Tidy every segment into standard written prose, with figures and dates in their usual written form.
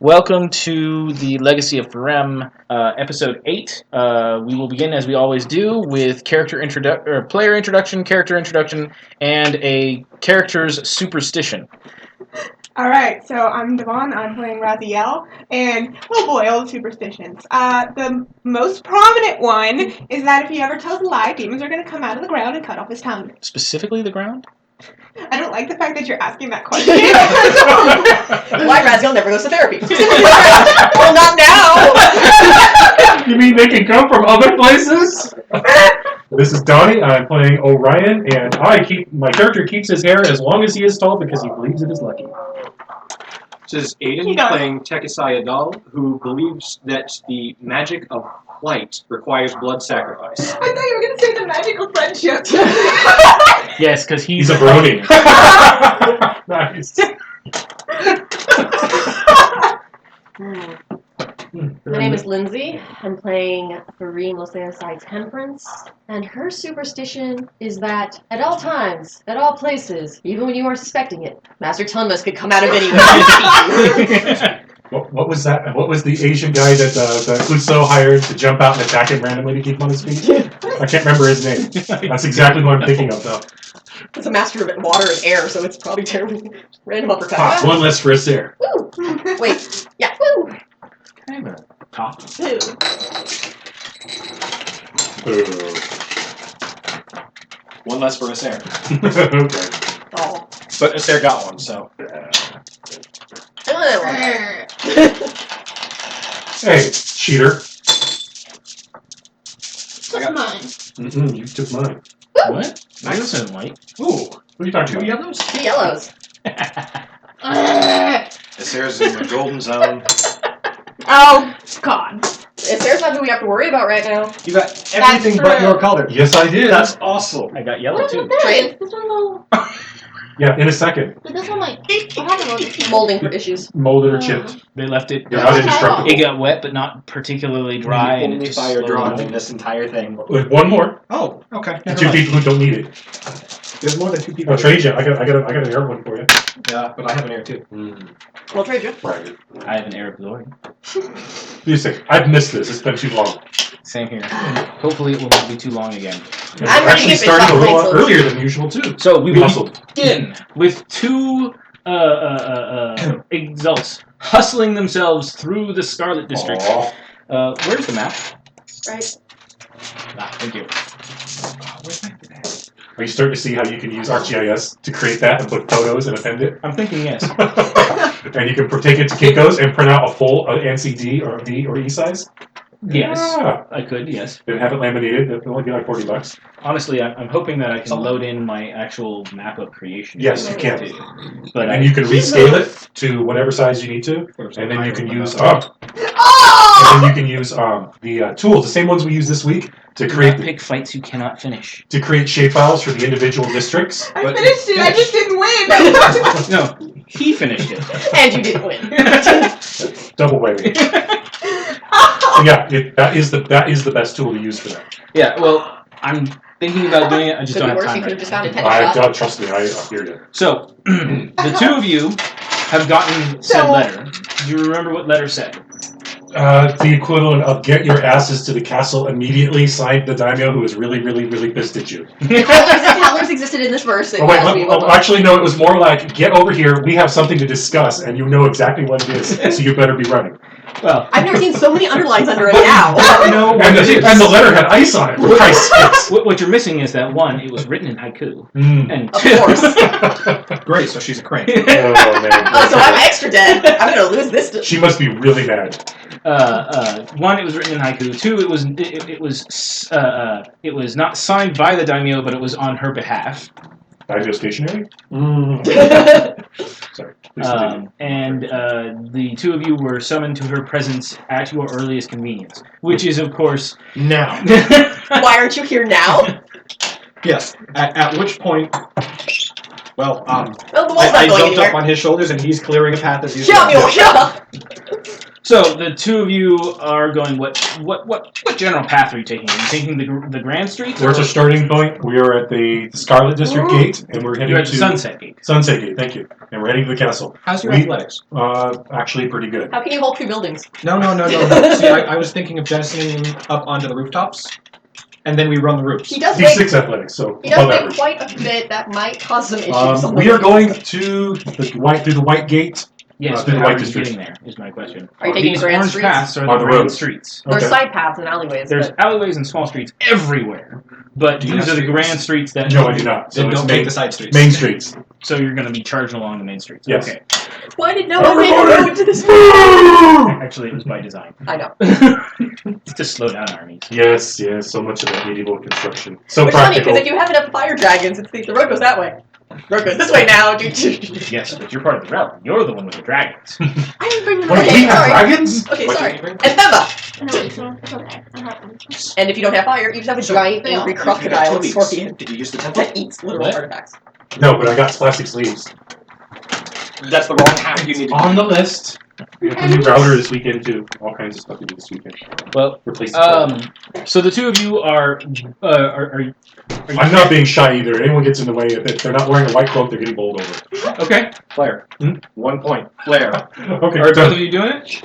Welcome to the Legacy of Ferem, episode 8. We will begin, as we always do, with player introduction, character introduction, and a character's superstition. Alright, so I'm Devon, I'm playing Raziel, and oh boy, all the superstitions. The most prominent one is that if he ever tells a lie, demons are going to come out of the ground and cut off his tongue. Specifically the ground? I don't like the fact that you're asking that question. Why Raziel never goes to therapy? Well, not now! You mean they can come from other places? This is Donnie, I'm playing Orion, and my character keeps his hair as long as he is tall because he believes it is lucky. This is Aiden playing Tekisai Adal, who believes that the magic of flight requires blood sacrifice. I thought you were going to say the magical friendship. Yes, because He's a brony. Nice. My name is Lindsay. I'm playing FeremS01E08 Temperance, and her superstition is that at all times, at all places, even when you are suspecting it, Master Tunmus could come out of anywhere. What was that? What was the Asian guy that Kuso hired to jump out and attack him randomly to keep him on his feet? I can't remember his name. That's exactly what I'm thinking of, though. It's a master of water and air, so it's probably terrible. Random uppercut. Ah, one less for us there. Woo! Wait. Yeah. Woo! kind of top. Woo. One less for Acer. Okay. Oh. But Acer got one, so. Hey, cheater. That's mine. You took mine. What? I was in light. Ooh, what are you talking about? yellows? 2 yellows. Acer's in the golden zone. Oh, God. Sarah's not who we have to worry about right now. You got everything but true. your color. Yes, I did. That's awesome. I got yellow too. Trade. This one though, Yeah, in a second. but this one like, I have a little Molding for issues. Molded or chipped. They left it. You're not indestructible. It got wet, but not particularly dry. and it Only just fire slowly drawn molded. in this entire thing. With one more. Oh, okay. And 2 people who don't need it. There's more than 2 people. I'll trade you. I got an air one for you. Yeah, but I have an air too. We'll trade you. Right. I have an air of glory. You say, I've missed this. It's been too long. Same here. Hopefully it will not be too long again. And I'm we're ready to actually get starting a little bits off earlier than usual too. So we We will hustled. begin with 2 exalts hustling themselves through the Scarlet District. Aw. Where's the map? Right. Ah, thank you. Are you starting to see how you can use ArcGIS to create that and put photos and append it? I'm thinking yes. And you can take it to Kinko's and print out a full NCD or D or E size? Yes. Yeah. I could, yes. Then have it laminated. It'll only be like $40. Honestly, I'm hoping that I can load in my actual map of creation. Yes, you can. But And you can rescale it to whatever size you need to. And then you can use the tools, the same ones we use this week, to create pick fights you cannot finish. to create shapefiles for the individual districts. I finished it, I just didn't win. No, he finished it. And you didn't win. Double whammy. Yeah, that is the best tool to use for that. Yeah, well, I'm thinking about doing it. I just Could don't be have worse. time You could right have just now. found a penny shop. Trust me, I hear you. So, the 2 of you have gotten said letter. Do you remember what letter said? The equivalent of "get your asses to the castle immediately," signed the Daimyo, who is really, really, really pissed at you. Howlers existed in this verse. Oh wait, actually no, it was more like, "Get over here, we have something to discuss, and you know exactly what it is, so you better be running." Well, I've never seen so many underlines under it now. no. And the letter had ice on it. For Christ's sakes. What you're missing is that 1, it was written in haiku, and Of 2, course. Great, so she's a crane. Oh man. Oh, so I'm extra dead. I'm gonna lose this. She must be really mad. 1, it was written in haiku. 2, it was not signed by the daimyo, but it was on her behalf. Daimyo stationary? Sorry. And the 2 of you were summoned to her presence at your earliest convenience, which is, of course, Now. Why aren't you here now? Yes. At which point, well, Well, the wall's I not going jumped anywhere. up on his shoulders and he's clearing a path as he's Shut going. me, shut up. So the two of you are going. What general path are you taking? Are you taking the Grand Street? Where's our starting point? We are at the Scarlet District Gate, and we're heading You're at to the Sunset Gate. Sunset Gate, thank you. And we're heading to the castle. How's your athletics? Actually pretty good. How can you hold 2 buildings? No. See, I was thinking of jettisoning him up onto the rooftops, and then we run the roofs. He does He's weigh, 6 athletics, so he does above weigh average. quite a bit. That might cause some issues. We are going to through the White Gate. Yes, through but the how White are you District. getting there? Is my question. Are you taking These the grand orange streets? paths are Are the the grand roads. streets. There's Okay. side paths and alleyways. There's but alleyways and small streets everywhere, but Do you these have are the streets? grand streets that. No, I do not. So Then it's don't take the side streets. main streets. So you're going to be charging along the main streets. Yes. Okay. why did no one make a road to this? Actually, it was by design. I know. To slow down armies. Yes, so much of that medieval construction. So It's funny practical. because if you have enough fire dragons, it's the road goes that way. Road goes this way now. Yes, but you're part of the realm. You're the one with the dragons. I didn't bring them. Wait, Okay, we have sorry. dragons? Okay, What sorry. did you bring? And Themba. No, it's okay. I have them. And if you don't have fire, you just have a giant They all- angry You got crocodile 2 scorpion weeks. Did you use the temple? that eats literal What? artifacts. No, but I got plastic sleeves. That's the wrong half you need to On the list. We have a new router this weekend too. All kinds of stuff to do this weekend. Well, Replace the so the two of you are you I'm not being shy either. Anyone gets in the way of it. They're not wearing a white cloak. They're getting bowled over. okay? Flare. Hmm? 1 point. Flare. Okay. Are both done. of you doing it?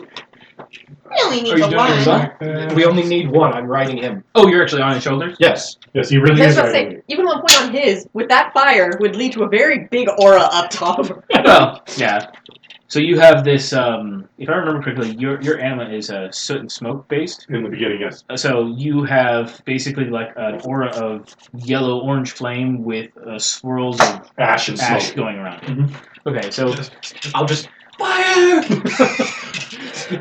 We only Are need you the doing it one. yourself? We only need 1. I'm riding him. Oh, you're actually on his shoulders. Yes. Yes, he really I was is about to right. say, even 1 point on his, with that fire, would lead to a very big aura up top of her. Well, yeah. So you have this. If I remember correctly, your anima is soot and smoke based. In the beginning, yes. So you have basically like an aura of yellow-orange flame with swirls of Ash and ash smoke. going around. Mhm. Okay, so I'll just fire.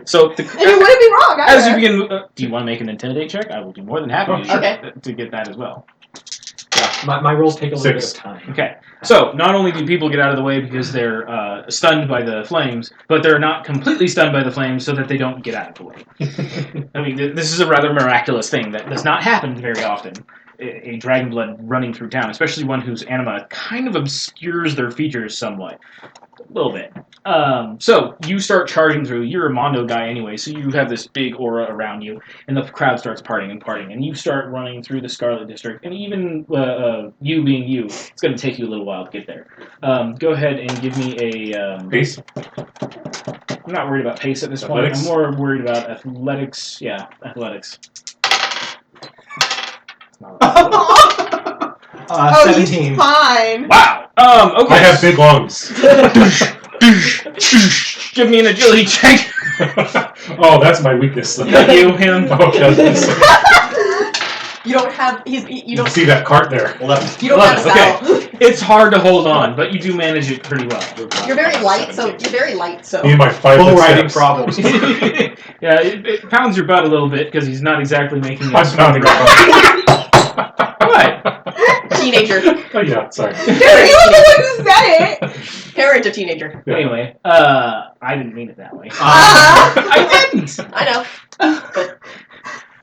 so And you wouldn't be wrong either. as you begin, do you want to make an intimidate check? I will be more than happy to, Okay. to get that as well. Yeah, my rolls take a little bit 6. of time. Okay, so not only do people get out of the way because they're stunned by the flames, but they're not completely stunned by the flames so that they don't get out of the way. I mean, this is a rather miraculous thing that does not happen very often. A dragon blood running through town, especially one whose anima kind of obscures their features somewhat. A little bit. So you start charging through. You're a Mondo guy anyway, so you have this big aura around you, and the crowd starts parting, and you start running through the Scarlet District, and even you being you, it's going to take you a little while to get there. Go ahead and give me a... Pace. I'm not worried about pace at this Athletics? point. I'm more worried about athletics. Yeah, athletics. It's not Oh, 17. he's fine. wow! Okay. I have big lungs. Give me an agility check. Oh, that's my weakness. Not you, him. Okay, I was gonna say. You don't have you You don't see that cart there? 11. you don't have a Okay. spell. It's hard to hold on, but you do manage it pretty well. You're very light, so you're very light, so Me and my 5 Bull foot riding steps. problems. Yeah, it pounds your butt a little bit because he's not exactly making I'm pounding my What? teenager. Oh yeah, sorry. Dude, you were the one who said it. Parent of teenager. Yeah. Anyway, I didn't mean it that way. I didn't. I know.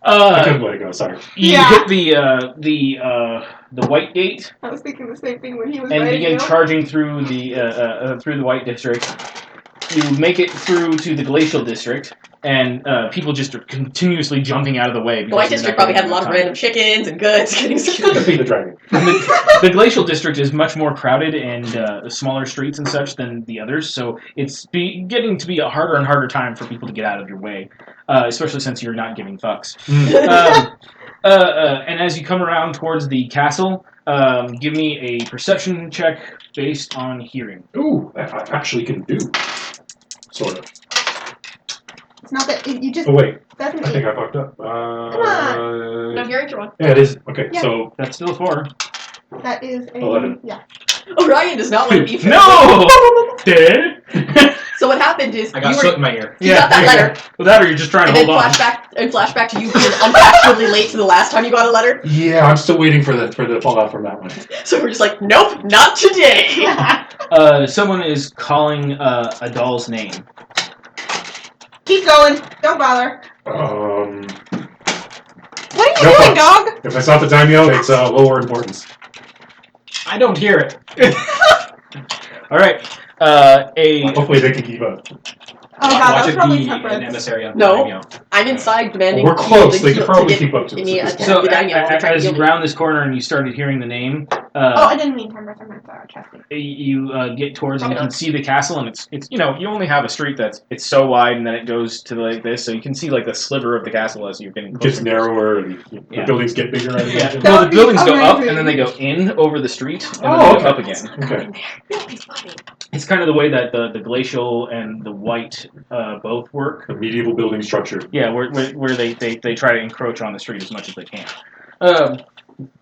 I couldn't let it go. Sorry. You Yeah. hit the white gate I was thinking the same thing when he was and writing begin you. charging through the white district. You make it through to the glacial district, and people just are continuously jumping out of the way. The White District probably had a lot of random chickens and goods getting Could be the dragon. The glacial district is much more crowded and smaller streets and such than the others, so it's getting to be a harder and harder time for people to get out of your way, especially since you're not giving fucks. And as you come around towards the castle, give me a perception check based on hearing. Ooh, that I actually can do. Sort of. It's not that you just. Oh wait, That's an I think 8. I fucked up. No, hearing's your one. Yeah, it is. Okay, Yeah. so That's still a 4. That is a 11. Yeah. Orion does not want to be fair. No! Dead? So what happened is I got you soot were in my ear. you got that letter, Well, that or you're just trying and to then hold on. flashback to you being unfashionably late to the last time you got a letter. yeah, I'm still waiting for the fallout from that one. So we're just like, nope, not today. Someone is calling a doll's name. Keep going. Don't bother. Um, What are you No doing, fucks. dog? if it's not the daimyo, it's lower importance. I don't hear it. All right. Hopefully they can keep up. Oh god, that Watch was it probably be an temperance. emissary of No. Daimyo. I'm inside demanding. We're close. They to could probably get keep up to me us. a So the Daimyo to try to as you heal me. round this corner and you started hearing the name, Oh, I didn't mean temperance. I meant chesty. you get towards and you can Okay. see the castle, and it's you only have a street it's so wide, and then it goes to like this, so you can see like the sliver of the castle as you're getting It closer. gets narrower and the Yeah. buildings get bigger. I Yeah. imagine. Well, the would be buildings go up, amazing. and then they go in over the street, and Oh, then they okay. go up again. Okay. It's kind of the way that the glacial and the white both work. A medieval building structure. Yeah, where they try to encroach on the street as much as they can.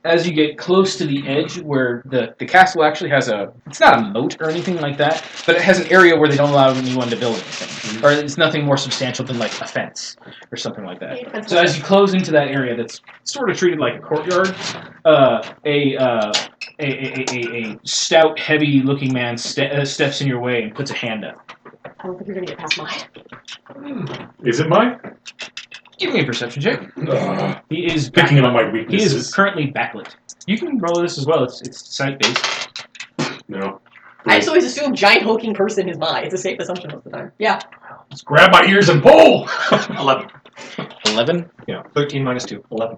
As you get close to the edge, where the castle actually has it's not a moat or anything like that, but it has an area where they don't allow anyone to build anything. Or it's nothing more substantial than like a fence or something like that. So as you close into that area that's sort of treated like a courtyard, a stout, heavy-looking man steps in your way and puts a hand up. I don't think you're gonna get past mine. Is it mine? Give me a perception check. He is Picking backlit. on my He weaknesses. is currently backlit. You can roll this as well. It's sight-based. No. I just always assume giant hulking person is mine. It's a safe assumption most of the time. Yeah. Let's grab my ears and pull! 11. 11. Yeah. 13 minus 2. 11.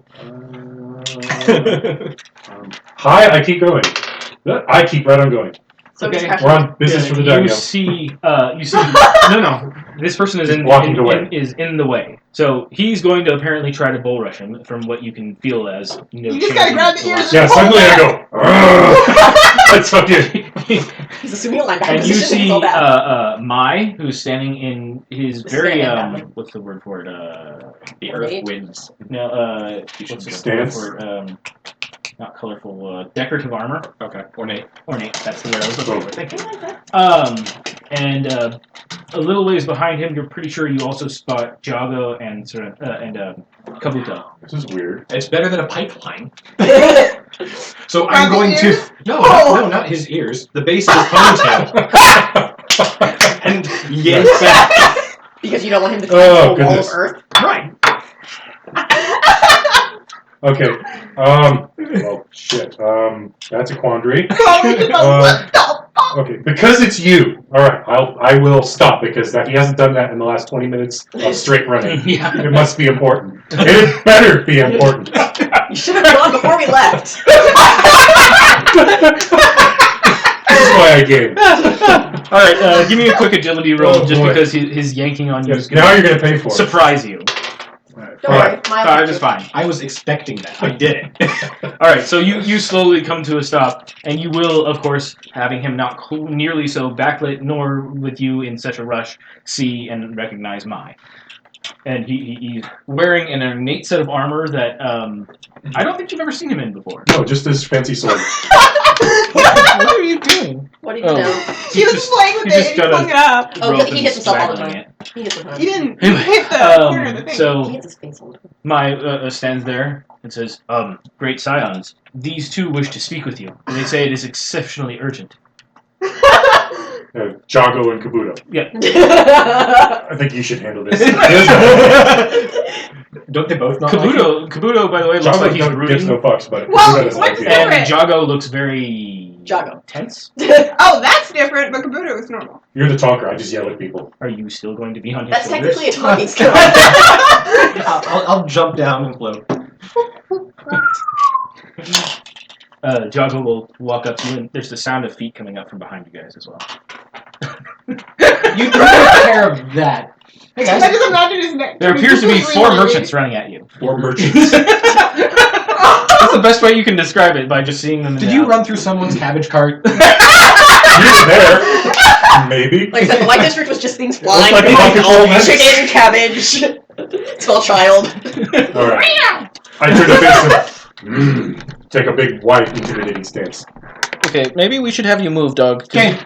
Hi, I keep going. I keep right on going. So Okay. just crash. We're on business for the You Daimyo. see. No. This person is He's blocking the way. is in the way. So he's going to apparently try to bull rush him. From what you can feel as no. You just gotta grab the ears. Yeah, suddenly I go, "Argh." That's okay. He's assuming a linebacker And you position. see It's all bad. Mai, who's standing in his This very is Batman. what's the word for it? The Ornate? earth wins. No, what's the word Stance? for it? Not colorful, decorative armor. Okay. Ornate. Ornate, that's the word I was looking for. Thank you. I like that. And a little ways behind him, you're pretty sure you also spot Jago and Kabuto. This is weird. It's better than a pipeline. So Grab I'm the going ears? to. No, Oh. no, not his ears. The base of his ponytail. And yank Yes. back. Because you don't want him to Oh, climb the wall of goodness. Earth. Right. Okay. Well, shit. That's a quandary. Okay, because it's you. All right, I will stop because he hasn't done that in the last 20 minutes of straight running. Yeah. It must be important. It better be important. You should have gone before we left. This is why I game. All right, give me a quick agility roll, Oh, just boy. because his yanking on you is Now going you're gonna pay for to it. surprise you. Don't worry. My 5 is fine. I was expecting that. I did it. All right, so you slowly come to a stop, and you will, of course, having him not nearly so backlit, nor with you in such a rush, see and recognize Mai. And he's wearing an ornate set of armor that I don't think you've ever seen him in before. No, just this fancy sword. What are you doing? What did you know? He was playing with he it just and he got flung it up. Oh, he hits himself all the waggling time. He hits him. He didn't Anyway, hit the corner of the thing. He So hits his face all the time. Mai stands there and says, "Great scions, these two wish to speak with you. They say it is exceptionally urgent." Jago and Kabuto. Yeah. I think you should handle this. Don't they both not like you? Kabuto, by the way, looks Jago like he's gives no brooding, fucks, but Well, Kabuto doesn't like what's you. the- and Jago looks very Jago. tense. Oh, that's different, but Kabuto is normal. You're the talker. I just yell at people. Are you still going to be on his That's shoulders? technically a talking skill. I'll jump down and float. Jago will walk up to you, and there's the sound of feet coming up from behind you guys as well. You take care of that. Hey I guys. just imagine his neck. There appears to be completely 4 wide. merchants running at you. 4 merchants. That's the best way you can describe it, by just seeing them in Did the you alley. run through someone's cabbage cart? You were there. Maybe. Like I said, the White District was just things flying. like a Like, control mess. chicken, cabbage, small child. All right. I turn to face him. Take a big, white, intimidating stance. Okay, maybe we should have you move, dog. Okay.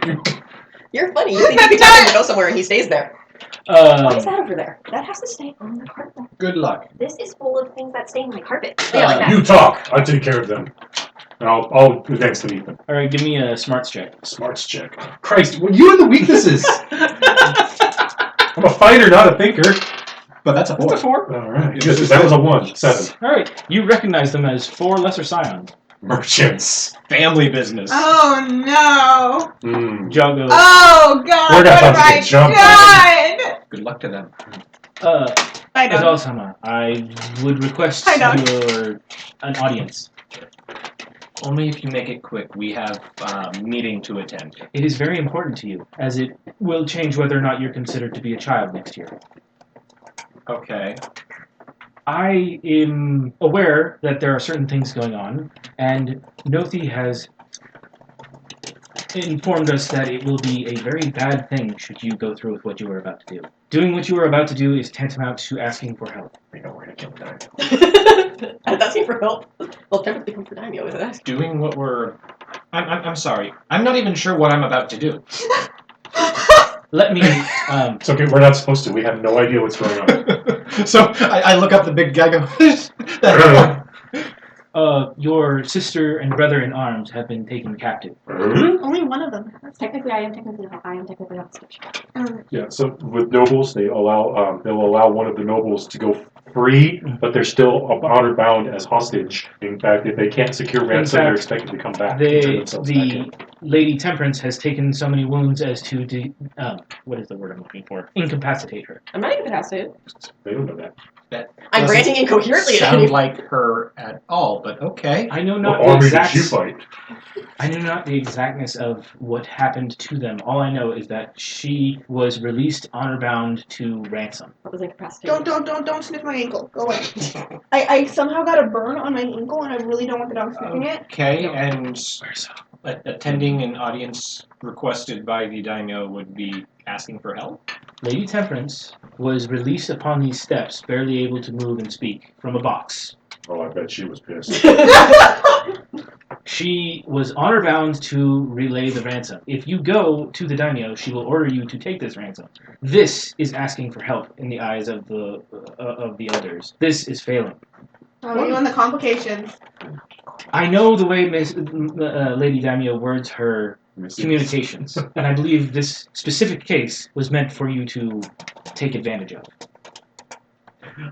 You're funny. You think you could tell him to go somewhere and he stays there. What is that over there? That has to stay on the carpet. Good luck. This is full of things that stain my carpet. Yeah, like that. You talk. I'll take care of them. And I'll advance to meet them. All right, give me a smarts check. Smarts check. Christ, well, you and the weaknesses. I'm a fighter, not a thinker. But that's a 4. All right. Yes, that was a 1. 7. All right, you recognize them as 4 lesser scions. Merchants. Family business. Oh no! John goes, Oh god! We're not What have about to I get jumped. done? Good luck to them. I know. Adol-sama, I would request I know. an audience. Only if you make it quick. We have a meeting to attend. It is very important to you, as it will change whether or not you're considered to be a child next year. Okay. I am aware that there are certain things going on, and Nothi has informed us that it will be a very bad thing should you go through with what you are about to do. Doing what you are about to do is tantamount to asking for help. We know we're gonna kill Daimyo. I'm asking for help. Well, technically come for Daimyo, isn't it? Doing what we're... I'm sorry. I'm not even sure what I'm about to do. Let me... It's okay, we're not supposed to. We have no idea what's going on. So I look up the big guy and go, your sister and brother in arms have been taken captive. Only one of them has. Technically, I am technically hostage. Yeah, so with nobles, they'll allow one of the nobles to go free, but they're still honor bound as hostage. In fact, if they can't secure ransom, they're expected to come back. and turn themselves back in. Lady Temperance has taken so many wounds as to what is the word I'm looking for? Incapacitate her. I'm not incapacitated. They don't know that. I'm ranting incoherently. Sound like her at all, but okay. I know What not the army exact. did you fight? I know not the exactness of what happened to them. All I know is that she was released honor bound to ransom. I was incapacitated. Don't sniff my ankle. Go away. I somehow got a burn on my ankle, and I really don't want the dog sniffing it. Okay, and attending an audience requested by the daimyo would be asking for help? Lady Temperance was released upon these steps, barely able to move and speak, from a box. Oh, I bet she was pissed. She was honor bound to relay the ransom. If you go to the daimyo, she will order you to take this ransom. This is asking for help in the eyes of the elders. This is failing. Oh, you on the complications. I know the way Lady Daimyo words her communications, and I believe this specific case was meant for you to take advantage of.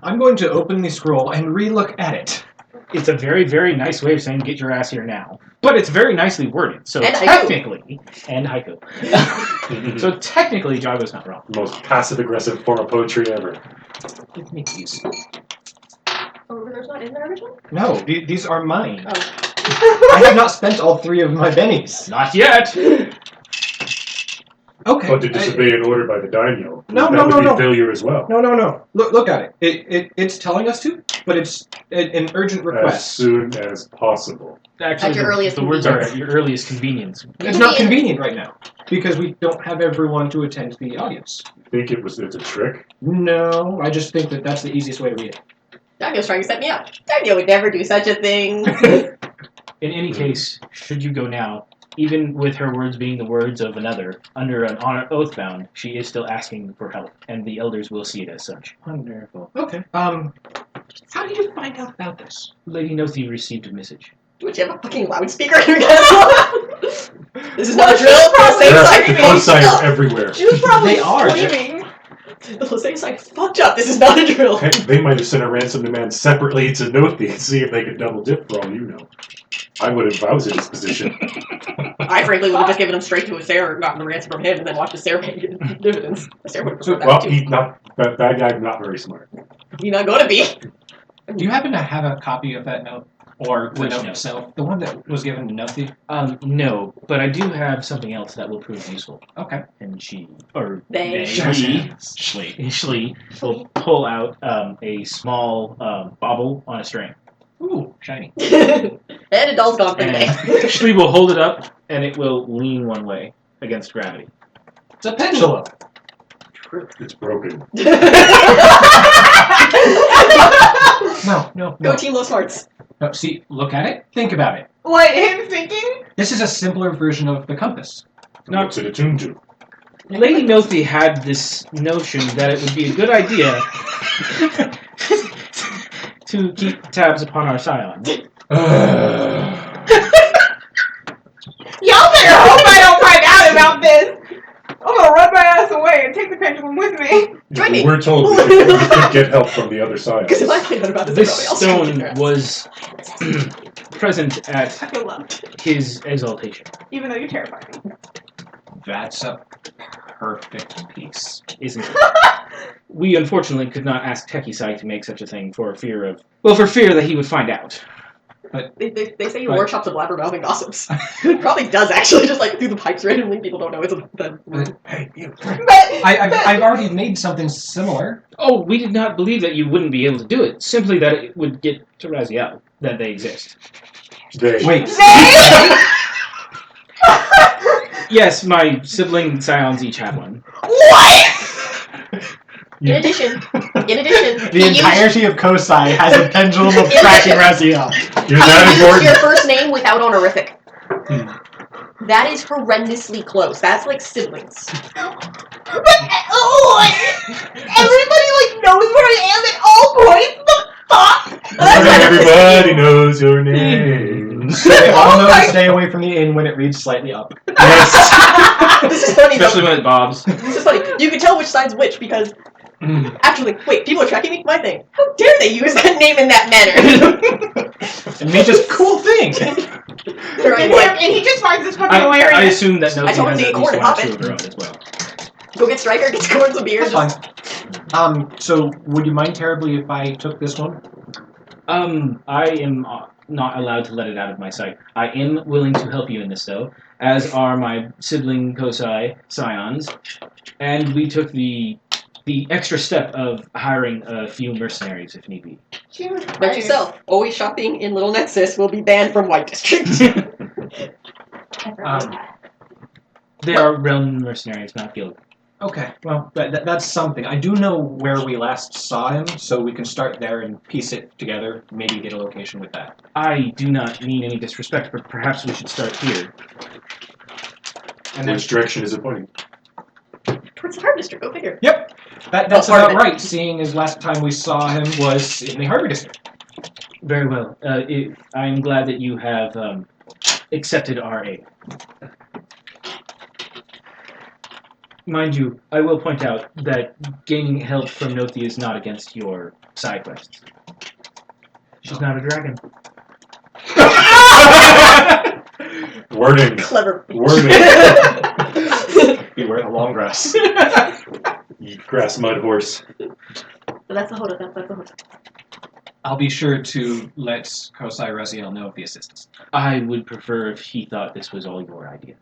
I'm going to open the scroll and re-look at it. It's a very, very nice way of saying get your ass here now. But it's very nicely worded, so And technically... And haiku. So technically, Jago's not wrong. Most passive-aggressive form of poetry ever. Give me these. Oh, there's not in the original? No, these are mine. Oh. I have not spent all 3 of my bennies. Not yet! Okay. But to disobey an order by the daimyo. No, that no, would no, be no. failure as well. No. Look at it. It's telling us to, but it's an urgent As request. soon as possible. Actually, At your earliest the words are convenience. at your earliest convenience. It's not convenient right now because we don't have everyone to attend the audience. Think it's a trick? No, I just think that that's the easiest way to read it. Daimyo's trying to set me up. Daimyo would never do such a thing. In any case, should you go now, even with her words being the words of another, under an honor oath bound, she is still asking for help, and the elders will see it as such. Wonderful. Okay. How did you find out about this? Lady Nothi received a message. Would you have a fucking loudspeaker in your castle? This is not a drill. The close signs everywhere. She was probably They are. screaming. The same side fucked up. This is not a drill. Hey, they might have sent a ransom demand separately to Nothi and see if they could double dip for all you know. I would have if I was in his position. I frankly would have just given him straight to a Sarah and gotten the ransom from him and then watched the Sarah pay dividends. The Sarah would have preferred that Well, too. he's not that guy. Not very smart. He's not going to be. Do you happen to have a copy of that note? Or the Which note note? itself? The one that was given to Nothi? No, but I do have something else that will prove useful. Okay. And she will pull out a small bauble on a string. Ooh, shiny. And a doll's gone for the day. And Shlee will hold it up, and it will lean one way against gravity. It's a pendulum. It's broken. No. Go Team Los Hearts. No, see, look at it. Think about it. What, him thinking? This is a simpler version of the compass. No. What's it attuned to? Lady Nothi had this notion that it would be a good idea to keep tabs upon our scion. Y'all better hope I don't find out about this. I'm gonna run my ass away and take the pendulum with me. Join me. We're told we could get help from the other side. Because if I find out about This this, everybody else stone can was present I at feel loved, his exaltation. even though you terrify me. That's a perfect piece. Isn't it? We unfortunately could not ask Techie to make such a thing for fear that he would find out. They say you workshop the blabbermouthing gossips. Probably does actually, just like through the pipes randomly. People don't know it's a. Hey, you. But I've already made something similar. Oh, we did not believe that you wouldn't be able to do it. Simply that it would get to Raziel that they exist. Wait. Yes, my sibling scions each have one. what? In addition, The entirety of Kosai has a pendulum of tracking Raziel. You're that your important. first name without honorific. That is horrendously close. That's like siblings. Everybody knows where I am at all points. The fuck? Everybody knows your name. So they all know to stay away from the inn when it reads slightly up. Yes. This is funny. Especially when it bobs. This is funny. You can tell which side's which because. Actually, wait. People are tracking me. My thing. How dare they use that name in that manner? It means just cool things. They're And, like, and he just finds this fucking I hilarious. assume that I Noki told him has to at eat least corn and one or pop two it. of her own as well. go get Stryker, get corn, some beers. That's fine. So would you mind terribly if I took this one? I am not allowed to let it out of my sight. I am willing to help you in this, though, as are my sibling Kosai scions, and we took the extra step of hiring a few mercenaries if need be. Note yourself. Always shopping in Little Nexus will be banned from White District. They are realm mercenaries, not guild. Okay, well, that's something. I do know where we last saw him, so we can start there and piece it together, maybe get a location with that. I do not mean any disrespect, but perhaps we should start here. And then, Which direction is it pointing? Towards the Harbor District, go figure. yep, that's part of about it. right, seeing as last time we saw him was in the Harbor District. Very well. I am glad that you have accepted our aid. Mind you, I will point out that gaining help from Nothi is not against your side quests. She's not a dragon. Wording. Clever. Wording. Beware the long grass. You grass mud horse. That's the hold up. That's the hold up. I'll be sure to let Kosai Raziel know of the assistance. I would prefer if he thought this was all your idea.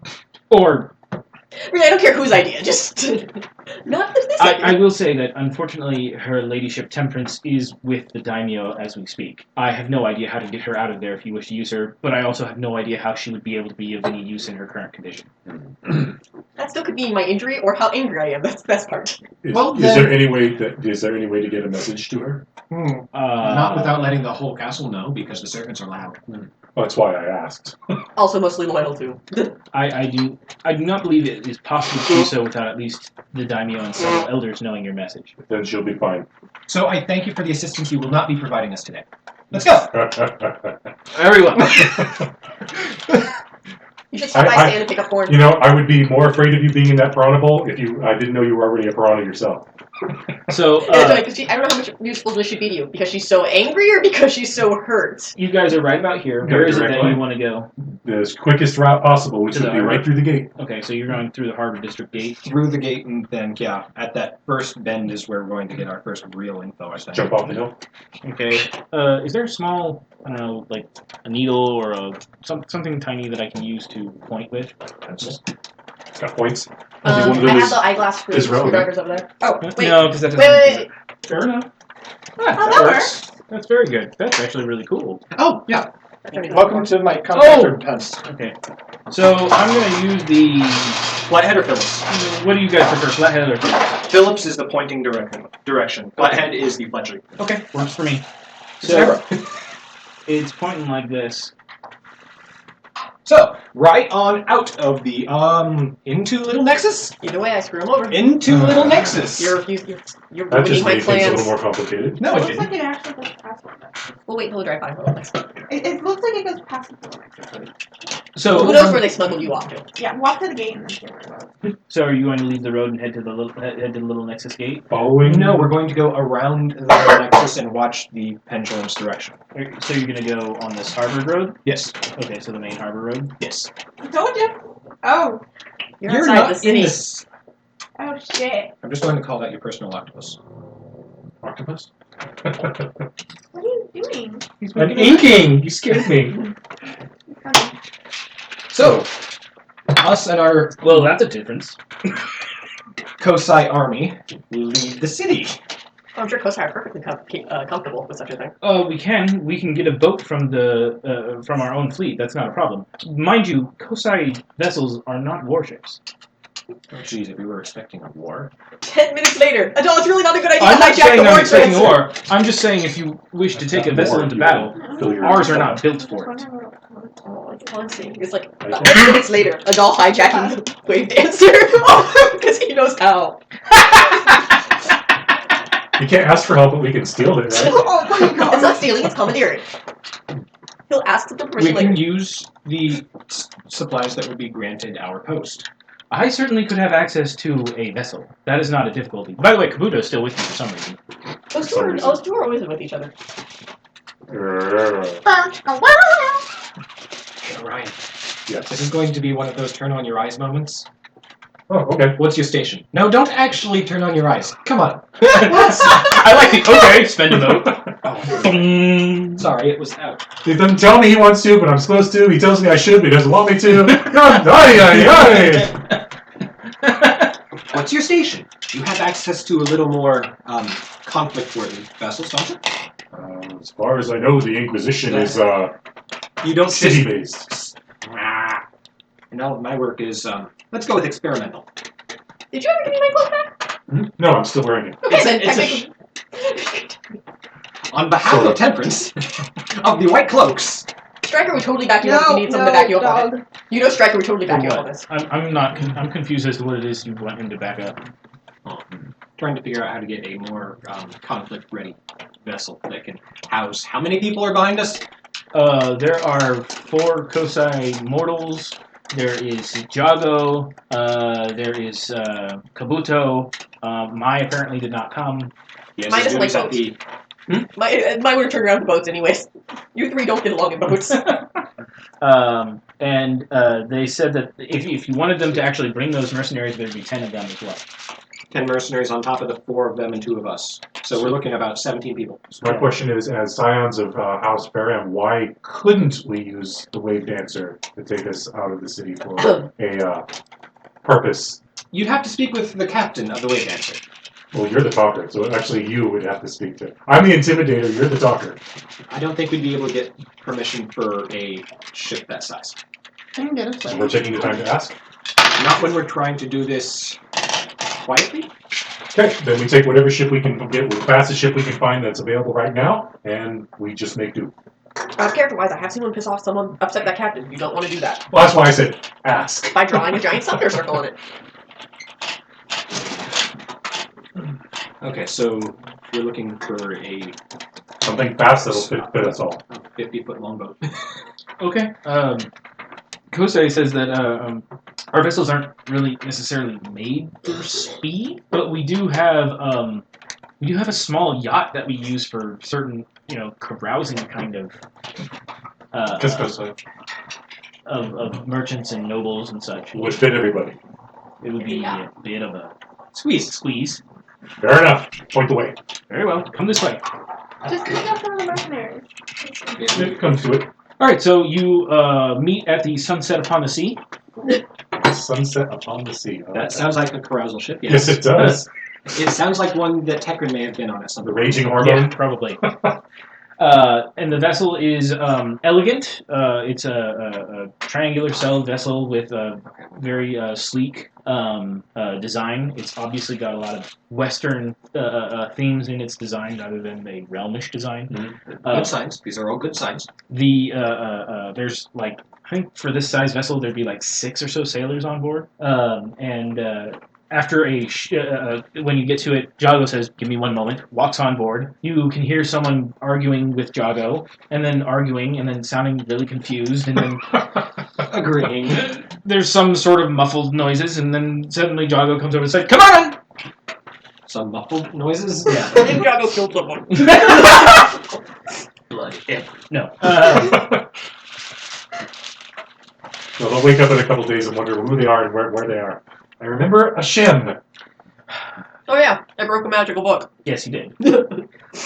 Or, Really, I don't care whose idea. Just not this idea. I will say that unfortunately her ladyship Temperance is with the Daimyo as we speak. I have no idea how to get her out of there if you wish to use her, but I also have no idea how she would be able to be of any use in her current condition. That still could mean my injury or how angry I am. That's the best part. Is Well, there any way to get a message to her? Not without letting the whole castle know, because the servants are loud. Well, that's why I asked. Also mostly loyal to. I do not believe it is possible to do so without at least the Daimyo and several elders knowing your message. Then she'll be fine. So I thank you for the assistance you will not be providing us today. Let's go! Very well. You should stop by stand and pick up corn. You know, I would be more afraid of you being in that piranha bowl if I didn't know you were already a piranha yourself. I So, don't know how much useful this should be to you. Because she's so angry or because she's so hurt? you guys are right about here. Go Where is it direct that line. you want to go? The quickest route possible, which To would the be harbor? right through the gate. Okay, so you're going through the Harbor District gate. Through the gate, and then, yeah, at that first bend is where we're going to get our first real info, I think. Jump off the hill. Okay. Is there a small, I don't know, like a needle or something tiny that I can use to point with? It's got points. I One of them have is- the eyeglass is relevant. screwdrivers over there. Oh, wait. No, because that doesn't. Wait. Fair enough. Oh, that that works. That's very good. That's actually really cool. Oh, yeah. Welcome to my contractor Okay. So I'm going to use the. Flathead or Phillips? What do you guys prefer, flathead or Phillips? Phillips is the pointing direction. Flathead is the fletching. Okay, works for me. So, It's pointing like this. so, right on out of the into Little Nexus. Either way, I screw him over. Into Little Nexus. You're That ruining just my made things a little plans. more complicated. No, it it looks like didn't. it actually goes past one. We'll wait until we drive by. Hold on. It looks like it goes past the little Nexus. So Who knows where they smuggled you off to? Yeah, walk to the gate and then see where it goes. So are you going to leave the road and head to the little Nexus gate? Following. No, we're going to go around the Little Nexus and watch the pendulum's direction. So you're going to go on this Harvard Road? Yes. Okay, so the main Harbor Road. Yes. I told you. Oh. You're You're outside not the city. in this. Oh shit. I'm just going to call that your personal octopus. Octopus? What are you doing? An inking! You scared me. So, us and our Well, that's a difference. Kosai army leave the city. I'm sure Kosai are perfectly comfortable with such a thing. We can get a boat from from our own fleet. That's not a problem. Mind you, Kosai vessels are not warships. Oh, jeez, if we were expecting a war. 10 minutes later, Adol, it's really not a good idea I'm to not hijack saying the I'm war expecting a transfer. war. I'm just saying if you wish to take a vessel into battle, Fill your- ours are not built for it. Oh, it's haunting. It's like 10 minutes later, Adol hijacking the wave dancer because he knows how. You can't ask for help, but we can steal it, right? It's not stealing, it's commandeering. He'll ask the We permission can later. use the supplies that would be granted our post. I certainly could have access to a vessel. That is not a difficulty. By the way, Kabuto is still with you for some reason. Those two are always with each other. Ryan. Yes. This is going to be one of those turn on your eyes moments. Oh, okay. What's your station? No, don't actually turn on your eyes. Come on. I like the okay, spend a vote. Sorry, it was out. He doesn't tell me he wants to, but I'm supposed to. He tells me I should, but he doesn't want me to. Ay. What's your station? You have access to a little more conflict-worthy vessels, don't you? As far as I know, the Inquisition is You don't city-based. No, my work is let's go with experimental. Did you ever give me my cloak back? No, I'm still wearing it. Okay, then It's a technically. On behalf of Temperance, of the White Cloaks. Stryker would totally back you up if you need someone to back you up on it. dog. You know Stryker would totally back For you up what? on this. I'm confused as to what it is you want him to back up. Trying to figure out how to get a more conflict-ready vessel that can house. How many people are behind us? There are 4 Kosai mortals. There is Jago. There is Kabuto. Mai apparently did not come. Yes, Mine doesn't like at boats. the Mine would have turned around in boats anyways. You three don't get along in boats. They said that if you wanted them to actually bring those mercenaries, there'd be 10 of them as well. 10 mercenaries on top of the 4 of them and 2 of us. So we're looking at about 17 people. So my question is, as scions of House Ferem, why couldn't we use the Wave Dancer to take us out of the city for a purpose? You'd have to speak with the captain of the Wave Dancer. Well, you're the talker, so actually you would have to speak to. I'm the intimidator, you're the talker. I don't think we'd be able to get permission for a ship that size. I can get us So we're taking the time to ask. Not when we're trying to do this quietly. Okay, then we take whatever ship we can get, the fastest ship we can find that's available right now, and we just make do. Character-wise, I have seen one piss off someone, upset that captain. You don't want to do that. Well, that's why I said ask. By drawing a giant thunder circle on it. Okay, so we're looking for a Something fast that'll fit us all. 50-foot longboat. Okay. Kosei says that our vessels aren't really necessarily made for speed, but we do have a small yacht that we use for certain, carousing kind of of merchants and nobles and such. Would fit everybody. It would be a bit of a Squeeze. Fair enough. Point the way. Very well. Come this way. Just pick up some of the mercenaries. If it comes to it. All right. So you meet at the Sunset Upon the Sea. Sunset upon the sea. That sounds like a carousal ship, Yes, it does. It sounds like one that Tekrin may have been on at some The point. raging Yeah, hormone. probably. And the vessel is elegant. It's a triangular cell vessel with a very sleek design. It's obviously got a lot of Western themes in its design rather than a realmish design. Good signs. These are all good signs. There's like I think for this size vessel, there'd be like 6 or so sailors on board. After when you get to it, Jago says, "Give me one moment." Walks on board. You can hear someone arguing with Jago, and then arguing, and then sounding really confused, and then Agreeing. there's some sort of muffled noises, and then suddenly Jago comes over and says, "Come on!" Some muffled noises? Yeah. I think Jago killed someone. Blood. No. So they'll wake up in a couple days and wonder who they are and where they are. I remember a shim. Oh yeah, I broke a magical book. Yes, you did.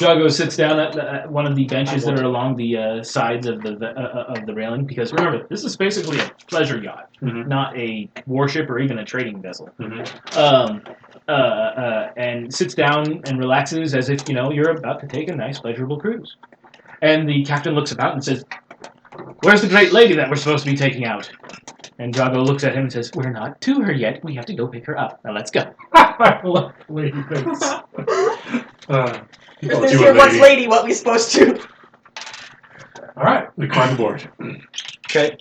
Jago sits down at one of the benches that are along the sides of the railing, because remember, this is basically a pleasure yacht, not a warship or even a trading vessel. And sits down and relaxes as if you're about to take a nice, pleasurable cruise. And the captain looks about and says, "Where's the great lady that we're supposed to be taking out?" And Jago looks at him and says, "We're not to her yet. We have to go pick her up. Now let's go." I love lady things. If there's your once lady, what we supposed to? All right, we climb aboard. Okay.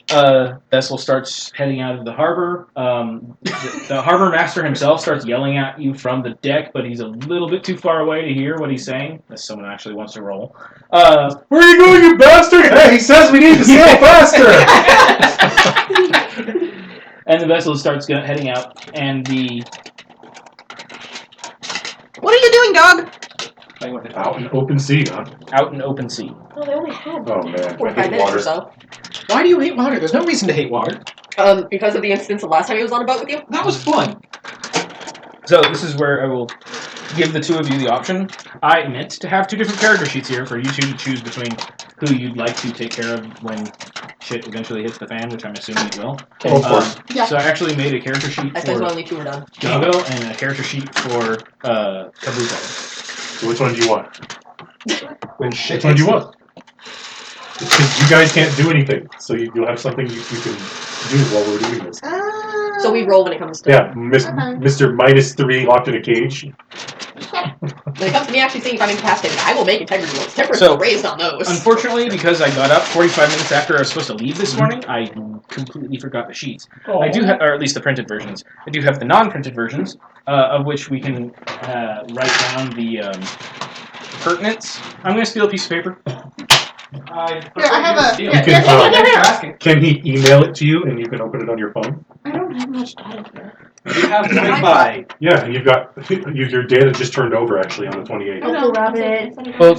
Vessel starts heading out of the harbor. The harbor master himself starts yelling at you from the deck, but he's a little bit too far away to hear what he's saying, unless someone actually wants to roll. Where are you going, you bastard? Hey, he says we need to sail faster! And the vessel starts heading out, and What are you doing, dog? Playing with it. Out in open sea, huh? out in open sea. Oh, they only had Oh, man. I 45 hate minutes or water. so. Why do you hate water? There's no reason to hate water. Because of the instance of last time he was on a boat with you. That was fun. So this is where I will give the two of you the option. I meant to have 2 different character sheets here for you two to choose between who you'd like to take care of when shit eventually hits the fan, which I'm assuming it will. Oh, of course. Yeah. So I actually made a character sheet I suppose for only 2 were done. Jago and a character sheet for Kabuto. So which one do you want? When shit Which one do you hits want? Because you guys can't do anything, so you'll have something you can do while we're doing this. So we roll when it comes to. Yeah, Mr. -3 locked in a cage. When it comes to me actually seeing if I'm incapacitated, I will make integrity rolls. Temperance So, is raised on those. Unfortunately, because I got up 45 minutes after I was supposed to leave this morning, I completely forgot the sheets. I do have, or at least the printed versions. I do have the non-printed versions, of which we can write down the pertinence. I'm going to steal a piece of paper. Here, I have a. You Here, can, here, here. Can he email it to you and you can open it on your phone? I don't have much data here. You have Wi-Fi. Yeah, and you've got your data just turned over actually on the 28th. I know. Rabbit. Well,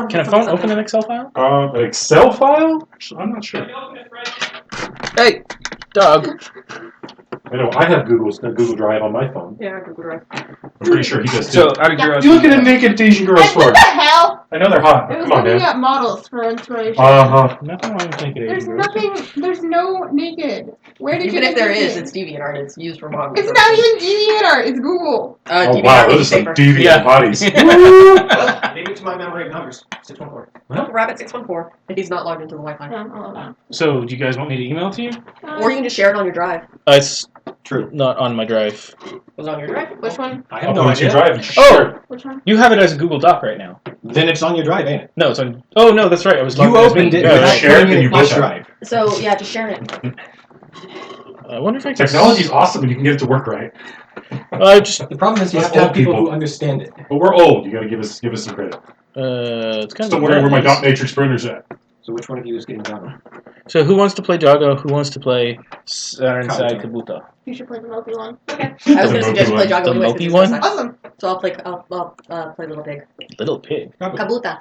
can a phone open an Excel file? An Excel file? Actually, I'm not sure. Hey, dog. I know I have Google Drive on my phone. Yeah, Google Drive. I'm pretty sure he does too. So, out of curiosity, You looking at naked Asian girls for? What the hell? I know they're hot. It was Come on, looking man. at models for inspiration. nothing wrong with naked There's Asian girls. nothing. There's no naked. Where did Even you if get there naked? is, it's DeviantArt. It's used for modeling. It's not even DeviantArt. It's Google. Oh DeviantArt wow, may be those are some safer. deviant Yeah. bodies. Maybe to my memory of numbers. 614. Rabbit 614 if he's not logged into the Wi-Fi. Yeah, all of that. So, do you guys want me to email it to you? Or you can just share it on your drive. It's True. not on my drive. Was it on your drive? Which one? I I'll have no put it to your idea. drive and Oh! share. Which one? You have it as a Google Doc right now. Then it's on your drive, ain't it? No, it's on. Oh no, that's right. I was. You logged in as opened me. it Yeah, without right. share it putting and it you in my both have it. drive. So yeah, just share it. I wonder if I can. Technology's awesome and you can get it to work right. I just. The problem is you Us have to have old people people. who understand it. But we're old. You gotta give us some credit. It's kind Just don't worry where my dot matrix printer's at. So which one of you is getting done? So who wants to play Jago? Who wants to play Saturn Side Kabuto? You should play the Mopey one. Okay. I was going to The suggest play Mopey Jago The anyway, 'cause Mopey it's one? first time. Awesome. So I'll play Little Pig. Little pig. Kabuta.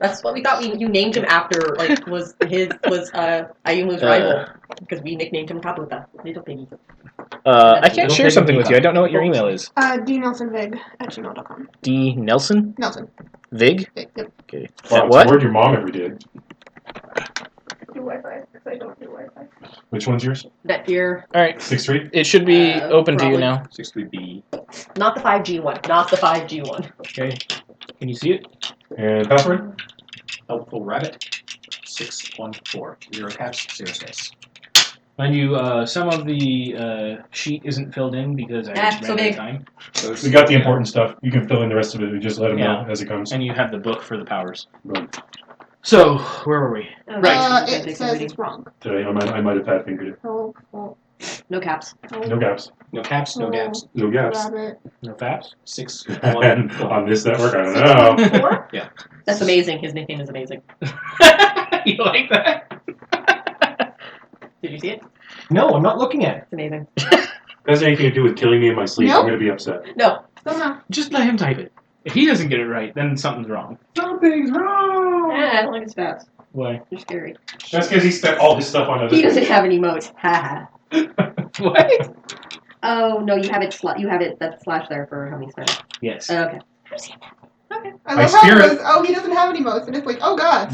That's what we thought. You named him after was Ayumu's rival because we nicknamed him Kabuta. Little Piggy. I can't share something with you. I don't know what your email is. DNelsonVig@gmail.com. D Nelson Nelson. Vig. Vig. Yep. Okay. Wow, it's What? a word your mom ever did. Do Wi-Fi because I don't do Wi-Fi. Which one's yours? Netgear. All right. 6.3? It should be open to you probably. now. 63B. Not the 5G one. Not the 5G one. Okay. Can you see it? And password? Helpful Rabbit 614. 0 caps, 0 space. Mind you, some of the sheet isn't filled in because I Ah, ran so out big. of time. So We got the important stuff. You can fill in the rest of it. We just let them Yeah. know as it comes. And you have the book for the powers. Boom. So, where were we? Oh, Right. It says it's wrong. I might have fat fingered it. No caps. No gaps. No caps, no gaps. No gaps. Rabbit. No faps? 6, And 1. on this network, I don't know. 4? That's amazing. His nickname is amazing. You like that? Did you see it? No, I'm not looking at it. It's amazing. Has anything to do with killing me in my sleep, Nope. I'm going to be upset. No. Still no. Just let him type it. If he doesn't get it right, then something's wrong. Something's wrong! I don't like his stats. Why? They're scary. That's because he spent all his stuff on other He doesn't things. have any modes. Haha. What? Oh no, you have it. You have it. That slash there for how many spells. Yes. Okay. I My love how spirit- it was, oh, he doesn't have any modes, and it's like, oh god.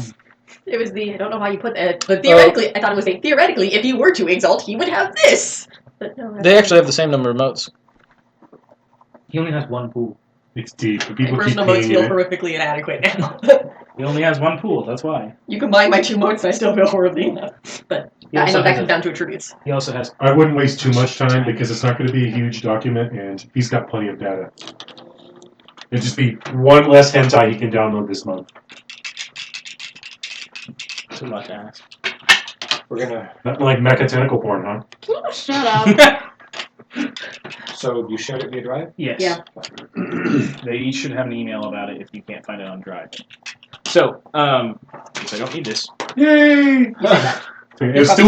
It was the. I don't know how you put that, but theoretically, I thought it was a theoretically. If he were to exalt, he would have this. But no. They actually have the same number of modes. He only has one pool. It's deep. People My keep personal modes pinging feel it. horrifically inadequate now. He only has one pool, that's why. You combine my 2 modes, and I still feel horribly enough. But He I also know that has comes a- down to attributes. He also has. I wouldn't waste too much time because it's not going to be a huge document, and he's got plenty of data. It'd just be one less hentai he can download this month. Too much to ask. We're gonna. Not like mecha tentacle porn, huh? Can you shut up? So you shared it via Drive? Yes. Yeah. They each should have an email about it if you can't find it on Drive. So, guess I don't need this. Yay! It still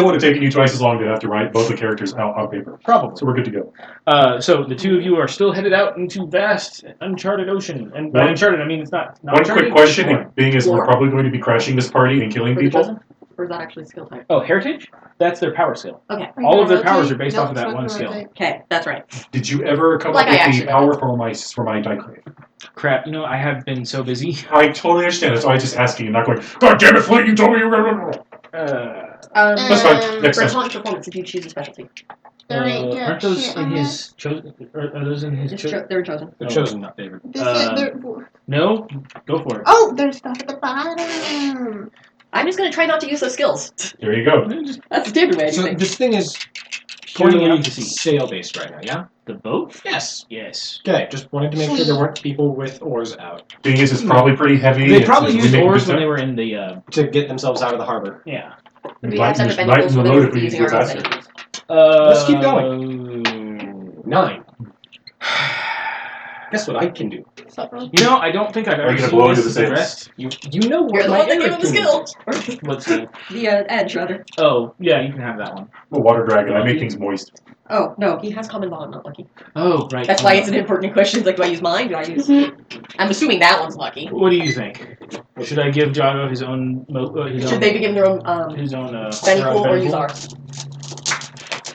would have taken you twice as long to have to write both the characters out on paper. Probably. So we're good to go. So the two of you are still headed out into vast, uncharted ocean. And by One- uncharted, I mean it's not One uncharted. quick question, Explore. being as we're Explore. probably going to be crashing this party and killing For the people. chosen? Or is that actually skill type? Oh, heritage? That's their power skill. Okay. All of their powers are based off of that one skill. Okay, that's right. Did you ever come Like up I with actually the power for my Diclave? Crap, you know, I have been so busy. I totally understand. That's why I'm just asking and not going, God damn it, Flint, you told me you were going to... That's fine. Next For time. taunt performance, if you choose a specialty. Aren't those in his chosen? Are those in his chosen? They're chosen. They're Oh. chosen, not favored. No? Go for it. Oh, there's stuff at the bottom. I'm just gonna try not to use those skills. There you go. That's the standard way I do So things. this thing is Pointing purely out to sea. sail-based right now, yeah? The boat? Yes. Yes. Okay, just wanted to make sure there weren't people with oars out Being as it's probably pretty heavy. They it's- probably it's used making oars good when they time. were in the, to get themselves out of the harbor. yeah. We have separate Lighten vehicles the for load those if we need to using go our own faster. vehicles. Let's keep going. 9. Guess what I can do? You know, I don't think I've Are ever you gonna seen blow into this the sails? addressed. You know what You're the my one that gave Eric him the can skill. do. What's the? The edge, rather. Oh, yeah, you can have that one. A water dragon. I make things moist. Oh, no, he has common bond, not lucky. Oh, right. That's why it's an important question. Like, do I use mine? Do I use... I'm assuming that one's lucky. What do you think? Should I give Jago his own? Should they be given their own his own? Benny their own pool or Benny use pool? ours?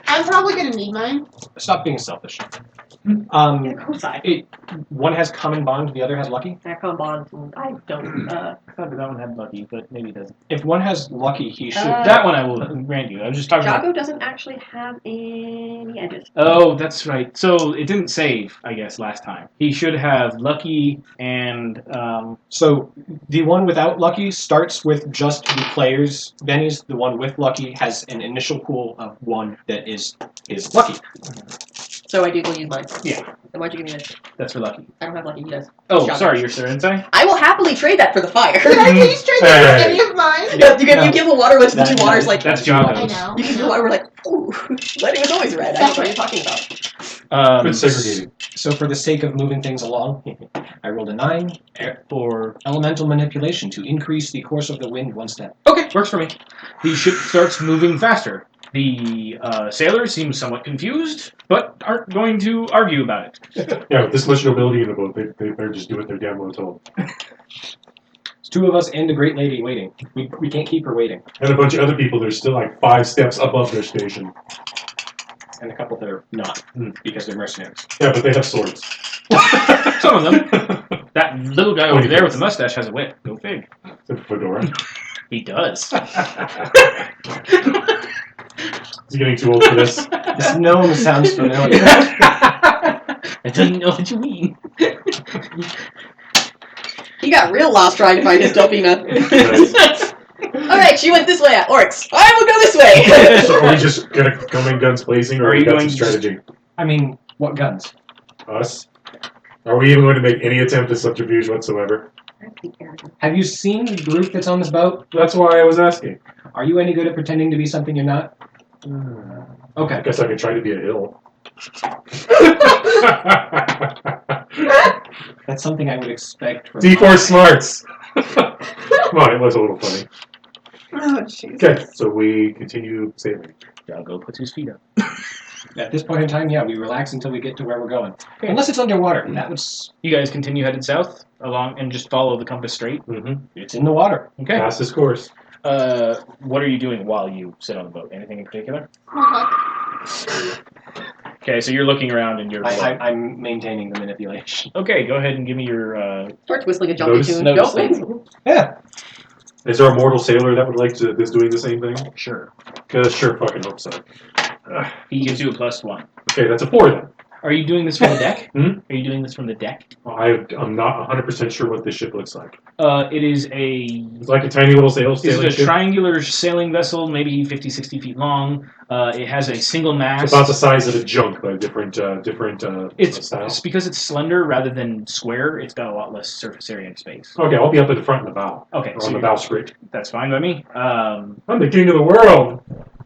I'm probably gonna need mine. Stop being selfish. Of course I. One has common bond, the other has lucky. I have common bond. I don't. I thought that one had lucky, but maybe it doesn't. If one has lucky, he should. That one I will grant you. I was just talking about. Jago doesn't actually have any edges. Oh, that's right. So it didn't save, I guess, last time. He should have lucky and So the one without lucky starts with just the players. Benny's the one with lucky has an initial pool of 1 that is lucky. So I do go use mine. Yeah. Then why'd you give me this? that's for lucky. I don't have lucky. He does. Oh, Jago. sorry, you're Sir Inside? I will happily trade that for the fire. Can I please trade that for any of mine? You give the water to the two waters like That's I Jago's. know. you give the water like ooh. Lighting was always red. I don't know what you're talking about. Good segregating. So for the sake of moving things along, I rolled a 9 For elemental manipulation to increase the course of the wind 1 step. okay, works for me. The ship starts moving faster. The sailors seem somewhat confused, but aren't going to argue about it. Yeah, with this much nobility in the boat, they better just do what they're damn well told. It's 2 of us and a great lady waiting. We can't keep her waiting. And a bunch of other people, they're still like 5 steps above their station. And a couple that are not, because they're mercenaries. Yeah, but they have swords. Some of them. That little guy over there with the mustache has a whip. Go fig. It's a fedora. He does. He's getting too old for this. This gnome sounds familiar. I don't know what you mean. He got real lost trying to find his Delphina. Alright, she went this way. Oryx. I will go this way. So are we just gonna come in guns blazing, or Are are you we got going some to- strategy? I mean, what guns? Us? Are we even going to make any attempt at subterfuge whatsoever? Have you seen the group that's on this boat? That's why I was asking. Are you any good at pretending to be something you're not? I Okay. guess I could try to be a hill. That's something I would expect from D4 smarts. Come on, it was a little funny. Oh, jeez. Okay, so we continue sailing. Drago puts his feet up. At this point in time, yeah, we relax until we get to where we're going. Unless it's underwater. That was... You guys continue headed south along and just follow the compass straight. Mm-hmm. It's in the water. Okay. Fastest course. What are you doing while you sit on the boat? Anything in particular? Okay, so you're looking around and you're. I'm maintaining the manipulation. Okay, go ahead and give me your. Starts whistling a jungle tune. Notice. Nope. Yeah. Is there a mortal sailor that would like to is doing the same thing? Sure. Cause sure fucking hope so. He gives you a +1. Okay, that's a 4 then. Are you doing this from the deck? Hmm? Are you doing this from the deck? I'm not 100% sure what this ship looks like. It is a. It's like a tiny little sailing It's a ship. triangular sailing vessel, maybe 50, 60 feet long. It has a single mast. It's about the size of a junk, but different It's style. because it's slender rather than square. It's got a lot less surface area and space. Okay, I'll be up at the front and the bow. Okay, Or so on the you're- bowsprit. that's fine by me. I'm the king of the world.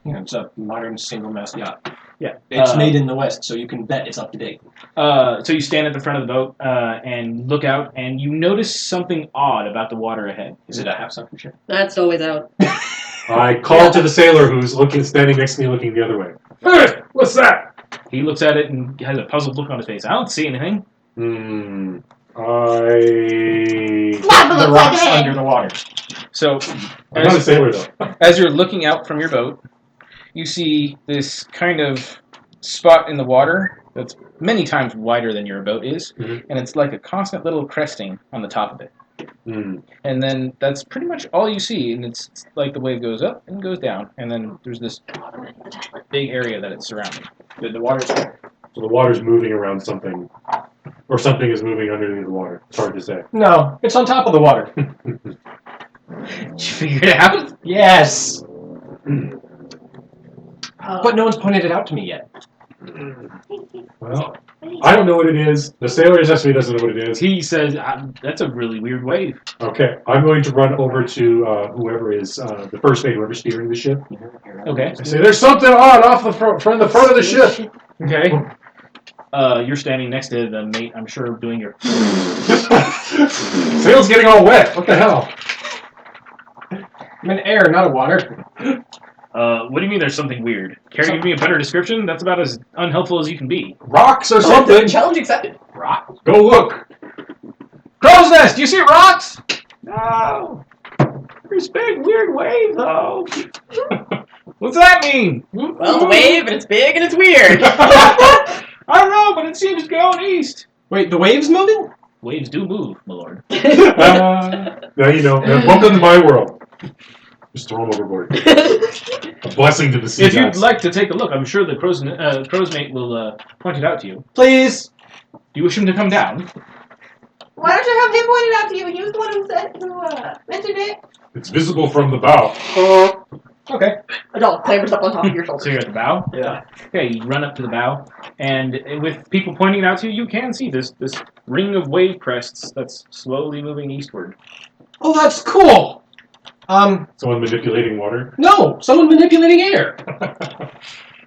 Yeah, it's a modern single-mast yacht. Yeah. It's made in the West, so you can bet it's up to date. So you stand at the front of the boat and look out, and you notice something odd about the water ahead. Is it a half-sunken ship? That's always out. I call to the sailor who's standing next to me, looking the other way. Hey, what's that? He looks at it and has a puzzled look on his face. I don't see anything. The rocks under the water. So, I'm not a sailor though. as you're looking out from your boat, you see this kind of spot in the water that's many times wider than your boat is, and it's like a constant little cresting on the top of it. And then that's pretty much all you see, and it's like the wave goes up and goes down, and then there's this big area that it's surrounding. The water's there. So the water's moving around something, or something is moving underneath the water. It's hard to say. No, it's on top of the water. Did you figure it out? Yes! But no one's pointed it out to me yet. Well, I don't know what it is. The sailor actually doesn't know what it is. He says, that's a really weird wave. Okay, I'm going to run over to whoever is the first mate, whoever's steering the ship. Okay. I say, there's something odd off the front of the ship. Okay. You're standing next to the mate, I'm sure, doing your... Sail's getting all wet. What the hell? I'm in air, not a water. What do you mean there's something weird? Care to give me a better description? That's about as unhelpful as you can be. Rocks or something. Challenge accepted. Rock? Go look. Crow's nest! Do you see rocks? No. There's a big weird wave, though. What's that mean? Well, it's a wave, and it's big, and it's weird. I don't know, but it seems going east. Wait, the wave's moving? Waves do move, my lord. Now you know. Welcome to my world. Just throw him overboard. A blessing to the sea If you'd gods. like to take a look, I'm sure the crow's mate will point it out to you. Please! Do you wish him to come down? Why don't you have him point it out to you? He was the one who mentioned it. It's visible from the bow. Okay. A dog clambers up on top of your So shoulder. you're at the bow? Yeah. Okay, you run up to the bow, and with people pointing it out to you, you can see this ring of wave crests that's slowly moving eastward. Oh, that's cool! Someone manipulating water. No! Someone manipulating air!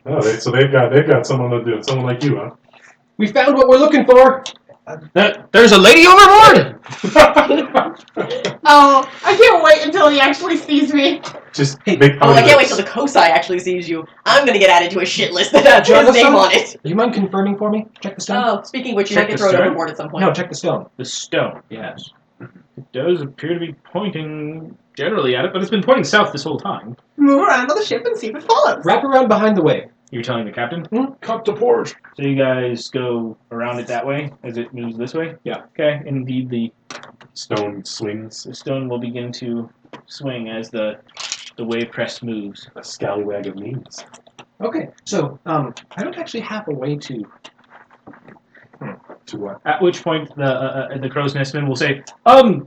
Oh, so they've got someone like you, huh? We found what we're looking for! There's a lady overboard! Oh, I can't wait until he actually sees me. Just Hey, make Oh, I can't wait till the Kosai actually sees you. I'm gonna get added to a shit list that has Drago his name Sun? on it. Do you mind confirming for me? Check the stone? Oh, speaking of which, you Check might get the thrown stone? overboard at some point. No, check the stone. The stone, yes. It does appear to be pointing generally at it, but it's been pointing south this whole time. Move around on the ship and see if it follows. Wrap around behind the wave. You're telling the captain? Cut to port. So you guys go around it that way as it moves this way? Yeah. Okay, indeed the Stone swings. stone will begin to swing as the wave crest moves. A scallywag of memes. Okay, so, I don't actually have a way to... To what? At which point the crow's nestman will say,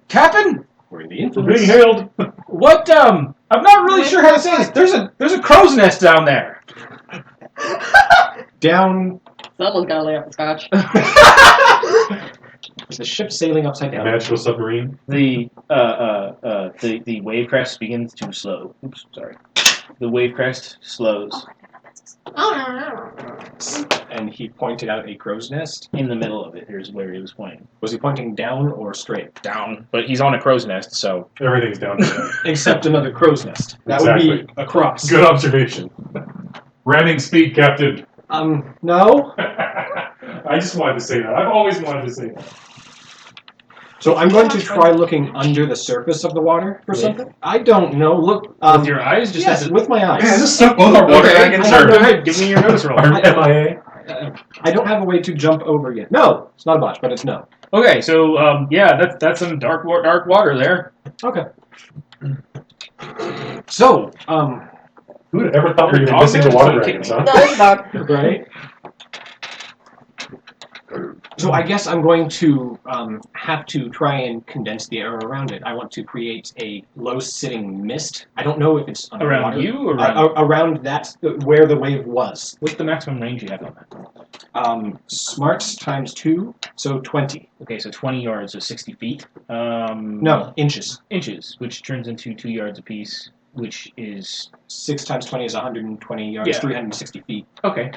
Captain, We're in the We're influence. being hailed. what I'm not really sure how to say this. There's a crow's nest down there. Down... Someone's gotta lay off the scotch. the ship sailing upside A down? magical submarine. The wave crest begins to slow. Oops, sorry. The wave crest slows And he pointed out a crow's nest. in the middle of it. Here's where he was pointing. Was he pointing down or straight? Down, but he's on a crow's nest, so Everything's down there. Except another crow's nest. That would be across. Good observation. Ramming speed, Captain. No. I just wanted to say that. I've always wanted to say that. So I'm going to try looking under the surface of the water for something. I don't know. Look. with your eyes, just Yes, with my eyes. Man, this stuff both our water Okay, dragons go are ahead, give me your notice roll. MIA. I don't have a way to jump over yet. No, it's not a botch, but it's no. Okay, so yeah, that's some dark water there. Okay. So, Who would have ever thought we Your were dog missing there? the water Are you dragons, kidding huh? No, it's not. right. So I guess I'm going to have to try and condense the air around it. I want to create a low-sitting mist. I don't know if it's underwater. Around you or around? Around that where the wave was. What's the maximum range you have on that? Smarts times 2, so 20. Okay, so 20 yards, so 60 feet. No, inches. Inches, which turns into 2 yards apiece, which is 6 times 20 is 120 yards, Yeah. 360 feet. okay.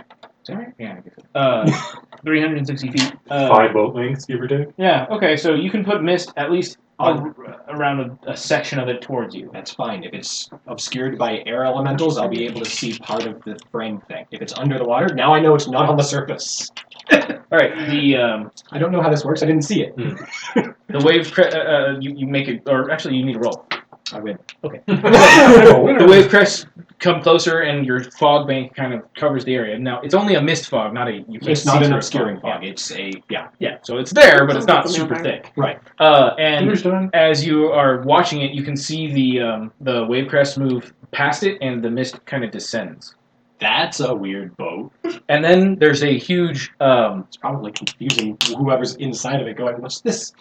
Is that right? Yeah, I guess. 360 feet. 5 boat lengths, give or take. Yeah. Okay, so you can put mist at least around a section of it towards you. That's fine. If it's obscured by air elementals, I'll be able to see part of the frame thing. If it's under the water, now I know it's not on the surface. All right. The I don't know how this works. I didn't see it. the wave you make it, or actually you need to roll. I win. Okay. The wave crests come closer, and your fog bank kind of covers the area. Now it's only a mist fog, not a. You can't It's see not an through a obscuring fog. Yeah. It's a Yeah. So it's there, but it's not Something super over. thick. Right. And Understand? as you are watching it, you can see the wave crest move past it, and the mist kind of descends. That's a weird boat. And then there's a huge. It's probably confusing whoever's inside of it. Going, what's this?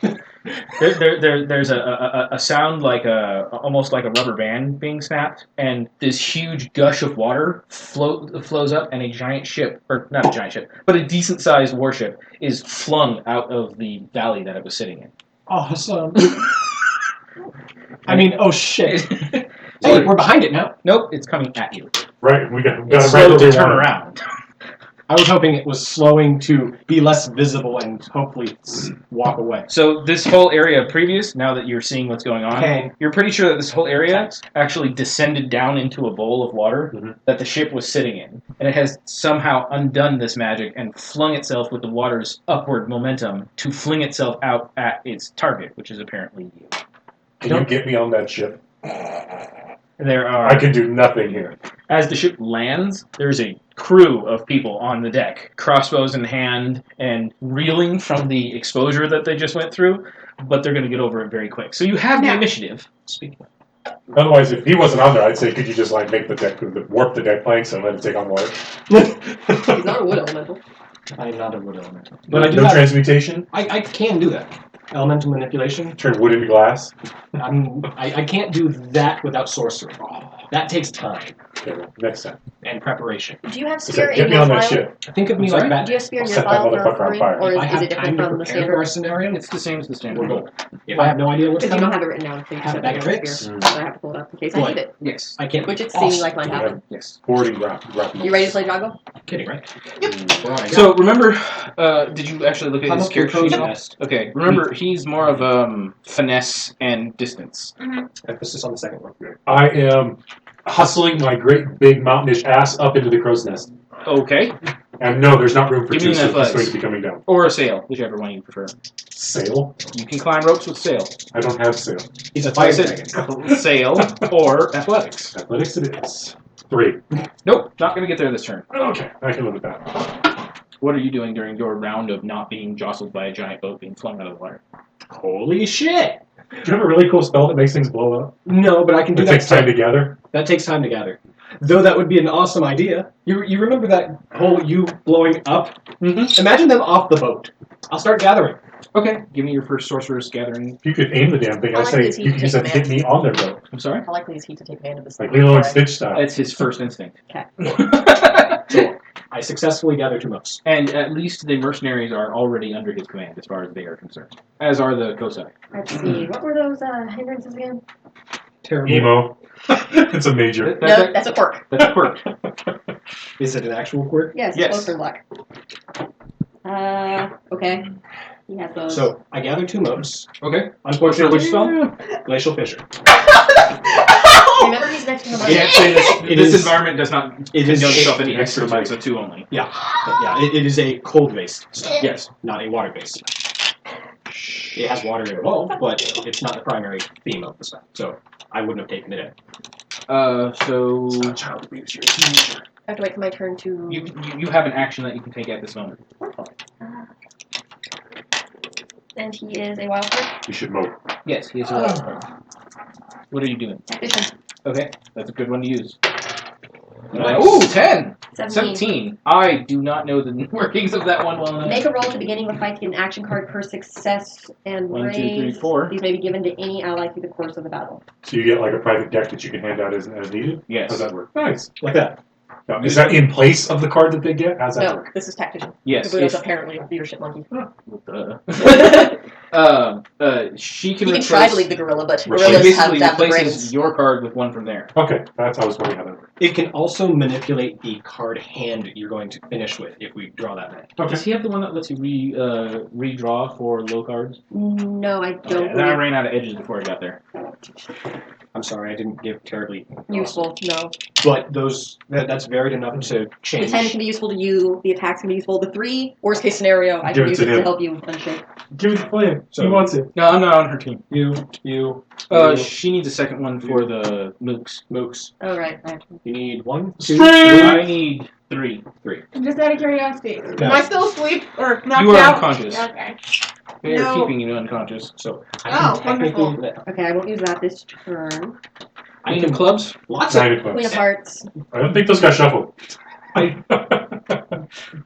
There's a sound like almost like a rubber band being snapped, and this huge gush of water flows up, and a giant ship, or not a giant ship, but a decent sized warship is flung out of the valley that it was sitting in. Awesome. I mean, oh shit. Hey, we're behind it now. Nope, it's coming at you. Right, we got It's it slow right to where we turn want it. around. I was hoping it was slowing to be less visible and hopefully walk away. So this whole area previous, now that you're seeing what's going on, Okay. you're pretty sure that this whole area actually descended down into a bowl of water Mhm. that the ship was sitting in. And it has somehow undone this magic and flung itself with the water's upward momentum to fling itself out at its target, which is apparently you. Can you get me on that ship? There are, I can do nothing here. as the ship lands, there's a crew of people on the deck, crossbows in hand and reeling from the exposure that they just went through, but they're going to get over it very quick. So you have the Now- initiative. Speaking of. Otherwise, if he wasn't on there, I'd say, could you just like make the deck, warp the deck planks and let it take on water? He's not a wood elemental. I'm not a wood elemental. But I do No have, transmutation? I can do that. Elemental manipulation. Turn wood into glass? I can't do that without sorcery. That takes time Okay, well, next time. and preparation. Do you have I spear said, in get me your on that file? ship. Think of me I'm like sorry? that. Do you have spear in I'll your set that file for motherfucker on Farim, fire. or If I is have it time different to from the prepare for our standard? scenario, It's the same as the we're standard. golden. If I have no idea what's Because you don't coming, have it written down, so you Have just a bag have of to tricks? spear. So I have to pull it up in case I What? need it. Yes. I can't. Which it seems like might Do you happen. have Yes. boarding grapple? You ready to play Drago? Kidding, right? Mm. We're already So remember, did you actually look at Come his up with character sheet? codes. Okay, remember he's more of finesse and distance. emphasis on the second one. I am hustling my great big mountainish ass up into the crow's nest. Okay, And no, there's not room for Give me two, an so it's athletics. going to be coming down. or a sail, whichever one you prefer. Sail? You can climb ropes with sail. I don't have sail. He's a So I fire said dragon. sail or athletics. Athletics it is. 3. Nope, not gonna get there this turn. Okay, I can live with that. What are you doing during your round of not being jostled by a giant boat being flung out of the water? Holy shit! Do you have a really cool spell that makes things blow up? No, but I can do It that. takes time to gather? That takes time to gather. Though that would be an awesome idea. You remember that whole you blowing up? Mm-hmm. Imagine them off the boat. I'll start gathering. Okay, give me your first sorcerer's gathering. If you could aim the damn thing, I I like say this you can use that to hit me on their boat. I'm sorry? How likely is he to take command of this? Like Lilo and Stitch style. It's his first instinct. Okay. So I successfully gather 2 motes. And at least the mercenaries are already under his command, as far as they are concerned. As are the Kosai. Let's see. What were those hindrances again? Terrible. Emo. It's a major. No, that's a quirk. That's a quirk. Is it an actual quirk? Yes, Yes. close for luck. Okay. He has those. So I gather 2 motes. Okay. Unfortunately, Which spell? Glacial Fissure. Remember, he's next to him. I can't say this. It This is- environment does not it condone is- itself any it is extra surgery. modes, so 2 only. Yeah, it is a cold-based spell, Yes. not a water-based spell. It has water involved, but it's not the primary theme of the spell, so I wouldn't have taken it in. So Child abuse. I have to wait for my turn to. you have an action that you can take at this moment. Wonderful. And he is a wild card. You should mow. Yes, he is a wild card. What are you doing? Tactician. Okay, that's a good one to use. Nice. Ooh, 10! 17. 17. I do not know the workings of that one well enough. Make a roll at the beginning of a fight to get an action card per success and 1, 2, raise. 3, 4. These may be given to any ally through the course of the battle. So you get like a private deck that you can hand out as needed? How Yes. does that work? Nice. Like that. Now, is that in place of the card that they get? How's that No, work? this is tactician. Yes. Kabuto's If, apparently a leadership monkey. she can He can replace, try to lead the gorilla, but she gorillas have basically to have the replaces brains. your card with one from there. Okay, that's how I was wondering how that worked. It can also manipulate the card hand you're going to finish with if we draw that many. Does he have the one that lets you redraw for low cards? No, I don't. And then I believe ran out of edges before I got there. I'm sorry, I didn't give terribly useful. No. But that's varied enough to The change. 10 can be useful to you. The attacks can be useful. The 3, worst case scenario, I Give can it use to it to him. help you unshake. Give it to Flame. So- He wants it. No, I'm not on her team. You. She needs a second one for the mooks. Mooks. Oh, right. You need 1, 2, I need 3. Just out of curiosity. Okay. Am I still asleep or knocked You are out? unconscious. Okay. They are No. keeping you unconscious. So Oh, I can technically. wonderful. Okay, I won't use that this turn. I Queen can of clubs? lots of. 9 of Queen clubs. of Hearts. I don't think those got shuffled.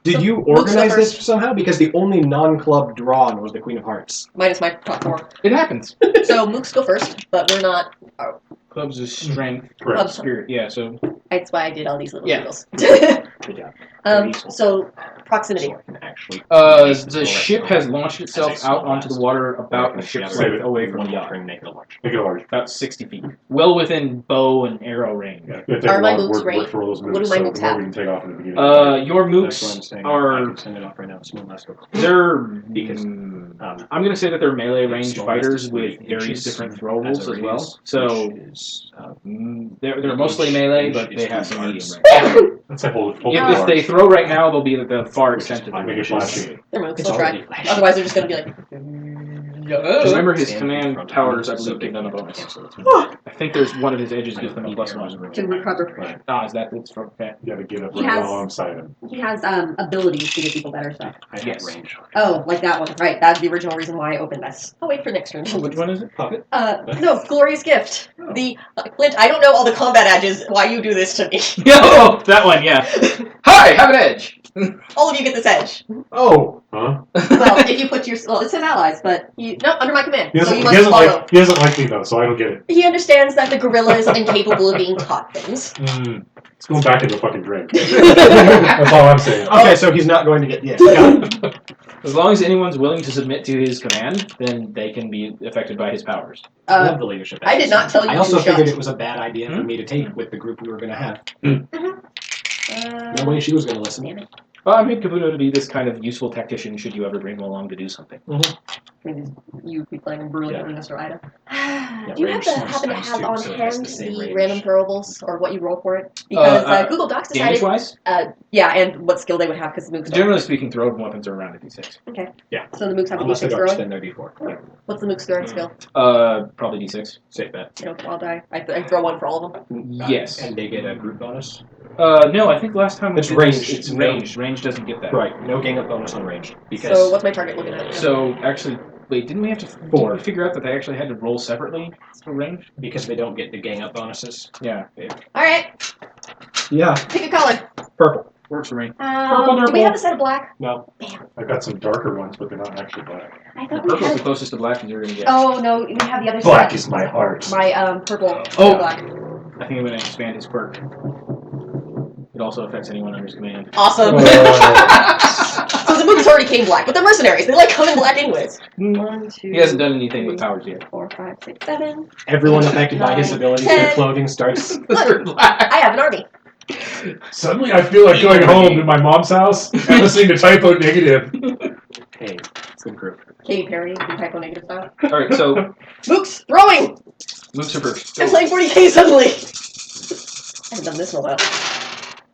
Did you organize this somehow? Because the only non-club drawn was the Queen of Hearts. Minus my top 4. It happens. So mooks go first, but we're not. Clubs is strength, Correct. spirit. Yeah, so That's why I did all these little Yeah. deals. Good job. So proximity. So I can actually. the ship has launched itself out onto the water about a ship's Save length it. away from the yacht yacht. and make it a large. Make it large. About 60 feet. Well within bow and arrow range. Yeah, it'd take Are a my lot of mooks work range? for all those What moves, do my so mooks the more have? we can take off in the beginning. Your That's what I'm mooks saying. I are can send it off right now. Small last go. they're Because, I'm gonna say that they're melee range small fighters is with 3 various inches different as throwables a as well. radius, So which is, they're mostly melee, inch but is they have 3 some medium yards. range. Let's say hold If they throw right now, they'll be at the far extent of their Make it range. flashy. They're mooks. It's They'll try. already flashy. Otherwise, they're just going to be like. Just remember his Stand in command front of powers, me, I so believe, they give them a can't bonus. cancel it. I think there's one of his edges gives them a +1. To recover. Ah, is that it's from okay. You gotta get up He right has- alongside him. He has abilities to give people better stuff. I have Yes. range. Oh, like that one. Right. That's the original reason why I opened this. I'll wait for next turn. Which one is it? Puppet. No, glorious gift. The Clint. I don't know all the combat edges. Why you do this to me? Oh, that one, yeah. Hi, have an edge. All of you get this edge. Oh, Huh? Well, if you put your it says allies, but under my command. He So doesn't, you he, must doesn't follow. like, he doesn't like me though, so I don't get it. He understands that the gorilla is incapable of being taught things. Let's go back into the fucking drink. That's all I'm saying. okay. So he's not going to get. Yes. Got it. As long as anyone's willing to submit to his command, then they can be affected by his powers. I love the leadership. I did not tell you I also to figured shut. it was a bad idea for me to take with the group we were going to have. Uh, No way she was going to listen. damn it. Well, I made Kabuto to be this kind of useful tactician should you ever bring him along to do something. You be playing brilliantly, Mr. Ida. Yeah, Do you range happen small to size have too, on so it has hand the same the range. random throwables or what you roll for it? Because Google Docs decided, Damage-wise, yeah, and what skill they would have because the mooks don't. generally speaking, throwing weapons are around a d6. So the mooks have a Unless they d6 don't throwing. extend their D4. What's the mook's throwing skill? Probably d6. Safe bet. You know, I'll die. I throw one for all of them. Yes. And they get a group bonus. No, I think last time we It's did ranged. this, it's No. ranged. Range doesn't get that. Right. No gang up bonus on range. Because So what's my target looking at? So actually, wait, didn't we have to Four. didn't we figure out that they actually had to roll separately for range? because they don't get the gang up bonuses. Yeah, All right, Yeah. pick a color. Purple. works for me. Do we have a set of black? No. I've got some darker ones, but they're not actually black. I The thought we purple's the had. closest to black that you're gonna get. Oh no, we have the other Black set. is my heart. My purple. Oh. Black. I think I'm gonna expand his quirk. It also affects anyone under his command. Awesome. So the mooks already came black, but they're mercenaries. They like coming black anyways. 1, 2. He hasn't done anything with powers yet. 4, 5, 6, 7. Everyone affected by his 9, abilities, 10. their clothing starts. Look, I have an army. Suddenly I feel like going home to my mom's house and listening to Typo Negative. Hey, it's good group. Katy Perry, the typo negative style. Alright, so Mooks, throwing! mooks are first. I'm playing 40k suddenly. I haven't done this in a while.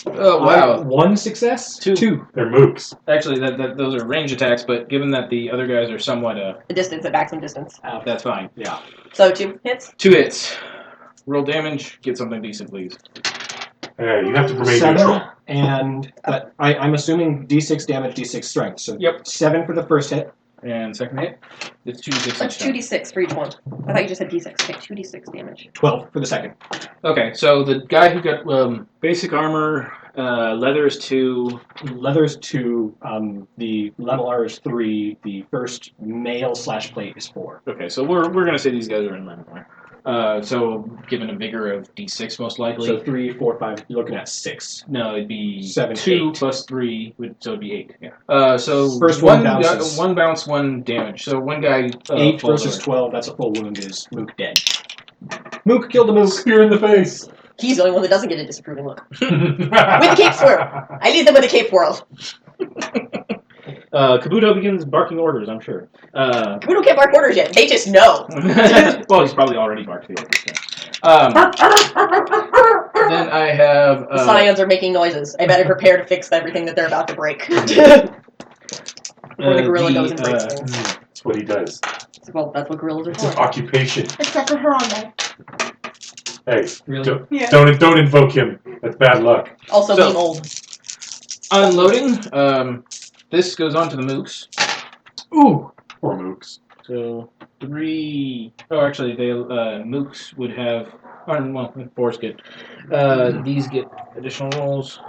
Oh, wow. 1 success? 2. They're mooks. Actually, those are range attacks, but given that the other guys are somewhat, The distance, at maximum distance. that's fine. Yeah. So 2 hits. 2 hits. Roll damage. Get something decent, please. Hey, you have to remain 7, neutral. and but I'm assuming D6 damage, D6 strength. So Yep. 7 for the first hit. And second hit, it's 2d6. That's 2d6 for each one. I thought you just said d6. Okay, 2d6 damage. 12 for the second. Okay, so the guy who got basic armor, leather is 2. Leather's 2, the leveler is 3, the first mail/plate is 4. Okay, so we're gonna say these guys are in memory. So given a vigor of d6 most likely. So 3, 4, 5, you're looking at 6. No, it'd be 7, 2 8. plus 3, so it'd be 8. Yeah. So First one one bounces. 1 bounce, 1 damage. So one guy 8 falls versus over. 12, that's a full wound, is Mook dead. Mook killed the Mook. Spear in the face. He's the only one that doesn't get a disapproving look. With the cape swirl. I lead them with a cape whirl. Kabuto begins barking orders, I'm sure. We don't get bark orders yet. They just know. Well, he's probably already barked the orders. Then I have... The scions are making noises. I better prepare to fix everything that they're about to break. Before the gorilla goes and breaks things. That's what he does. Well, that's what gorillas are It's an for. occupation. Except for Harambe. Hey, Really? Yeah. don't invoke him. That's bad luck. Also So- being old. Unloading. This goes on to the mooks. Ooh, poor mooks. So 3. Oh, actually, they mooks would have. Well, 4's good. These get additional rolls.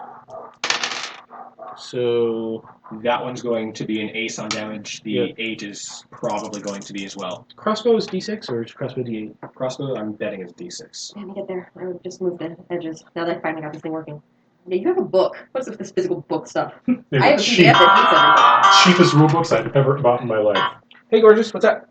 So That one's going to be an ace on damage. The Yep. 8 is probably going to be as well. crossbow is d6 or is crossbow d8? Crossbow, I'm betting, is D6. Let me get there. I would just move the edges. Now that I finally got this thing working. Yeah, you have a book. What's with this physical book stuff? They're I the have a PDF that cheapest rule books I've ever bought in my life. Hey, gorgeous, what's up?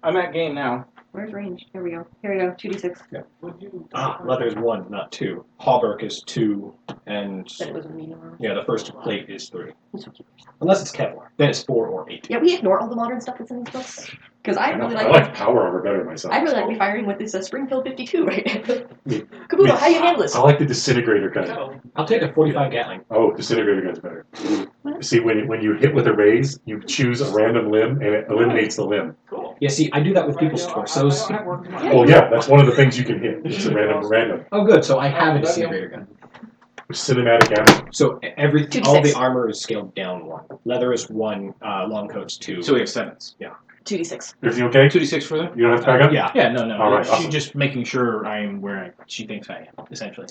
I'm at game now. Where's range? Here we go. Here we go. 2d6. Leather's 1, not 2. Hauberk is 2, and Said it was a medium armor. yeah, the first plate is 3. This will keep- Unless it's Kevlar. Then it's 4 or 8. Yeah, we ignore all the modern stuff that's in these books. Because I really I like. like power armor better myself. I really like firing with this Springfield 52 right now. Me- Kabuto, me- how you handle this? I like the disintegrator gun. I'll take a 45 Gatling. Oh, disintegrator gun's better. See, when you hit with a raise, you choose a random limb and it eliminates the limb. Cool. Yeah, see, I do that with people's torsos. Well, yeah, that's one of the things you can hit. It's a random. Oh, good, so I have a disintegrator gun. Cinematic ammo. So every 2d6. all the armor is scaled down 1. Leather is 1, long coat's 2. So we have 7s. 2d6. Everything okay? 2d6 for them? You don't have to back up? Yeah. Yeah, no. All right, She's awesome. just making sure I'm where she thinks I am, essentially.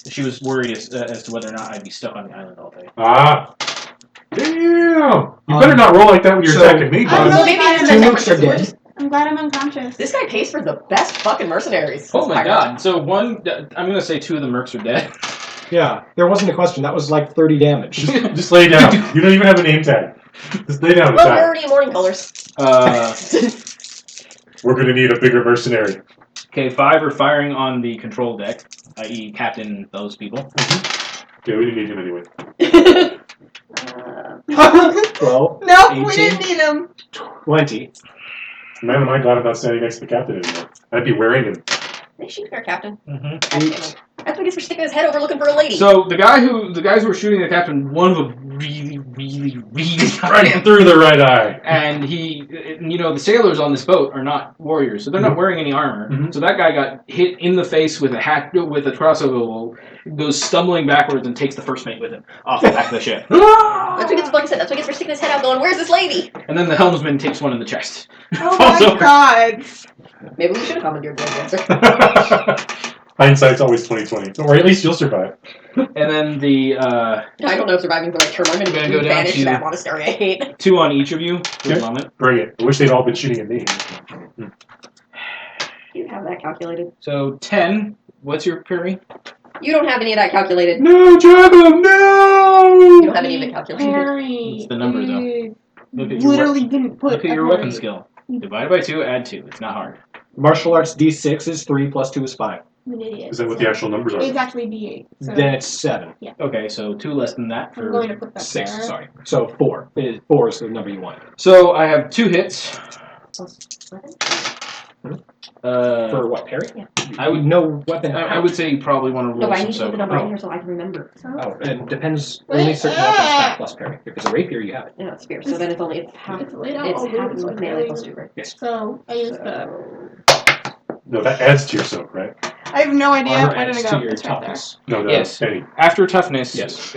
She was worried as to whether or not I'd be stuck on the island all day. Ah. Damn! You better not roll like that when you're So- attacking me, I bud. don't know. Maybe it's Two the mooks are dead. I'm glad I'm unconscious. This guy pays for the best fucking mercenaries. Oh my Pirate. god. So I'm going to say 2 of the mercs are dead. Yeah, there wasn't a question. That was like 30 damage. Just lay down. You don't even have a name tag. Just lay down and Well, we're die. already in morning colors. We're gonna need a bigger mercenary. Okay, 5 are firing on the control deck, i.e. captain those people. Okay, we didn't need him anyway. 12, Nope, we 18. didn't need him. 20. Man, am I glad I'm not standing next to the captain anymore. I'd be wearing him. They shoot our captain. Mm-hmm. That's what he gets for sticking his head over looking for a lady. So the guys who were shooting the captain, one of them really got him through Through the right eye. and the sailors on this boat are not warriors, so they're not wearing any armor. Mhm. So that guy got hit in the face with a crossover, goes stumbling backwards and takes the first mate with him off the back of the ship. That's what he gets, like I said, that's what he gets for sticking his head out going, where's this lady? And then the helmsman takes one in the chest. Oh Falls my over. god. Maybe we should have commandeered the answer. Hindsight's always 20/20. Or at least you'll survive. And then the I don't know if surviving the right term. I'm Gonna going go to down banish to- that monastery I hate. 2 on each of you for the Okay. moment. Bring it. I wish they'd all been shooting at me. Do you have that calculated? So 10. What's your parry? You don't have any of that calculated. No, Jago, no! You don't have any of it calculated. Parry. What's the number, though? is- Look at your Literally didn't put Look at a your parry. weapon skill. Divided by 2, add 2. It's not hard. Martial arts D6 is 3 plus 2 is 5. I'm an idiot. Is that what the actual numbers are? It's actually D8. So Then it's 7. Okay, so 2 less than that I'm going to for... put that 6, there. sorry. So 4. 4 is the number you want. So I have 2 hits. For what, parry? Yeah. I would No weapon. I would say you probably want to roll No, but I some need to put the soak. number in here so I can remember. Oh, and it depends. Only certain weapons have plus parry. If it's a rapier, you have it. No, it's spear. So then it's only half. It's laid out It's all half loose, like, melee really- plus 2, right? Yes. So I use the. No, that adds to your soak, right? I have no idea. Armor Where did adds it to go? your It's right there. toughness. No, no, Yes. Benny. After toughness, Yes.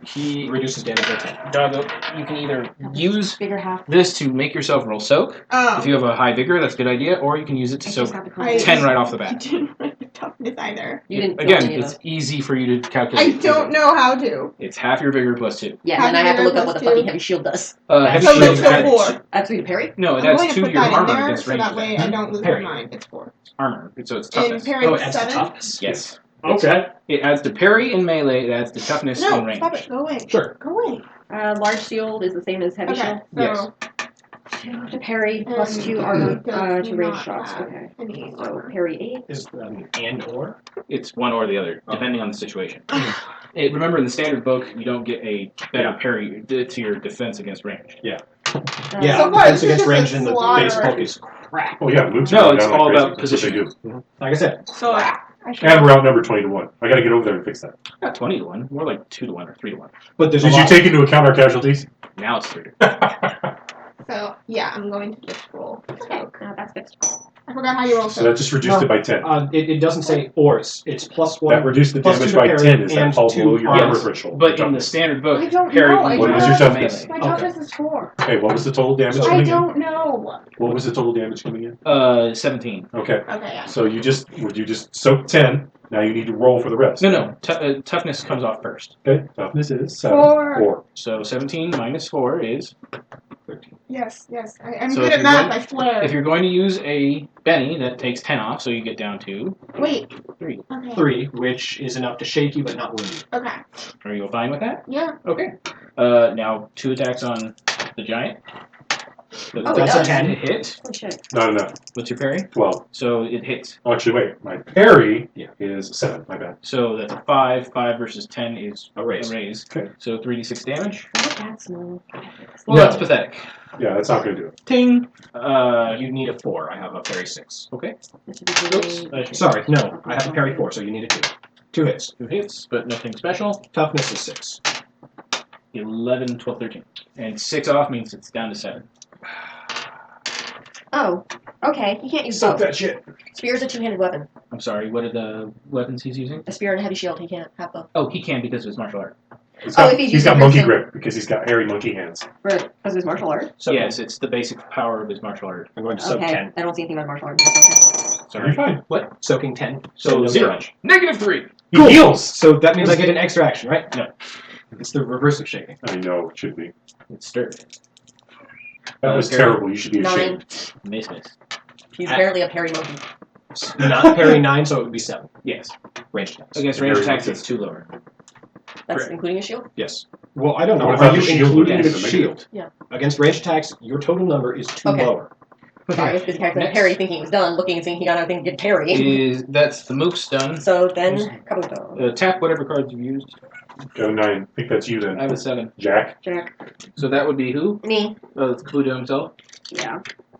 he... It reduces damage by 10. Doggo, you can either use Bigger half. this to make yourself roll soak. Oh. If you have a high vigor, that's a good idea. Or you can use it to I just soak got the I- 10 right off the I bat. didn't write the toughness either. You didn't. fill Again, any of it's those. easy for you to I calculate. don't know how to. It's half your vigor plus 2. Yeah, and then I have to look up what the Plus fucking two. heavy shield does. Heavy So shield let's go adds- 4. Add 3 to parry. No, it I'm going adds to 2 put to your that in armor there against so range that way attack. I don't lose Parry. my mind. It's 4. Armor, so it's And toughness. parry Oh, is it adds to 7. toughness. Yes. Okay. It adds to parry and melee, it adds to toughness No, and range. stop it. Go away. Sure. Go away. Large shield is the same as heavy Okay, shield. so. Yes. To parry plus and 2 armor does to range not shots. have Okay. any So armor. parry 8. Is and or? It's one or the other, Oh. depending on the situation. Remember, in the standard book, you don't get a better parry to your defense against range. Yeah, So far, defense this is against just a range in the slaughter. base book is crap. Oh yeah, Luke's No, going it's down like all crazy. about That's what they positioning. do. Like I said, So I should. And we're outnumbered 20-1. I gotta get over there and fix that. Not 20 to 1, more like 2 to 1 or 3 to 1. but there's Did a you lot. take into account our casualties? Now it's 3 to So yeah, I'm going to just roll. Okay, that's fixed. I forgot how you roll. So that just reduced it by 10. It doesn't say ors. It's plus 1. That reduced the plus damage 2 to by parry 10. Is that and falls 2 below your armor. armor Yes. threshold? But in the Toughness. standard book, I don't parry know. I would don't What is your know. toughness? My Okay. toughness is 4. Okay, what was the total damage So- I coming in? don't know. What was the total damage coming in? 17. Okay, Okay, yeah. so you just soaked 10. Now you need to roll for the rest. No. Toughness comes off first. Okay, toughness is 7. 4. 4. So 17 minus 4 is... Yes. I'm So good if at you're math, going- I swear. If you're going to use a Benny, that takes 10 off, so you get down to Wait. 3. Okay. 3, which is enough to shake you but not wound you. Okay. Are you fine with that? Yeah. Okay. Now 2 attacks on the giant. So Oh, it That's a does. 10. It hit. Holy shit. Not enough. What's your parry? 12. So it hits. Oh, actually, wait. My parry Yeah. is 7. My bad. So that's a 5. 5 versus 10 is A raise. Okay. So 3d6 damage. Why did that smell? Well, No. that's pathetic. Yeah, that's not going to do it. Ting. You need a 4. I have a parry 6. Okay. That should be Oops. great. Sorry, no. I have a parry 4, so you need a 2. 2 hits. 2 hits, but nothing special. Toughness is 6. 11, 12, 13. And 6 off means it's down to 7. Oh, okay. You can't use Soak both. that shit. Spear's a two-handed weapon. I'm sorry, what are the weapons he's using? A spear and a heavy shield. He can't have both. Oh, he can because of his martial art. He's Oh, got, if he's he's got using monkey person- grip because he's got hairy monkey hands. Because of his martial art. So Yes, it's the basic power of his martial art. I'm going to soak Okay. 10. I don't see anything about martial art. Okay. So you're fine. Soaking 10. So no 0. damage. Negative 3. He Cool. heals. So that means I get an extra action, right? No. It's the reverse of shaking. I know, it should be. It's stirred. That was Parry. terrible. You should be ashamed. 9. Miss. He's apparently a parry monkey. Not parry 9, so it would be 7. Yes. Range attacks. Against range Very attacks, lucky. it's 2 lower. That's Correct. including a shield? Yes. Well, I don't know. What Are about you the shield including against the the shield? Yeah. Against range attacks, your total number is 2 Okay. lower. I was busy calculating Next. parry, thinking he was done, looking and seeing he got nothing to get parry. That's the move's done. So then, Kabuto. Tap whatever cards you've used. Go 9. I think that's you then. I have a 7. Jack. Jack. So that would be who? Me. That's Kabuto himself. Yeah.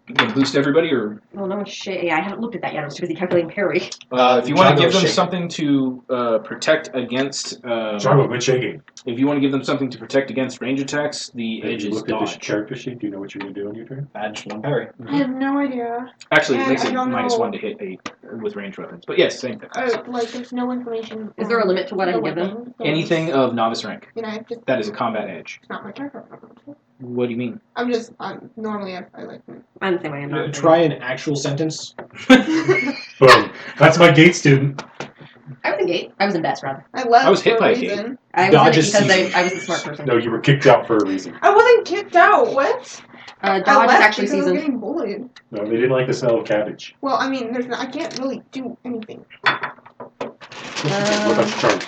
You can boost everybody, or Oh, no shit. Yeah, I haven't looked at that yet. I was too busy calculating parry. if you want to Jago give them shaking. something to protect against. Jago, quit shaking. If you want to give them something to protect against range attacks, the Have edge you is looked at this dodge. character sheet? Do you know what you're going to do on your turn? Badge 1 parry. I have no idea. Actually, it And makes I it don't minus know. 1 to hit with range weapons. But yes, same thing. There's no information. Is there a on limit to what I the can give them? weapon, so Anything of novice rank. You know, it's just That is a combat edge. it's not my turn. What do you mean? I'm normally I like. I'm the same way. I'm not. Try an actual sentence. Boom. That's my gate student. I was in gate. I was in best, rather. I left I was hit for by a a gate. reason. I was Dodge in it is because season. I was the smart person. No, you were kicked out for a reason. I wasn't kicked out. What? I Dodge is left actually because I was seasoned. getting bullied. No, they didn't like the smell of cabbage. Well, I mean, I can't really do anything. What about your charm?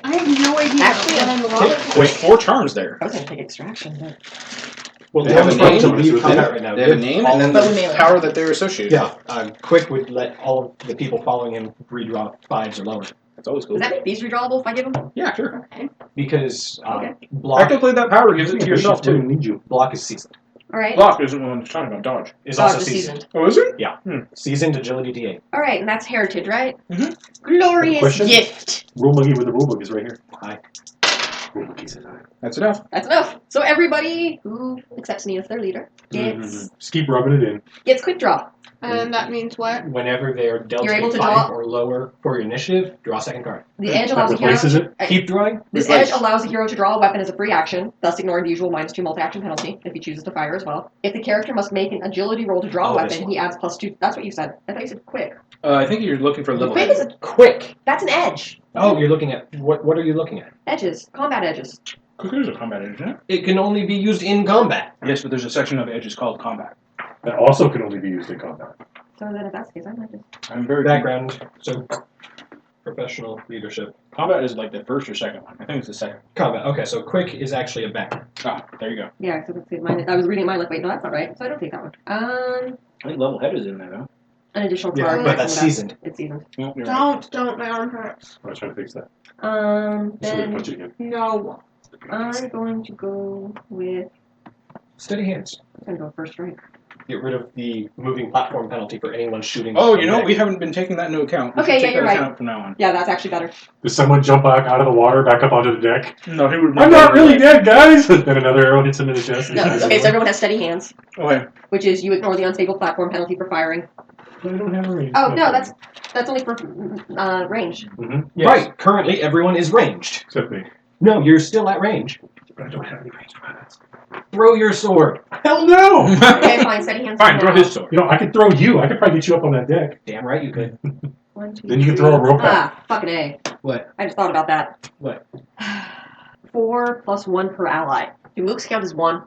I have no idea. Actually, what I'm allowed to Wait, 4 charms there. I was gonna take extraction, but Well, They the have a ones to name? leave combat right now. They have a give name all and then of But the with melee. power that they're associated Yeah, with. Quick would let all of the people following him redraw 5s or lower. That's always cool. does that make these redrawable if I give them? Yeah, sure. Because Okay. block, Technically, that power gives it to yourself, We too. need you. block is seasoned. All right. Block isn't the one that's talking about dodge. Is Dodge also is seasoned. seasoned. Oh, is it? Seasoned agility D8. All right, and that's heritage, right? Mhm. Glorious Question? gift. Rule monkey with the rule book is right here. Hi. Rule monkey says hi. That's enough. That's enough. So everybody who accepts me as their leader Just keep rubbing it in. gets quick draw. And that means what? Whenever they are dealt You're able a to 5 draw- or lower for your initiative, draw a second card. The edge That allows a hero. replaces it. Keep drawing. This edge allows a hero to draw a weapon as a free action, thus ignoring the usual -2 multi-action penalty if he chooses to fire as well. If the character must make an agility roll to draw a Oh, this weapon, one. he adds +2. That's what you said. I thought you said quick. I think you're looking for level Quick head. is a, Quick. that's an edge. Oh, you're looking at what are you looking at? Edges, combat edges. Quick is a combat edge, isn't it? It can only be used in combat. Yes, but there's a section of edges called combat. That also can only be used in combat. So then, if that's the case, I might just. I'm very Background. So professional leadership. Combat is like the first or second one. I think it's the second. Combat. Okay, so quick is actually a background. Ah, there you go. Yeah, so let's see. Mine, I was reading mine like, wait, no, that's not right. So I don't take that one. I think level head is in there, though. An additional Yeah, card. but that's seasoned. It's seasoned. No, you're right. Don't. My arm hurts. I was trying to fix that. So we Then punch it again. No. I'm going to go with. Steady hands. I'm gonna go first strike. Get rid of the moving platform penalty for anyone shooting. Oh, from you know, there. we haven't been taking that into account. We Okay, should yeah, take you're that right. account from now on. Yeah, that's actually better. Does someone jump back out of the water, back up onto the deck? No, he would. I'm not really dead, guys! Then another arrow hits him in the chest. No, okay, so everyone has steady hands, Okay. which is you ignore the unstable platform penalty for firing. I don't have a range. Oh no, that's only for range. Mm-hmm. Yes. Right. Currently, everyone is ranged. Except me. No, you're still at range. But I don't have any ranged weapons. Throw your sword. Hell no! Okay, fine, steady hands. Fine, for throw now. his sword. You know, I could throw you. I could probably get you up on that deck. Damn right you could. 1, 2, Then you can 3. throw a rope out. Ah, fucking A. What? I just thought about that. What? 4 + 1 per ally. Do mooks count as 1?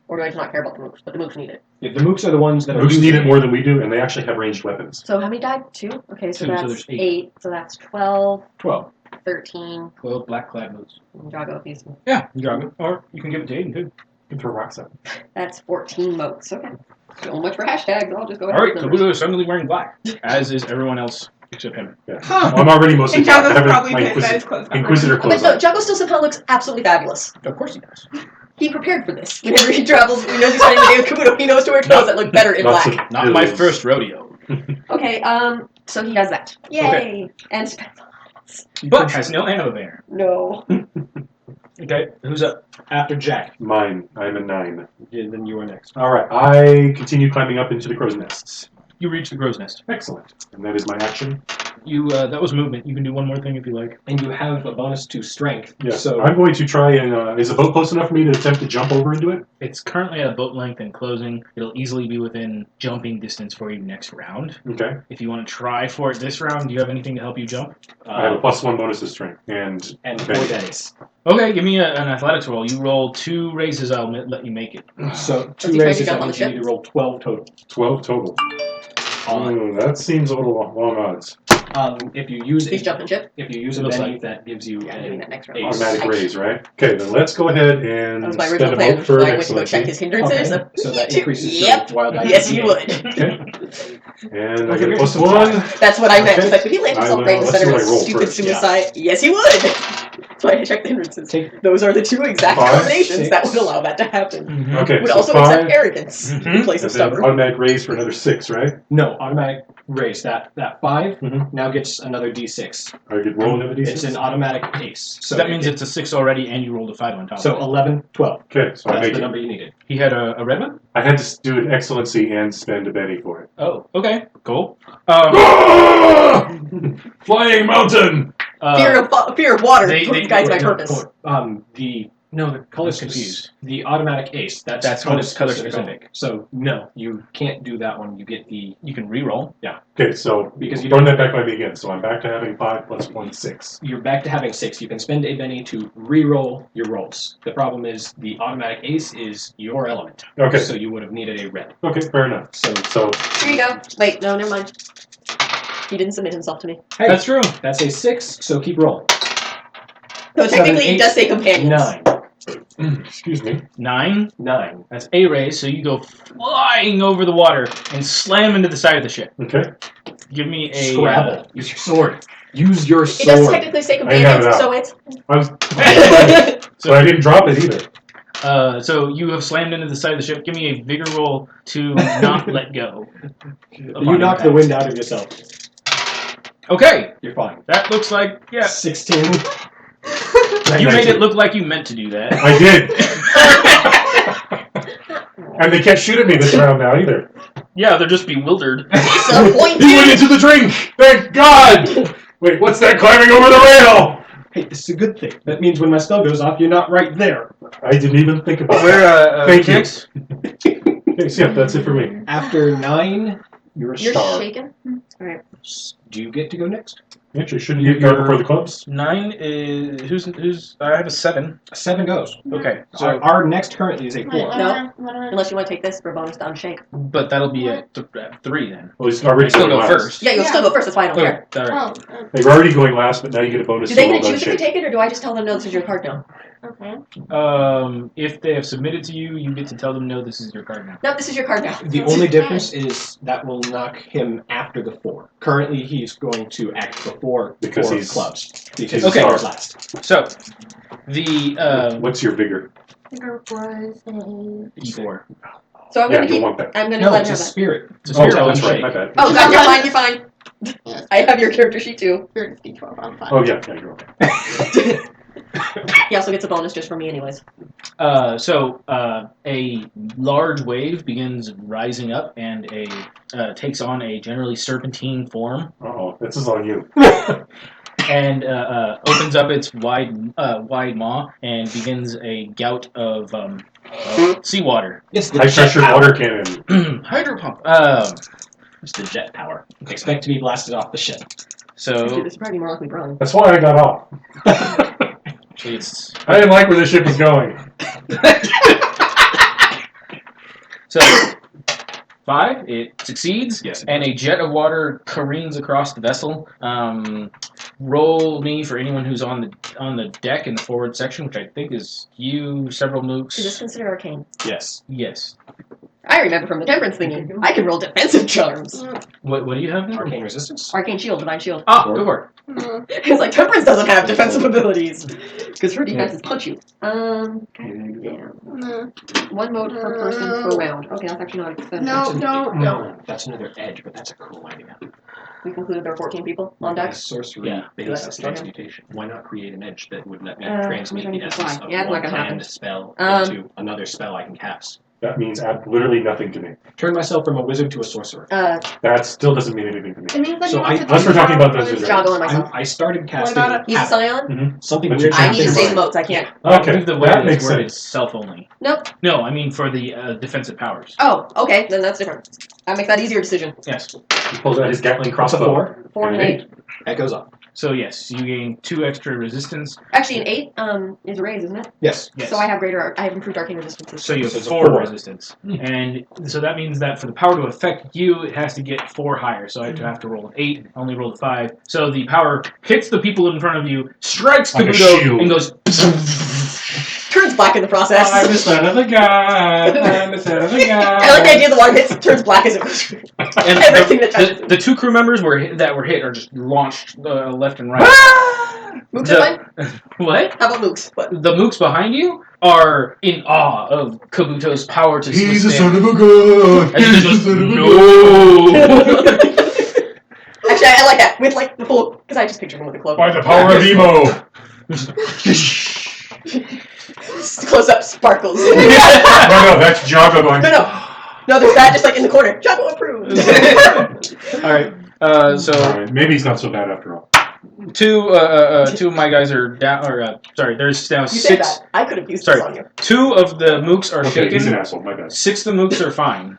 Or do I just not care about the mooks? But the mooks need it. Yeah, the mooks are the ones that are. Mooks using need it more than we do, and they actually have ranged weapons. So how many died? 2? Okay, so 2, so that's there's 8. 8. So that's 12, 12. 13. 12 black clad moves. Drago these. Yeah, you drop it. Or you can give it to Aiden, too. You can throw rocks at them. That's 14 mooks. Okay. So much for hashtags. I'll just go ahead. Alright, with so numbers. Kabuto is suddenly wearing black, as is everyone else except him. Yeah. Huh. I'm already mostly And black. I Jago's have probably my pissed that his clothes got Inquisitor But clothes no, on. Jago still somehow looks absolutely fabulous. Of course he does. He prepared for this. Whenever he travels, he knows he's spending the day with Kabuto. He knows to wear clothes that look better in Lots black. of Not my pills. first rodeo. Okay, so he has that. Yay! Okay. And spends But has no anima banner. no. Okay, who's up? After Jack. Mine. I'm a 9. Yeah, then you are next. Alright, I continue climbing up into the crow's nests. You reach the crow's nest. Excellent. And that is my action. You that was movement. You can do one more thing if you like. And you have a bonus to strength. Yes. So I'm going to try and... is the boat close enough for me to attempt to jump over into it? It's currently at a boat length and closing. It'll easily be within jumping distance for you next round. Okay. If you want to try for it this round, do you have anything to help you jump? I have a +1 bonus to strength. And 4 days. Okay, give me an athletics roll. You roll 2 raises, I'll let you make it. So Does 2 he try to raises, jump that on means the you need to roll 12 total. 12 total. That seems a little long odds. If you use He's jumping ship. if you use a Looks Benny, like- that gives you Yeah, I'm doing an that next round. ace. Automatic raise, right? Okay, then let's go ahead and That was my spend original a plan. vote for I went to go check excellency. his hindrances. Okay, so that increases Yep. your wild die. Yes, you would. Okay. And I Okay, get a here's some +1. That's what I meant. Okay. It's like, would he land I himself will- right in the let's center see of what I roll stupid first. suicide? Yes, he would. That's why I checked the hindrances. Take Those are the 2 exact 5, combinations that 6. would allow that to happen. Okay, Would so also 5. accept arrogance in Mhm. place And of then stubborn. automatic raise for another 6, right? no automatic raise. That 5 Mhm. now gets another d6. I could roll another It's d6. an automatic ace. So that means it's a 6 already, and you rolled a 5 on top. so of it. 11, 12. Okay, so I That's make the it. number you needed. He had a red one? I had to do an excellency and spend a Benny for it. Oh, okay, cool. Flying mountain! Fear of water They- guides my No, purpose. the color's confused. The automatic ace. That's color color specific. So no, you can't do that one. You get the You can re-roll. Okay, so because you run don't. that back by me again. So I'm back to having 5 + 1, 6. You're back to having 6. You can spend a Benny to re-roll your rolls. The problem is the automatic ace is your element. Okay. So you would have needed a red. Okay, fair enough. So So Here you go. Wait, no, never mind. He didn't submit himself to me. Hey, That's true. that's a 6, so keep rolling. So technically, it does say companions. 9. Excuse me. 9. 9. That's a raise, so you go flying over the water and slam into the side of the ship. Okay. Give me a Scrabble. Use your sword. Use your It sword. does technically say I have companions, it out. so it's. I was. So I didn't drop it either. So you have slammed into the side of the ship. Give me a vigor roll to not let go. You knock the wind out of yourself. Okay, You're fine. that looks like 16. You made it look like you meant to do that. I did. And they can't shoot at me this round now either. Yeah, they're just bewildered. Disappointed. He went into the drink! Thank God! Wait, what's that climbing over the rail? Hey, this is a good thing. That means when my spell goes off, you're not right there. I didn't even think about Where, that. Thank you. next? Okay, so yeah, that's it for me. After 9, you're a You're star. shaken? Alright. Do you get to go next? Actually, shouldn't you go before the clubs? 9 is who's? I have a 7. 7 goes. Okay, So so our next currently is a 4. No. Unless you want to take this for bonus down shake. but that'll be at 3 then. Well, he's already Still going go last. first. Yeah, you'll still go first. That's why I don't Okay, care. all right. Oh, They were already going last, but now you get a bonus. Do they to get to roll choose if that you shit. take it, or do I just tell them no, this is your card now? okay. If they have submitted to you, you get to tell them no. This is your card now. No, this is your card now. The only difference is that will knock him after the 4. Currently, he's going to act before Because 4 he's- clubs. Because Okay. he goes last. So the What's your vigor? Vigor was a. D4. So I'm Yeah, gonna you keep. want that. I'm gonna No, let it's him a have that. spirit. It's a Oh, spirit that's right. shake. My bad. Oh, God, you're fine. You're fine. I have your character sheet too. Spirit is D12. I'm fine. Oh yeah, you're okay. He also gets a bonus just for me, anyways. So a large wave begins rising up and takes on a generally serpentine form Oh, this is on you. and opens up its wide maw and begins a gout of seawater. It's the High jet pressure power. water cannon. Hydro pump. It's the jet power. Expect to be blasted off the ship. So Dude, this is probably more likely Braun. That's why I got off. actually it's I didn't like where the ship was going. so 5. It succeeds. Yes. And a jet of water careens across the vessel. Roll me for anyone who's on the deck in the forward section, which I think is you, several mooks. Is this considered arcane? Yes. Yes. I remember from the temperance thingy. I can roll defensive charms. What do you have now? Arcane resistance. Arcane shield, divine shield. Ah, go for it. Mm. It's like temperance doesn't have defensive abilities because her defense is punch you. God damn. Mm. 1 mode per person per round. Okay, that's actually not expensive. No, don't. No, that's another edge, but that's a cool idea. We concluded there are 14 people on deck. Sorcery Yeah. basis Okay. transmutation. Why not create an edge that would let me Which transmute I need the to essence fly. of Yeah, it's one not gonna happen. planned spell into another spell I can cast? That means literally nothing to me. Turn myself from a wizard to a sorcerer. That still doesn't mean anything to me. It means that So you want to unless we're talking about Dungeons and Joggle and myself. I started casting. What about He's a scion. Something But weird you I need to happened. save modes. I can't. I Okay, believe the way that it's makes worded sense. is self only. Nope. No, I mean for the defensive powers. Oh, okay. Then that's different. I make that easier decision. Yes. He pulls out his Gatling What's a crossbow. 4? 4 and 8. That goes up. So yes, you gain 2 extra resistance. Actually, an 8 is a raise, isn't it? Yes. Yes. So I have improved arcane resistance. So you So have it's a 4 4. resistance, and so that means that for the power to affect you, it has to get 4 higher. So I have to roll an 8. I only rolled a 5. So the power hits the people in front of you, strikes Like a Kabuto, shield. and goes. Turns black in the process. I'm the son of a god. I'm the son of a god. I like the idea the water hits, turns black as it goes through. And Everything that touches the 2 crew members that were hit are just launched left and right. Mooks are fine? What? How about mooks? What? The mooks behind you are in awe of Kabuto's power to He's a withstand. son of a gun. And he He's just a goes, son of a no. Actually, I like that. With like the full, because I just pictured him with a cloak. By the power of emo. Close up sparkles. No, that's Java going. No, there's that just like in the corner. Jocko approved. All right. So Alright, maybe he's not so bad after all. 2 of my guys are down. Or sorry, there's now You said 6. that. I could have used Sorry. this on you. 2 of the mooks are Okay, he's an shaken. asshole. My bad. 6 of the mooks are fine,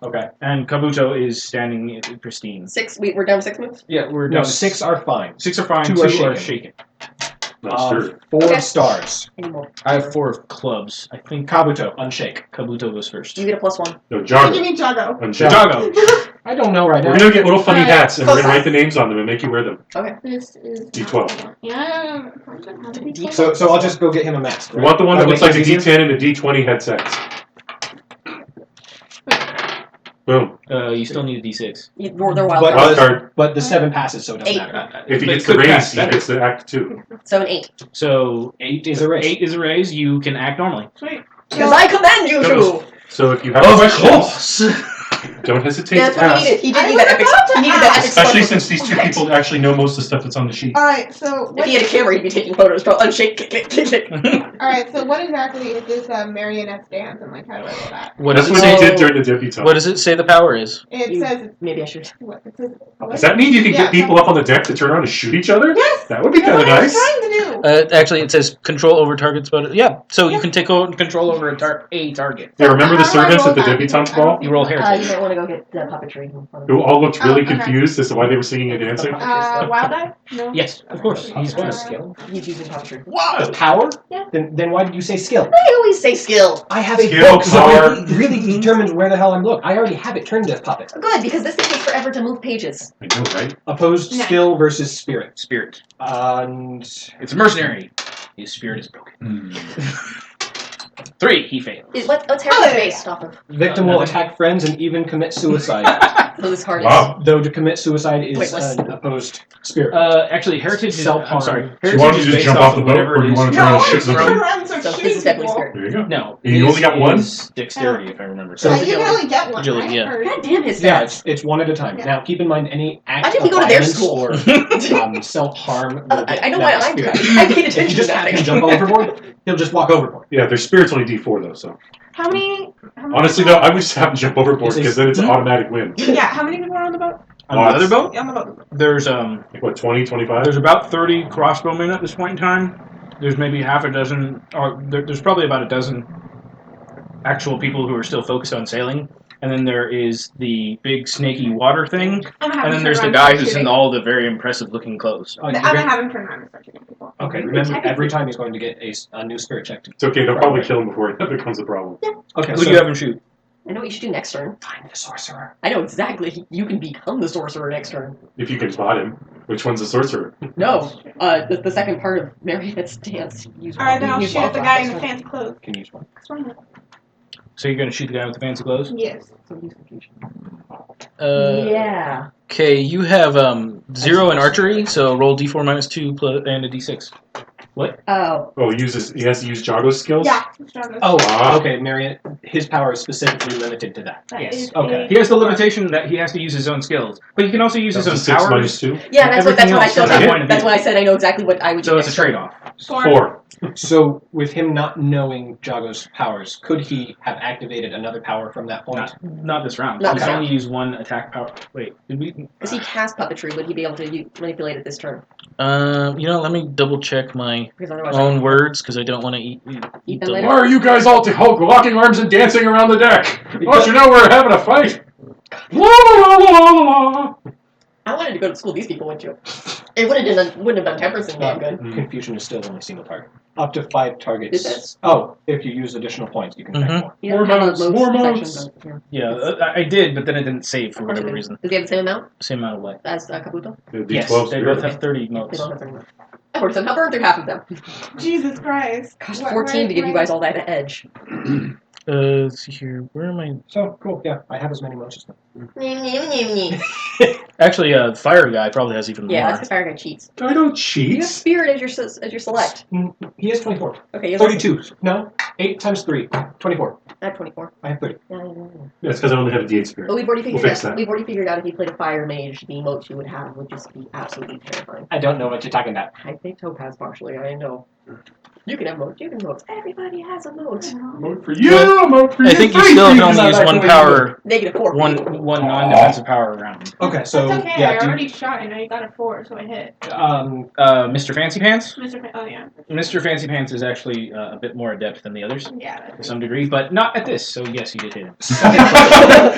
Okay. and Kabuto is standing pristine. 6. We're down to 6 moves. Yeah, we're No, down. 6 are fine. 6 are fine. 2 2 are are shaken. shaken. That's true. 4 Okay. stars. Anymore. I have 4 of clubs. I think Kabuto, unshake. Kabuto goes first. You get a +1. No, You Java. mean Jago. Unshake. Jago. I don't know right now. We're gonna get little funny hats, and we're gonna Close write the names on them and make you wear them. This is D12. Yeah. So I'll just go get him a mask. You Right? want the one that looks like a easier? D10 and a D20 headsets. Boom. You still need a D6. They're wild But- cards. Wild card. But the 7 passes, so it doesn't 8. matter. If he But gets it the could raise, pass he better. gets the act 2. So an 8. So 8 is a raise. 8 is a raise. You can act normally. Sweet. Because I command you to! So if you have questions, don't hesitate That's to what he ask. needed. He did I need was that epic. about to He needed that epic Especially sparkle. since these two people actually know most of the stuff that's on the sheet. Alright, so If he had a camera, he'd be taking photos. Bro, unshake, click, click, click, click. alright, so what exactly is this marionette dance and like how do I roll that? What That's does it what say? he did during the debutante. What does it say the power is? It You- says Maybe I should. what? It says Does that mean you can Yeah, get people up on the deck to turn around and shoot each other? Yes! That would be That's kind of what I was nice. trying to do. Actually, it says control over targets, but yeah. So you Yeah. can take control over a target. Yeah, remember the How do I servants roll at the that? debutante's I don't ball? You roll You heritage. might want to go get the puppetry. Who all looked really okay. confused as to why they were singing and dancing? Wild eye? No. Yes, of course. He's What a one. skill. He's using puppetry. The power? Yeah. Then why did you say skill? I always say skill. I have a Skill, book, so power. it really determines where the hell I'm looking. I already have it turned as puppet. Good, because this thing takes forever to move pages. I know, right? Opposed Nice. skill versus spirit. Spirit. And It's a mercenary. His spirit is broken. 3. He failed. What's heritage based off of? victim will attack friends and even commit suicide. So this card Wow. Though to commit suicide is Pointless. an opposed spirit. Actually, heritage is. Self-harm. I'm sorry. So you Heritage want to is just based jump off off the of boat, whatever or it you is. want to No, try I to want shoot to turn something? around and start So shooting this is definitely people. spirit. There you go. No, And you only got one? is dexterity, if I remember. So- Yeah, you can only get one, Agility, right? yeah. Or- God damn his Yeah, stats. it's one at a time. Yeah. Now, keep in mind any act I didn't of go to their violence school. or self-harm. will I get know that why I'm spirit. I paid If you attention just to have that him thing. jump overboard, he'll just walk overboard. Yeah, their spirit's only D4 though, so. How many Honestly though, I would just have them jump overboard It's a- because then it's an automatic win. Yeah, how many people are on the boat? On the Lots. other boat, Yeah, on the boat. there's Like what, 20, 25? There's about 30 crossbowmen at this point in time. There's maybe half a dozen, or there's probably about a dozen actual people who are still focused on sailing. And then there is the big snaky water thing. I'm gonna have And him then turn there's the around and guy start who's in shooting. all the very impressive looking clothes. Oh, I'm you're gonna good? have him turn around and start shooting people. Okay, remember, every time he's going to get a new spirit check. It's okay, they'll probably kill him before that becomes a problem. Okay, Who so do you have him shoot? I know what you should do next turn. I'm the sorcerer. I know exactly. You can become the sorcerer next turn. If you can spot him. Which one's the sorcerer? No, the second part of Marionette's dance. Use Alright, then I'll use shoot wild the rock guy in next the turn. fancy clothes. Can use one. So you're going to shoot the guy with the fancy clothes? Yes. So use confusion. Yeah. Okay, you have 0 in archery, so roll d4 minus 2 and a d6. Oh, Oh, he has to use Jago's skills? Yeah. Stronger. Oh, Ah. okay, Marion. His power is specifically limited to that. That yes. is Okay. a- He has the limitation that he has to use his own skills, but he can also use That's his a own 6 powers. minus 2. yeah. That's what Everything I else felt. has a Like, point of that's view. why I said I know exactly what I would do. So it's a next turn. trade-off. 4. So, with him not knowing Jago's powers, could he have activated another power from that point? Not this round. Not He's this only round. used one attack power. Wait, did we? Because he cast puppetry, would he be able to manipulate it this turn? Let me double check my Because otherwise, own words because I don't want to eat them the later. Why are you guys all locking arms and dancing around the deck? Don't you know we're having a fight? La la la la la la. I wanted to go to school. These people went to. It wouldn't have done temperance in damn good. Confusion is still only single target. Up to 5 targets. Is it? Oh, if you use additional points, you can Mhm. attack more. He doesn't have mounts, most more sections mounts. of- yeah. Yeah, I did, but then it didn't save for whatever reason. Does he have the same amount Same amount of what? as Kabuto? The Yes, D12 they spirit. both have 30 They motes. don't have 30 amount. I would have burned through half of them. Jesus Christ. Gosh, What- 14 to give you where- guys all that edge. Let's see here. Where am I? So, cool, yeah, I have as many modes as them. Actually, Fire Guy probably has even Yeah, more. that's because Fire Guy cheats. I don't You have cheat. Spirit as your select. He has 24. Okay, you have 32. No, 8 times 3. 24. I have 24. I have 30. Yeah. That's because I only have a D8 spirit. But we've already We'll figured fix that. We've already figured out if you played a Fire Mage, the emotes you would have would just be absolutely terrifying. I don't know what you're talking about. I think Topaz partially. I know. You can have modes. You can have modes. Everybody has a mote. Vote for you. Vote for you. I think you Three still for can you, only 'cause use I one like power, -4. one non-defensive power around. Okay, so, It's okay, yeah, I already shot. I know you got a 4, so I hit. Mr. Fancy Pants? Oh, yeah. Mr. Fancy Pants is actually a bit more adept than the others Yeah. to some degree, but not at this. So yes, you did hit him.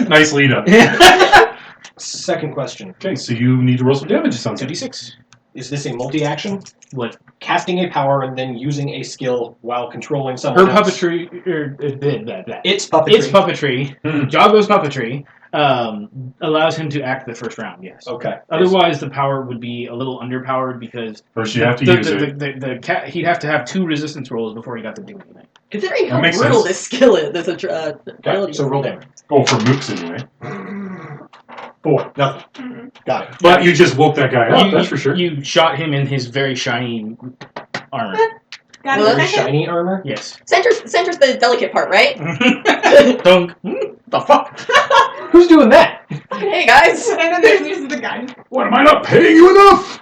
Nice lead up. second question. Okay, so you need to roll some damage, it sounds like. 2d6. Is this a multi-action? What? Casting a power and then using a skill while controlling Her someone else? puppetry. Blah, blah, blah. It's puppetry. It's puppetry. Jago's puppetry. allows him to act the first round. Yes. Okay. Otherwise, the power would be a little underpowered because First, you have to use it. the cat he'd have to have 2 resistance rolls before he got to do anything. Considering how That makes brutal sense. this skill is, this ability. So roll damage. Oh, for mooks anyway. 4. Nothing. Mhm. Got it. But you just woke that guy up, that's for sure. You shot him in his very shiny armor. Got Well, it. that's Shiny armor? Yes. Center's the delicate part, right? Dunk. The fuck? Who's doing that? Fucking hey, guys. And then there's the guy. What, am I not paying you enough?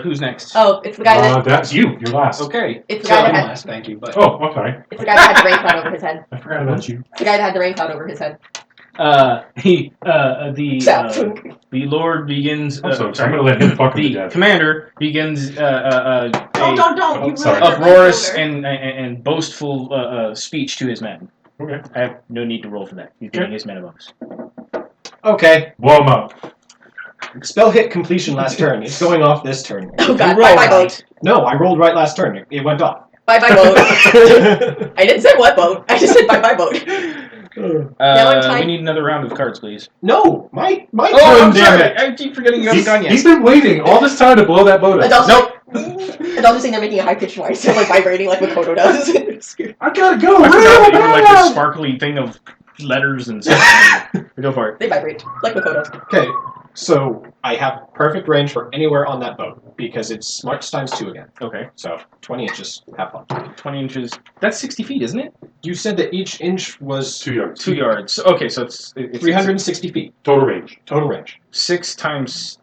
Who's next? Oh, it's the guy that. That's you. You're last. Okay. It's the So guy I'm that had. last, thank you. But Oh, okay. It's the guy that had the rain cloud over his head. I forgot about you. It's the guy that had the rain cloud over his head. The Lord begins. I'm sorry, I'm gonna let him fuck him to The death. commander begins Don't. Oh, You sorry. ruined your uproarious shoulder. and boastful speech to his men. Okay. I have no need to roll for that. He's giving his men a bonus. okay. Blow him up. Spell hit completion last turn. It's going off this turn. Oh god, roll bye bye right. boat. No, I rolled right last turn. It went off. Bye bye boat. I didn't say what boat. I just said bye bye boat. Now I'm We need another round of cards, please. No, my Oh, turn, I'm damn sorry. it. I keep forgetting you haven't gone yet. He's been waiting all this time to blow that boat up. Adults Nope. Adults saying they're making a high pitched noise, so like vibrating like Makoto does. I gotta go. I forgot that you were like Really this sparkly thing of letters and stuff. Go for it. They vibrate like Makoto. Okay, so I have perfect range for anywhere on that boat because it's smarts times 2 again. Okay. So 20 inches. Have fun. 20 inches. That's 60 feet, isn't it? You said that each inch was 2 yards. 2 yards. Okay, so it's 360 feet Total range. total range. 6 times.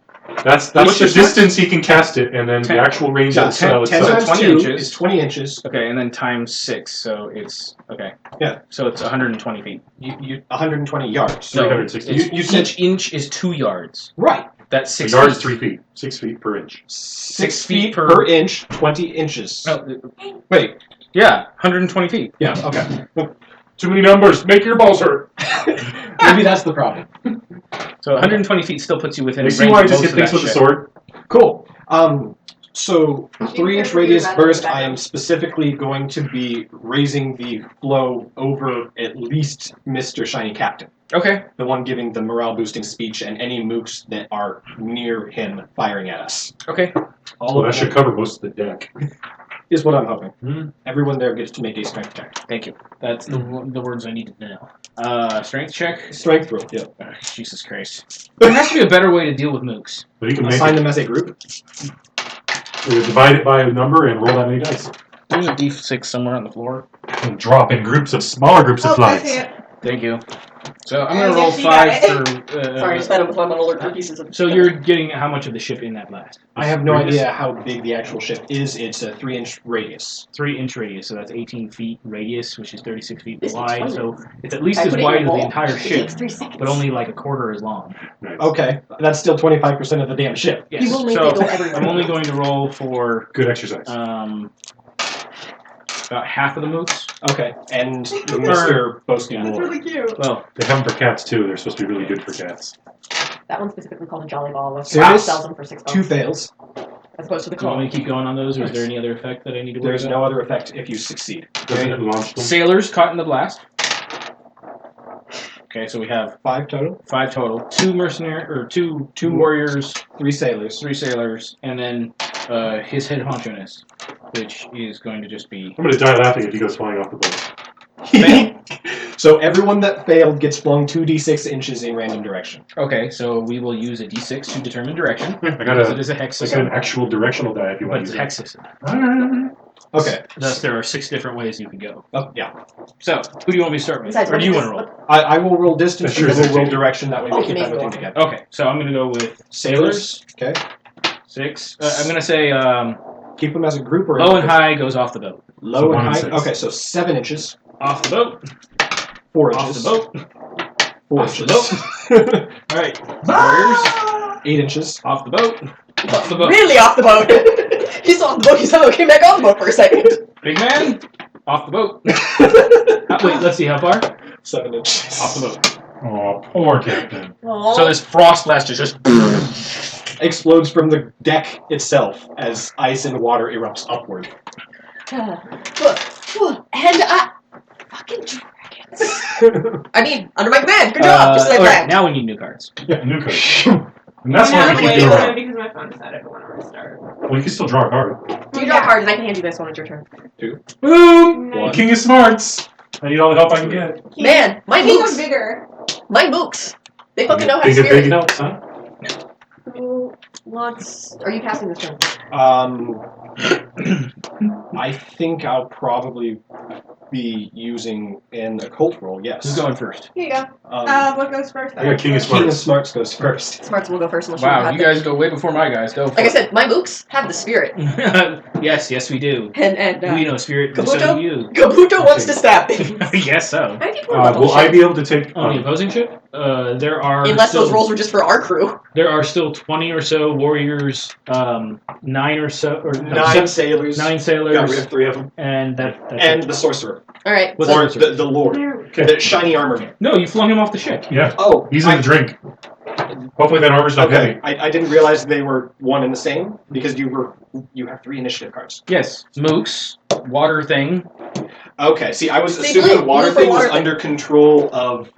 That's What's the your distance he can cast it, and then 10. the actual range Yeah, of the spell 10 itself. times 20 2 inches. is 20 inches. Okay, and then times 6, so it's okay. Yeah. So it's 120 feet. You 120 yards. No, 360. it's- You said- each inch is 2 yards. Right. That's A 6 yard feet. is 3 feet. 6 feet per inch. 6 feet feet per- per inch, 20 inches. Oh, Wait. yeah, 120 feet. Yeah. Okay. Too many numbers. Make your balls hurt. Maybe that's the problem. So 120 feet still puts you within You range see why I of just most hit of things that with the ship. sword? Cool. So 3-inch radius Rather burst. than I am specifically going to be raising the flow over at least Mr. Shiny Captain, Okay. the one giving the morale boosting speech, and any mooks that are near him firing at us. Okay. All Well, of that should that cover most of the deck. is what I'm hoping. Hmm. Everyone there gets to make a strength check. Thank you. That's the words I needed to know. Strength check. Strength roll. Yeah. Oh, Jesus Christ. There has to be a better way to deal with mooks. But you can make Assign it. them as a group. You divide it by a number and roll that many dice. There's a D6 somewhere on the floor. And drop in groups of smaller groups of Oh, I see flies. it. Thank you. So I'm gonna I roll guess you got 5 for. Sorry, I just had him with my little pieces of. So you're getting how much of the ship in that blast? I have no Radius? idea how big the actual ship is. It's a 3-inch radius. 3-inch radius, so that's 18 feet radius, which is 36 feet This is wide. funny. So it's at least I as put it in wide a as the bowl. entire It ship, takes 3 seconds. but only like a quarter as long. Nice. Okay, that's still 25% of the damn ship. Yes. You will make So it go everywhere. I'm only going to roll for Good exercise. about half of the mooks. Okay, and Mr. Boasting That's Lord. really cute. Well, They have them for cats too. They're supposed to be really good for cats. That one's specifically called a Jolly Ball. Which Serious? sells them for $6. 2 fails. As opposed to the do you want me cone. to keep going on those, or is Nice. there any other effect that I need to worry There's about? no other effect if you succeed. Doesn't it launch them? Sailors caught in the blast. Okay, so we have 5 total. 5 total. 2 mercenary or two warriors, 3 sailors. 3 sailors, and then his head honchoness, which is going to just be I'm gonna die laughing if he goes flying off the boat. So everyone that failed gets flung 2d6 inches in random direction. okay. So we will use a d6 to determine direction. I Because got it is a hex an system, actual directional die if you but want it's to a use hex system. it. Okay. Thus, there are 6 different ways you can go. Oh, yeah. So, who do you want me to start with, Besides, or do you what want is to roll? I will roll distance, Sure, and we'll sure. roll direction, that way we Okay, keep maybe everything go. together. Okay, so I'm going to go with sailors. Okay. 6. I'm going to say Keep them as a group or low and high goes off the boat. Low So and 1 and high. 6. Okay, so 7 inches. Off the boat. 4 Off inches. the boat. 4 Off the inches. All right. Warriors. 8 inches. Off the boat. Off the boat. Really off the boat. He's off the boat. He somehow came back on the boat for a second. Big man. Off the boat. Wait, let's see how far. 7 inches. Off the boat. Oh, poor captain. So this frost blast is just. Explodes from the deck itself as ice and water erupts upward. And fucking dragon. I mean, under my command. Good job. Just like okay, that. now we need new cards. Yeah, new card. And that's now why I'm we keep waiting doing for it it. because my phone decided to want to restart. Well, you can still draw a card. You draw a card, and I can hand you this one. It's your turn. Boom! Nice. King of Smarts. I need all the help I can get. Man, my King mooks. of vigor. My mooks. They fucking know how to Big spirit. notes, huh? Who wants? Are you casting this turn? I think I'll probably be using an occult roll. Yes. Who's going first? Here you go. What goes first? I got King of King of Smarts. Smarts goes first. Smarts will go first. Unless Wow, you you guys go way before my guys. Go. For Like I said, my mooks have the spirit, yes, we do. and We know spirit, and so Kabuto? do you. Kabuto wants to stab things. I guess so. I think we're Will I be able to take... On the opposing ship, there are Unless still, those rolls were just for our crew. There are still 20 or so warriors, 9 or so, or 9 sailors. 9 sailors, Got rid of 3 of them. and that's And it. the sorcerer. All right. What's Or that? the lord. Okay. The shiny armor man. No, you flung him off the ship. Yeah, Oh, he's in the drink. Hopefully that armor's not okay. heavy. I didn't realize they were one and the same because you have 3 initiative cards. Yes, Mooks, water thing. Okay. See, I was They assuming play- the water you play thing was water thing. under control of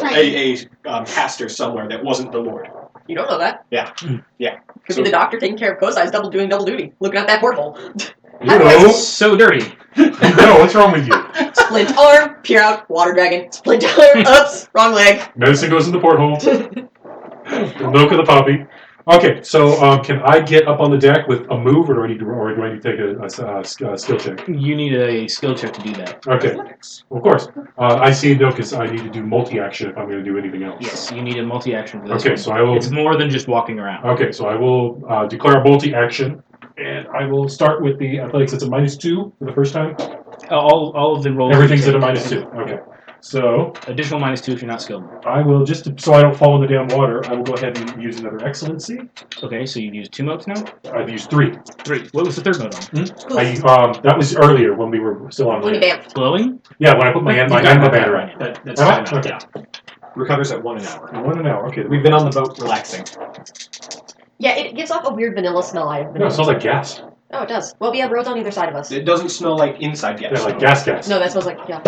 Right. a caster somewhere that wasn't the lord. You don't know that. Yeah. Yeah. Could So- be the doctor taking care of Kosai's doing double duty, looking at that porthole. You know, So dirty. no, what's wrong with you? Splint arm, peer out, water dragon. Splint arm, ups, wrong leg. Medicine goes in the porthole. The milk of the puppy. Okay, so can I get up on the deck with a move, or do I need to take a skill check? You need a skill check to do that. Okay, of course. I see. No, because I need to do multi-action if I'm going to do anything else. Yes, you need a multi-action for this Okay, one. so I will. It's more than just walking around. Okay, so I will declare a multi-action, and I will start with the athletics. It's a -2 for the first time. All of the rolls. Everything's at a -2. Okay, so Additional -2 if you're not skilled. I will so I don't fall in the damn water. I will go ahead and use another excellency. Okay, so you've used 2 modes now? I've used 3. 3. What was the third mode on? That was earlier when we were still on When you land. bamf. Glowing? Yeah, when I put my banner on. That's Am I? time out. Okay. Yeah. Recovers at 1 an hour. 1 an hour. Okay. We've been on the boat relaxing. Yeah, it gives off a weird vanilla smell. No, it smells like gas. Oh, it does. Well, we have roads on either side of us. It doesn't smell like inside gas. Yeah, like gas. No, that smells like, yeah.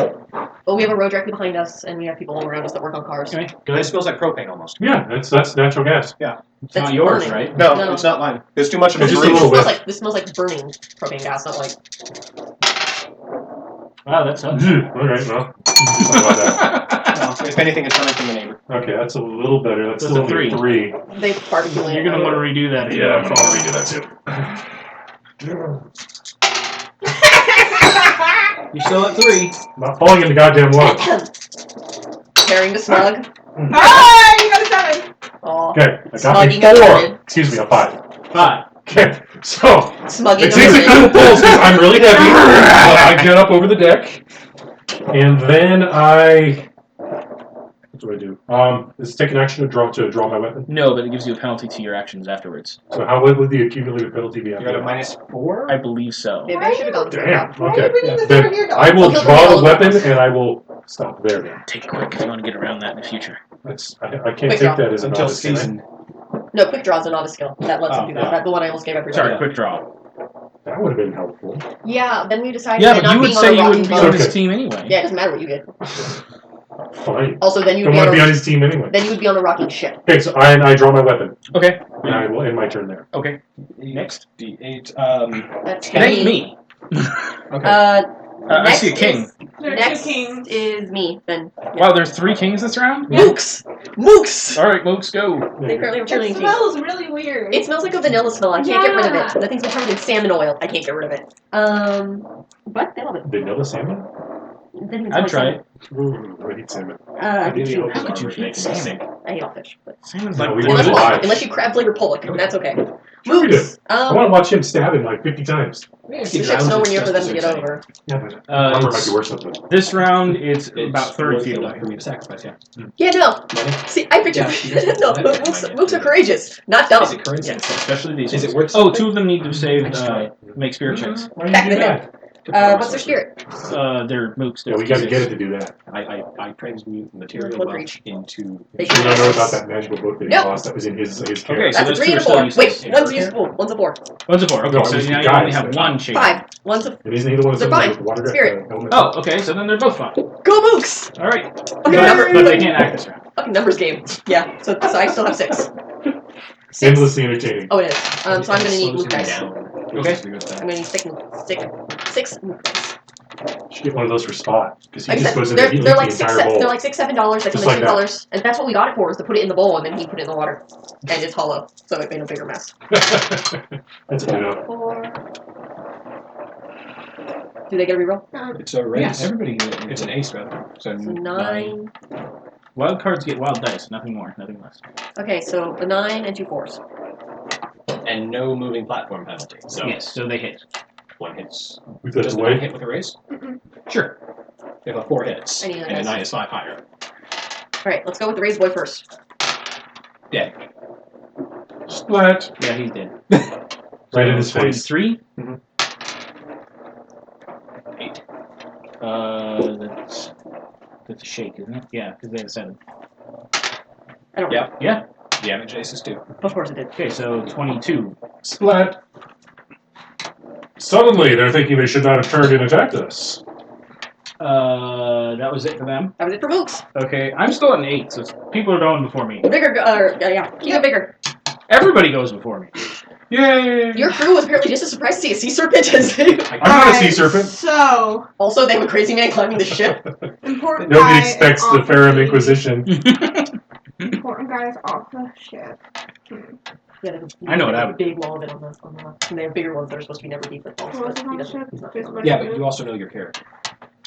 Well, we have a road directly behind us, and we have people all around us that work on cars. Okay, go It ahead. smells like propane almost. Yeah, that's natural gas. It's That's not yours, burning. right? No, No. it's not mine. There's too much of a It's just a breeze. little bit. This smells like burning propane gas, not like. Wow, that sucks. Okay, well, something about that. No, if anything, it's coming from the neighbor. Okay, that's a little better. That's That's still a 3. 3. They barbecue it. You're going to want to redo that. again. Yeah, I'm gonna redo that too. You're still at 3. Not falling in the goddamn water. Carrying the smug. Ah, you got a 7. Aw. Okay, I got Smugging a a 4. lemon. Excuse me, a 5. 5. Okay, so Smugging it takes a a couple pulls because I'm really heavy. But I get up over the deck, and then what do I do? Does it take an action to draw my weapon? No, but it gives you a penalty to your actions afterwards. So how would the accumulated penalty be You after got a that? -4? I believe so. Maybe I should have gone through Damn. that. Why are you Okay. bringing this Then over here, dog? I will Well, draw he'll the bring weapon all of us. and I will stop there. Then Take quick if you want to get around that in the future. that's I can't Quick take draw. that as a Until novice, can I? No, quick draw is a novice skill. That lets him Oh, do that. yeah. That's the one I almost gave everybody. Sorry, quick draw. That would have been helpful. Yeah, then we decided Yeah, that but not you would being on say a you rocky wouldn't be boat. on Okay. his team anyway. Yeah, it doesn't matter what you did. Fine. Also, then you would Don't be want on to be on a, his team anyway. then you would be on a rocking ship. Okay, so I draw my weapon Okay. and I will end my turn there. Okay. Next. D8. That's It ain't me. Okay. I Next see a king. There's Next 2 kings. is me. Then Wow, there's 3 kings this round? Mooks. Mooks. All right, Mooks, go. They currently have a cheerleading It team. smells really weird. It smells like a vanilla smell. I can't get rid of Yeah. it. The thing's been covered in salmon oil. I can't get rid of it. But they love it. Vanilla salmon? Then it's I'd like try salmon. it. Ooh, I hate salmon. I Really do. hope How his could you armor hate makes me salmon? sick. I hate all fish. But Salmon's No, like we the- want unless, to lie. unless you crab flavor pollock, then that's okay. Sure we do. Mooks. I want to watch him stab him like 50 times. The ship's nowhere near for them to get over. Yeah, but armor might it's- be worth something. this round, it's about 30 worth feet the away. lot for me to sacrifice, yeah. Yeah, no. Money? See, I picture Yeah, no. Mooks are courageous, not dumb. Is it currency? Yes, especially these Is ones. it worth Oh, something? 2 of them need to save, I just try. make spirit checks. Why do Back you to do the that? What's their spirit? They're Mooks. Yeah, we got to get it to do that. I transmute material What wealth reach? into... They You should don't know about that magical book that he Nope. lost that was in his care. Okay, so That's a those 3 2 and are a still 4. useless. Wait, one's useful. One's a 4. One's a 4. Okay, No, so it's now the you only guys have that- 1 shape. 5. One's a. And isn't he the one They're that's fine. with the water Spirit. helmet? Oh, okay, so then they're both fine. Go Mooks! All right, Okay, but they can't act this round. Fucking numbers game. Yeah, so I still have 6. 6. Endlessly entertaining. Oh, it is. So I'm gonna need Slows Mook him dice. down. Okay. I'm gonna need 6 Mook dice. You should get one of those for Spot because he Like I just said, goes in there and they're eats like the entire bowl. they're like $6, $7. They Just come like in $2, and that's what we got it for, is to put it in the bowl, and then he put it in the water, and it's hollow, so it made a bigger mess. That's good enough. 4. Do they get a reroll? It's a race. Yeah, everybody. It's an ace, rather. So So 9. Wild cards get wild dice. Nothing more. Nothing less. Okay, so a 9 and 2 4s. and no moving platform penalty. So Yes, so they hit. 1 hits. Move that Does the away. 9 hit with a raise? Sure. They have 4 hits, Any of and the those. 9 is 5 higher. Alright, let's go with the raised boy first. Dead. Splat. Yeah, he's dead. Right in his face. 23. Mhm. 8. That's a shake, isn't it? Yeah, because they have 7. I don't Yeah. Yeah. Damage aces too. Of course it did. Okay, so 22. Splat. Suddenly, they're thinking they should not have turned and attacked us. That was it for them. That was it for Mooks. Okay, I'm still at an 8, so people are going before me. Bigger, yeah, keep it bigger. Everybody goes before me. Yay! Your crew was apparently just as surprised to see a sea serpent as they. I'm not a sea serpent. So, Also, they have a crazy man climbing the ship. important Nobody guy expects is the off Ferrum the- Inquisition. Important guy is off the ship. Yeah, I know what I would big wall of it on the left. And they have bigger ones that are supposed to be never deep with balls. Who was But on he the doesn't. ship? He's not Just feeling what- it. Yeah, but you also know your character.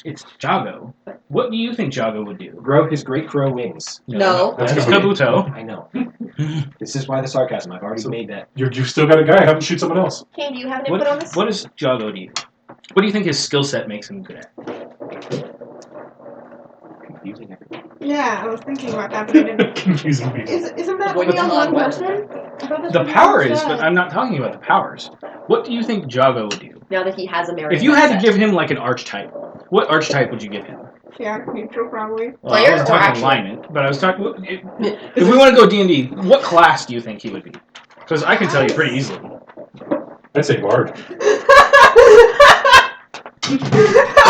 It's Jago. What do you think Jago would do? Grow his great crow wings. No. That's That's good. Kabuto. I know. This is why the sarcasm. I've already made that. You've still got a guy. Have him shoot someone else. Kane, do you have an input on this? What does Jago do? What do you think his skill set makes him good at? Confusing everything. Yeah, I was thinking about that, but I didn't. Confusing people. Isn't that Avoid only the on blood one well. person? I thought that's The what you power said. is, but I'm not talking about the powers. What do you think Jago would do? Now that he has a marionette If you had to set. give him like an archetype, what archetype would you give him? Yeah, neutral probably. Well, Player I wasn't or talking actual? alignment, but I was talking. If we want to go D&D, what class do you think he would be? Because I can tell you pretty easily. I'd say Bard.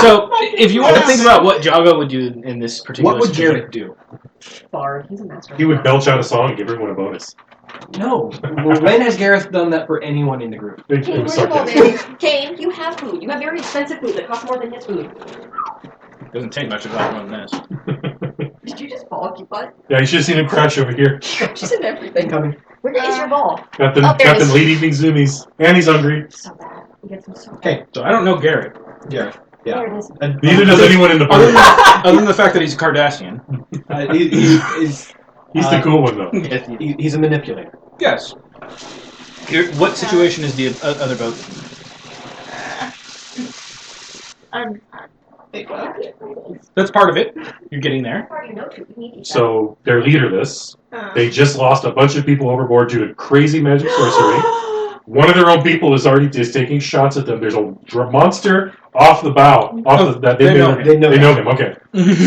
So, if you want to think about what Jago would do in this particular What would situation- Garrett do? Bard, he's a master. He would belch out a song and give everyone a bonus. No. Well, when has Gareth done that for anyone in the group? It Kane, was where's your ball, sarcastic. baby? Kane, you have food. You have very expensive food that costs more than his food. Doesn't take much of that one this. Did you just ball keep butt? Yeah, you should have seen him crash over here. She's in everything. Incoming. Where is your ball? Got them, Oh, there got it them is. late evening zoomies. And he's hungry. So bad. He gets him so bad. Okay. So I don't know Garrett. Gareth. Yeah. There it is. Neither does anyone in the Other party. than, other than the fact that he's a Cardassian. He's He's the cool one, though. Yes. he's a manipulator. Yes. What situation is the other boat? I'm big one. That's part of it. You're getting there. How do you know to? You need to So they're leaderless. They just lost a bunch of people overboard due to crazy magic sorcery. One of their own people is already just taking shots at them. There's a monster off the bow. They know him. They know him. Okay.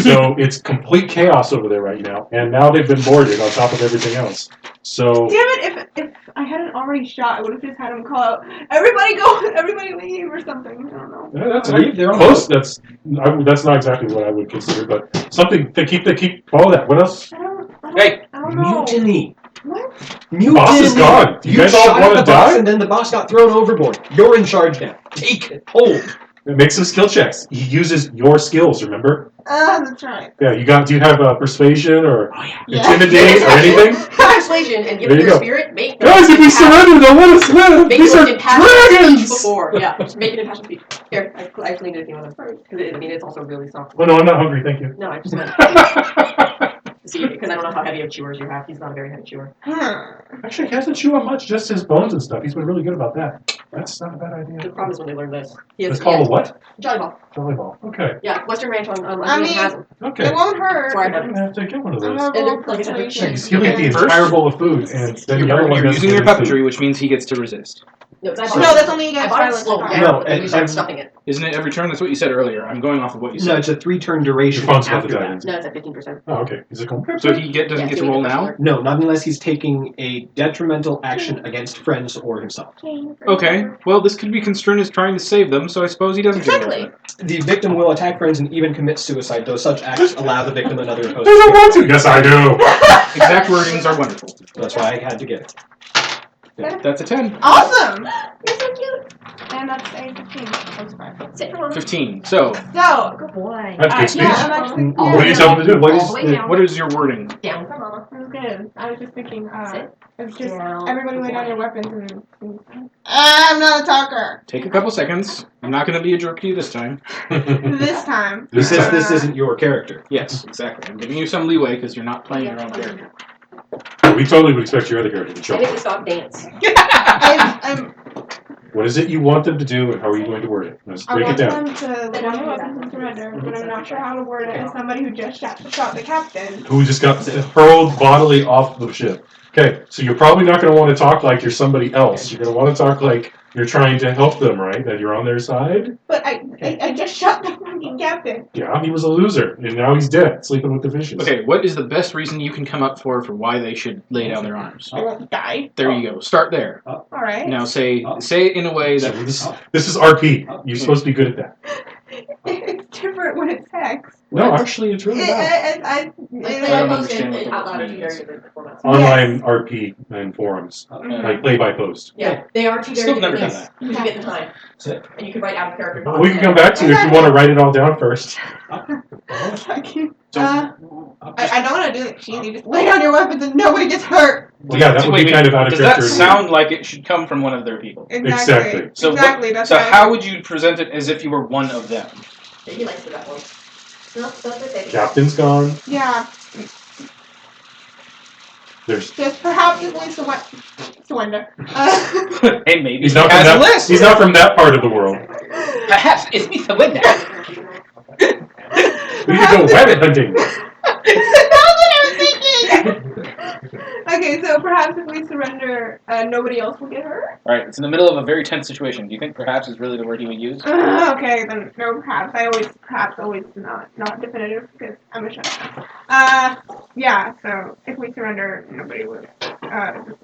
So it's complete chaos over there right now, and now they've been boarded on top of everything else. So Damn it! If I hadn't already shot, I would have just had him call out, "Everybody go! Everybody leave!" or something. I don't know. yeah, that's They're on close. That's not exactly what I would consider, but something to keep. Follow that. What else? I don't Hey, know. Mutiny. What? Mutiny. Boss is gone. You guys all shot at wanna the boss, die? and then the boss got thrown overboard. You're in charge now. Take it. Hold. Make some skill checks. He uses your skills. Remember? That's right. Yeah. Do you have persuasion or Yeah. intimidate or anything? Persuasion and give There them you your go. spirit. Make Guys, if we surrender, they'll let us live. Make These it are an impassioned speech dragons. before. Yeah, just make it an impassioned speech. Here, I actually need a few of them. Because I mean, it's also really soft. Oh no, I'm not hungry. Thank you. No, I just meant see, because I don't know how heavy of chewers you have. He's not a very heavy chewer. Actually, he hasn't chewed on much, just his bones and stuff. He's been really good about that. That's not a bad The idea. problem is when they learn this. He has, It's called a what? Jolly Ball. Jolly ball. Okay. Yeah, Western Ranch on I mean, has them. Okay. It won't hurt. That's why I I'm have gonna have to get one of I'm those. gonna And roll they're like a persuasion. He'll eat the First- entire bowl of food, and then the other one You're doesn't using your get any food. puppetry, which means he gets to resist. No, that's No, that's only I against bought it violence. slow. I Yeah, No, but then you and- start stuffing it. Isn't it every turn? That's what you said earlier. I'm going off of what you No, said. it's a 3-turn duration Your phone's about after to die. that. No, it's at 15%. Oh, okay. Is it going? So he doesn't get to roll now? No, not unless he's taking a detrimental action against friends or himself. Okay. Well, this could be construed as trying to save them, so I suppose he doesn't get Exactly. it. The victim will attack friends and even commit suicide, though such acts allow the victim another I opposed don't want to. to. Yes, I do. Exact wordings are wonderful. That's why I had to get it. That's a 10. Awesome! You're so cute. And that's a 15. That's fine. Sit for a moment. 15. So, So, Good boy. That's good speech. yeah, I'm actually. Oh, What do you tell him to do? What All is the way the- down. what is your wording? Down for mama. That was good. I was just thinking, Sit. it's just Down. everybody lay down your weapons and I'm not a talker. Take a couple seconds. I'm not going to be a jerk to you this time. This time. He says this isn't your character. Yes, exactly. I'm giving you some leeway because you're not playing your own character. We totally would expect your other character to show Maybe they up. stop dance. I'm, What is it you want them to do, and how are you going to word it? Let's I break it want down. them to lay down their weapons and surrender, but I'm not sure how to word it as somebody who just shot the captain. Who just got hurled bodily off the ship. Okay, so you're probably not going to want to talk like you're somebody else. You're going to want to talk like you're trying to help them, right? That you're on their side. But I just shot the fucking captain. Yeah, he was a loser, and now he's dead, sleeping with the fishes. Okay, what is the best reason you can come up for why they should lay down their arms? I won't die. There you go. Start there. Alright. Now say it in a way So that this is RP. You're supposed to be good at that. It's different when it's sex. No, actually, it's really not. I don't understand what the out loud word two means. very different formats. Online RP and forums, Mhm. like play by post. Yeah, they are two very Still different never things. done You can get the time. Sit. And you can write out a character. We can come back to it if you want to write it all down first. Fucking. So- I don't want to do it cheesy. Just lay down your weapons and nobody gets hurt. Well, yeah, that would Wait, be kind of out of does that character. sound like it should come from one of their people? Exactly. So exactly. That's So why how would you present it as if you were one of them? He likes that one. No, don't say it. Captain's gone. Yeah. There's. Just perhaps at least surrender. Hey, maybe He's he not from has a that. list. He's not from that part of the world. Perhaps it's Mr. Window. We need to go rabbit hunting. That's what I was thinking. Okay, so perhaps if we surrender, nobody else will get hurt. All right, it's in the middle of a very tense situation. Do you think perhaps is really the word he would use? Okay, then no, perhaps. Perhaps always not definitive because I'm a shut. Yeah. So if we surrender, nobody would.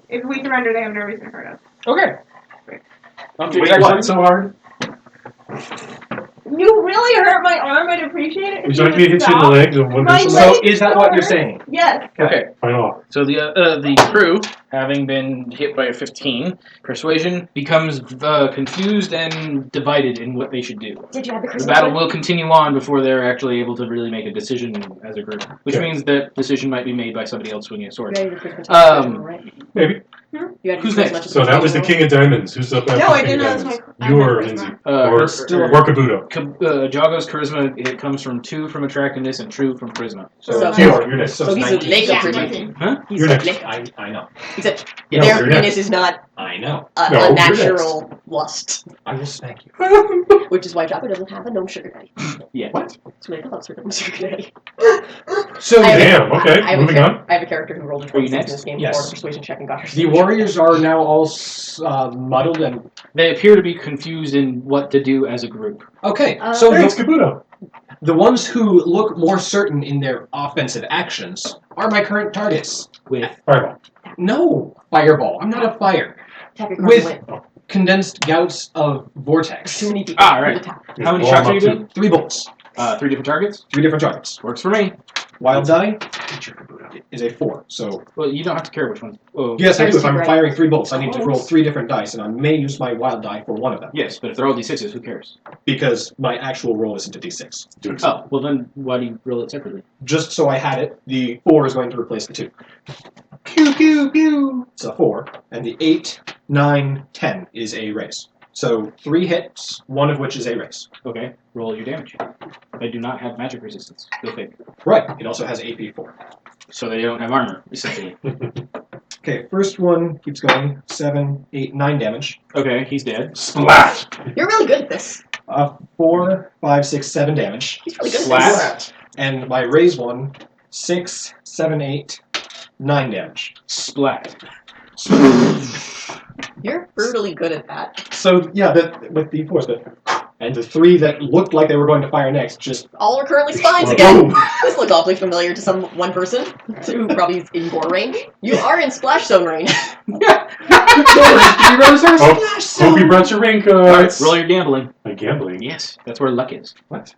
If we surrender, they have no reason to hurt us. Okay. Wait, what? So hard? You really hurt my arm. I'd appreciate it. Would you like me to hit you in the leg? Or what My is leg- So is that what you're saying? Yes. Okay. Fine off. So the crew, having been hit by a 15, persuasion becomes confused and divided in what they should do. Did you have the The Christmas battle one? will continue on before they're actually able to really make a decision as a group, which Okay. means that decision might be made by somebody else swinging a sword. You had your Christmas right? Maybe. You had Who's your next? So that was the King of Diamonds. Who's up after No, I the King didn't of know it was Diamonds? my. You or my Lindsay? Or Or Kabuto? Jago's charisma, it comes from 2 from attractiveness and 2 from charisma. So- You're next. So he's a 19. Lego Yeah, person. 19. Huh? He's You're a next. Lego. I know. He's a, Yes. their you're penis next. is not I know. No, a you're natural lust, I will spank you. which is why Jocko doesn't have a gnome sugar daddy. Yeah. What? So make a love sugar daddy. So I have a- Damn. Okay. I have Moving a on. I have a character who rolled a Are you 26 in next? this game Yes. before the persuasion check and got her. the warriors are now all muddled and They appear to be confused in what to do as a group. okay. So Hey, it's Kabuto. the ones who look more certain in their offensive actions are my current targets. With Fireball. No fireball. I'm not a fire. Tap your with- card and win. Condensed gouts of vortex. Too many people. Ah, right. on the top. how many Blow shots him are you up, doing? 3 bolts. 3 different targets. 3 different targets. Works for me. Wild die is a 4. So Well, you don't have to care which one. Oh, yes, I do. If I'm Right. firing 3 bolts, I need to roll 3 different dice, and I may use my wild die for one of them yes, but if they're all d6s, who cares? because my actual roll isn't a d6. Oh, well then why do you roll it separately? Just so I had it, the 4 is going to replace the 2. Pew pew pew. It's a 4, and the 8, 9, 10 is a raise. So 3 hits, one of which is a raise. Okay, roll your damage. They do not have magic resistance. Go figure. Right. It also has AP 4. So they don't have armor, essentially. Okay, first one keeps going. 7, 8, 9 damage. Okay, he's dead. Splat. You're really good at this. 4, 5, 6, 7 damage. He's really good at this. Splat. And my raise one, 6, 7, 8, 9 damage. Splat. You're brutally good at that. So yeah, with the force, and the 3 that looked like they were going to fire next just. All are currently spines again. This looks awfully familiar to one person who probably is in gore range. You are in splash zone range. Hope you brought your raincoats. Roll your gambling. Gambling? Yes, that's where luck is. What?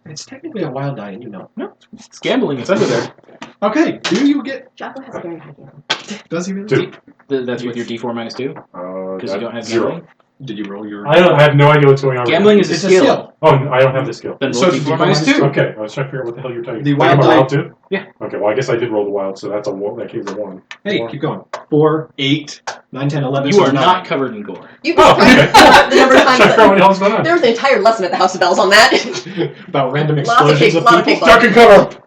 It's technically a wild die, and you know. No, it's gambling. It's under there. Okay, do you get. Jocko has a very high gamble. Does he really? 2. That's with your D4 minus 2? Because you don't have 0. gambling? Did you roll your. I have no idea what's going on. Gambling is a It's a skill. skill. Oh, I don't have the skill. Then roll So it's D4 minus 2. Okay, I was trying to figure out what the hell you're talking The about. wild die- too? Yeah. Okay, well, I guess I did roll the wild, so that's a 1. That came to 1. Hey, 4. keep going. 4, 8, 9, 10, 11. You so are 9. not covered in gore. You Oh, can okay. the number of Trying to figure out what times. the hell's going on. There was an entire lesson at the House of Bells on that. About random Lots of explosions of lot of people. big Duck and cover!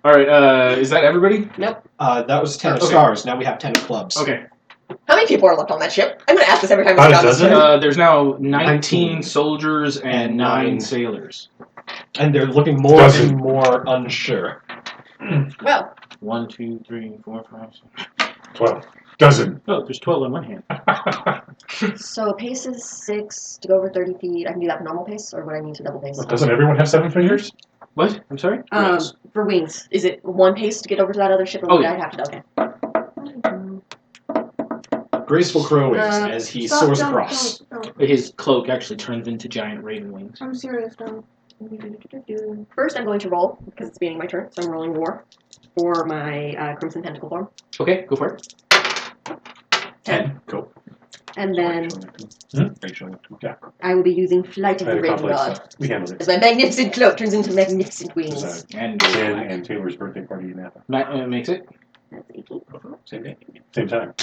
Alright, is that everybody? That was 10 of Okay. stars. Now we have 10 of clubs. Okay. How many people are left on that ship? I'm going to ask this every time we About go a down this dozen? trip. There's now 19 19 soldiers and and 9 9 sailors. And they're looking more Dozen. and more unsure. Well, 1, 2, 3, 4, 5, 6. 12. Dozen. Oh, there's 12 on one hand. so pace is 6 to go over 30 feet. I can do that for normal pace, or would I need to double pace? Doesn't everyone have 7 fingers? What? I'm sorry? For wings, is it 1 pace to get over to that other ship, or Oh, would yeah. I have to? Okay. Graceful crowings as he soars Don't, across. don't. His cloak actually turns into giant raven wings. I'm serious, don't. First, I'm going to roll, because it's beginning my turn, so I'm rolling war for my Crimson Tentacle form. Okay, go for it. 10. Cool. And then Yeah. I will be using Flight of I the had a Raven complex God. stuff. We handled As it. my magnificent cloak turns into magnificent wings. It's And Jen and Taylor's birthday party in Napa. makes it. That's 18. Same day. Same time.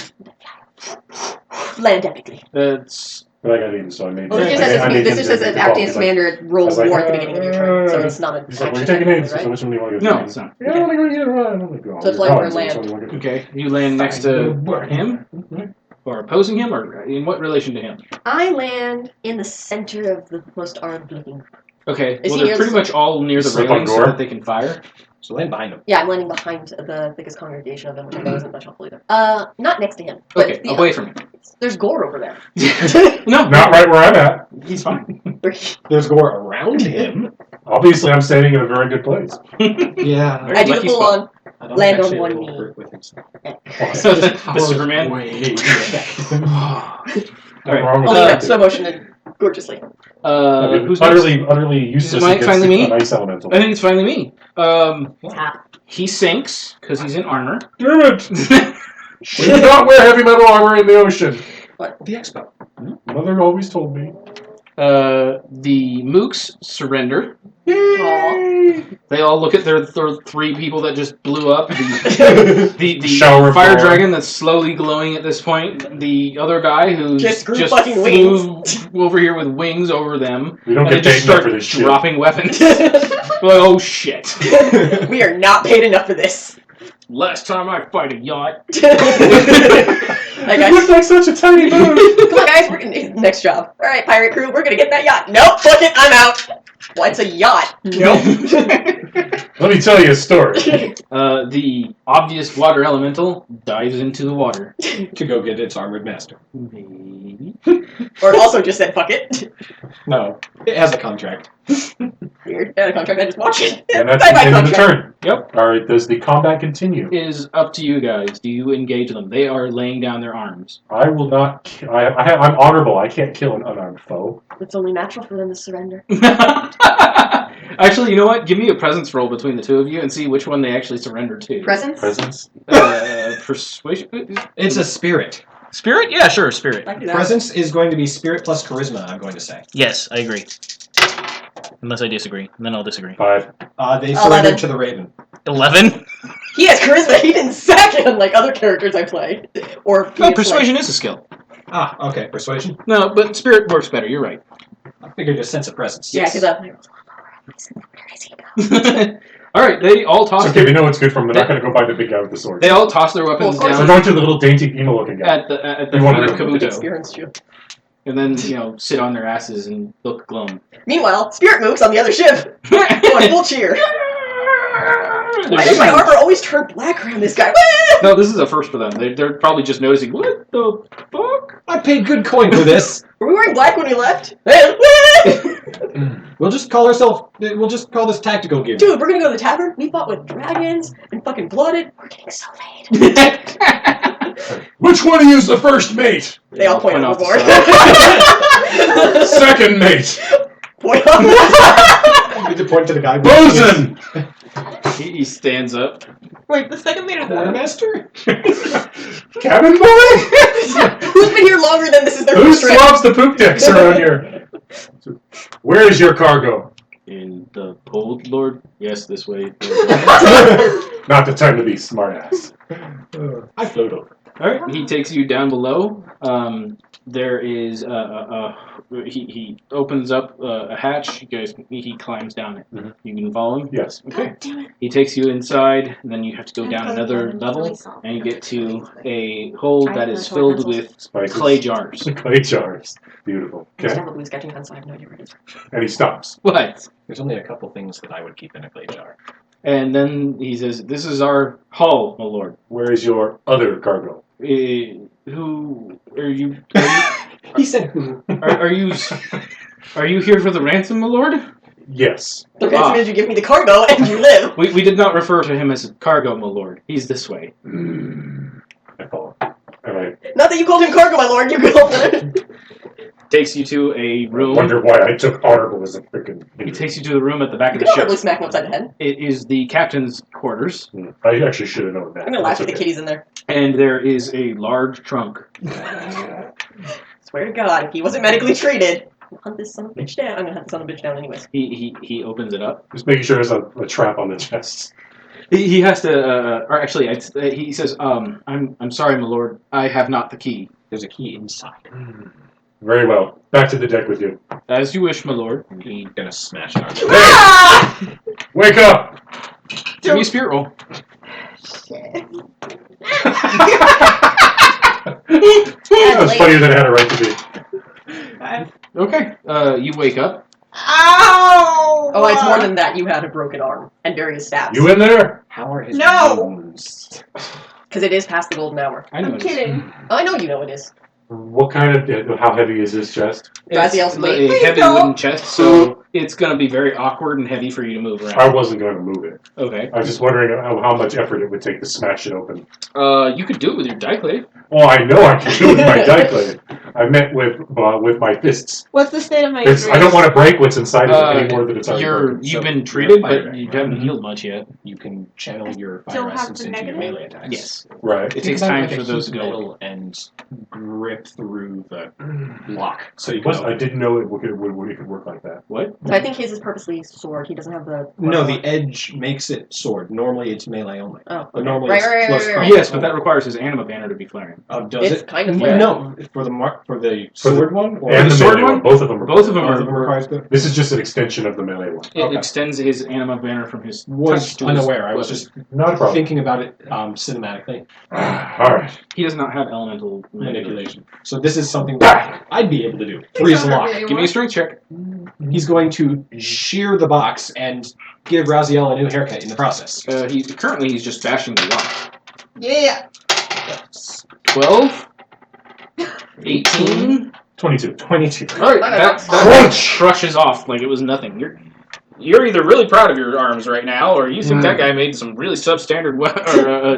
Land epically. That's But I got in, so I made Well, this just I made says, him take the acting call. as commander, roll I was like, war at the beginning of your turn. So it's not an He's like, action. we're taking names, so right? which one do you want to go no, to? it's not. Yeah, I want to go either one. I'm like, oh, So it's you're like gone, for so which land. one do you want to go? Okay, you land next to him, or opposing him, or in what relation to him? I land in the center of the most armed looking. Okay, Is well he they're near pretty the- much all near the Slip on railing so door? that they can fire. So land behind him. Yeah, I'm landing behind the biggest congregation of them, which I know isn't much helpful either. Not next to him. But Okay, away from him. There's gore over there. No, Not right where I'm at. he's fine. There's gore around him. Obviously, I'm standing in a very good place. Yeah. Very I do the lucky full spot. on. I don't Land on actually one have a knee. little with himself. The Superman. Way All right. Wrong with Only that. that slow motion and gorgeously. Who's next? utterly useless It might against finally me? an ice elemental. I think it's finally me. Tap. He sinks because he's in armor. Damn it! We do not wear heavy metal armor in the ocean. The expo. Mother always told me. The mooks surrender. They all look at their 3 people that just blew up. The Shower of fire gore. dragon that's slowly glowing at this point. The other guy who Just grew just fucking flew over here with wings over them. We don't And they get just paid enough start for this shit. dropping weapons. We're like, oh shit. We are not paid enough for this. Last time I fight a yacht. Like, It looked like such a tiny boat. come on, guys. We're gonna next job. All right, pirate crew. We're gonna get that yacht. Nope, fuck it. I'm out. Well, it's a yacht. Nope. Let me tell you a story. The obvious water elemental dives into the water. To go get its armored master. Maybe. Or it also just said fuck it. No, it has a contract. Weird. And a contract. I just watch it. And that's Bye-bye the end of the contract. turn. Yep. All right, does the combat continue? Is up to you guys. Do you engage them? They are laying down their arms. I will not. I'm honorable. I can't kill an unarmed foe. It's only natural for them to surrender. Actually, you know what? Give me a presence roll between the 2 of you and see which one they actually surrender to. Presents? Presence. Persuasion. It's a spirit. Spirit? Yeah, sure, spirit. I can do that. Presence is going to be spirit plus charisma, I'm going to say. Yes, I agree. Unless I disagree, and then I'll disagree. 5. They surrender 11. to the raven. 11? He has charisma. He didn't sack it unlike other characters I played. Or No, persuasion is a skill. Ah, okay. Persuasion. No, but spirit works better. You're right. I figured a sense of presence. Yeah, Yes. because where does he go? All right, they all toss. It's okay, we know it's good from. They're not going to go by the big guy with the sword. They all toss their weapons Well, of course We're down going to the little dainty emo-looking guy. at the You want feet of to- Kabuto, Experienced you. and then sit on their asses and look glum. Meanwhile, Spirit Mooks on the other ship going full cheer. Why does my armor always turn black around this guy? No, this is a first for them. They're probably just noticing, what the fuck? I paid good coin for this. Were we wearing black when we left? We'll just call this tactical gear. Dude, we're gonna go to the tavern. We fought with dragons and fucking blooded. We're getting so laid. Which one of you is the first mate? They all point off the overboard. Second mate. Point off. You need to point to the guy. Bosun. He stands up. Wait, the second leader. Quartermaster? Cabin boy. Who's been here longer than this is their Who first trip? swaps the poop decks around here? Where is your cargo? In the hold, Lord? Yes, this way. Not the time to be smartass. I float over. Alright, he takes you down below. There is he opens up a hatch. He climbs down it. Mhm. You can follow him. Yes. Okay. God damn it. He takes you inside, and then you have to go down I've got another it. level, Really soft. and you get to a hold I that have is my filled pencils. with Spices. clay jars. Clay jars. Beautiful. I'm Okay. still blue sketching pen, so I have no idea where it is. And he stops. What? There's only a couple things that I would keep in a clay jar. And then he says, "This is our hull, my lord. Where is your other cargo? Who are you? He said who? Are you here for the ransom, my lord? Yes. The ransom is you give me the cargo and you live. We did not refer to him as cargo, my lord. He's this way." I follow. And I Not that you called him cargo, my lord. You called him. Takes you to a room. wonder why I took honorable as a freaking. He takes you to the room at the back You of the can ship. probably smack him upside the head. It is the captain's quarters, I actually should have known that. I'm gonna laugh That's at the okay. kitties in there. and there is a large trunk. Swear to God, if he wasn't medically treated, I'm gonna hunt this son of a bitch down. I'm gonna hunt this son of a bitch down anyways. He opens it up. Just making sure there's a trap on the chest. He has to, or actually, he says, I'm sorry, my lord. I have not the key." There's a key inside. Very well. Back to the deck with you. "As you wish, my lord." He's gonna smash it on. Hey! Wake up! Give me a spirit roll. Shit. That was funnier than it had a right to be. Okay. You wake up. Ow! Oh, it's more than that. You had a broken arm and various stabs. You in there? How are his No! wounds? Because it is past the golden hour. I know I'm it is. kidding. Oh, I know you know it is. What kind of? How heavy is this chest? That's the It's ultimate. a Please heavy don't. wooden chest, so it's going to be very awkward and heavy for you to move I around. wasn't going to move it. Okay. I was just wondering how much effort it would take to smash it open. You could do it with your die clay. Oh, I know I can do it with my die clay. I meant with my fists. What's the state of my I injury? don't want to break what's inside of it any more than it's already broken. You've So, been you're treated, a fighter, but you right? haven't healed much yet. You can channel your Still fire have essence the into your negative? melee attacks. Yes. Right. It Think takes about time like for a those to heat go. metal and grip through the block. So you What? can I didn't know it could work like that. What? So I think his is purposely sword. He doesn't have the. No, the edge makes it sword. Normally it's melee only. Oh, But okay. normally Right, it's right, close right, right, combat. right. Yes, but that requires his anima banner to be flaring. Does It's it? kind of flaring. No, for the sword one. Or And the the sword melee one? Both of them are. Both of them Both of them are. requires the. This is just an extension of the melee one. It Okay. extends his anima banner from his Was touch to his unaware. I was weapon. just Not a problem. thinking about it cinematically. All right. He does not have elemental Manipulation. So this is something that I'd be able to do. Freeze lock. Give me a strength check. He's going to shear the box and give Raziel a new haircut in the process. Currently he's just bashing the lock. Yeah. 12, 18. 22. 22. All right, that Crunch! crushes off like it was nothing. You're either really proud of your arms right now, or you think that guy made some really substandard.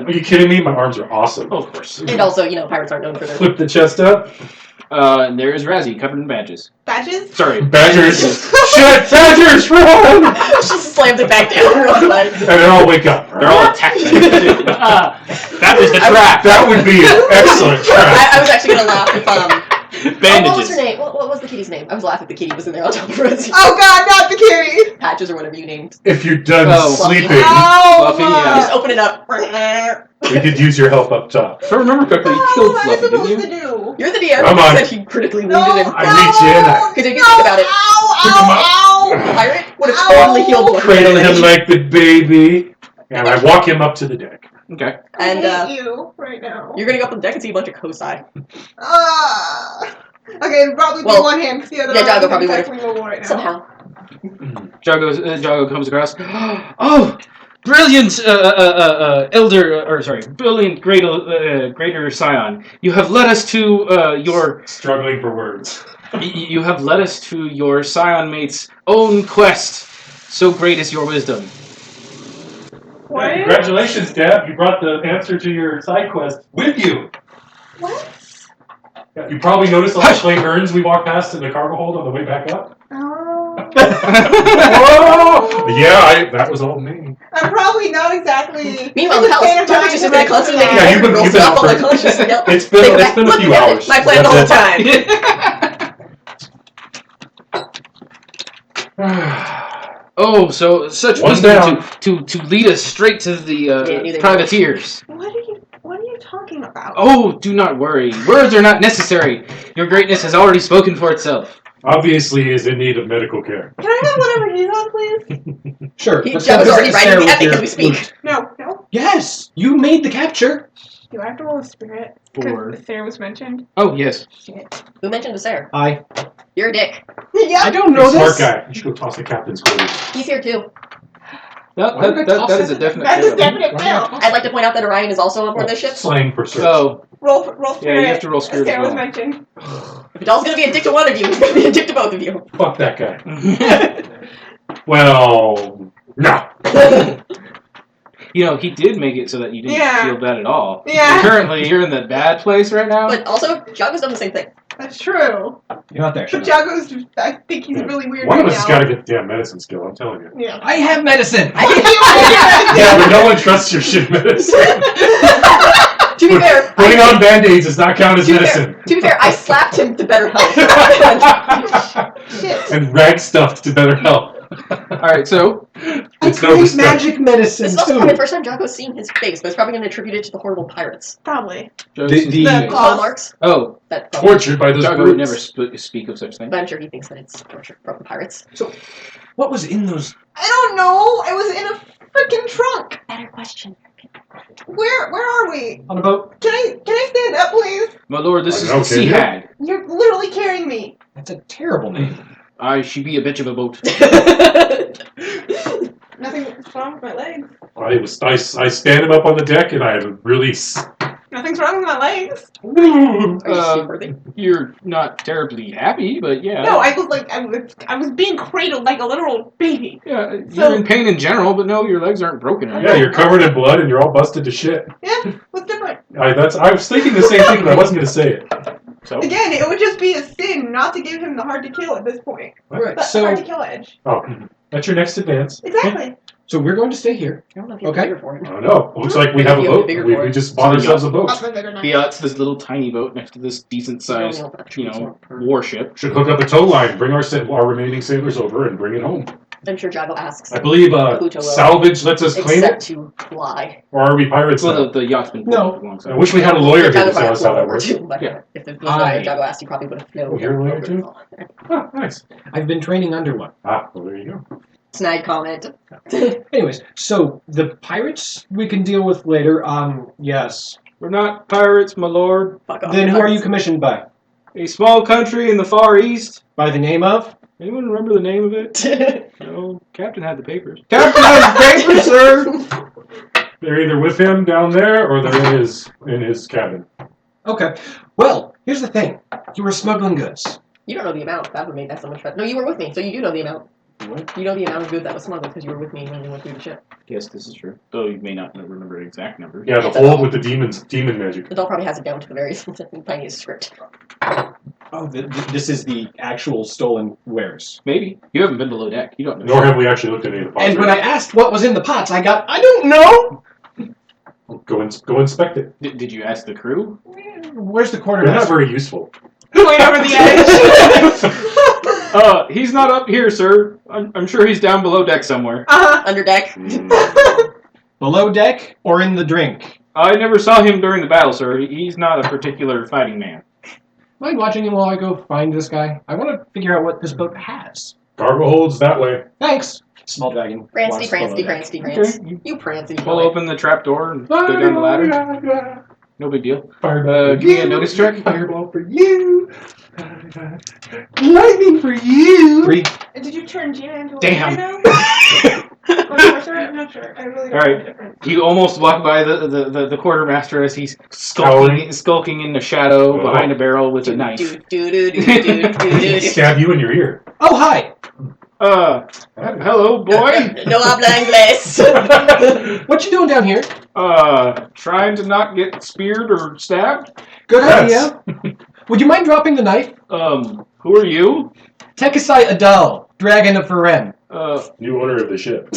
Are you kidding me? My arms are awesome. Oh, of course. And also, you know, pirates aren't known for their. Flip the chest up. And there is Razzie covered in badges. Badges? Sorry, Badgers! Shit! Badgers! Run! She slams it back down real quick. And then I'll wake up. They're all attacked. That was the trap. That would be an excellent trap. I was actually gonna laugh if what was Bandages. her name? What was the kitty's name? I was laughing. The kitty was in there on top of Rosie. Oh god, not the kitty! Patches or whatever you named. If you're done Oh. sleeping, Oh! Fluffy, yeah. Just open it up. we could use your help up top. If I remember correctly, you What killed am I Fluffy, supposed didn't to you? do? You're the DM. Come You on. said he critically No, wounded him. I reach in, I Because if you think about it, Ow! Ow! pirate would have Ow. totally healed one. cradle him like the baby, and I walk him up to the deck. Okay. And I hate you right now. you're gonna go up on the deck and see a bunch of Kosai. Okay, it'd probably be Well, one hand because the other yeah, arm Jago is probably exactly mobile right now. Somehow. Jago comes across. Oh, Brilliant, brilliant, greater scion. You have led us to your. Struggling for words. You have led us to your scion mate's own quest. So great is your wisdom. What? Congratulations, Dad. You brought the answer to your side quest with you. What? Yeah, you probably noticed all the clay urns we walked past in the cargo hold on the way back up. Oh. Oh! Yeah, that was all me. I probably know exactly. Meanwhile, the palace, Juggo just really constantly making Yeah, you've been stuff up on for- the conscious. It's been a few hours. My plan the whole time. Oh, so such One wisdom down. to lead us straight to the privateers. What are you talking about? Oh, do not worry. Words are not necessary. Your greatness has already spoken for itself. Obviously is in need of medical care. Can I have whatever he's on, please? Sure. Juggo's let's go already visit writing Sarah the with epic your as we speak. flute. No. Yes, you made the capture. Do I have to roll a spirit? Four. Because Sarah was mentioned. Oh, yes. Shit. Who mentioned the Sarah? I You're a dick. Yeah. don't know Smart this. guy. You should go toss the captain's quarters. He's here too. That is a definite That's a fail. definite fail. I'd like to point out that Orion is also on board this ship. Slang for search. Oh, Roll spirit. yeah, you have to roll spirit as Sarah was well. mentioned. If Adol's gonna be a dick to one of you, he's gonna be a dick to both of you. Fuck that guy. Well, no. You know, he did make it so that you didn't Yeah. feel bad at all. Yeah. Currently, you're in the bad place right now. But also, Juggo's done the same thing. That's true. You're not there. But Juggo's just, I think he's really weird One right of us has now. got to get the damn medicine skill, I'm telling you. Yeah. I have medicine. Yeah, but no one trusts your shit medicine. To be fair, Putting on band-aids does not count as medicine. To be fair, I slapped him to better health. Shit. And rag stuffed to better health. All right, so It's no respect. magic medicine This is also probably the first time Juggo's seen his face, but it's probably going to attribute it to the horrible pirates. Probably. The Claw marks. oh, That Tortured by those Juggo would never brutes. speak of such things. But I'm sure he thinks that it's torture from the pirates. what was in those? I don't know. It was in a freaking trunk. Better question. Where are we? On a boat. Can I stand up, please? My lord, this is Okay. the sea hag. You're literally carrying me. That's a terrible name. She be a bitch of a boat. Nothing's wrong with my legs. I stand him up on the deck and I release. Nothing's wrong with my legs. Are you seaworthy? You're not terribly happy, but yeah. No, I was being cradled like a literal baby. Yeah, So- you're in pain in general, but no, your legs aren't broken. Or Yeah, you're covered in blood and you're all busted to shit. Yeah, what's different? I was thinking the same thing, but I wasn't going to say it. So Again, it would just be a sin not to give him the hard to kill at this point. Alright, The so hard to kill edge. Oh, that's your next advance. Exactly. we're going to stay here. I don't know if you have Okay. bigger for I him. don't know. Looks like we have a You have a boat. bigger We boat. just bought ourselves a boat. yeah, it's this little tiny boat next to this decent sized, warship. Should hook up a tow line, bring our remaining sailors over, and bring it home. I'm sure Juggo asks. I believe Pluto will. salvage lets us claim Except it, to fly. or are we pirates now? Well, the yacht's been No. pulled alongside. I wish we had a lawyer here to Juggo tell us how that over works. too, but Yeah. if the lawyer Juggo asked, he probably would have flown. Oh, you're a lawyer over. too? Oh, nice. I've been training under one. Ah, well, there you go. Snide comment. Anyways, so the pirates we can deal with later. Yes. We're not pirates, my lord. Fuck off. Then who are you commissioned by? A small country in the Far East. By the name of? Anyone remember the name of it? No, Captain had the papers. Captain has the papers, sir. They're either with him down there, or they're in his cabin. Okay. Well, here's the thing. You were smuggling goods. You don't know the amount. That would make that so much better. No, you were with me, so you do know the amount. What? You know the amount of goods that was smuggled because you were with me when we went through the ship. Yes, this is true. Though you may not remember the exact number. Yeah, the hold with the demon magic. The doll probably has it down to the very tiniest script. Oh, this is the actual stolen wares. Maybe. You haven't been below deck. You don't know. Nor have we actually looked at any of the pots. And when I asked what was in the pots, I got, I don't know! Go inspect it. Did you ask the crew? Where's the They're not quartermaster? very useful. Point over the edge. He's not up here, sir. I'm sure he's down below deck somewhere. Under deck. Below deck or in the drink? I never saw him during the battle, sir. He's not a particular fighting man. Mind watching him while I go find this guy? I want to figure out what this boat has. Cargo holds that way. Thanks. Small dragon. Prancy, walks below prancy, deck. prancy, prance. Okay. You prancy. Pull boy. open the trap door and go down the ladder. No big deal. Fireball. Give me a notice check. Fireball for you. Lightning for you. 3. Did you turn Gina into a Damn. lawyer now? I'm not sure. I really don't All right. know the difference. You almost walk by the quartermaster as he's Cowering. skulking in the shadow Oh. behind a barrel with a knife. Stab you in your ear. Oh, hi! Hello, boy. No habla inglés. What you doing down here? Trying to not get speared or stabbed. Good Yes. idea. Would you mind dropping the knife? Who are you? Tekasai Adal, Dragon of Ferem. New owner of the ship.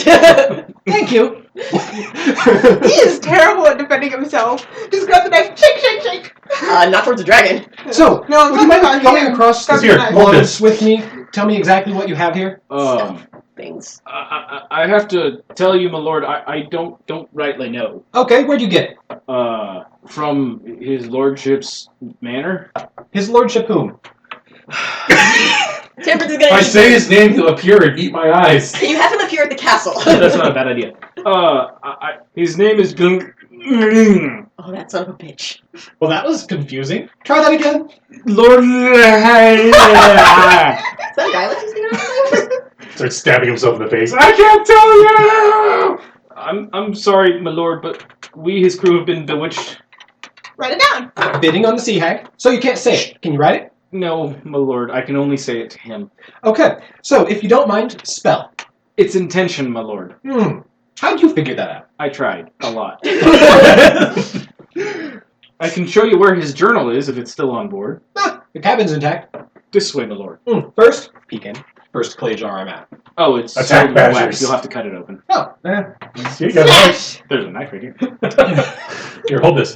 Thank you. He is terrible at defending himself. Just grab the knife, shake, shake, shake. Not towards the dragon. So, No, I'm would you mind talking about going him. across Grab the the Here, knife. hold lawns this. with me? Tell me exactly what you have here. Stuff. Things. I have to tell you, my lord, I don't rightly know. Okay, where'd you get it? From his lordship's manor. His lordship whom? Temperance is gonna I eat say you. his name, he'll appear and eat my eyes. You have him appear at the castle. That's not a bad idea. His name is Oh, that son of a bitch. Well, that was confusing. Try that again. Lord. Is that a dialect he's thinking of? Starts stabbing himself in the face. I can't tell you! I'm sorry, my lord, but we, his crew, have been bewitched. Write it down. Bidding on the sea hag. So you can't say it. Can you write it? No, my lord, I can only say it to him. Okay. So if you don't mind, spell. It's intention, my lord. How'd you figure that out? I tried a lot. I can show you where his journal is if it's still on board. The cabin's intact. This way, my lord. First, peek in. First clay jar I'm at. Oh, it's Attack sealed with wax. badgers. You'll have to cut it open. Oh, You got a knife. There's a knife right here. Here, hold this.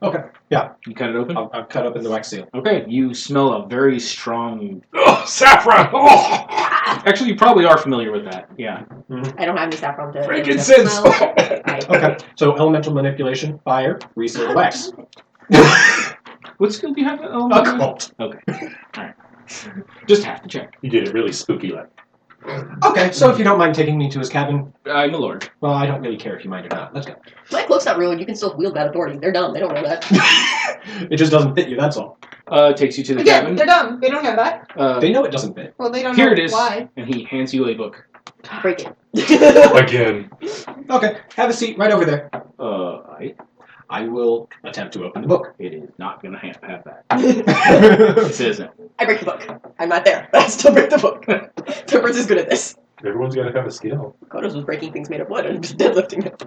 okay. Yeah, You cut it open? I'll cut up in the wax seal. Okay, you smell a very strong... Oh, saffron! Oh! Actually, you probably are familiar with that. Yeah. I don't have any saffron to Frankincense! smell. Okay, so elemental manipulation, fire, reseal the wax. What skill do you have? Occult. Okay. Alright. Just have to check. You did it really spooky like. Okay, so if you don't mind taking me to his cabin, I'm a lord. well, I don't really care if you mind or not. Let's go. My cloak's not ruined. You can still wield that authority. They're dumb. They don't know that. It just doesn't fit you, that's all. Takes you to the Again, cabin. they're dumb. They don't know that. They know it doesn't fit. Well, they don't Here know it is. why. And he hands you a book. Break it. Again. Okay, have a seat right over there. I... I will attempt to open the book. It is not gonna have that. Okay. It says that. I break the book. I'm not there, but I still break the book. Temperance is good at this. Everyone's got to have a skill. Kodos was breaking things made of wood and just deadlifting it.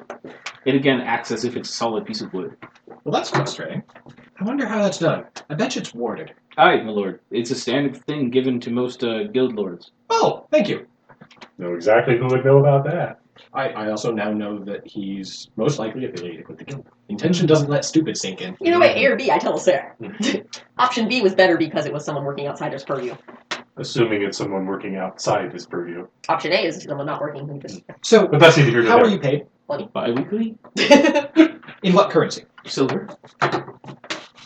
It again acts as if it's a solid piece of wood. Well, that's frustrating. I wonder how that's done. I bet you it's warded. Aye, my lord. It's a standard thing given to most guild lords. Oh, thank you. Know exactly who would know about that. I also now know that he's most likely affiliated with the guild. Intention doesn't let stupid sink in. Either way, A or B, I tell Sarah. Option B was better because it was someone working outside his purview. Assuming it's someone working outside his purview. Option A is someone not working who just... So, But that's neither here nor how there. are you paid? Bi-weekly? In what currency? Silver? Do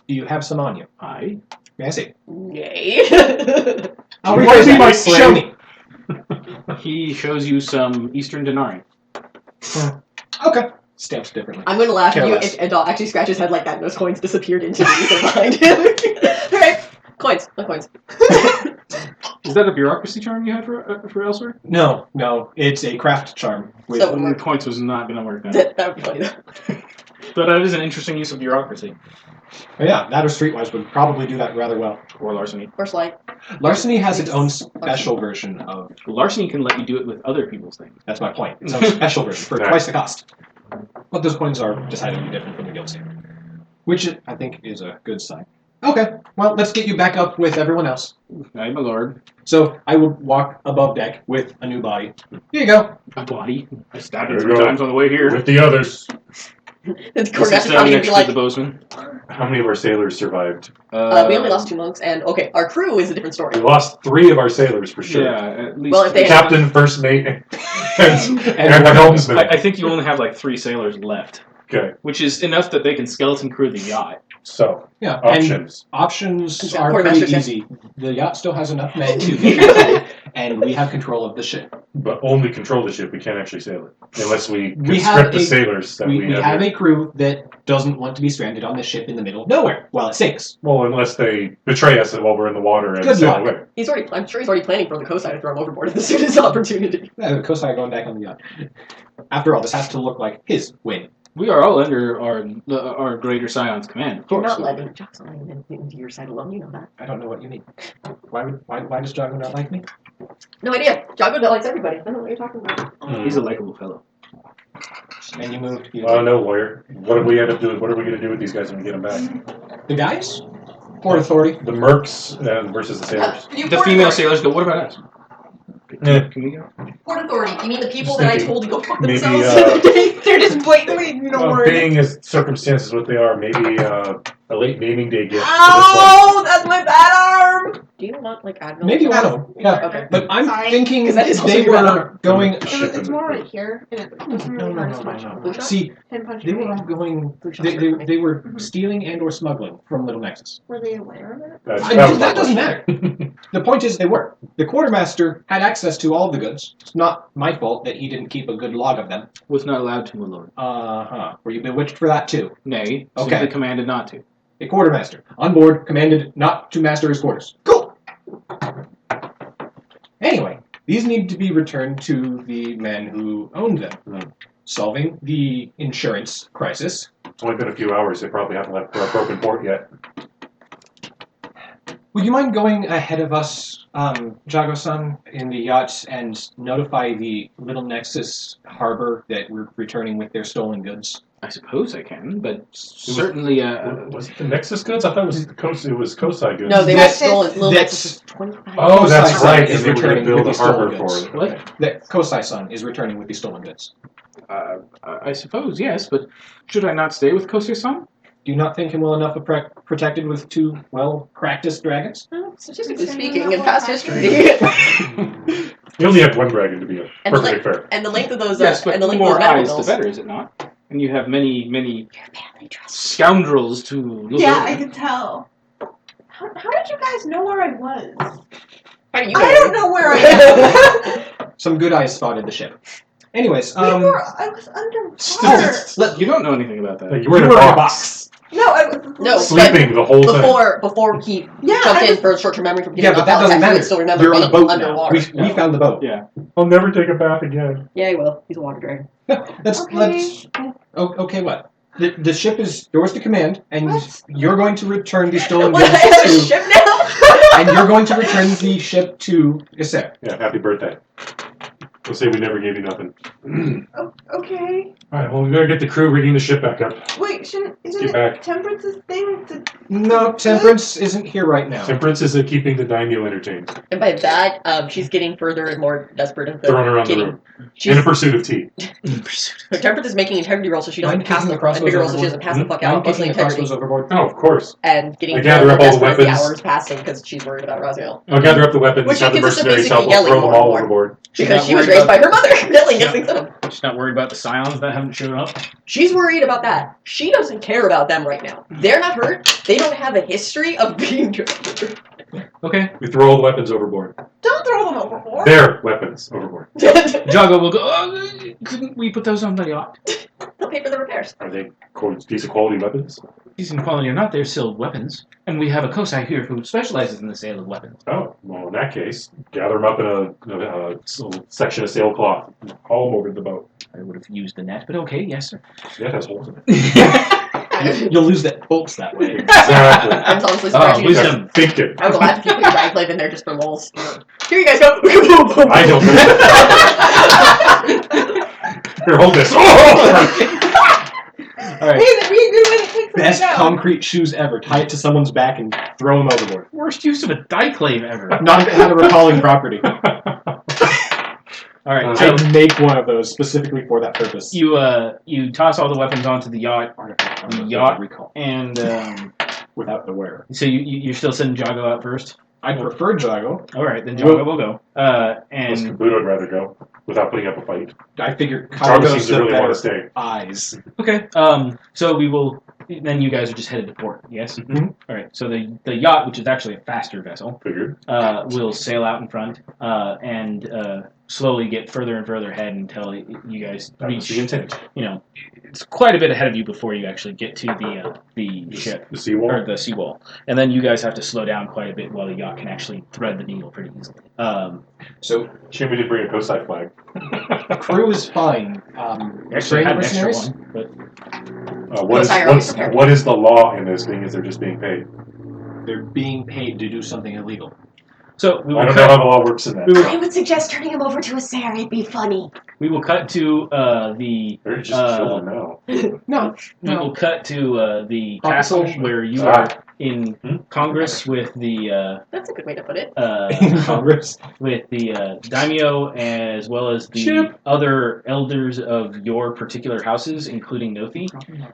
you have some on you? Aye. May I see? Yay. I'll You rephrase wanna be that. my Show slave? me. He shows you some Eastern denarii. Okay. Stamped differently. I'm going to laugh at you Careless. if a dog actually scratches his head like that and those coins disappeared into the ether behind him. Alright. Coins. No coins. Is that a bureaucracy charm you had for elsewhere? No, it's a craft charm. With So- The coins was not going to work then. That would be funny though. But that is an interesting use of bureaucracy. yeah, that or Streetwise would probably do that rather well. Or larceny. Or slight. Larceny has its own special version of. Larceny can let you do it with other people's things. That's my point. Its own special version for twice the cost. But those coins are decidedly different from the guild standard, which I think is a good sign. Okay, well, let's get you back up with everyone else. Aye, my lord. So I will walk above deck with a new body. Here you go. A body. I stabbed There it you 3 go. times on the way here. With the others. The This is quartermaster down probably next be to like, the bozeman. How many of our sailors survived? we only lost 2 monks, and okay, our crew is a different story. We lost 3 of our sailors for sure. Yeah, at least. Well, if The they- captain, first mate, and And the helmsman. I think you only have like 3 sailors left, Okay, which is enough that they can skeleton crew the yacht. so Yeah, and options. options Yeah, are quartermaster pretty said- easy. The yacht still has enough men to get and we have control of the ship. But only control the ship. We can't actually sail it unless we We conscript have the a- sailors that We have here. a crew that doesn't want to be stranded on this ship in the middle of nowhere while it sinks. Well, unless they betray us while we're in the water and Good sail luck. away. I'm sure he's already planning for the Kosai to throw him overboard at the soonest opportunity. The Kosai going back on the yacht. After all, this has to look like his win. We are all under our Greater Scion's command, of You're course. not letting Jack's not letting him into your side alone. You know that. I don't know what you mean. Why does Jago not like me? No idea. Jago likes everybody. I don't know what you're talking about. He's a likable fellow. And you moved. No, lawyer. What do we end up doing? What are we going to do with these guys when we get them back? The guys? Port Authority. The mercs versus the sailors. The female sailors go, what about us? Yeah. Can we go? Port Authority. You mean the people Just that I thinking, told to go fuck maybe, themselves? They're just blatantly ignored. Being as circumstances what they are, maybe a late naming day gift. Oh, that's my bad arm! Do you want, like, Admiral? Maybe one of them. Yeah. Okay. But I'm Sorry. thinking 'Cause that is also they your were going. It's more right here, and it doesn't really hurt as much. No. See, Pin punch they were me. all going. Blue shell's good for me. They were stealing and or smuggling from Little Nexus. Were they aware of it? That doesn't matter. The point is, they were. The quartermaster had access to all of the goods. It's not my fault that he didn't keep a good log of them. Was not allowed to, my lord. Were you bewitched for that too? Nay, Okay. simply commanded not to. A quartermaster on board commanded not to master his quarters. Cool. Anyway, these need to be returned to the men who owned them. Solving the insurance crisis. It's only been a few hours. They probably haven't left broken port yet. Would you mind going ahead of us, Jago-san, in the yacht and notify the Little Nexus harbor that we're returning with their stolen goods? I suppose I can, but certainly, Was it the Nexus goods? I thought it was It was Kosai goods. No, they were That's- stolen. Little that's- Nexus is 25. Oh, that's Kosai-san right. is And they were going returning to build with a the stolen harbor goods. for it. What? Okay. That Kosai-san is returning with the stolen goods. I suppose, yes, but should I not stay with Kosei-san? Do you not think him well enough protected with two well-practiced dragons? Well, statistically speaking, in past history, You only have one dragon to be And perfectly like- fair. and the length of those, Yes, but and the the length of more those medical eyes, the bills. better, is it not? And you have many Your family trust. scoundrels to look Yeah, over. I can tell. How did you guys know where I was? How do you I don't know where I am. Some good eyes spotted the ship. Anyways, I was underwater. You don't know anything about that. You were in a box. No, I was. No, Sleeping the whole time. Before he Yeah, jumped I in was- for a short-term memory from yeah, getting but that knocked doesn't out, he matter. would still remember You're on being the boat now. underwater. We found the boat. Yeah. I'll never take a bath again. Yeah, he will. He's a water dragon. Let's. Okay, what? The ship is yours to command, and What? you're going to return the stolen What? goods I have a to. ship now? And you're going to return the ship to Isser. Yeah, happy birthday. We'll say we never gave you nothing. Okay. Alright, well, we better get the crew rigging the ship back up. Wait, isn't Get it back. Temperance's thing to? No, Temperance isn't here right now. Temperance is keeping the daimyo entertained. And by that, she's getting further and more desperate of the Throwing around the getting. room. She's, In a pursuit of tea. her Temperance is making integrity rolls so she doesn't Mind pass kicking the the crossbows and bigger rolls so she overboard? doesn't pass the fuck I'm out, mostly kicking the crossbows integrity, overboard. Oh, of course. and getting I gather more up all the desperate as the weapons. hours passing because she's worried about Raziel. I'll gather up the weapons, Which have the consists of mercenaries help basically throw them yelling all more. overboard. She's Because not she was worried raised by about- her mother, yelling against them. She's not worried about the scions that haven't shown up. She's worried about that. She doesn't care about them right now. They're not hurt. They don't have a history of being drafted. Okay. We throw all the weapons overboard. Don't throw them overboard. Their weapons overboard. Jago will go, couldn't we put those on the yacht? They'll pay for the repairs. Are they decent quality weapons? Decent quality or not, they're still weapons. And we have a Kosai here who specializes in the sale of weapons. Oh, well, in that case, gather them up in a section of sailcloth. Haul them over to the boat. I would have used the net, but okay, yes, sir. Yeah, it has holes in it. You'll lose that bolts that way. Exactly. I'm honestly Oh, surprised you wisdom. didn't. Thinking. I would laugh if you put your backblade in there just for lulz. Here you guys go. I don't know. Here, hold this. Oh! All right. Hey, that'd be a good way to take them Best down. concrete shoes ever. Tie it to someone's back and throw them overboard. Worst use of a diclave ever. Not a recalling property. All right, so I'd make one of those specifically for that purpose. you toss all the weapons onto the yacht, yacht. recall and without the wearer. so you're still sending Jago out first. I prefer Jago. All right, then Jago will go. Unless And Kabuto would rather go without putting up a fight. I figure Jago Kylo's seems to the really want better to stay. eyes. okay, so we will then you guys are just headed to port. Yes. Mhm. All right. So the yacht, which is actually a faster vessel, Figured. will sail out in front and slowly get further and further ahead until you guys That was reach. the intent. It's quite a bit ahead of you before you actually get to the ship. The seawall. Or the seawall, and then you guys have to slow down quite a bit while the yacht can actually thread the needle pretty easily. So Shame we didn't bring a coastside flag. crew is fine. Actually, I had an extra mercenaries? one, but What is the law in this thing? Is they're just being paid? They're being paid to do something illegal. so we I will don't know cut. how the law works in that. I would suggest turning him over to a Sarah. It'd be funny. We will cut to the. They're just chilling now. No. We will cut to the Proper castle punishment. where you Ah. are in Congress with the That's a good way to put it. Congress. with the daimyo as well as the Chip. other elders of your particular houses, including Nothi.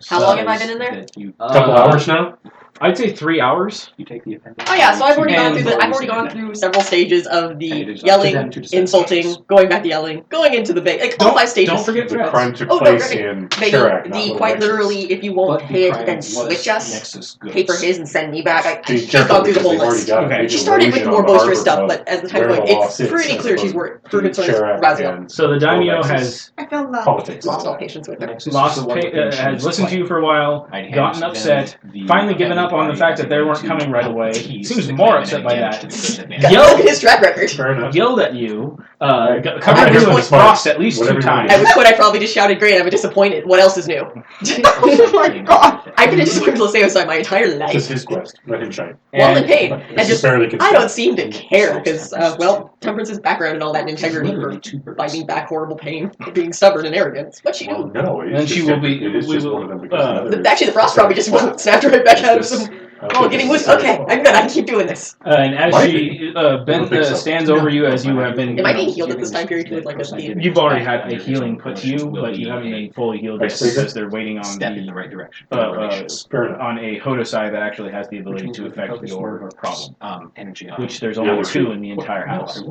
How long have I been in there? That you Couple hours now. I'd say 3 hours. take the appendix. Oh yeah, so I've already gone And- through I've already gone through several stages of And the it is up to yelling, them to decide. insulting, going back to yelling, going into the bank, like all 5 stages. Don't forget The threats. crime took Oh, no, place right. in They, Chirac, not the Little quite Nexus. literally, if you won't But the pay it, crime then was switch us, Nexus goods. pay for his and send me back. Be She's careful gone through the because whole they've already list. got a Okay. big She started with erosion more on the boisterous harbor stuff, of but as the time where went, the law it's sits pretty as clear she's opposed her to concern is Chirac Raziel. and So the daimyo Little has Nexus. I feel love. Politics. Lost all patience with her. Nexus is lost, the one with whom she has was listened to you playing. for a while, I'd hand gotten them upset, the finally given up on the party fact that they as weren't to coming right away. tease Seems the more claimant upset and by damage that. to the good man. Yeah, look at his track record. Fair enough. Yelled at you, Right. covered At you this in point- frost at least Whatever 2 you want. times. At which point I probably just shouted, "Great, I'm disappointed. What else is new?" Oh my god. I've been a disappointed Loseo my entire It's just life. his quest. Let him shine. While in And- pain, But and this is just fairly I consistent. don't seem to care because, Temperance's background and all that and integrity for fighting back horrible pain, for being stubborn and arrogant. It's what she Well, do. no, it's Then just she will be- it is we just will, one of them because the other is- Actually, the frost probably just snapped right back out of some. Oh, getting wounded. Okay, I'm good. I can keep doing this. And as Might she don't think so. stands over you as you have been. Am I being healed at this time period with like a theme? You've already had a healing put to you, but you haven't been fully healed yet Actually, because they're waiting on Step in the the right direction. Fair enough. on a Hodosai that actually has the ability to affect your problem, Energy. which there's Yeah, only we're 2 good. in the entire house,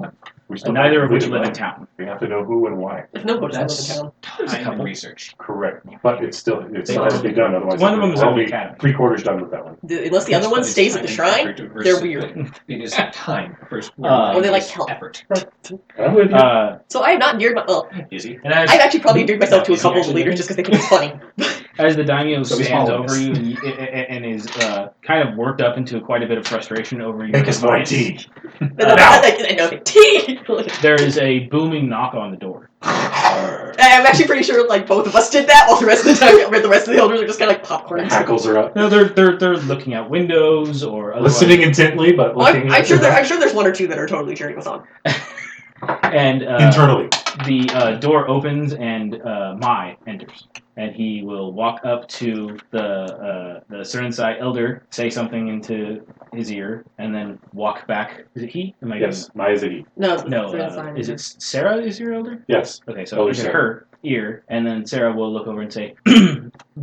We still neither of which really live in like- town. We have to know who and why. If no one That's- in town. There's a Time couple. and research. Correct. But it still They has to be done. Otherwise, One of them is we'll on the be academy. 3/4 done with that one. Unless the other one stays at the shrine, they're weird. It is time versus Or they like help. effort. I'm with you. So I have not endeared my. Well, Is he? And as I've actually probably endeared myself to a couple of the leaders just because they think it's funny. As the daimyo So he's stands following over us. you and is kind of worked up into quite a bit of frustration over your Make us more defiance, tea. Tea. there is a booming knock on the door. I'm actually pretty sure like both of us did that, while the rest of the time, the rest of the elders are just kind of like popcorn. Hackles are up. No, they're looking out windows or otherwise. Listening intently, but Well, looking I'm sure there's 1 or 2 that are totally cheering us on. And internally. the door opens and Mai enters, and he will walk up to the Serensai elder, say something into his ear, and then walk back. Is it he? Am I Yes, Maya is a he. No, is it Sarah? Is your elder? Yes. Okay, so Elder into Sarah. her ear, and then Sarah will look over and say,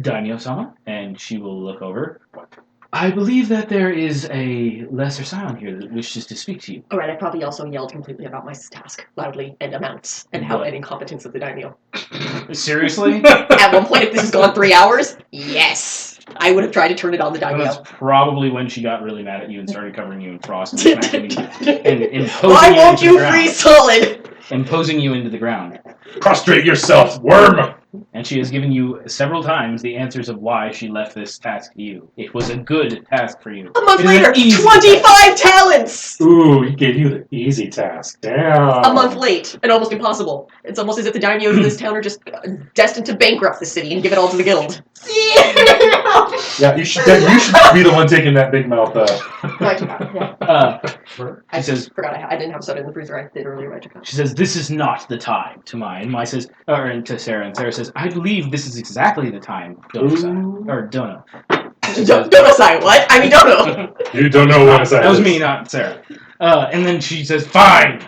Daimyo-sama, and she will look over. I believe that there is a lesser scion here that wishes to speak to you. Alright, I probably also yelled completely about my task, loudly, and amounts, and how What? and incompetence of the daimyo. Seriously? At one point, if this has gone 3 hours, yes! I would have tried to turn it on the And that's daimyo. probably when she got really mad at you and started covering you in frost and smacking you and imposing Why you won't into you the ground. freeze solid? Imposing you into the ground. Prostrate yourself, worm! And she has given you several times the answers of why she left this task to you. It was a good task for you. A month It is an later, easy 25 talents! Ooh, he gave you the easy task. Damn. A month late, and almost impossible. It's almost as if the daimyos in this town are just destined to bankrupt the city and give it all to the guild. Yeah, you should be the one taking that big mouth. I says- forgot I didn't have soda in the freezer. I did earlier. I took it. She says, "This is not the time." To Mai, and Mai says, and to Sarah, and Sarah says, "I believe this is exactly the time." Dono, or Dono. Dono-sai, what? I mean, Dono. You don't know what That was me, not Sarah. And then she says, "Fine,"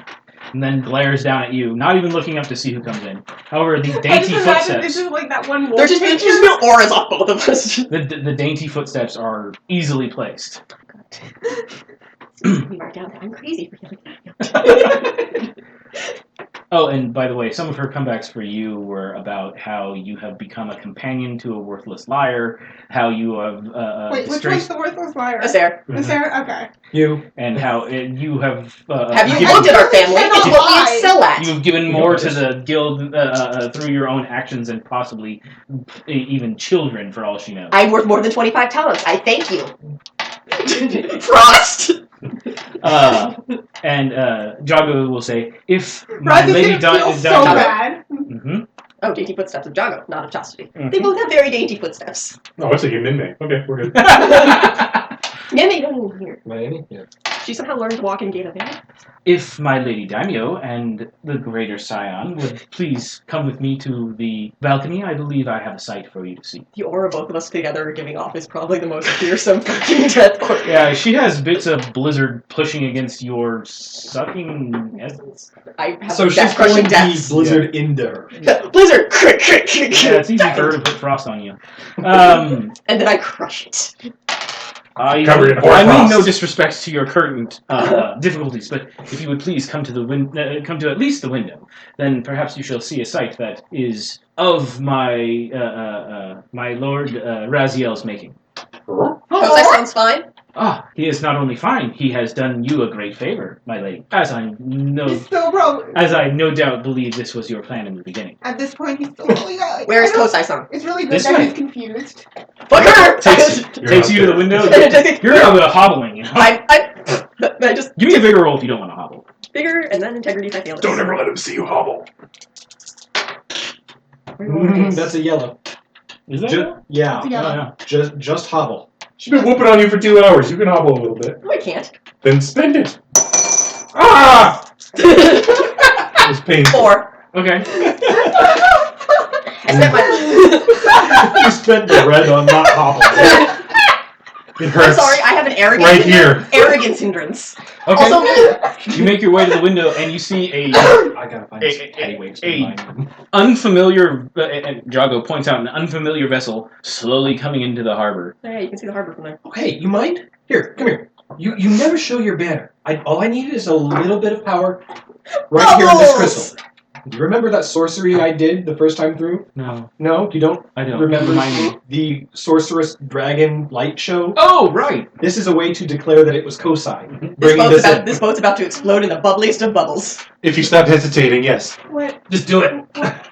and then glares down at you, not even looking up to see who comes in. However, these I just dainty imagine footsteps. this is like that one wolf There's just picture. no auras off both of us. The dainty footsteps are easily placed. Let me mark down that I'm crazy for yelling at you. Oh, and by the way, some of her comebacks for you were about how you have become a companion to a worthless liar, how you have Wait, which one's the worthless liar? Sarah. The Sarah? Okay. You. and how you have Have you given, looked at our family? cannot It's what we lie. excel at. you've given You more know to this. the guild through your own actions and possibly even children, for all she knows. I'm worth more than 25 talents. I thank you. Frost! And Jago will say, if my Roger's lady gonna feel so Daimyo... bad. Mhm. Oh, dainty footsteps of Jago, not of Chastity. They both have very dainty footsteps. Oh, I was thinking Minmay. Okay, we're good. Yeah, they don't even hear. Miami? Yeah. She somehow learned to walk in Gate of Air. If my lady Daimyo and the greater Scion would please come with me to the balcony, I believe I have a sight for you to see. The aura both of us together are giving off is probably the most fearsome fucking death court. Yeah, she has bits of blizzard pushing against your sucking essence. I have So she's death calling crushing the deaths. blizzard Inder. Blizzard! Crick, crick, crick, Yeah, it's easy for her to put frost on you. And then I crush it. I Covered in mean hoarfrost. no disrespect to your current difficulties, but if you would please come to come to at least the window, then perhaps you shall see a sight that is of my my lord Raziel's making. Oh, that sounds fine. Ah, he is not only fine, he has done you a great favor, my lady. As I no doubt believe this was your plan in the beginning. At this point, he's still really good. Where is Kosai-san? It's really good This that way. he's confused. Fuck her! Takes you to the window. You're hobbling. You know? I just Give me a bigger roll if you don't want to hobble. bigger and then integrity if I fail it. Don't ever let him see you hobble. That's a yellow. Is that? Yeah. It's a yellow. Just hobble. She's been whooping on you for 2 hours. You can hobble a little bit. No, I can't. Then spend it. Ah! It was painful. 4. Okay. I spent my. You spent the red on not hobbling. It I'm hurts. sorry, I have an arrogance. Right here. Arrogance hindrance. Okay. Also me. You make your way to the window and you see I gotta find some heavyweights to mine. unfamiliar, and Jago points out an unfamiliar vessel slowly coming into the harbor. Yeah, you can see the harbor from there. Oh, hey, you mind? Here, come here. You never show your banner. All I need is a little bit of power right here in this crystal. Do you remember that sorcery I did the first time through? No, No, you don't I don't. remember Remind me. the sorceress dragon light show? Oh, right. This is a way to declare that it was Kosai. This Bringing boat's, this in. this boat's about to explode in the bubbliest of bubbles. If you stop hesitating, yes. What? Just do it.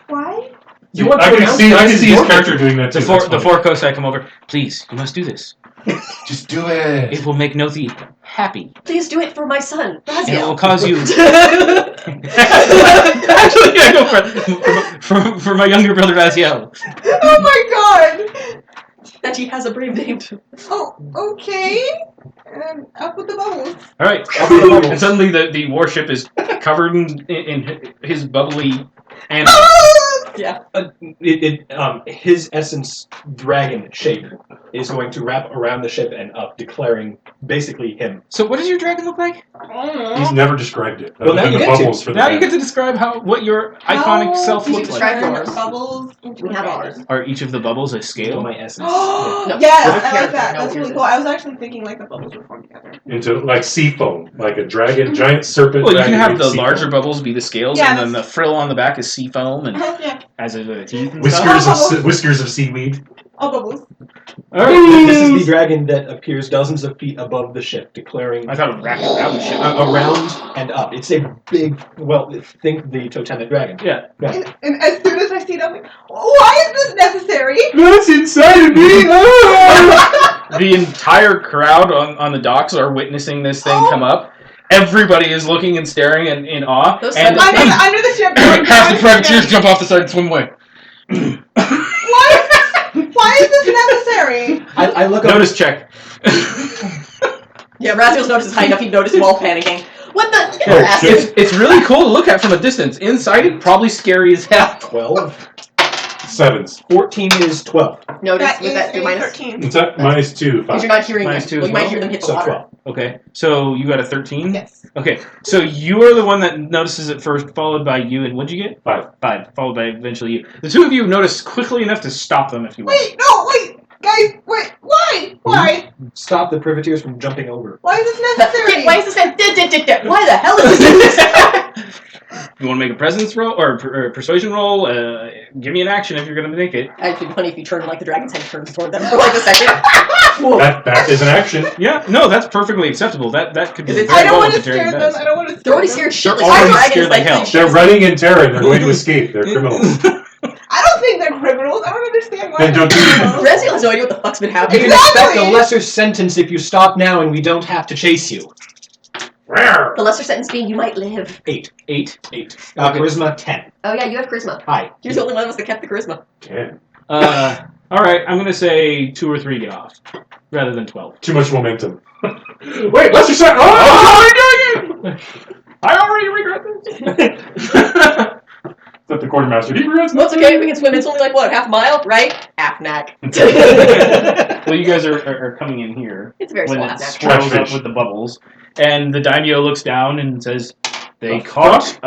Why? You want I to can announce see. that I can this see is his your character doing that too. The That's four funny. Kosai come over. Please, you must do this. Just do it. It will make Nothi happy. Please do it for my son, And it will Raziel. cause you. Actually, I go for my younger brother Raziel. Oh my god! And he has a brave name too. Oh, okay. And up with the bubbles. All right. Up with the bubbles. And suddenly the warship is covered in his bubbly animal. Yeah. His essence dragon shape is going to wrap around the ship and up, declaring basically him. So what does your dragon look like? He's never described it. Well, now Other than you the get to. bubbles for the Now you band. get to describe what your iconic self you looks can like. describe Turn yours. bubbles into We a have dragon. ours. Are each of the bubbles a scale? My essence. Oh, No. yes, No I like character, that. no That's really weirdness. cool. I was actually thinking like the bubbles were formed together. Into like sea foam, like a dragon, giant serpent. Well, you can dragon have made the sea larger foam. bubbles be the scales, Yeah, and then the frill on the back is sea foam, and Yeah, as are the teeth and stuff. Whiskers of seaweed. all bubbles. All right. This is the dragon that appears dozens of feet above the ship, declaring I thought it wrapped around the ship. around and up. It's a big, well, think the totemic dragon. Yeah. And as soon as I see it, I'm like, why is this necessary? That's inside of me. The entire crowd on the docks are witnessing this thing come up. Everybody is looking and staring in awe. Those And Under the ship. half the privateers jump off the side and swim away. Why is this necessary? I look up. Notice check. Yeah, Raziel's noticed high enough he'd notice them all panicking. What the? Oh, Bastard. It's really cool to look at from a distance. Inside, it probably scary as hell. 12. Sevens. 14 is 12. Notice That with is that a minus. 13. What's that? Minus 2. Because 5. you're not hearing Minus them. 2 Well, as you might well? hear them hit the So water. 12. Okay, so you got a 13? Yes. Okay, so you are the one that notices it first, followed by you, and what'd you get? 5. 5, followed by eventually you. The two of you notice quickly enough to stop them if you want. Wait, no, wait. Guys, wait, why? Why? Stop the privateers from jumping over. Why is this necessary? Why is this guy? Why the hell is this? You want to make a presence roll or persuasion roll? Give me an action if you're going to make it. It'd be funny if you turned like the dragon's head turns toward them for like a second. That is an action. Yeah, no, that's perfectly acceptable. That could be Is it- very I don't well want to what the dragon scare them. does. I don't want to They're scare already them. scared They're shitless. already Dragons, scared like, like hell. They're running in terror and they're going to escape. They're criminals. I don't think they're criminals. I don't understand why. Then don't do it. Reziel has no idea what the fuck's been You happening. can expect a lesser sentence if you stop now and we don't have to chase you. The lesser sentence being you might live. 8. 8. Charisma 10. Oh yeah, you have charisma. Hi. You're the only one of us that kept the charisma. Yeah. All right, I'm going to say 2 or 3 get off rather than 12. Too much momentum. Wait, let's just. I already regret this. Is that the quartermaster? He regrets Well, it's okay. We can swim. It's only like what, half a mile, right? Half knack. Well, you guys are coming in here It's a very when small it half knack. swells up Catfish. with the bubbles, and the daimyo looks down and says, "They The caught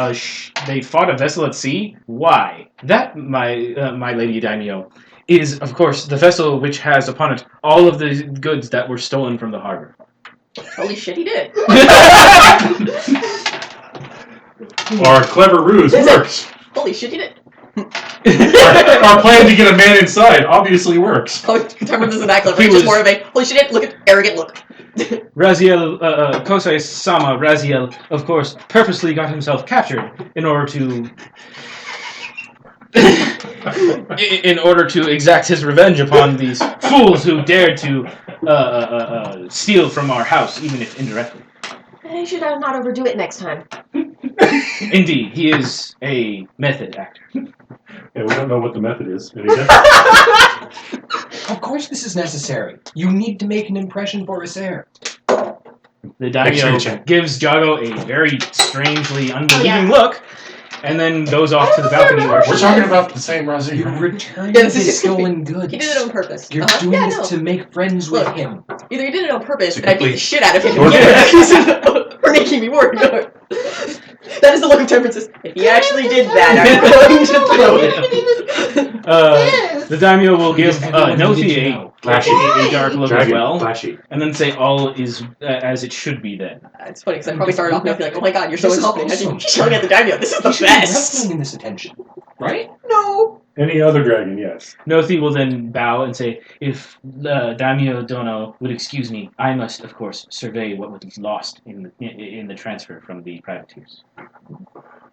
they fought a vessel at sea. Why? That, my lady daimyo, is of course the vessel which has upon it all of the goods that were stolen from the harbor." Holy shit, he did. Our clever ruse works. Holy shit, he did. Our plan to get a man inside obviously works. Oh, Timer isn't that clever. He It's just was- more of a holy shit, look at arrogant look. Raziel, Kosai-sama Raziel, of course, purposely got himself captured in order to exact his revenge upon these fools who dared to steal from our house, even if indirectly. I should not overdo it next time. Indeed, he is a method actor. Yeah, we don't know what the method is. Of course this is necessary. You need to make an impression for Acer. The daimyo Exchange. gives Jago a very strangely unbelieving look, and then goes off to the balcony where We're she talking about the same Razi. You're returning Yeah, this is his just creepy. stolen goods. He did it on purpose. You're Uh-huh. doing Yeah, this no. to make friends with Look. him. Either he did it on purpose, To and I beat the complete shit out of him, your or making me work. That is the look of Temperance. If he actually did that, I'm going to throw him. The daimyo will give Everyone needed Nothi to know. a dark look Dragon, as well, flashy. and then say all is as it should be then. It's funny because I probably started off now like, oh my god, you're so This is incompetent. awesome. He's yelling at the daimyo. This is the He should be best. wrestling in this attention, right? No. Any other dragon, yes. Nothi will then bow and say, if Daimyo Dono would excuse me, I must, of course, survey what was lost in the transfer from the privateers.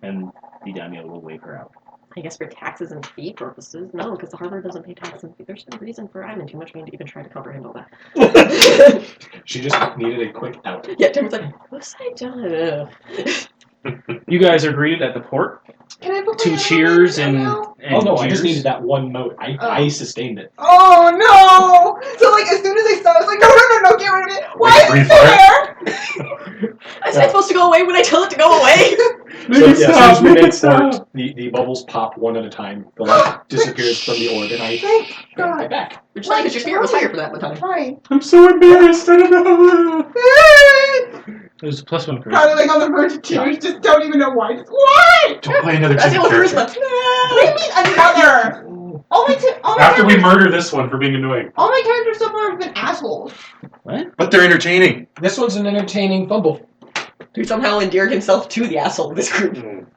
And the Daimyo will wave her out. I guess for taxes and fee purposes, no, because the harbor doesn't pay taxes and fee. There's no reason for I'm in too much pain to even try to comprehend all that. She just needed a quick out. Yeah, Tim's like, what's I done? You guys are greeted at the port. Can I put my 2 hand cheers on my and now? Oh no, I just cheers. needed that one note. I sustained it. Oh no! So like as soon as I saw it, I was like, no, get rid of it. Why Like is free it still fire? there? Is that supposed to go away when I tell it to go away? So yeah, as soon as we make stop. port, the bubbles pop one at a time. The light disappears from the orb, and I Thank get God. back. Which is like, because your spirit was higher for that one time. Fine. I'm so embarrassed. I don't know. There's a +1 charisma. Probably like on the verge of tears. Just don't even know why. Just why? Don't play another That's the chicken only character. charisma. What do you mean another? All my After we characters- murder this one for being annoying. all my characters so far have been assholes. But they're entertaining. This one's an entertaining fumble. Who somehow endeared himself to the asshole of this group.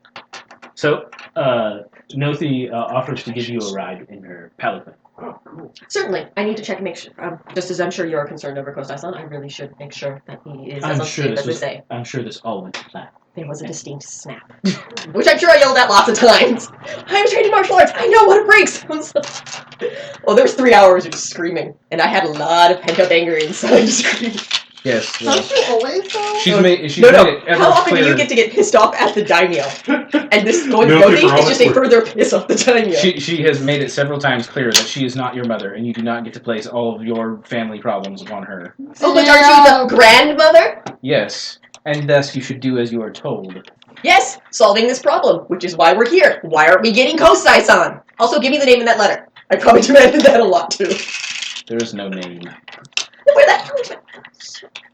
So, Nothi offers to give you a ride in her palanquin. Certainly, I need to check and make sure. Just as I'm sure you're concerned over Kosai-san, I really should make sure that he is as unscathed as they say. I'm sure this all went to plan. There was a distinct snap, which I'm sure I yelled at lots of times. I'm trained in martial arts. I know what it breaks. Well, there was 3 hours of screaming, and I had a lot of pent up anger inside screaming. Yes. Don't you always though? She's made it ever How often clear. do you get to get pissed off at the daimyo? And this going No, to for all is just it's a further piss off the daimyo. She has made it several times clear that she is not your mother, and you do not get to place all of your family problems upon her. Oh, but aren't you the grandmother? Yes, and thus you should do as you are told. Yes, solving this problem, which is why we're here. Why aren't we getting Kosai-san? Also, give me the name in that letter. I probably demanded that a lot, too. There is no name. Where the hell is my...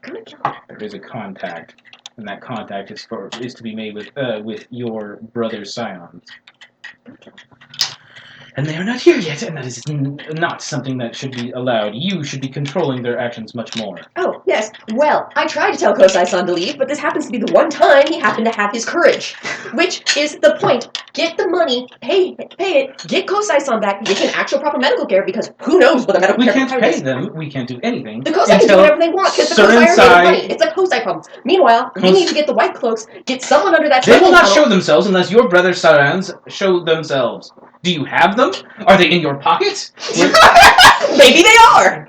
Gonna kill him. There is a contact, and that contact is to be made with your brother's scions. And they are not here yet, and that is not something that should be allowed. You should be controlling their actions much more. Oh, yes. Well, I tried to tell Kosai-san to leave, but this happens to be the one time he happened to have his courage. Which is the point. Get the money, pay it, get Kosai-san back, get him actual proper medical care, because who knows what the medical care We can't is. pay them. We can't do anything. The Kosai can do whatever they want, because the Kosai are made of money. It's a Kosai problem. Meanwhile, we need to get the white cloaks, get someone under that They will not tunnel. show themselves unless your brother Sarans show themselves. Do you have them? Are they in your pocket? Maybe they are.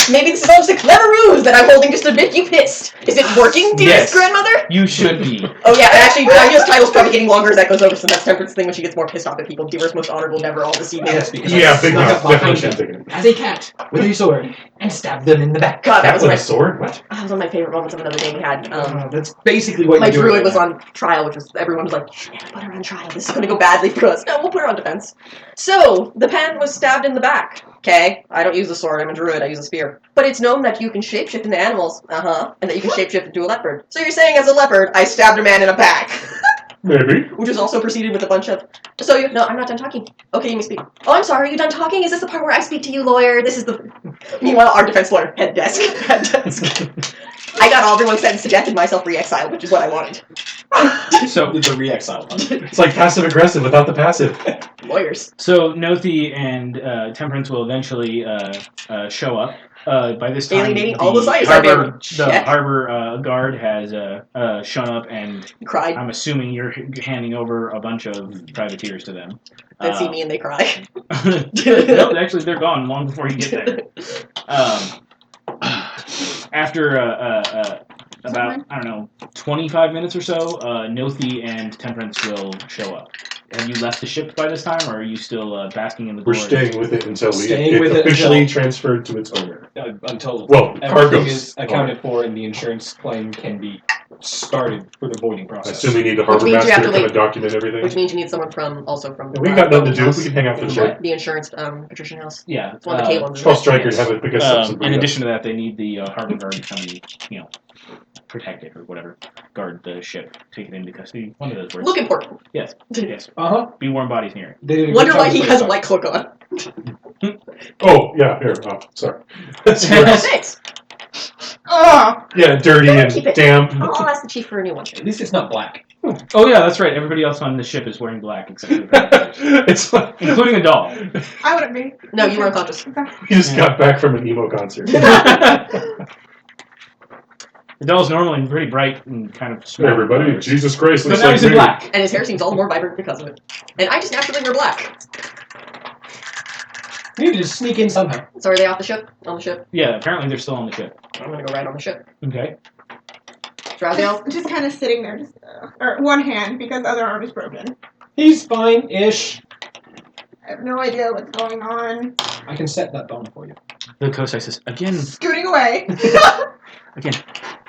Maybe this is all just a clever ruse that I'm holding just to make you pissed. Is it working, dearest grandmother? You should be. Oh yeah, and actually, Daimyo's title's probably getting longer as that goes over, so that's Temperance thing when she gets more pissed off at people. Dearest, most honorable, never all this evening. Yes, because Yeah, I big snuck mouth. up behind Definitely them should take it. as a cat with a sword and stabbed them in the back. God, that was With my a sword? What? that was one of my favorite moments of another day we had. That's basically what My you're doing. druid was on trial, which was everyone was like, "You should never put her on trial. This is going to go badly for us." No, we'll put her on defense. So the pen was stabbed in the back. Okay, I don't use a sword. I'm a druid. I use a spear. But it's known that you can shapeshift into animals. And that you can shapeshift into a leopard. So you're saying, as a leopard, I stabbed a man in the back. Maybe. Which was also preceded with a bunch of. So you. No, I'm not done talking. Okay, you may speak. Oh, I'm sorry. Are you done talking? Is this the part where I speak to you, lawyer? This is the. Meanwhile, our defense lawyer, head desk. I got everyone sentenced to death and myself re-exiled, which is what I wanted. So It's a re-exile. It's like passive aggressive without the passive. Lawyers. So Nothi and Temperance will eventually show up. By this time, Alienating all the science I harbor, did. the Check. harbor guard has shown up, and Cried. I'm assuming you're handing over a bunch of privateers to them. They see me and they cry. No, actually, they're gone long before you get there. After about, I don't know, 25 minutes or so, Nothi and Temperance will show up. Have you left the ship by this time, or are you still basking in the We're glory? staying with it until Staying it's with it officially until- transferred to its owner. Until Well, everything cargoes. is accounted for and the insurance claim can be started for the voiding I process. assume we need the Which harbor means you master have to to come wait- and document everything. Which means you need someone from We got nothing to do. We can hang out for the ship. The insurance patrician house. Yeah. It's one of the K ones. Call Stryker and have it pick us up some In burrito. addition to that, they need the harbor guard to come and, protect it or whatever. Guard the ship. Take it into custody. One of those words. Look important. Yes. Yes. Uh-huh. Be warm bodies near it. They did a good Wonder job why of he putting has a it white cloak on. Oh, yeah, here. Oh, sorry. Thanks. Oh, Yeah, dirty and Keep it. damp. I'll ask the chief for a new one. At least it's not black. Oh yeah, that's right. Everybody else on the ship is wearing black except for the privateers. It's like, Including a doll. I wouldn't be. No, you were unconscious. he just got back from an emo concert. The doll's normally pretty bright and kind of small. Everybody, Jesus Christ, But looks now like he's in me. black. And his hair seems all the more vibrant because of it. And I just naturally wear black. We need to just sneak in somehow. So are they off the ship? On the ship? Yeah, apparently they're still on the ship. I'm gonna go right on the ship. Okay. Drowsdale? Just kind of sitting there, or one hand because the other arm is broken. He's fine-ish. I have no idea what's going on. I can set that bone for you. The Kosai says, again, Scooting away.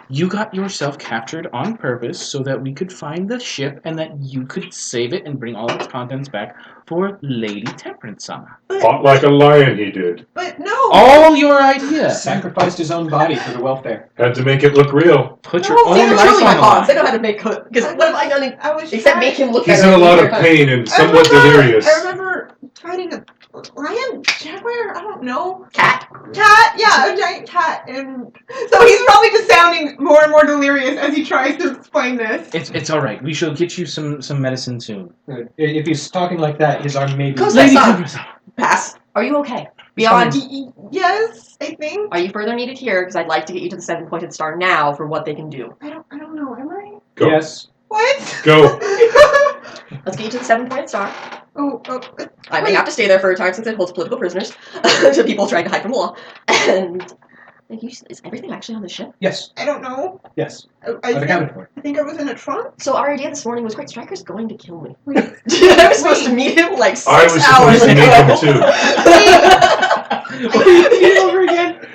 you got yourself captured on purpose so that we could find the ship and that you could save it and bring all its contents back for Lady Temperance-sama. Fought like a lion, he did. But no. All your idea. Sacrificed his own body for the welfare. Had to make it look real. Put No, your these These own are life truly my on the pawns. They line. know how to make cook. Because what have I done I was except trying- make him look He's better in a lot the of entire time? pain and somewhat delirious. I remember fighting a lion, jaguar, I don't know. Cat. Cat, yeah, a giant cat. And so he's probably just sounding more and more delirious as he tries to explain this. It's all right. We shall get you some medicine soon. If he's talking like that, his arm may be... Kosai- Lady son. Temperance-sama. Pass. Are you okay? Beyond. Yes, I think. Are you further needed here? Because I'd like to get you to the 7-pointed star now for what they can do. I don't know, am I? Go. Yes. What? Go. Let's get you to the 7-pointed star. oh, I may have to stay there for a time since it holds political prisoners to people trying to hide from the law. And is everything actually on the ship? Yes. I don't know. Yes. I I've accounted for it. think I was in a trunk. So our idea this morning was great. Stryker's going to kill me. Wait, I was supposed to meet him like 6 I was hours supposed to meet ago. him too. Over again.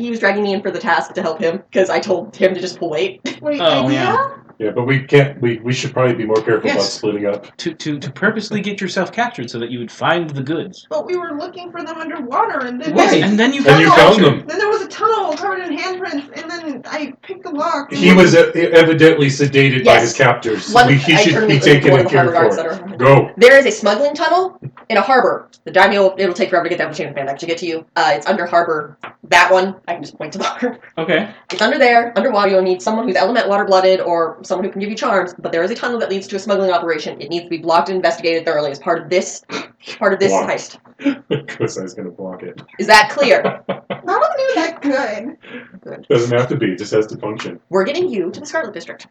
He was dragging me in for the task to help him because I told him to just pull weight. Wait, Oh, idea? yeah. Yeah, but we can't. We should probably be more careful about Yes. splitting up. To purposely get yourself captured so that you would find the goods. But we were looking for them underwater, and then Right. And then you And you found captured. them. Then there was a tunnel covered in handprints, and then and I picked the lock. He was evidently sedated by his captors. He should be taken and cared for. Go. There is a smuggling tunnel in a harbor. The Daimyo, it'll take forever to get down the chain of command to get to you. It's under harbor. That one, I can just point to the harbor. Okay. It's under there, underwater. You'll need someone who's element water-blooded or someone who can give you charms, but there is a tunnel that leads to a smuggling operation. It needs to be blocked and investigated thoroughly as part of this heist. Kosai's gonna block it. Is that clear? That wasn't even that good. Good. Doesn't have to be, it just has to function. We're getting you to the Scarlet District.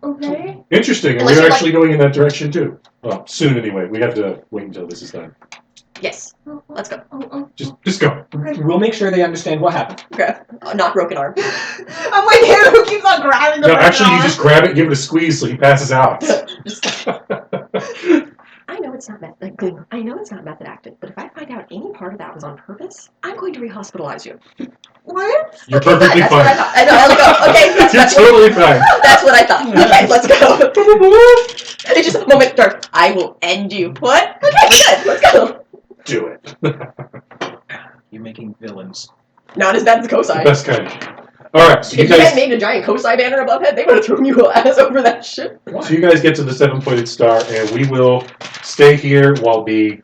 Okay. Interesting, and Unless we're you'd actually going in that direction too. Well, soon anyway. We have to wait until this is done. Yes. Let's go. Just go. We'll make sure they understand what happened. Okay. Not broken arm. I'm like him who keeps on grabbing the No, broken actually, you arm. just grab it, give it a squeeze so he passes out. I know it's not method acted, but if I find out any part of that was on purpose, I'm going to rehospitalize you. What? You're Okay, perfectly that's fine. what I thought. I know. Let's go. Okay, that's You're totally fine. That's what I thought. Okay, let's go. It's just a moment, Dark. I will end you. What? Okay, we're good. Let's go. Do it. You're making villains. Not as bad as The Kosai. best kind. Alright, so you If you had guys made a giant Kosai banner above head, they would have thrown you ass over that ship. get to the 7-pointed star, and we will stay here while the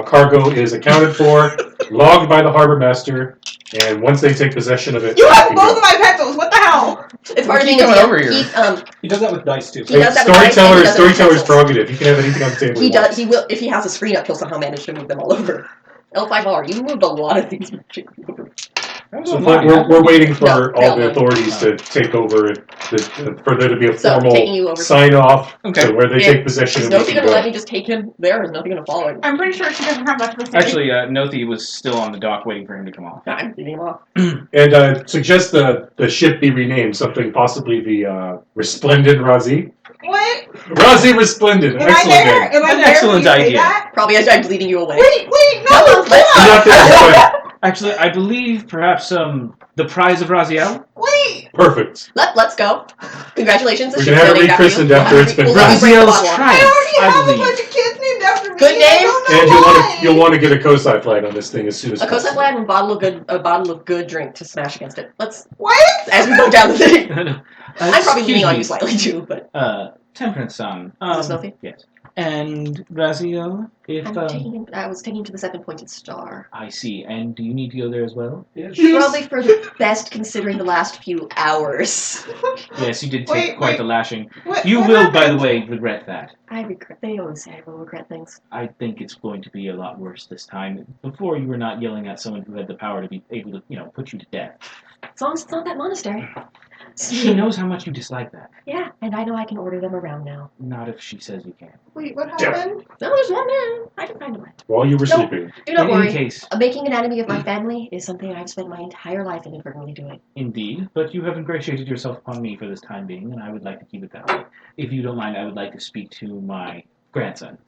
cargo is accounted for, logged by the harbor master, and once they take possession of it, You we have can both go. of my pencils. What the hell? It's part of Keep being a coming DM. over here. He does that with dice too. He does that with dice, and he does it with Storyteller's pencils. prerogative. He can have anything on the table. He does. He will. If he has a screen up, he'll somehow manage to move them all over. L5R, you moved a lot of these magic over. So we're waiting for No, all the no. authorities to take over, for there to be a So, taking you formal over. sign-off Okay. to where they And take possession Is and we Nothi can going to let go. me just take him there, or is Nothi going to follow him? I'm pretty sure she doesn't have much to say. Actually, Nothi was still on the dock waiting for him to come off. I'm leaving him off. And suggest the ship be renamed, something possibly the Resplendent Razi. What? Razi Resplendent! Am Excellent I there? name. Am I An there? excellent when you say idea. that? Probably as I'm leading you away. Wait, no, Come on, come let's- You're on. not there, but Actually, I believe perhaps the prize of Raziel. Wait. perfect. Let's go. Congratulations. We can have it rechristened after it's been We'll let you break the Raziel's bottle. triumph, I already I have a believe. bunch of kids named after me. Good I name. don't know And why. you'll want to get a Kosai flag on this thing as soon as A Kosai possible. flag and a bottle of good drink to smash against it. Let's, What? as we go down the thing. I'm probably Excuse leaning on me. you slightly too, but Temperance-san. Is this Nothi? Yes. And Raziel, if I was taking him to the 7-pointed star. I see. And do you need to go there as well? Probably for the best, considering the last few hours. Yes, you did take Wait, quite wait. the lashing. What? You what will, by the happened? way, regret that. They always say I will regret things. I think it's going to be a lot worse this time. Before, you were not yelling at someone who had the power to be able to, put you to death. As long as it's not that monastery. She knows how much you dislike that. Yeah, and I know I can order them around now. Not if she says you can. Wait, what happened? No, there's one there. I can find a way. While you were Nope. sleeping. Do not In any worry. case, Making an enemy of my family is something I've spent my entire life inadvertently doing. indeed, but you have ingratiated yourself upon me for this time being, and I would like to keep it that way. If you don't mind, I would like to speak to my grandson.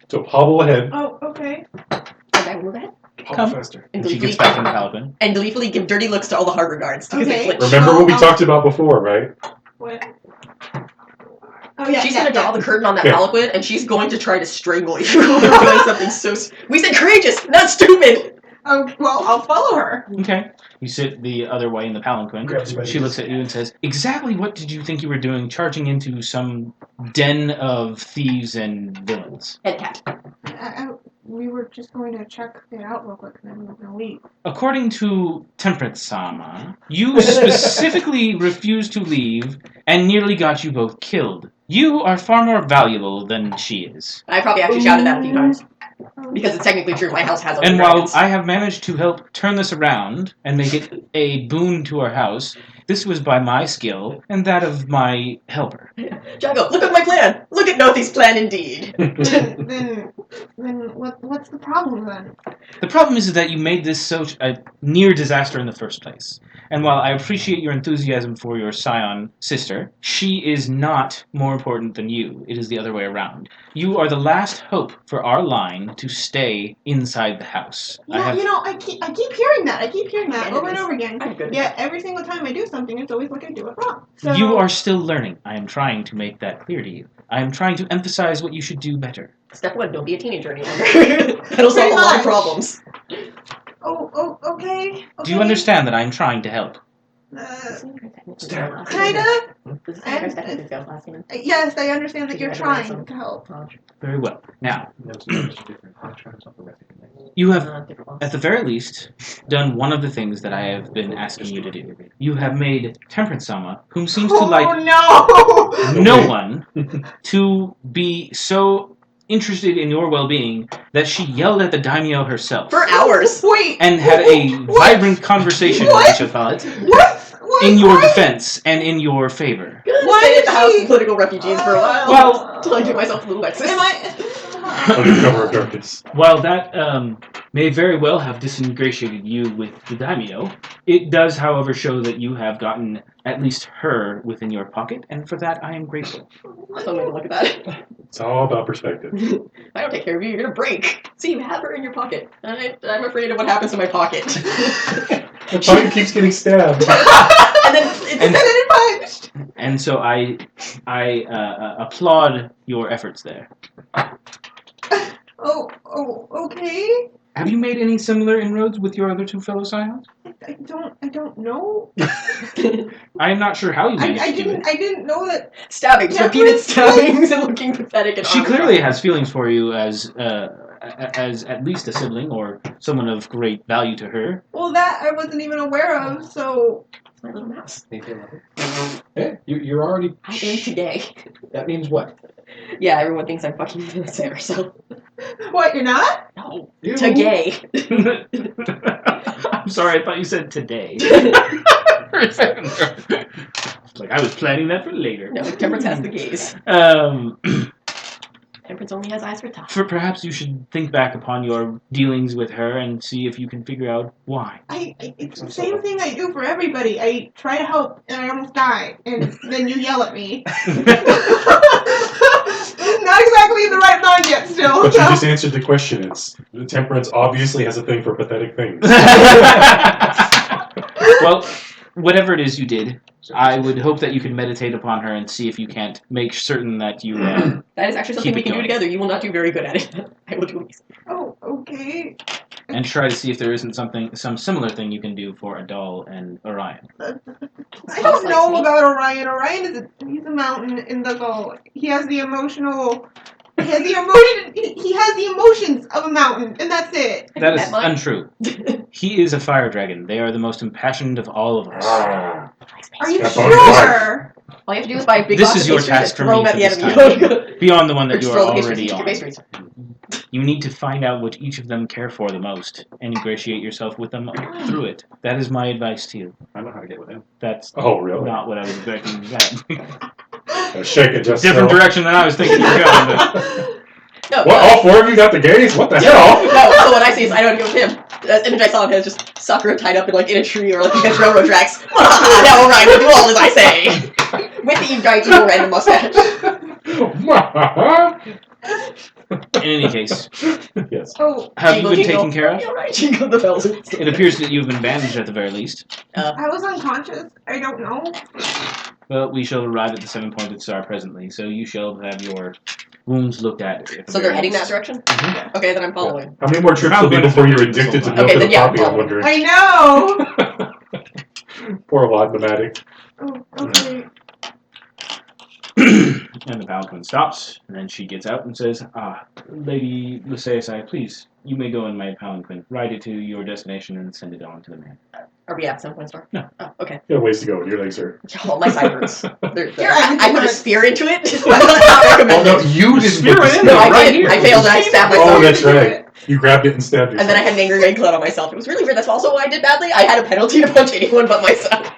So hobble ahead. Oh, okay. And I will move ahead. Come. Faster. And She gets gleefully, back in the palanquin. and gleefully give dirty looks to all the harbor guards. Because Okay. they flinch. Remember what we Oh, talked about before, right? What? Oh yeah. She's yeah, gonna draw the curtain on that Yeah. palanquin, and she's going to try to strangle you for doing something so. We said courageous, not stupid. Oh well, I'll follow her. Okay. You sit the other way in the palanquin. Grabs you by the She looks at you and says, "Exactly what did you think you were doing, charging into some den of thieves and villains?" Head cat. We were just going to check it out real quick, and then we were gonna leave. According to Temperance-sama, you specifically refused to leave and nearly got you both killed. You are far more valuable than she is. I probably actually shouted that a few times because it's technically true. My house has all And the while dragons. I have managed to help turn this around and make it a boon to our house, this was by my skill and that of my helper. Jago, look at my plan. Look at Nothi's plan, indeed. then what's the problem then? The problem is that you made this such a near disaster in the first place. And while I appreciate your enthusiasm for your scion sister, she is not more important than you. It is the other way around. You are the last hope for our line to stay inside the house. Yeah, I keep hearing that. I keep hearing that over and over again. I'm good. Yeah, every single time I do something, it's always like I do it wrong. So You are still learning. I am trying to make that clear to you. I am trying to emphasize what you should do better. Step 1, don't be a teenager any longer. That'll solve a lot of problems. Oh, okay. Do you understand that I am trying to help? Kinda. This is technically failed last game. Yes, I understand that you're trying to help. Very well. Now, That's different. you have, at the very least, done one of the things that I have been asking you to do. You have made Temperance-sama, whom seems to like no one, to be so interested in your well-being that she yelled at the Daimyo herself. For hours. Wait. And had a vibrant conversation with each of us in your defense and in your favor. Why stay at the house of political refugees for a while? Well, until I get myself a little Lexus. Am I? Under cover of darkness. While that may very well have disingratiated you with the Daimyo, it does, however, show that you have gotten at least her within your pocket, and for that I am grateful. That's one way to look at that. It's all about perspective. If I don't take care of you, you're gonna break. See, you have her in your pocket. I'm afraid of what happens in my pocket. The pocket keeps getting stabbed. And then it's punched. And so I applaud your efforts there. Oh, okay. Have you made any similar inroads with your other two fellow scions? I don't know. I am not sure how you managed to do it. I didn't know that. stabbings, repeated stabbings, and looking pathetic. And She clearly has feelings for you as at least a sibling or someone of great value to her. Well, that I wasn't even aware of. So. It's my little mouse. Hey, you're already. I am today. That means what? Yeah, everyone thinks I'm fucking sincere, so. What? You're not? No. You. Today. I'm sorry, I thought you said today. For a second. Like I was planning that for later. No, Temperance has the gaze. Temperance only has eyes for top. Perhaps you should think back upon your dealings with her and see if you can figure out why. It's the same thing I do for everybody. I try to help and I almost die, and then you yell at me. Not exactly in the right mind yet, still. But you just answered the question. It's Temperance obviously has a thing for pathetic things. Well, whatever it is you did, I would hope that you can meditate upon her and see if you can't make certain that you. That is actually something Keep we it can do going. together. You will not do very good at it. I will do amazing. Oh, okay. And try to see if there isn't some similar thing you can do for Adal and Orion. I don't know about Orion. Orion he's a mountain in the goal. He has the emotional. He has the emotions of a mountain, and that's it. That is untrue. He is a fire dragon. They are the most impassioned of all of us. Are you That's sure? All you have to do is buy a big This box is of your pastries task for and throw me them at for the this enemy. Beyond the one Or that just you throw are the pastries. already Take your on. pastries. You need to find out what each of them care for the most and ingratiate yourself with them through it. That is my advice to you. I know how to get with him. That's Oh, really? not what I was expecting. Shake it just Different so. direction than I was thinking you were going. But No, What? All four of you got the gaze? What the hell? No, so what I see is I don't go with him. The image I saw of him is just sucker tied up in a tree or against railroad tracks. Now Orion will do all as I say. With the giant evil random mustache. in any case, Yes. Oh, have you Jingle, been jingle. taken care of? Alright, jingle the bells. It appears that you've been bandaged at the very least. I was unconscious. I don't know. Well, we shall arrive at the 7-pointed star presently, so you shall have your wounds looked at. So they're heading that direction? Mhm. Okay, then I'm following. How many more trips will be before you're addicted to milk Okay, of then the yeah, poppy, I'm follow. wondering. I know. Poor Lodmatic. Oh, okay. And the palanquin stops, and then she gets out and says, Lady Lysaeus, please, you may go in my palanquin. Ride it to your destination and send it on to the man. Are we at 7 point star? No. Oh, okay. You got ways to go. Your legs hurt. Oh, my side hurts. Your I put a spear into it. I not Oh, recommend no, it. you didn't Spear put it in the No, I right did. here. I failed and I stabbed myself. Oh, that's right. You grabbed it and stabbed yourself. And then I had an angry red cloud on myself. It was really weird. That's also why I did badly. I had a penalty to punch anyone but myself.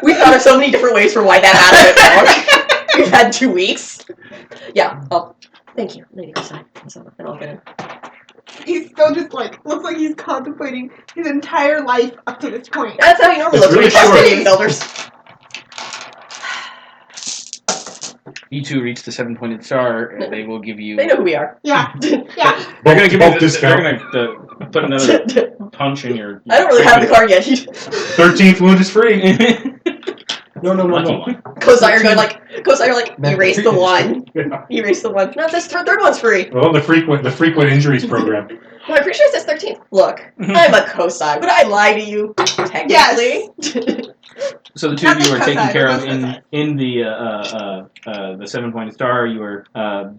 We thought of so many different ways for why that happened. We've had 2 weeks. Yeah. Oh, thank you, Lady Versailles. And I'll get in. He's still just looks like he's contemplating his entire life up to this point. That's how he normally It's looks when he really talks to short. any of his elders. You two reach the 7-pointed star, and they will give you. They know who we are. Yeah. Yeah. They're gonna give Bulk you. discount. They're gonna put another punch in your. I don't really have the card yet. 13th wound is free. No. Lucky one. Cosire going erase the one. Yeah. Erase the one. No, this third one's free. Well, the frequent injuries program. No, I'm pretty sure it says 13th. Look, I'm a Kosai. Would I lie to you? Technically. technically. So the two of you are taken Not care this of side. in the 7-pointed star. You were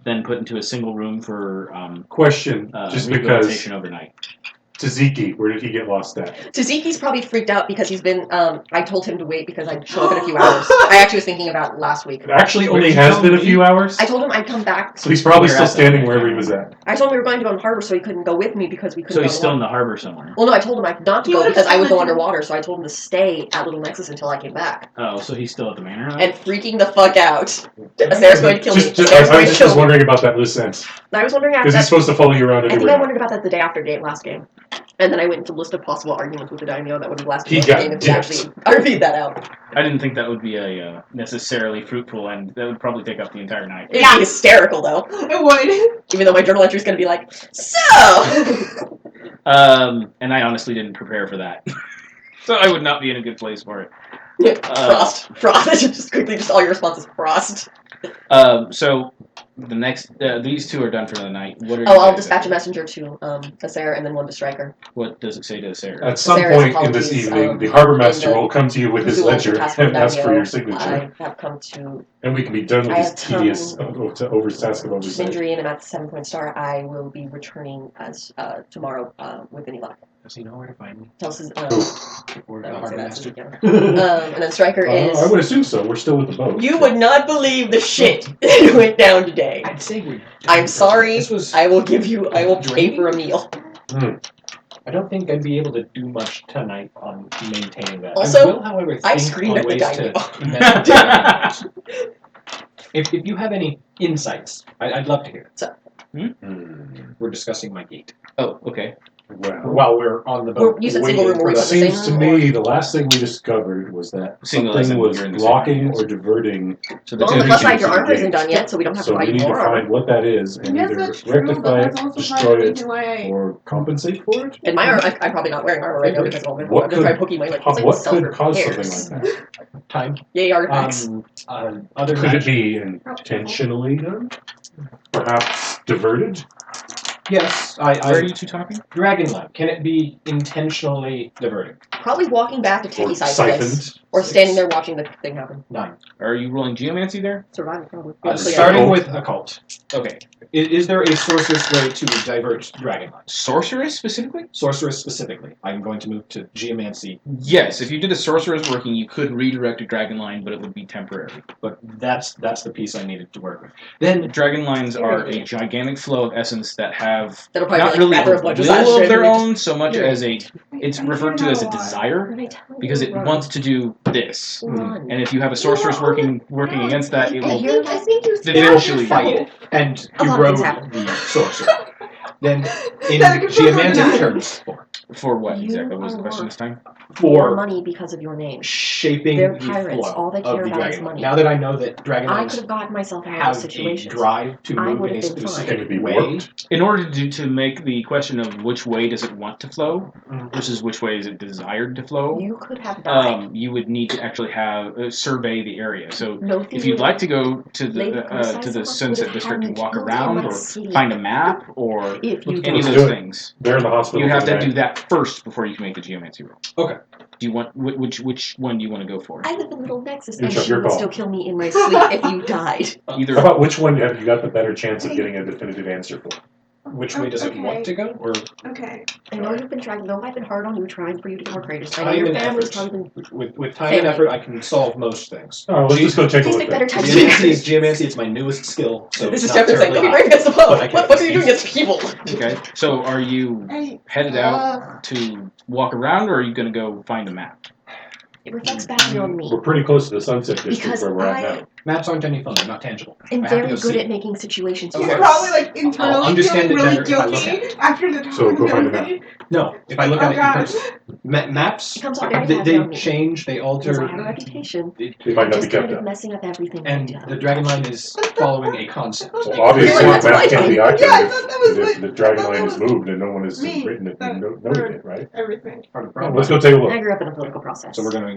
then put into a single room for Question, just because rehabilitation overnight. Tzatziki, where did he get lost at? Taziki's probably freaked out because he's been. I told him to wait because I'd show up in a few hours. I actually was thinking about it last week. It actually Where only did you has tell been a me? few hours. I told him I'd come back. So he's probably Where still at, though? standing wherever he was at. I told him we were going to go in the harbor, so he couldn't go with me because we couldn't. So go he's in still in the the harbor somewhere. Well, no, I told him not to You go would've because I would go told him. underwater. So I told him to stay at Little Nexus until I came back. Oh, so he's still at the manor. And freaking the fuck out. Sarah's going to kill me. Just, Sarah's I going to was kill just me. wondering about that loose end. I was wondering Because after. he's supposed to follow you around I think I everywhere. wondered about that the day after last game. And then I went into list of possible arguments with the Daimyo that would have lasted He the got game if he dipped. actually RP'd that out. I didn't think that would be a necessarily fruitful end. That would probably take up the entire night. It'd be hysterical though. It would. Even though my journal entry is going to be like, so. And I honestly didn't prepare for that. So I would not be in a good place for it. Frost. Just quickly, just all your responses. Frost. So the next, these two are done for the night. What are you Oh, I'll guys dispatch a doing? messenger to Sarah and then one to Striker. What does it say to Sarah? At some Sarah's point in this apologies, evening, the harbor master in the will come to you with his Zool ledger task and from ask for Daimyo, your signature, I have come to and we can be done with I this have tedious come task of oversight. injury and I'm at the 7-point star. I will be returning as tomorrow with any luck. Does he know where to find me? Tells his Or I the won't say harbor that master? again. And then Striker is. I would assume so. We're still with the boat. You would not believe the shit that went down today. I'd say we. I'm sorry. This was. I will pay for a meal. I don't think I'd be able to do much tonight on maintaining that. Also, I will, however, I think screamed on at the ways to Daimyo. mess with it. If you have any insights, I'd love to hear it. So- We're discussing my gate Oh, okay. Well, while we're on the boat. You said single room. Were we it on the same seems to room? me the last thing we discovered was that Single as something in was you're in the same blocking room, or diverting. So the Well, two on the of plus you side, your to the armor isn't gate. done yet, so we don't have to So buy we you need to more find armor. what that is and Yes, either that's true, rectify but it, that's also destroy part of the it, reason why I. or compensate for it. And my armor, I'm probably not wearing armor right now because I'm What just trying could, poking my like what self could cause repairs. something like that? Time. Yay, artifacts. Other Could it magic. be intentionally done? Perhaps diverted? Yes, Where are I. you two talking? Dragon Lab. Can it be intentionally diverted? Probably walking back to Or Techie Side's place. siphoned? Or standing there watching the thing happen. 9. Are you rolling geomancy there? Survival, probably. Starting occult. with occult. Okay. Is there a sorceress way to divert dragon life? Sorceress specifically? Sorceress specifically. I'm going to move to geomancy, Yes. If you did a sorceress working, you could redirect a dragon line, but it would be temporary. but that's the piece I needed to work with. Then Dragon lines are a gigantic flow of essence that have That'll probably not be really like a a bunch of size will of their shit. own so much as a. It's referred to as a desire because it wants to do this. Run. And if you have a sorceress working against that, it will I think you said eventually fight it, and A lot of erode things happen. the sorcerer. Then in That it can geomantic prove terms, for what You exactly? What was the are question this time? More for money because of your name. shaping They're the pirates. flow All they of care the about is dragon. money. Now that I know that dragon I lines could have gotten myself in one of have those a situations. drive to I move would in a have been fine. Can it be specific way, warped? In order to make the question of which way does it want to flow versus which way is it desired to flow, You could have died. you would need to actually have survey the area. So No if you'd like to go to Lady the Precisely Sunset would have District had and me walk killed in around my or sleep. find a map or If you any of Let's those do it. things, They're in the hospital. you have to tonight. do that first before you can make the geomancy roll. Okay. Do you want which one do you want to go for? I live in Little Nexus, You and shall- she your would call. still kill me in my sleep if you died. How Either about which one have you got the better chance of getting a definitive answer for? Which way does it want to go? Or Okay. I know you've been trying. I've been hard on you, trying for you to become courageous. I know time your and family's effort. probably been. With time Family. and effort, I can solve most things. Oh, let's just go take a Please look. make better Then. types. Geomancy is my newest skill. So This it's is not Jefferson saying, terribly "Don't be high. brave against the foe." But I can What are you doing use against people? Okay. So are you Hey, headed out to walk around or are you going to go find a map? It reflects badly on me. We're pretty close to the Sunset District Because where we're at I now. Maps aren't any fun. They're not tangible. am I have to very go good see. at making situations he's Okay. probably like internally I'll understand feeling it really better if I look guilty at it. after the time. So go and find a everything. No, if I look Oh, at it in God. person. Maps, It comes out very they badly on me. change, they Because I alter, have a reputation. They might not be Just kept kind of up. messing up everything. and I do. the dragon line is following a concept. Well, obviously, Really, that's the map what I can't be think. accurate Yeah, I thought that was if like- the dragon I thought line that is was moved and no one has me written it that and noted it, right? Everything. Part of the Well, problem. let's go take a look. I grew up in a political process. So we're going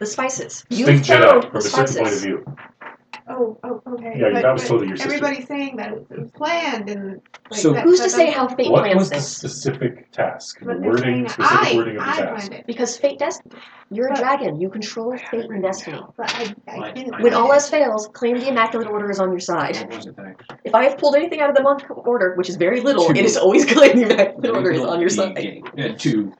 The spices. You Distinct found Jedi from the a certain point of spices. view. Okay. Yeah, that was totally your sister. Everybody's saying that it was planned and. Like, So- Who's to say how fate What plans was the things? specific task? The But they're wording, saying specific wording of the I task. planned it. Because fate destiny. You're a But- dragon. You control fate and destiny. But I didn't. When plan all it. else fails, claim the Immaculate Order is on your side. What was it that I If I have pulled anything out of the monk order, which is very little, To- it is always claim the Immaculate Order is rebuilt on your the side. gate, to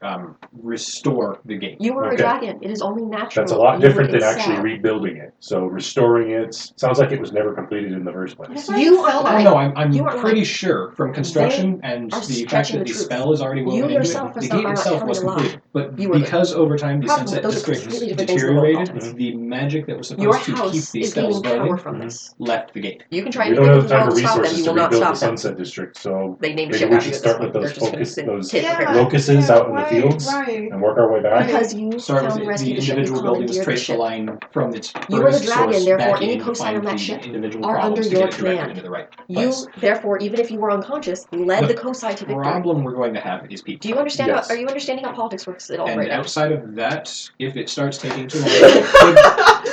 restore the gate. You are a Okay. dragon. It is only natural. That's a lot you different would than actually excel. rebuilding it. So restoring it sounds like it was never completed in the first place. That's why You I felt are Oh like- no, I'm You are pretty lying. sure from construction and are the fact stretching that the the truth. spell is already You woven into yourself it. are The not- gate are not itself telling was a lie. completed, but You were because over time the Problem, Sunset those are District completely different things than deteriorated, local the magic that was supposed Your to keep house these is gaining spells power going from this. left the gate. You can try We anything don't in have the time or world to stop them. resources You to will not rebuild the stop them. Sunset District, so They name maybe shit we out of should you at start this with point. They're those just gonna focus, send those kids Yeah, locuses out in the right, fields right. and work our way back. Because you Start with found and the rescued the ship. You individual buildings, commandeered the trace the ship. line from its You are the furthest dragon, source therefore back any in to cosign find on that the ship individual are problems under to your get it directed command. into the right You, place. therefore, even if you were unconscious, led the cosign to victory. Problem we're going to have is people. Do you understand? Yes. Are you understanding how politics works at all And right now? outside of that, if it starts taking too long, we could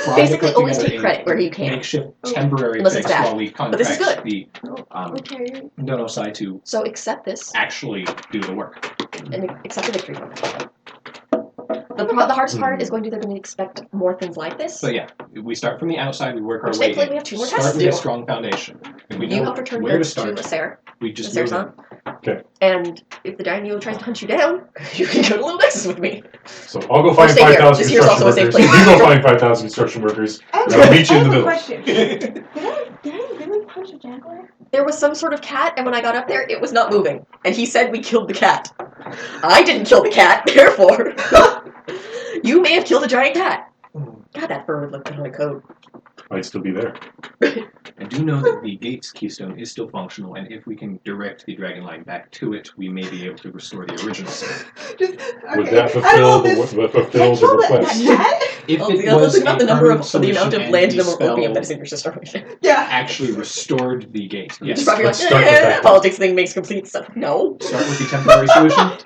try Basically, to put always together take a credit where you can. makeshift temporary Unless it's fix bad. while we But this is contract good. the Okay. Donosai to So accept this actually do the work. and accept the victory from it. The hardest part is going to be they're going to expect more things like this. So yeah, we start from the outside, we work our Which way thankfully in. we have 2 more Start tests to with a do. strong foundation. If we You know help return where to goods to start, Sarah. we just Sarah's go on. Okay. And if the Daimyo tries to hunt you down, you can go to Little Nexus with me. So I'll go find stay here. 5,000 This here's construction also a safe workers. place. You go find 5,000 construction workers. I have I'll meet you in the a middle. question. Did I really punch a jaguar? There was some sort of cat, and when I got up there, it was not moving. And he said we killed the cat. I didn't kill the cat, therefore. You may have killed a giant cat. God, that fur would look good on a coat. Might still be there. I do know that the gate's keystone is still functional, and if we can direct the dragon line back to it, we may be able to restore the original state. Just, Would okay. that I fulfill don't know this. fulfill the request? If Oh, it yeah, was let's think about a the number permanent of the amount solution of and land the and opium spell that is in your system. Yeah. actually restored the gate, yes. You're probably like, let's start with that. politics thing makes complete sense. No. Start with the temporary solution.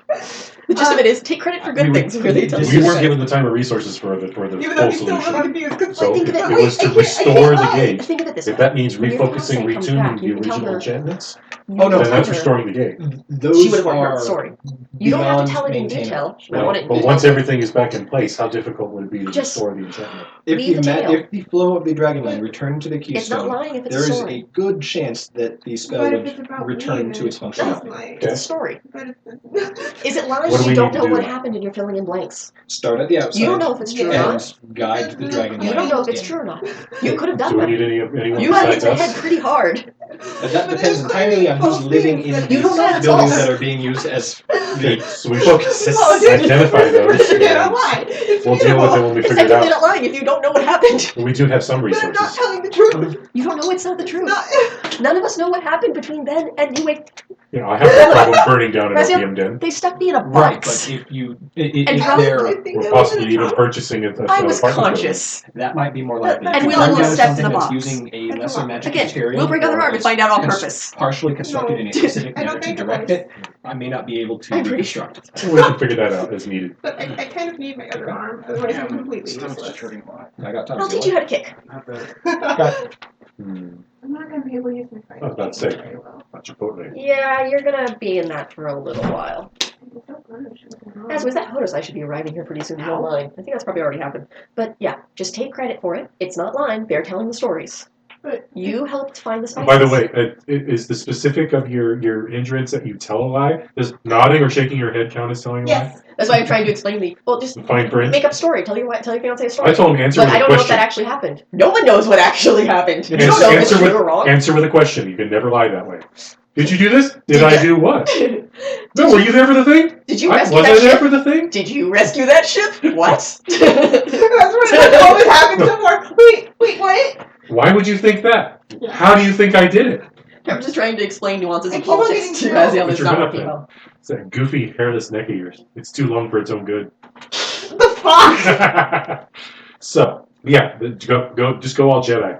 The gist of it is take credit for good we would- things where they tell this We you. is- weren't given the time or resources for the Even though full he's still solution. really confused. 'Cause So think if of it- it was to I can't restore the lie. gate, Think of it this if way. that means When your refocusing, fiancé comes retuning back, the you can tell original her- enchantments, You Oh, no, can then tell that's her restoring the gate. Those she would have heard the are story. You don't have to tell it in beyond detail. I Well, want it in but detail. once everything is back in place, how difficult would it be to Just restore the enchantment? leave the tail. If the flow of the dragon line returned to the It's not keystone, lying if it's there a is story. a good chance that the spell But if would it's about return me, to its then functionality. like- It's a story. But it's- Is it lying What do if we you don't need to know do? what happened and you're filling in blanks? Start at the outside. You don't know if it's true or Yeah. not. And guide the dragon line. You don't know if it's in. true or not. You could have Do done we that. need anyone You have hit besides the head us? pretty hard. But that depends entirely on who's living in You these don't know it's buildings false. that are being used as Okay, the so we should focuses. Oh, dude. identify those. You're and not lying. It's We'll deal with it when we It's figure it technically out. not lying if you don't know what happened. But we do have some But I'm not resources. telling the truth. You don't know it's not the truth. Not. None of us know what happened between then and you wait. You know, I have no problem burning down an Razia, opium den, They stuck me in a Right, box. but if you, And if probably- there, I think or that possibly was even a purchasing it. I was conscious. that might be more likely. And If you we burn all down just stepped in something a that's box. using a That's a lesser lot. magic Again, material, we'll break other or arm and is find out on cons- purpose. partially constructed in a specific I don't manner to think it direct was. it, I may not be able to I'm pretty reconstruct it. We can figure that out as needed. But I kind of need my other arm, otherwise I'm completely useless. I got time I'll to teach you how to kick. I'm not gonna be able to use my fighting I was about to say. skills very well. Not Chipotle. Yeah, you're gonna be in that for a little while. I'm so punished with my arm. As was that Hodos, I should be arriving here pretty soon. You don't mind. I think that's probably already happened. But yeah, just take credit for it. It's not lying. They're telling the stories. But You helped find the spices. By the way, is the specific of your hindrance that you tell a lie? Does nodding or shaking your head count as telling a lie? yes, That's why I'm trying to explain the. Well, just The fine print? make up a story. Tell your fiance a story. I told him answer But with I a don't know if that question. actually happened. No one knows what actually happened. You Answer- don't know if it's answer true or wrong. Answer with a question. You can never lie that way. Did you do this? Did Did I ya? do what? Did No, were you there for the thing? you Was rescue I that there ship? for the thing? Did you rescue that ship? What? that's what always happens before. Wait, what? Why would you think that? How do you think I did it? I'm just trying to explain nuances I of keep on politics to getting Raziel Put is your not head up working there. well. It's that goofy hairless neck of yours. It's too long for its own good. The fuck? So, yeah, just go all Jedi.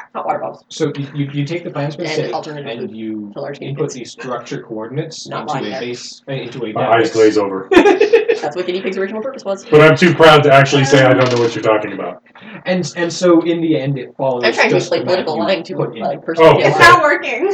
hot water bottles. So you take the plan And specific alternative and food you to large game input kids. these structure coordinates Not into lying a there. base into a My eyes database. glaze over. That's what Guinea Pig's original purpose was. But I'm too proud to actually say I don't know what you're talking about. And so in the end it follows I'm trying to just play the map political you line to put in. like personal Oh. It's line. not working.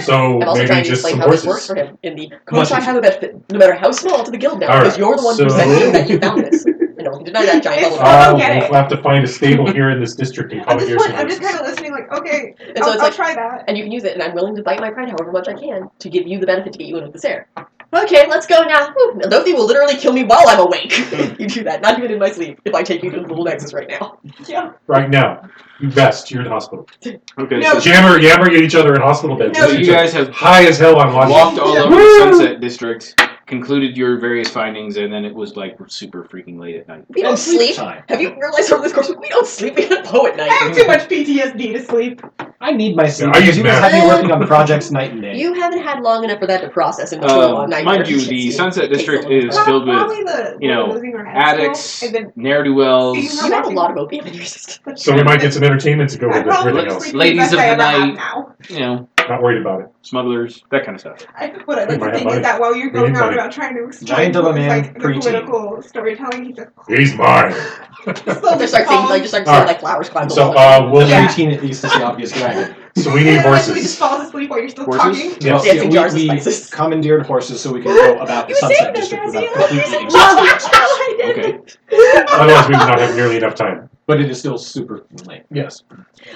So I'm also maybe trying to just explain some how this works horses. for him. In the Kodasai have a benefit, no matter how small, to the guild now, All because right, you're the one so- who said that you found this. And no one can deny that giant bubble. I don't We'll get it. have to find a stable here in this district and I'm commandeer some just kind horses. of listening, like, okay, And so it's I'll like, try that. and you can use it, and I'm willing to bite my pride however much I can to give you the benefit to get you in with this air. Okay, let's go now. Whew. Nothi will literally kill me while I'm awake. You do that, not even in my sleep, if I take you to the little nexus right now. Yeah. Right now, you best. You're in the hospital. Okay, No. so Yammer at each other in hospital beds. No, so you guys have high as hell on watching. walked all over the Sunset District, concluded your various findings, and then it was like super freaking late at night. We don't And sleep sleep. time. Have you realized over this course, we don't sleep, we don't go at I night. have too much PTSD to sleep. I need my sleep. I use You guys math. have me working on projects night and day. You haven't had long enough for that to process in between one night. Mind where you, he the hits Sunset takes a District little is bit. filled with, Probably the you know, losing her head addicts, still, and then ne'er-do-wells, You have a lot of opium in your system. So we might get some entertainment to go I with probably everything would else. sleep Ladies the best of I the ever have night. now. you know, Not worried about it. smugglers, that kind of stuff. What I We like might to have think money. is that while you're We going need on money. about trying to explain Giant of a man, like the preteen. political storytelling, he's just He's mine. slowly Just start seeing, like, Alright. like flowers climb the So wall. we'll Yeah. Preteen at least is the obvious dragon. So we and need then eventually horses. just falls asleep while you're still Horses? talking. Yes. Well, Dancing jars of we spices. commandeered horses so we can go about the You were Sunset saying that, District Jazzy. without I love completely you. exhausting No, ourselves. I didn't. Okay. Otherwise, we would not have nearly enough time. But it is still super late. Yes.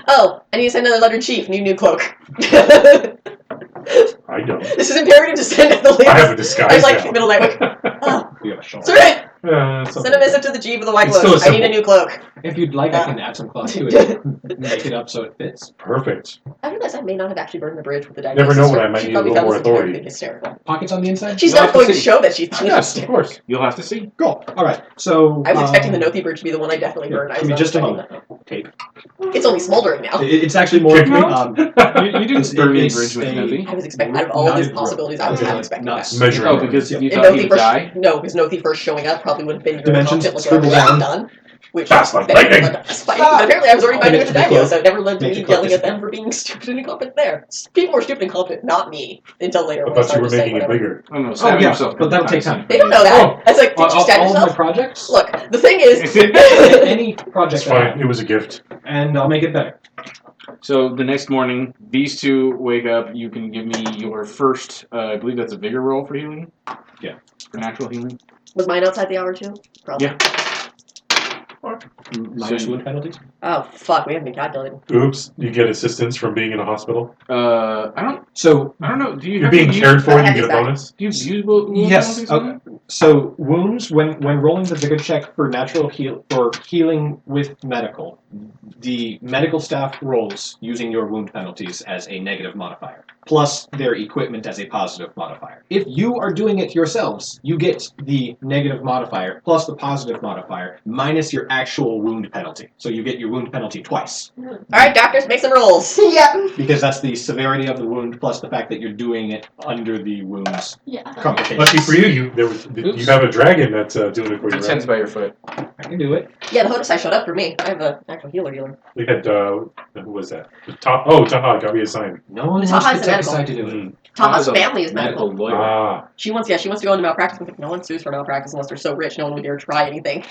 Oh, I need to send another letter to Chief. New cloak. I don't. This is imperative to send at the latest. I have a disguise I was like, now. middle of the night, oh, We have a shawl. sir, Something. send a missive to the Chief of the White It's Cloak. still a I need a symbol. new cloak. If you'd like, I can add some cloth to it. Make it up so it fits. Perfect. I realized I may not have actually burned the bridge with the Daimyo Never know sister. when I might She need probably a little found more this authority. hysterical. Pockets on the inside? She's You'll not have to going to see. show that she's found Yes, it. of course. You'll have to see. Cool. Alright, so. I was expecting the Nothi bridge to be the one I definitely burned. I Give was me not just a expecting moment. Tape. that. It's only smoldering now. It's actually more. Kick me. You didn't It's- burn the it's bridge with a- Nothi. I was expecting, out of all of these Knotted rope. possibilities, I was Okay. not expecting Not that. Measure. Oh, because you If thought he Nothi would first, die? no, because Nothi first showing up probably would have been your Dimensions, confident, scribble like, down. done. Which Fast like then- lightning. like, spike. But apparently I was already fighting with the Make it Daimyo, close. so it never led to Make me it close. yelling at them for being stupid and incompetent there. People were stupid and incompetent, not me, until later I when I thought you were started saying making it whatever. bigger. I don't know, Oh, stabbing yeah, yourself a but couple that'll take times. time. They don't know that. Oh. I was like, did you stab All of my yourself? projects? Look, the thing is, Any project It's I fine. have, It was a gift. and I'll make it better. So the next morning, these two wake up. You can give me your first, I believe that's a vigor roll for healing? Yeah. For natural healing? was mine outside the hour too? Probably. Yeah. Minus So- wound penalties? Oh fuck, we haven't been calculating. Oops. You get assistance from being in a hospital. I So, don't know. Do you You're have being to cared use, for and you Heavy get a stack. bonus. do you use wound yes. penalties on that? So wounds, when rolling the vigor check for natural for healing with medical, the medical staff rolls using your wound penalties as a negative modifier, plus their equipment as a positive modifier. If you are doing it yourselves, you get the negative modifier plus the positive modifier minus your actual wound penalty. So you get your wound penalty twice, Alright, doctors, make some rolls. Yeah. because that's the severity of the wound plus the fact that you're doing it under the wound's Yeah. complications. Lucky for you, you have a dragon that's doing it for you. Tens Right? by your foot. I can do it. Yeah, the Hodosai showed up for me. I have an actual healer. We had who was that? Taha got me assigned. No one wants Taha's to the take a medical. side to do it. Mm. Taha's Taha's a family is medical. lawyer. Ah, She wants to go into malpractice. I'm like, no one sues for malpractice unless they're so rich no one would dare try anything.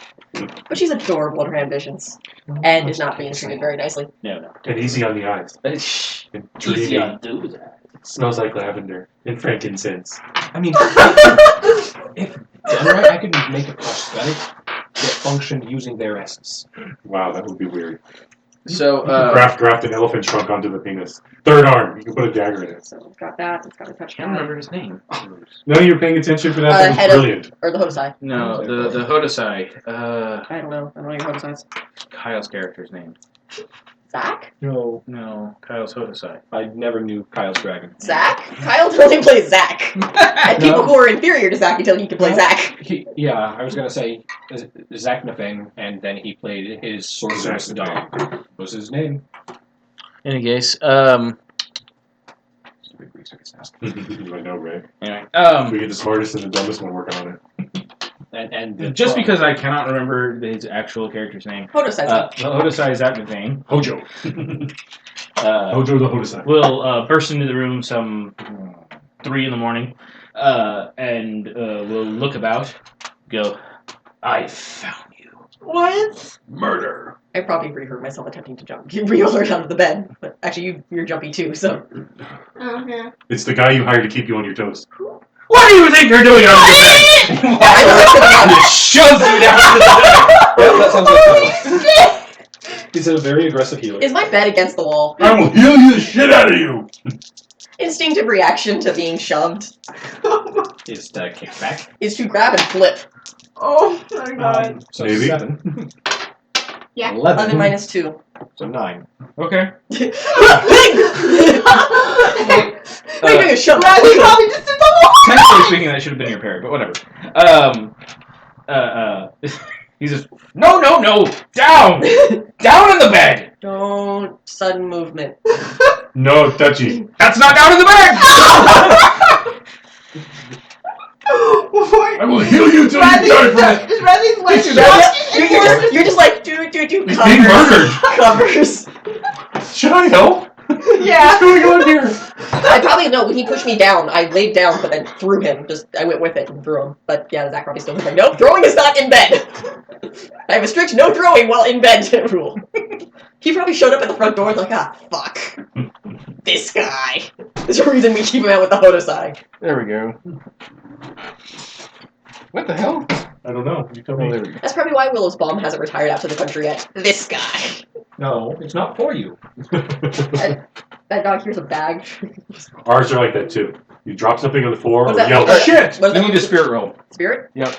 But she's adorable in her ambitions. And is not being treated very nicely. No. and easy on the eyes. And dreamy. do that. Smells like lavender and frankincense. I mean, if done right, I could make a prosthetic that functioned using their essence. Wow, that would be weird. So, Graft an elephant trunk onto the penis. Third arm. You can put a dagger in it. So it's got that. It's got a touch I can't remember his name. No, you're paying attention for that. That head was of- brilliant. Or the Hodosai. No, the Hodosai. I don't know. I don't know your Hodosai's. Kyle's character's name. Zach? No, No, Kyle's Hodosai. I never knew Kyle's dragon. Zach? Kyle only plays Zach. And people who are inferior to Zach can tell you can play Zach. Yeah, I was gonna say Zach Nafang, and then he played his sorceress dog. Was his name? In any case, Stupid research task. I know, right? anyway, We get the smartest and the dumbest one working on it. And the just dog. because I cannot remember his actual character's name, Hodosai's the Hodosai is that the thing. Hojo. Hojo the Hodosai. Will burst into the room some 3 in the morning, and will look about, go, I found you. What? Murder. I probably re-hurt myself attempting to jump. You re-alert out of the bed. But actually, you're jumpy too, so. Oh, yeah. It's the guy you hired to keep you on your toes. What do you think you're doing on your bed? I lifted him up. Shoves you down to the Yeah, that sounds like that. He's a very aggressive healer. Is my bed against the wall? I will heal you the shit out of you. Instinctive reaction to being shoved Is to kick back. is to grab and flip. Oh my god. So Maybe. 7. Yeah. 11 minus 2. So 9. Okay. What are you doing? A shove? Bradley probably just did the whole Technically speaking, that should have been your parry, but whatever. He's just no, down in the bed. Don't sudden movement. No, touchy. That's not down in the bed. I will heal you till you die from it. Is Bradley's like You're just like do He's being murdered. covers. Should I help? Yeah. What's going on here? I probably know when he pushed me down, I laid down but then threw him. I went with it and threw him. But yeah, Zach probably still was like, nope, throwing is not in bed. I have a strict no throwing while in bed rule. He probably showed up at the front door like, fuck. This guy. There's a reason we keep him out with the Hodosai. There we go. What the hell? I don't know. You tell Oh, me. there we go. That's probably why Willow's bomb hasn't retired out to the country yet. This guy. No, it's not for you. That dog here's a bag. Ours are like that too. You drop something on the floor What's or that? yell, What- shit! What is You that? need a spirit roll. Spirit? Yep.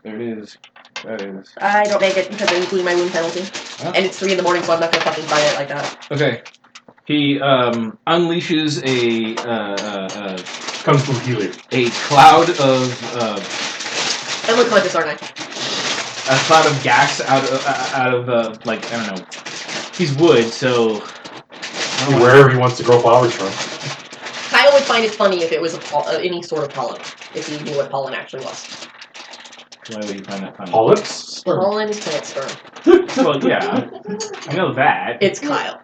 There it is. That is. I don't make it because I'm including my wound penalty. Oh. And it's 3 in the morning, so I'm not gonna fucking fight it like that. Okay. He unleashes Kung Fu healer. a cloud of I'm unconscious, aren't I? a cloud of gas out of like I don't know. He's wood, so Wherever he wants to grow flowers from. Kyle would find it funny if it was any sort of pollen. If he knew what pollen actually was. why would you find that funny? Polyps? Pollen is plant sperm. Well, yeah, I know that. It's Kyle.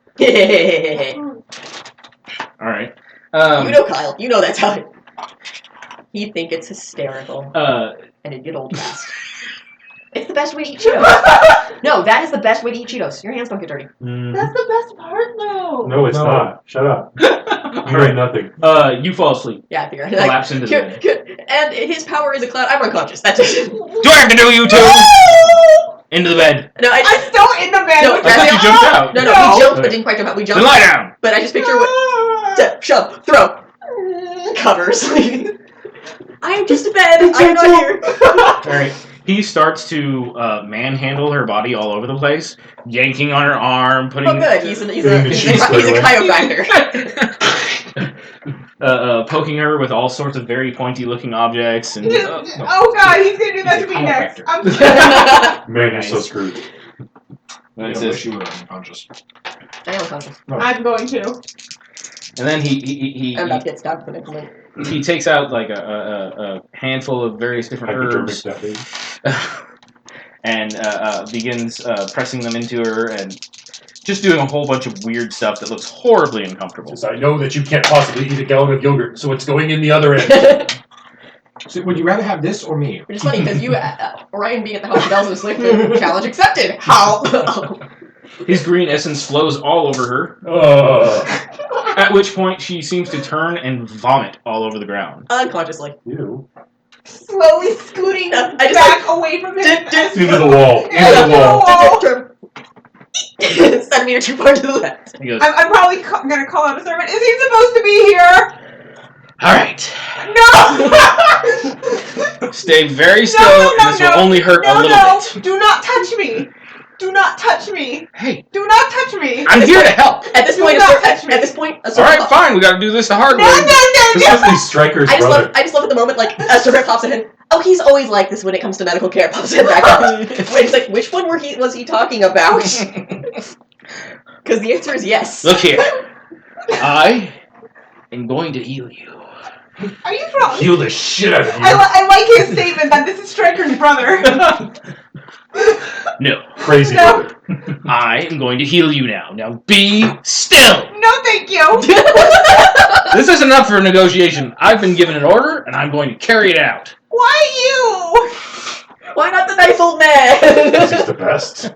All right. You know Kyle. You know that's how it... He'd think it's hysterical. And it'd get old fast. It's the best way to eat Cheetos. No, that is the best way to eat Cheetos. Your hands don't get dirty. That's the best part, though. No, it's No. not. Shut up. You ain't nothing. You fall asleep. Yeah, I figured. Collapse into the bed. And his power is a cloud. I'm unconscious. That's it. Do I have to do you too? Into the bed. No, I'm still in the bed. No, I thought you jumped out. No, No. we jumped, but didn't quite jump out. We jumped. Then lie down. But I just picture what... Shove, throw, covers. I'm just a bed. I'm not here. All right. He starts to manhandle her body all over the place, yanking on her arm, putting. Oh, good. He's a Getting the sheets put away. chiropractor. Poking her with all sorts of very pointy-looking objects, and Oh god, he's gonna do that to me next. I'm Man, you're so screwed. I It wish says- you were unconscious. I am unconscious. I'm going to. and then he I'm about to get stabbed for the next minute. he takes out like a handful of various different Hypodermic herbs that big. and begins pressing them into her and just doing a whole bunch of weird stuff that looks horribly uncomfortable. Says, I know that you can't possibly eat a gallon of yogurt, so it's going in the other end. So would you rather have this or me? Which is funny because you, Orion being at the House of Bells and Sleep, challenge accepted. How? His green essence flows all over her, at which point she seems to turn and vomit all over the ground. Unconsciously. Ew. Slowly scooting I just back away from him. Into the wall. Into the wall. Centimeter too far to the left. He goes, I'm probably gonna call out a servant. Is he supposed to be here? all right, No! stay very still, no, and this will only hurt a little bit. Do not touch me. Do not touch me. Hey, Do not touch me. I'm here to help. At this Do point, not touch me. at this point, a All right, servant fine, we gotta do this the hard No, way. no, no, This no. must be Stryker's I brother. just love at the moment, like, a servant pops in. Oh, he's always like this when it comes to medical care. Pops in back up. Wait, it's like, which one was he talking about? Because the answer is yes. Look here, I am going to heal you. Are you drunk? Heal the shit out of you. I like his statement that this is Stryker's brother. No, Crazy No. brother. I am going to heal you now. Now be still. No, thank you. This isn't up for negotiation. I've been given an order, and I'm going to carry it out. Why you? Why not the nice old man? This is the best.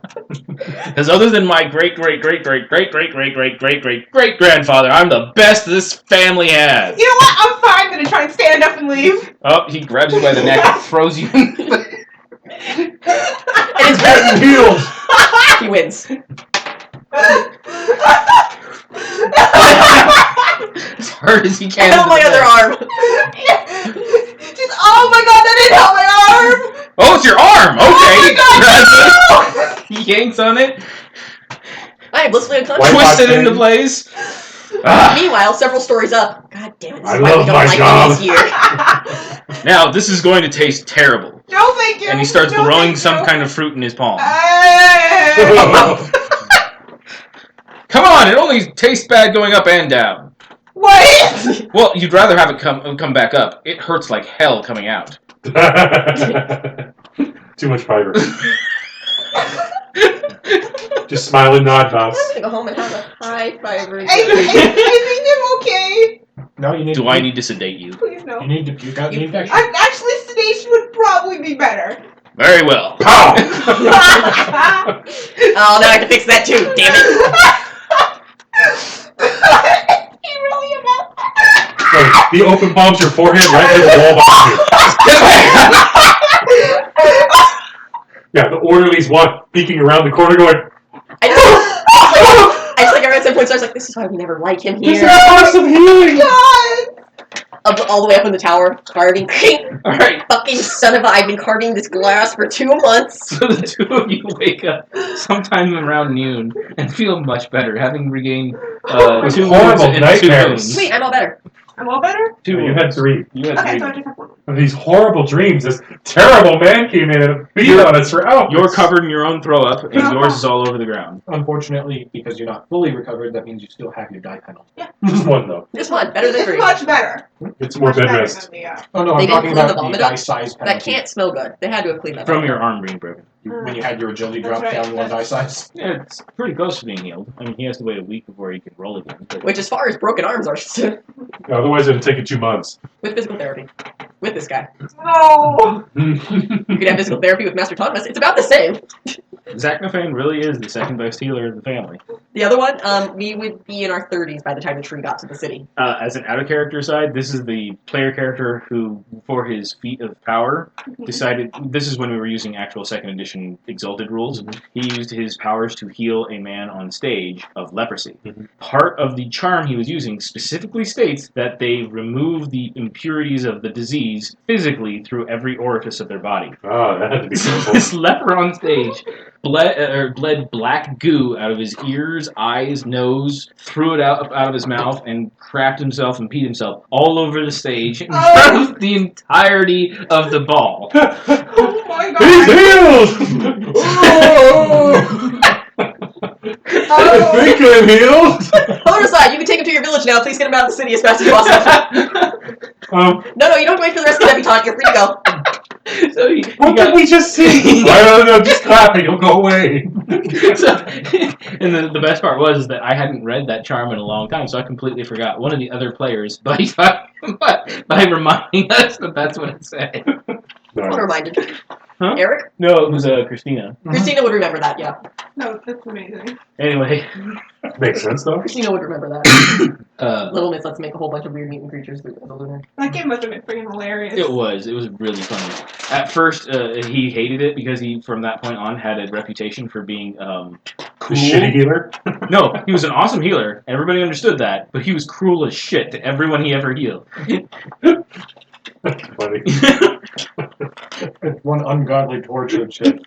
Because other than my great-great-great-great-great-great-great-great-great-grandfather, I'm the best this family has. You know what? I'm fine. I'm gonna try and stand up and leave. Oh, he grabs you by the neck, throws you in the And it's Head and heels. he wins. as hard as he can. And on my other arm. Just, oh my god, that didn't help my arm! Oh, it's your arm! Okay! Oh my god, He yanks on it, I am blissfully White unconscious. twists it hot into thing. place. Ah. Meanwhile, several stories up. God damn it, this I is why we love don't my like job. him this year. Now, this is going to taste terrible. No, thank you. And he starts No, growing thank some you. kind of fruit in his palm. Come on, it only tastes bad going up and down. What? Well, you'd rather have it come back up. It hurts like hell coming out. Too much fiber. Just smile and nod, I'm Mouse. gonna go home and have a high fiber. I think I'm okay. No, you need. Do to I puke. need to sedate you? Please no. You need to puke out the infection. Actually, sedation would probably be better. Very well. Pow! Oh, now I have to fix that too. Damn it. He really about So, the open palms your forehead right to the wall behind you. Yeah, the orderlies walk peeking around the corner going, I just like everyone at some point starts like, this is why we never like him this here. is awesome healing! God! All the way up in the tower, carving. Alright, Fucking son of a, I've been carving this glass for 2 months. so the two of you wake up sometime around noon and feel much better, having regained Those 2 horrible wounds and 2 nightmares. wounds. Sweet, I'm all better. I'm all better? You had 3. You had Okay, 3. so I just have 1. Of these horrible dreams, this terrible man came in and beat on us for hours. You're covered in your own throw up, and yours is all over the ground. Unfortunately, because you're not fully recovered, that means you still have your die penalty. Just one, though. This one, better than It's 3. much better. It's more Much bed better rest. than the, Oh no, They I'm didn't talking clean the about vomit the up? die size penalty. That can't smell good. They had to have cleaned that From up. your arm being broken. When you had your agility That's drop right. down 1 die size. Yeah, it's pretty close to being healed. I mean, he has to wait a week before he can roll again. But Which, as far as broken arms are, Otherwise, it'd take you 2 months. with physical therapy. With this guy. No! You could have physical therapy with Master Thomas. It's about the same. Zachnophan really is the second best healer in the family. The other one, we would be in our 30s by the time the tree got to the city. As an out-of-character side, this is the player character who, for his feat of power, decided... This is when we were using actual 2nd edition Exalted rules. He used his powers to heal a man on stage of leprosy. Part of the charm he was using specifically states that they remove the impurities of the disease physically through every orifice of their body. Oh, that had to be So painful. this leper on stage bled black goo out of his ears, eyes, nose, threw it out of his mouth, and crapped himself and peed himself all over the stage in front of the entirety of the ball. Oh my He's god! healed! I think I'm healed! Other side, you can take him to your village now. Please get him out of the city as fast as possible. No, you don't have to wait for the rest of the debutante. You're free to go. So he What got, did we just see? I don't know, just clap and you'll go away. and the best part was that I hadn't read that charm in a long time, so I completely forgot one of the other players by reminding us that that's what it said. I'm reminded. Huh? Eric? No, it was Christina. Christina would remember that, yeah. No, that's amazing. Anyway, Makes sense, though. Christina would remember that. Little Miss lets make a whole bunch of weird mutant creatures through the lunar. That game must have been freaking hilarious. it was really funny. At first, he hated it because he, from that point on, had a reputation for being The cool. shitty healer? No, he was an awesome healer. Everybody understood that, but he was cruel as shit to everyone he ever healed. Funny. One ungodly torture chip.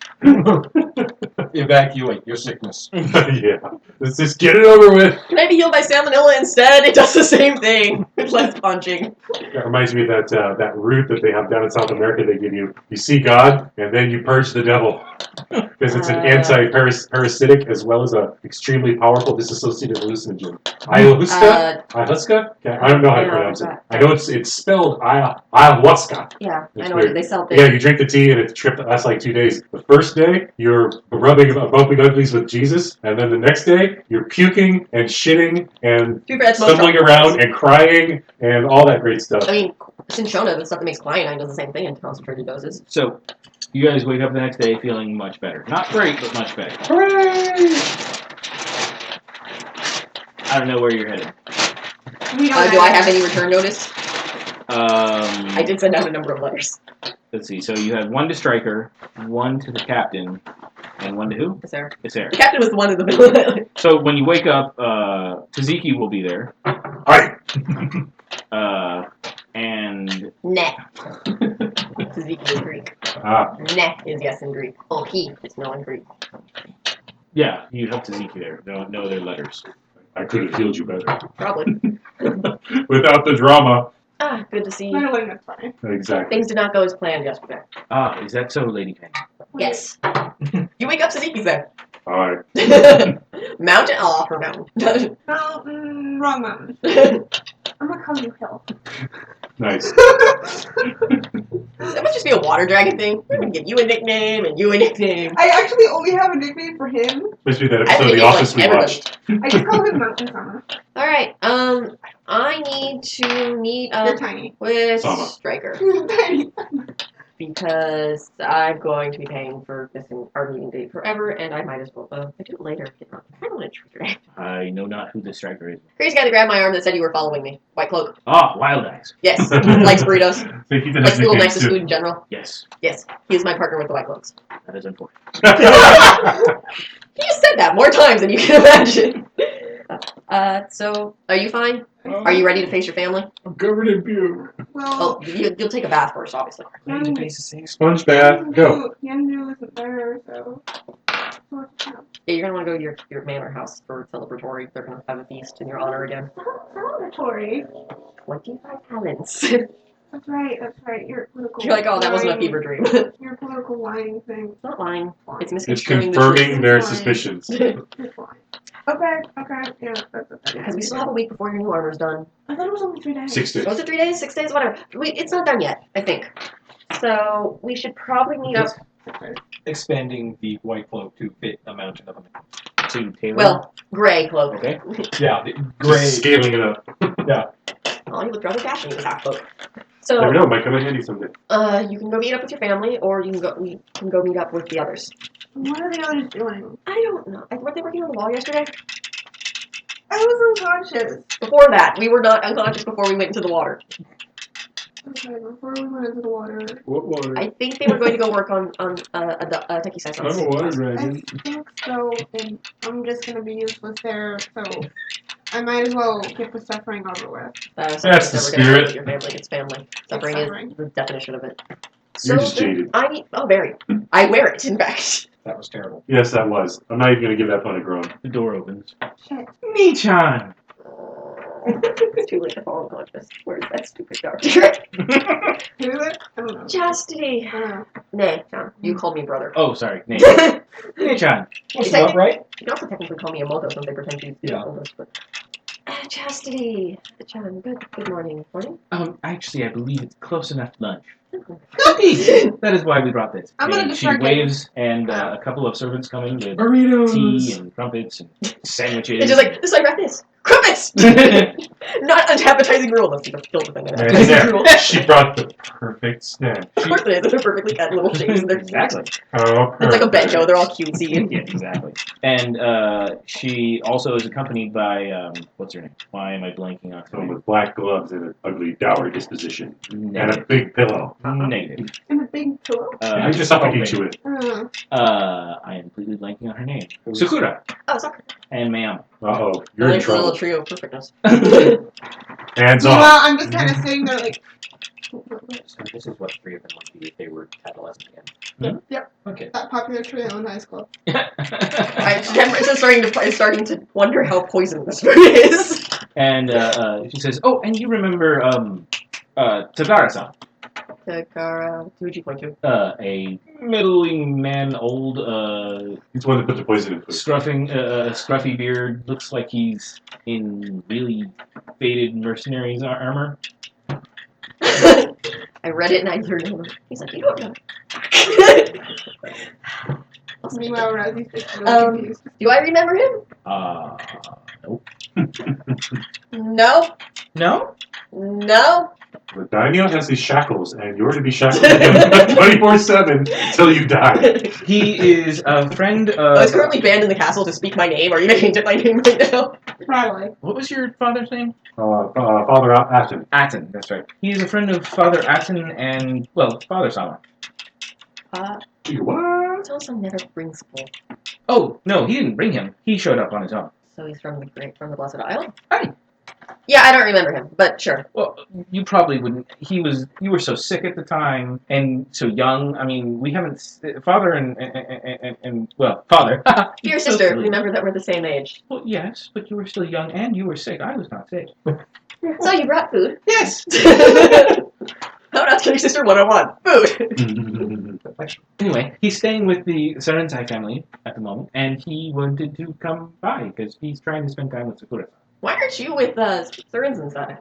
Evacuate your sickness. Yeah. Let's just get it over with. Can I be healed by salmonella instead? It does the same thing. With less punching. That reminds me of that root that they have down in South America they give you. You see God, and then you purge the devil. Because it's an anti-parasitic as well as a extremely powerful dissociative hallucinogen. Ayahuasca? Ayahuasca? I don't know how to pronounce it. I know it's spelled ayahuasca. Yeah, It's I know weird. they sell Yeah, you drink the tea and it lasts like 2 days. The first day, you're bumping uglies with Jesus, and then the next day, you're puking and shitting and stumbling around and crying and all that great stuff. I mean, Cinchona, the stuff that makes quinine, does the same thing in concentrated doses. So, You guys wake up the next day feeling much better. Not great, but much better. Hooray! I don't know where you're headed. We don't Do I have any return notice? I I did send out a number of letters. Let's see. So you have one to Stryker, one to the captain, and one to who? Is there? It's there. The captain was the one in the middle. So when you wake up, Taziki will be there. Hi. And Nah. Tzatziki is Greek. Ah. Nah is yes in Greek. Oh, he is no in Greek. yeah, you have Taziki there. No other letters. I could have healed you better. Probably. Without the drama. Ah, good to see No, you. no, that's fine. Exactly. Things did not go as planned yesterday. Ah, is that so, Lady Penny? Yes. You wake up, Tzatziki said. Hi. Mountain? Oh, her mountain. No, wrong mountain. I'm gonna call you Hill. Nice. It must just be a water dragon thing. We're gonna give you a nickname and you a nickname. I actually only have a nickname for him. Must be that I episode of think The it's Office like we everybody. watched. I just call him Mountain Summer. Alright, I need to meet You're up tiny. with Sama. Stryker. You're tiny. Because I'm going to be paying for this in our meeting date forever, and I might as well do it later. I kind of want to treat her. I know not who the Stryker is. Crazy guy that grabbed my arm that said you were following me. White cloak. Ah, Wild Eyes. Yes. Likes burritos. Think he's Likes little nicest food in general. Yes, Yes. He is my partner with the White Cloaks. that is unfortunate. He just said that more times than you can imagine. So, are you fine? Are you ready to face your family? I'm covered in puke. Well, Oh, you'll take a bath first, obviously. Sponge bath. Go. Yendu isn't there, so. Yeah, you're gonna want to go to your manor house for celebratory. They're gonna have a feast in your honor again. Celebratory. 25 talents. That's right. Your political. You're like, oh, that wasn't a lying- fever dream. It's Your political lying thing. not lying. It's It's misconstruing the confirming their Fine. suspicions. truth. It's lying. Okay. Yeah, that's okay. Because we still have a week before your new armor's done. I thought it was only 3 days. 6 days. Was it 3 days? 6 days? Whatever. It's not done yet, I think. So we should probably meet up. Expanding the white cloak to fit a mountain of them. To Taylor. Well, gray cloak. okay. Yeah, the Just gray. scaling it up. Oh, you look rather dashing with half cloak. So, Never know, might come in handy someday. you can go meet up with your family, or we can go meet up with the others. What are the others doing? I don't know. Weren't they working on the wall yesterday? I was unconscious. Before that, we were not unconscious before we went into the water. Okay, before we went into the water. What water? I think they were going to go work on a techie size. I'm a water I dragon. think so, and I'm just gonna be useless there, so I might as well get the suffering over with. That's the Never gonna spirit. hurt your family. It's family. Suffering suffering. is the definition of it. You're So just then jaded. I need. Oh, very. I wear it, in fact. That was terrible. Yes, that was. I'm not even going to give that pun a groan. The door opens. Shit. Nichan! It's too late to fall unconscious. Where's that stupid doctor? Who is it? I don't know. Chastity. Nay, John. You called me brother. Oh, sorry. Nate. Nichan! What's up, right? You can also technically call me a Moto since they pretend to be oldest, but. Chastity. John, good morning. Morning? Actually, I believe it's close enough lunch. Cookies! That is why we brought this. I'm gonna And she distract waves, and a couple of servants come in with Burritos! tea and crumpets and sandwiches. It's just like, this is like this. Crumpets! Not an appetizing rule. Let's see the filter thing. An And appetizing rule. there, she brought the perfect snack. Of course it is. They're perfectly cut little shapes. And they're Exactly. Oh, It's like a perfect. bento. They're all cutesy. Yeah, exactly. And she also is accompanied by, what's her name? Why am I blanking on her Someone name? with black gloves and an ugly, dour disposition. And a Negative. big pillow. Negative. And a big pillow. I just suffocate you with. I am completely blanking on her name. Sakura Oh, soccer. and Mayama. Uh-oh, you're in Nice little trouble. trio of perfectness. Hands Meanwhile, off. I'm just kind of sitting there like. So this is what 3 of them would be if they were adolescent again. Yep. Okay. That popular trio in high school. Temperance is starting to wonder how poisoned this food is. And she says, "Oh, and you remember Tadara-san, Takara, who'd you point to? a middling man, old, He's the one that put the poison in food. scruffy beard, looks like he's in really faded mercenaries armor." I read it and I learned it. He's like, you don't know. Meanwhile, Rosie's just really Um, confused. Do I remember him? Nope. No. No? No. The Daimyo has these shackles, and you're to be shackled to him 24/7 until you die. He is a friend of. Oh, he's currently banned in the castle to speak my name. Are you making it my name right now? Probably. What was your father's name? Father Ashton. Atten, that's right. He's a friend of Father Atten and, well, Father Sama. What? Tell never brings gold. Oh, no, he didn't bring him. He showed up on his own. So he's from the Blessed Isle? Right. Yeah, I don't remember him, but sure. Well, you probably wouldn't. You were so sick at the time and so young. I mean, we haven't. Father and well, father. Dear sister, remember that we're the same age. Well, yes, but you were still young and you were sick. I was not sick. So you brought food? Yes. How not killing sister 101? Food. Anyway, he's staying with the Sarensai family at the moment, and he wanted to come by because he's trying to spend time with Sakura. Why aren't you with Strazen's son?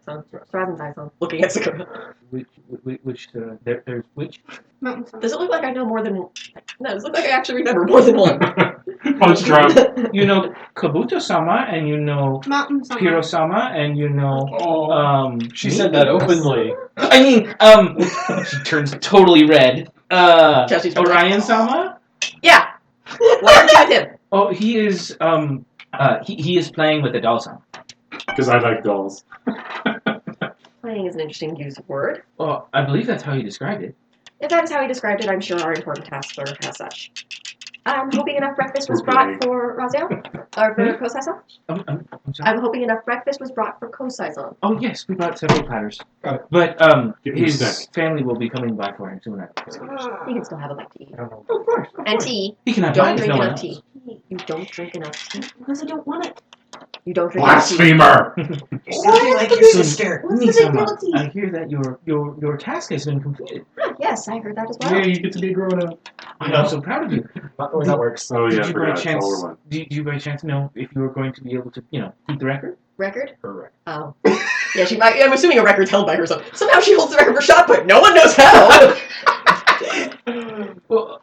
Looking at Sakura. There's which? Does it look like I know more than... No, does it look like I actually remember more than one? Punch drunk. You know Kabuto-sama, and you know Piro-sama, and you know... She said that openly. I mean, she turns totally red. Orion-sama? Yeah. Why aren't you with him? Oh, he is, he is playing with the doll-sama. Because I like dolls. Playing is an interesting use of word. Well, I believe that's how he described it. If that is how he described it, I'm sure our important tasks are as such. I'm hoping enough breakfast was brought for Raziel? Or for Kosai-san? I'm sorry. I'm hoping enough breakfast was brought for Kosai-san. Oh, yes, we brought several platters. But his family will be coming by for him soon. He can still have a bite to eat. Of course. And tea. He can have Don't mine if drink no one enough else. tea. You don't drink enough tea. Because I don't want it. You don't drink enough tea. Blasphemer! You're sounding like your sister. What's the Nisama, big deal? I hear that your task has been completed. Huh, yes, I heard that as well. Yeah, you get to be grown up. I'm so proud of you. Not the way that works. Oh, yeah, Did you by forgot. chance? Taller one. Did you by chance know if you were going to be able to, keep the record? Record? Correct. Oh. Yeah, she might. I'm assuming a record's held by herself. Somehow she holds the record for shot put. No one knows how. Well,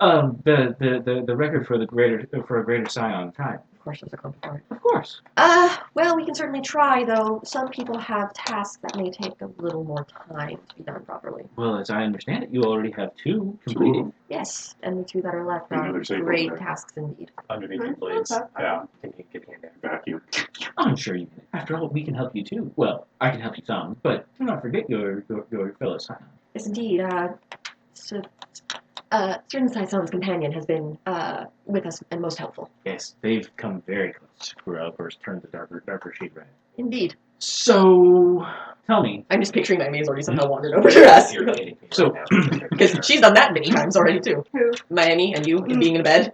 the record for a greater scion time. Of course, there's a complicated. Of course. Well, we can certainly try, though. Some people have tasks that may take a little more time to be done properly. Well, as I understand it, you already have two completed. Yes, and the two that are left are Another safe great over there. tasks indeed. Underneath your blades. Yeah. Can you get hand in Vacuum. I'm sure you can. After all, we can help you too. Well, I can help you some, but do not forget your fellow scion. Yes, indeed. Strazen's companion has been with us and most helpful. Yes, they've come very close. Sakura, of course, turned the darker shade red. Indeed. So, tell me. I'm just picturing my maid's already somehow wandered over to us. So, Because she's done that many times already, too. Who? Miami and you, being in a bed,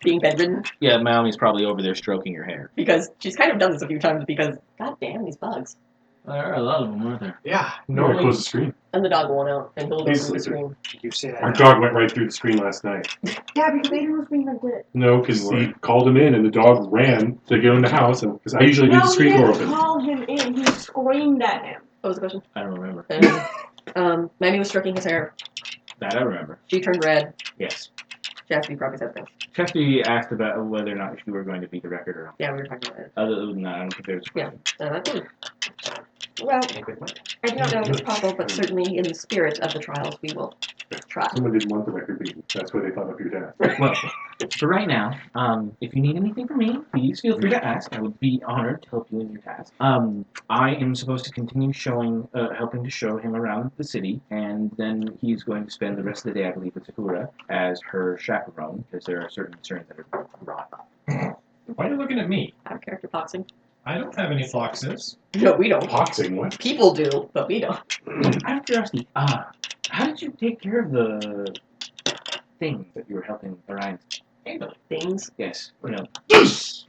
being bedridden. yeah, Naomi's probably over there stroking your hair. Because she's kind of done this a few times because, god damn, these bugs. There are a lot of them, aren't there? Yeah. No, Normally, close the screen. And the dog won't out, and he'll go He's through the sleeping. screen. you say that. Our dog went right through the screen last night. Yeah, because Aiden was being like this. No, because he called him in and the dog ran to go in the house. Because I usually leave the No, he screen door didn't open. call him in. He screamed at him. What was the question? I don't remember. Miami was stroking his hair. That I remember. She turned red. Yes. Chastity probably said things. Chastity asked about whether or not you were going to beat the record or not. Yeah, we were talking about it. Other than that, I don't think there's a Yeah. question. Well, I do not know if it's possible, but certainly in the spirit of the trials, we will try. Someone didn't want the record beaten. That's why they thought up your task. Well, for right now, if you need anything from me, please feel free to ask. I would be honored to help you in your task. I am supposed to continue helping to show him around the city, and then he's going to spend the rest of the day, I believe, with Sakura as her chaperone, because there are certain concerns that are brought up. Why are you looking at me? Out of character boxing. I don't have any foxes. No, we don't. Boxing, what? People do, but we don't. Out of curiosity, how did you take care of the things that you were helping Orion handle? Things. Yes. You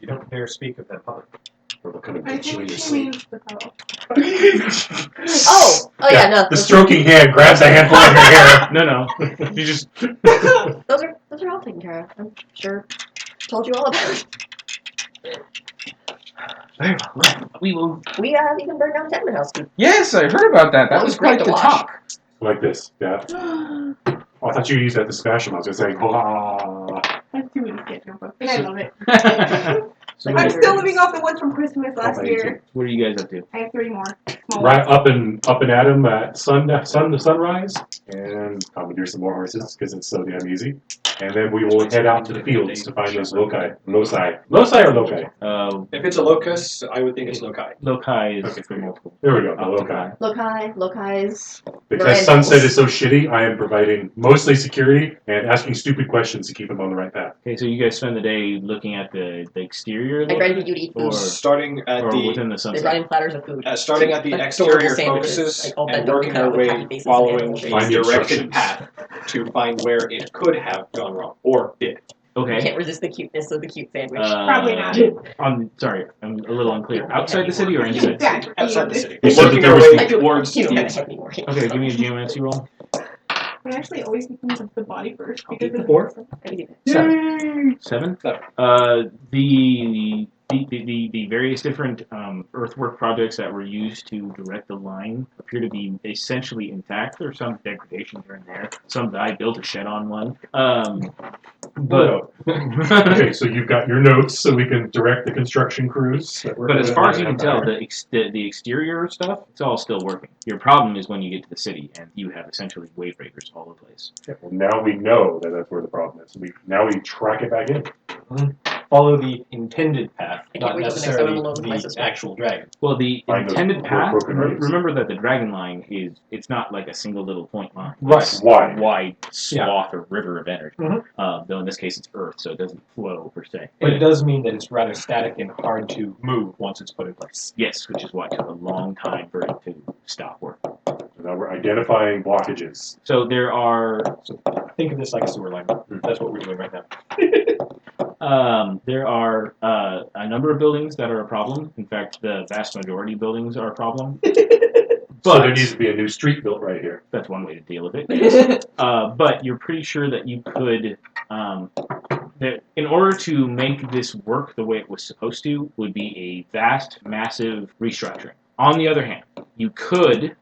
don't dare speak of that publicly. Or they'll come and I get you in think your she sleep. means the girl. Oh yeah, no. The stroking hand grabs a handful of your hair. No. You just... Those are all taken care of. I'm sure. Told you all about it. Very well. We will... We even burned down Tenement House. Yes, I heard about that. That That was was great quite to the watch. talk. Like this, yeah. Oh, I thought you used that to smash him. I was going to say, That's too many sketch notebooks. And I love it. So Like I'm what, still living off the ones from Christmas last Oh, year. what are you guys up to? I have 3 more. Small Right ones. up and at him at sun to sunrise, and commandeer some more horses because it's so damn easy. And then we will head out to the fields to find those loci or loci. If it's a locus, I would think it's loci. Loci is Okay. for multiple. There we go, the loci. Locais. Because Sunset is so shitty, I am providing mostly security and asking stupid questions to keep him on the right path. Okay, so you guys spend the day looking at the exterior of I the try to get you to eat or, food. Starting at or the within the They sunset. brought in platters of food. starting at the Adorable exterior sandwiches, focuses like all and bent over, working cut our out with happy way faces following and a animal Find directed instructions. path to find where it could have gone wrong or did. You Okay. can't resist the cuteness of the cute sandwich. Probably not. Sorry, I'm a little unclear. Outside the city or inside? Yeah, Outside the city. You said Working that our there was- way I do towards you don't the have to have any more. Okay, give me a geomancy roll. I actually always get the body first I'll because take the it's 4. I can do that. 7? Seven. The various different earthwork projects that were used to direct the line appear to be essentially intact. There's some degradation here and there. Some guy built a shed on one. But Okay, so you've got your notes so we can direct the construction crews. but as far as you can tell, the exterior stuff, it's all still working. Your problem is when you get to the city and you have essentially wave breakers all over the place. Well, now we know that that's where the problem is. Now we track it back in. Follow the intended path, I can't not wait till the next time necessarily I'm alone with my the sister. actual dragon. Well, the Find those intended path, broken roads. remember that the dragon line it's not like a single little point line. Right. It's Why? a wide swath or river of energy. Mhm. Though in this case it's earth, so it doesn't flow per se. But it does mean that it's rather static and hard to move once it's put in place. Yes, which is why it took a long time for it to stop working. So now we're identifying blockages. So there are Think of this like a sewer line. That's what we're doing right now. a number of buildings that are a problem. In fact, the vast majority of buildings are a problem. So But there needs to be a new street built right here. that's one way to deal with it. But you're pretty sure that you could, that in order to make this work the way it was supposed to, would be a vast, massive restructuring. On the other hand, you could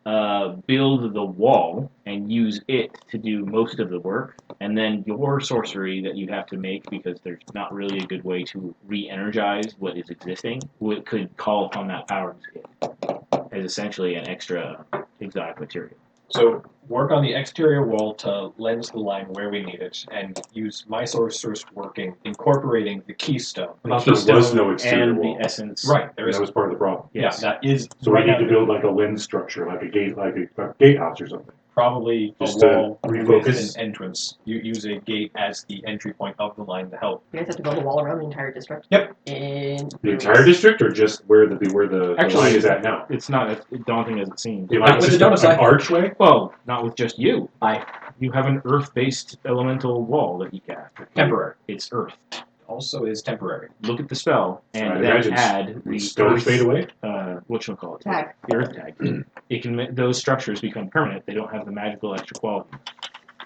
build the wall and use it to do most of the work, and then your sorcery that you have to make, because there's not really a good way to re-energize what is existing, could call upon that power as essentially an extra exotic material. So work on the exterior wall to lens the line where we need it, and use my sorcerer's working, incorporating the keystone. I thought there was no Keystone exterior and wall. the essence. Right, there That is. was part of the problem. Yes. Yeah, that is. So we right need now to build like a lens structure, like a gate, like a gatehouse or something. probably Just a to wall refocus. with an entrance. You use a gate as the entry point of the line to help. You guys have to build a wall around the entire district. Yep. And The entire district, or just where the Actually, line is at now? It's not as daunting as it seems. The Not line with is the just donut an side. archway. Well, not with just you. Aye. You have an earth-based elemental wall that you cast. Temporary. It's earth. Also is temporary. Look at the spell and I'd then imagine add the stones fade away. whatchamacallit? Tag. The earth tag. It can those structures become permanent. They don't have the magical extra quality.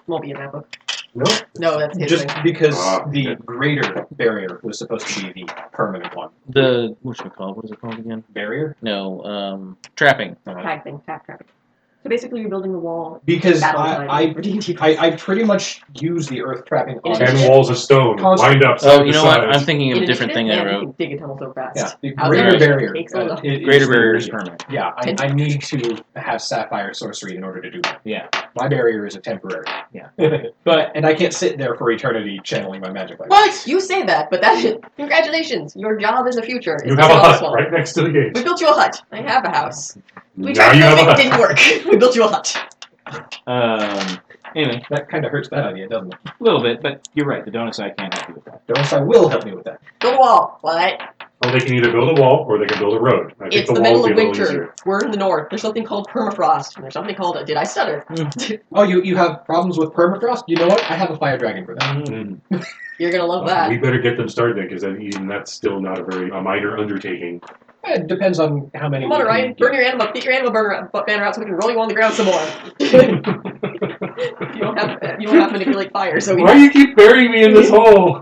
won't be in that book. No, No, that's his just thing. because Ah, the okay. greater barrier was supposed to be the permanent one. The whatchamacallit? What is it called again? Barrier? No, trapping. Tag thing, tag trapping. So basically, you're building the wall. Because Battle time I for D&D. I pretty much use the earth trapping on 10 walls of stone Constant- lined up Oh, side you to know what? side. I'm thinking of a In different thing initiative, I man, wrote. You can dig a tunnel so fast. Yeah, the How's greater that? barrier. Takes a lot. It Greater is barrier is the- permanent. Yeah, I need to have sapphire sorcery in order to do that. Yeah. My barrier is a temporary. Yeah. But and I can't sit there for eternity channeling my magic like What? You say that, but that congratulations. Your job in the future is You to have a sell this hut one. right next to the gate. We built you a hut. I have a house. We Now tried you have a building, hut. didn't work. We built you a hut. Anyway, that kind of hurts that idea, doesn't it? a little bit, but you're right. The donut side can't help you with that. Donosai will help me with that. Build a wall. What? Well, they can either build a wall or they can build a road. I think It's the the wall middle would of be a little winter. easier. We're in the north. There's something called permafrost. And there's something called. Did I stutter? Oh, you have problems with permafrost? You know what? I have a fire dragon for that. Mm. You're gonna love We that. better get them started then, because even that's still not a minor undertaking. It depends on how many. Come on, we can Ryan. get. Burn your animal. Get your animal banner out so we can roll you on the ground some more. you don't have to manipulate fire, so we. Why do you keep burying me in this hole?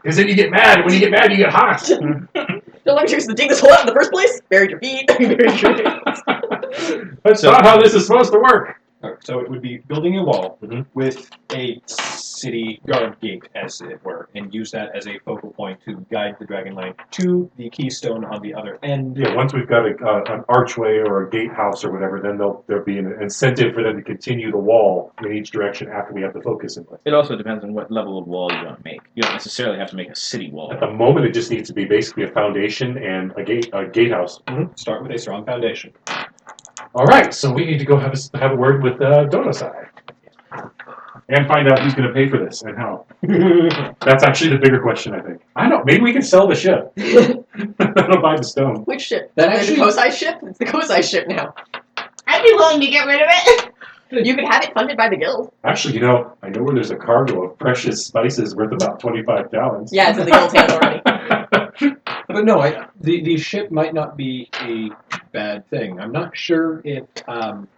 Because then you get mad. When you get mad, you get hot. Don't let me choose to dig this hole out in the first place. Buried your feet. Buried your feet. That's not how this is supposed to work. So it would be building a wall Mhm. with a city guard gate, as it were, and use that as a focal point to guide the dragon line to the keystone on the other end. Yeah, once we've got an archway or a gatehouse or whatever, then there'll be an incentive for them to continue the wall in each direction after we have the focus in place. It also depends on what level of wall you want to make. You don't necessarily have to make a city wall. At the moment, it just needs to be basically a foundation and a gatehouse. Start with a strong foundation. All right, so we need to go have a word with Donosai and find out who's going to pay for this and how. That's actually the bigger question, I think. I don't know. Maybe we can sell the ship. That'll buy the stone. Which ship? That The actually- Kosai ship? It's the Kosai ship now. I'd be willing to get rid of it. You could have it funded by the guild. Actually, I know where there's a cargo of precious spices worth about 25 gallons. Yeah, it's in the guild's hands already. But no, the ship might not be a bad thing. I'm not sure if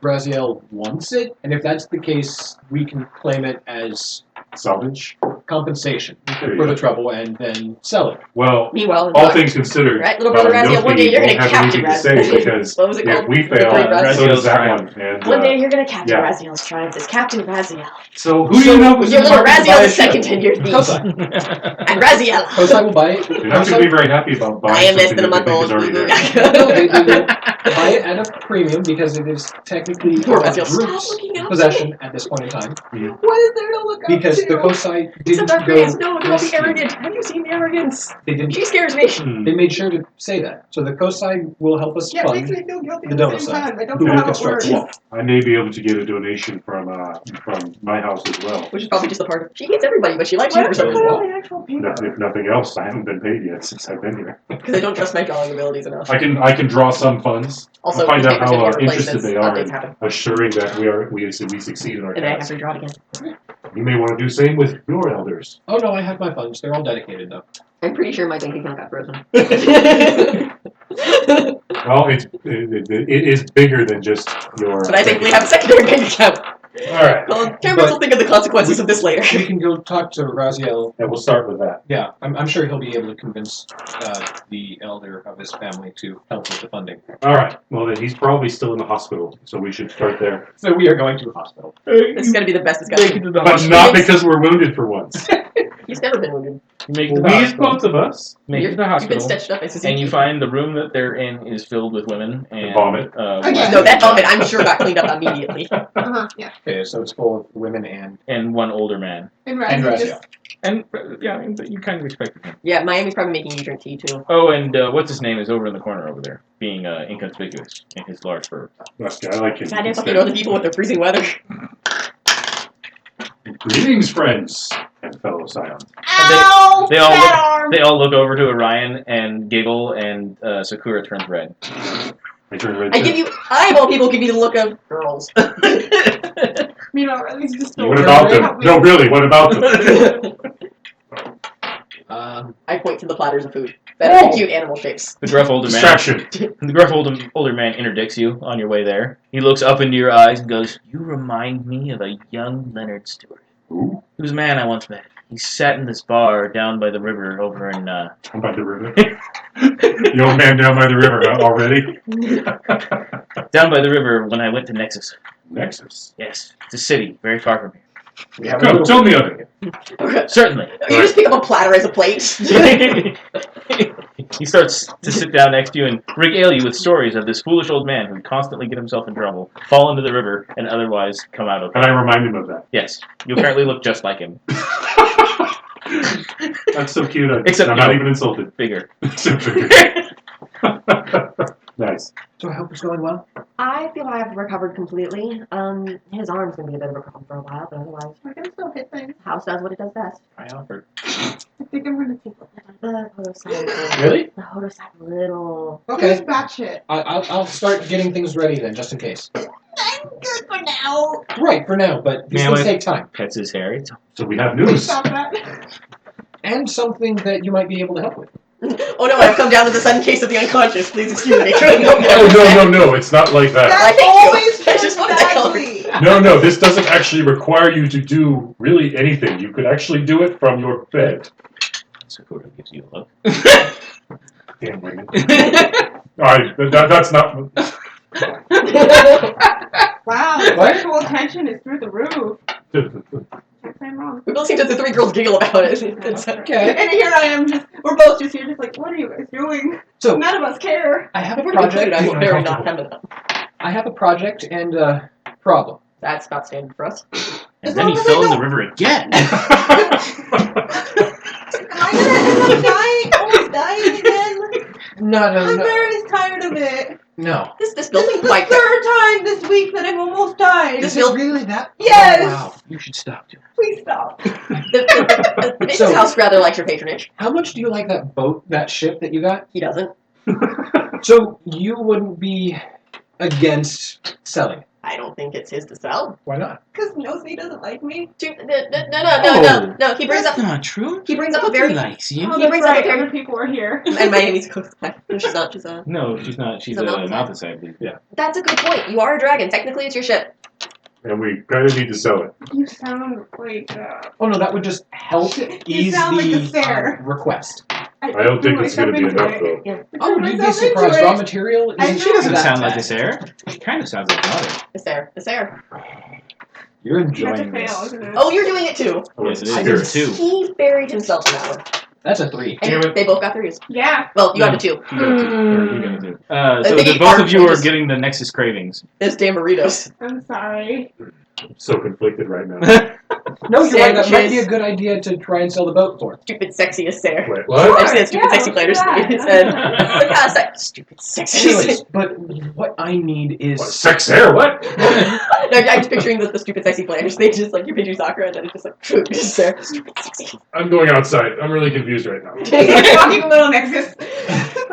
Raziel wants it, and if that's the case, we can claim it as Salvage. compensation There you for go. the trouble and then sell it. Well, Meanwhile, all things considered, Right, little brother Raziel, one day you're won't gonna have capture anything to say Raziel. because What was it if called? we fail, Raziel's so does that Triumph. one. And, one day you're gonna capture yeah. Raziel's triumph as Captain Raziel. So who do you know was You're in the little market to buy Raziel a the ship? second tenured thief. Kosai. And Raziel. Kosai will buy it. You're not going to be very happy about buying I am less something than a that they month think old. is already Boo-boo. there. No, they will buy it at a premium because it is technically Poor our Raziel, stop group's looking up. possession at this point in time. What is there to look up Because to? the Kosai Except didn't our go phrase, no, don't be risky. arrogant. Have you seen the arrogance? They didn't. She scares me. Hmm. They made sure to say that. So the Kosai will help us Yeah, it makes fund me feel guilty the at the donor same side. time. I don't who know will how it construct works. the wall. I may be able to get a donation from my house as well. Which is probably just the part. She hates everybody, but she likes What you for if some I reason. put on the actual paper? If nothing else, I haven't been paid yet since I've been here. Because they don't trust my drawing abilities enough. I can draw some funds. Also, I'll find the out how papers didn't get interested replaced they since are updates in happened. assuring that we succeed in our And then I have task. to draw it again. You may want to do same with your elders. Oh no, I have my funds. They're all dedicated though. I'm pretty sure my bank account got frozen. Well, it is bigger than just your. But I think we have a secondary bank account. All right, Well, Cameron will think of the consequences of this later. We can go talk to Raziel. and we'll start with that. Yeah, I'm sure he'll be able to convince the elder of his family to help with the funding. All right. Well, then he's probably still in the hospital, so we should start there. So we are going to a hospital. This is gonna be the best discussion. But not because we're wounded for once. He's never been wounded. Make it to the Please, hospital. both of us. Make it to the You've been hospital. stitched up. It's a And you CP. find the room that they're in is filled with women and Vomit. Again. No, that vomit I'm sure got cleaned up immediately. Yeah. Okay, so it's full of women and one older man. And and Razzie Raziel. just And yeah, you kind of expected him. Yeah, Miami's probably making you drink tea too. Oh, and what's his name is over in the corner over there, being inconspicuous in his large fur. Okay, I like him. God damn fucking know the people with the freezing weather. Greetings, friends and fellow scions. Ow! They all fat look- arm! They all look over to Orion and giggle, and Sakura turns red. I turn red. I give you eyeball people give you the look of girls. Meanwhile, Razzie's just What still about working. them? No, really. What about them? I point to the platters of food that are cute animal shapes. The gruff older man. Distraction. The gruff older man interdicts you on your way there. He looks up into your eyes and goes, "You remind me of a young Leonard Stewart. Who? He was a man I once met. He sat in this bar down by the river over in, Down by the river. The old man down by the river already. down by the river when I went to Nexus. Nexus. Yes, it's a city, very far from here. we have a Come, little tell me of it. Certainly. You just pick up a platter as a plate. He starts to sit down next to you and regale you with stories of this foolish old man who would constantly get himself in trouble, fall into the river, and otherwise come out okay. And I remind him of that. Yes, you apparently look just like him. That's so cute. Except I'm you not know. even insulted. Bigger. Nice. So I hope it's going well. I feel I have recovered completely. His arm's gonna be a bit of a problem for a while, but otherwise, I can still hit things. house does what it does best. I offered. I think I'm gonna take it. The Hodosai. Really? The Hodosai little. Okay. It's batshit. I'll start getting things ready then, just in case. I'm good for now. Right, for now, but these Man, things wait. take time. Pets his hair. It's So we have Please news. stop that. And something that you might be able to help with. Oh no, I've come down to the sudden case of the unconscious. Please excuse me. Oh, no, it's not like that. I That's think you. always I just wanted that badly. No, this doesn't actually require you to do really anything. You could actually do it from your bed. Sakura gives you a look. Damn women. Alright, that's not... Wow, What? sexual tension tension is through the roof. Can't say I'm wrong. We've listened to the three girls giggle about it. It's Okay. And here I am, we're both just here, just like, what are you guys doing? So None of us care. I have If a we're included, project. I'm very not feminine. I have a project and a problem. That's not standard for us. And then he fell in the river again. Am I gonna end up almost dying again? No. I'm very tired of it. No. This building The might. third time this week that I've almost died. This Is it really that? Yes! Oh, wow. You should stop doing Please stop. The Mason's So- house rather likes your patronage. How much do you like that boat, that ship that you got? He doesn't. So you wouldn't be against selling it. I don't think it's his to sell. Why not? Because Nosy doesn't like me. No. He brings That's up. not true. He brings up a very. likes you. Oh, He that's brings up right. a very- Other people are here. And my Amy's close. No, she's not. She's a. No, she's not. She's She's a a mountain mountain side. That's a good point. You are a dragon. Technically, it's your ship. And we kind of need to sell it. You sound like Oh no, that would just help You ease sound like a the stare. request. I don't think it's going to be enough, though. Oh, you'd be surprised. Raw material I isn't know. She doesn't that sound like bad. this air. She kind of sounds like daughter. It's there. It's there. You're That's a enjoying fail, this. isn't it? Oh, you're doing it too. Oh, Yes, it I is. did Too. He buried himself in that one. That's a 3. And Damn it. they both got 3s. Yeah. Well, you No. have a 2. You got to. Or you got to. I So think the he both of you are just- getting the Nexus cravings. There's damn burritos. I'm sorry. I'm so conflicted right now. No, you're right. That might be Sandwiches. a good idea to try and sell the boat for. Stupid sexy is there. Wait, I what? just said stupid Yeah, sexy players. let's do It that. said, look how it's stupid sexy. Anyways, but what I need is What, sex hair? What? No, I'm just picturing the stupid sexy players. They just like you picture soccer and then it's just like just there. Stupid sexy. I'm going outside. I'm really confused right now. Fucking little Nexus.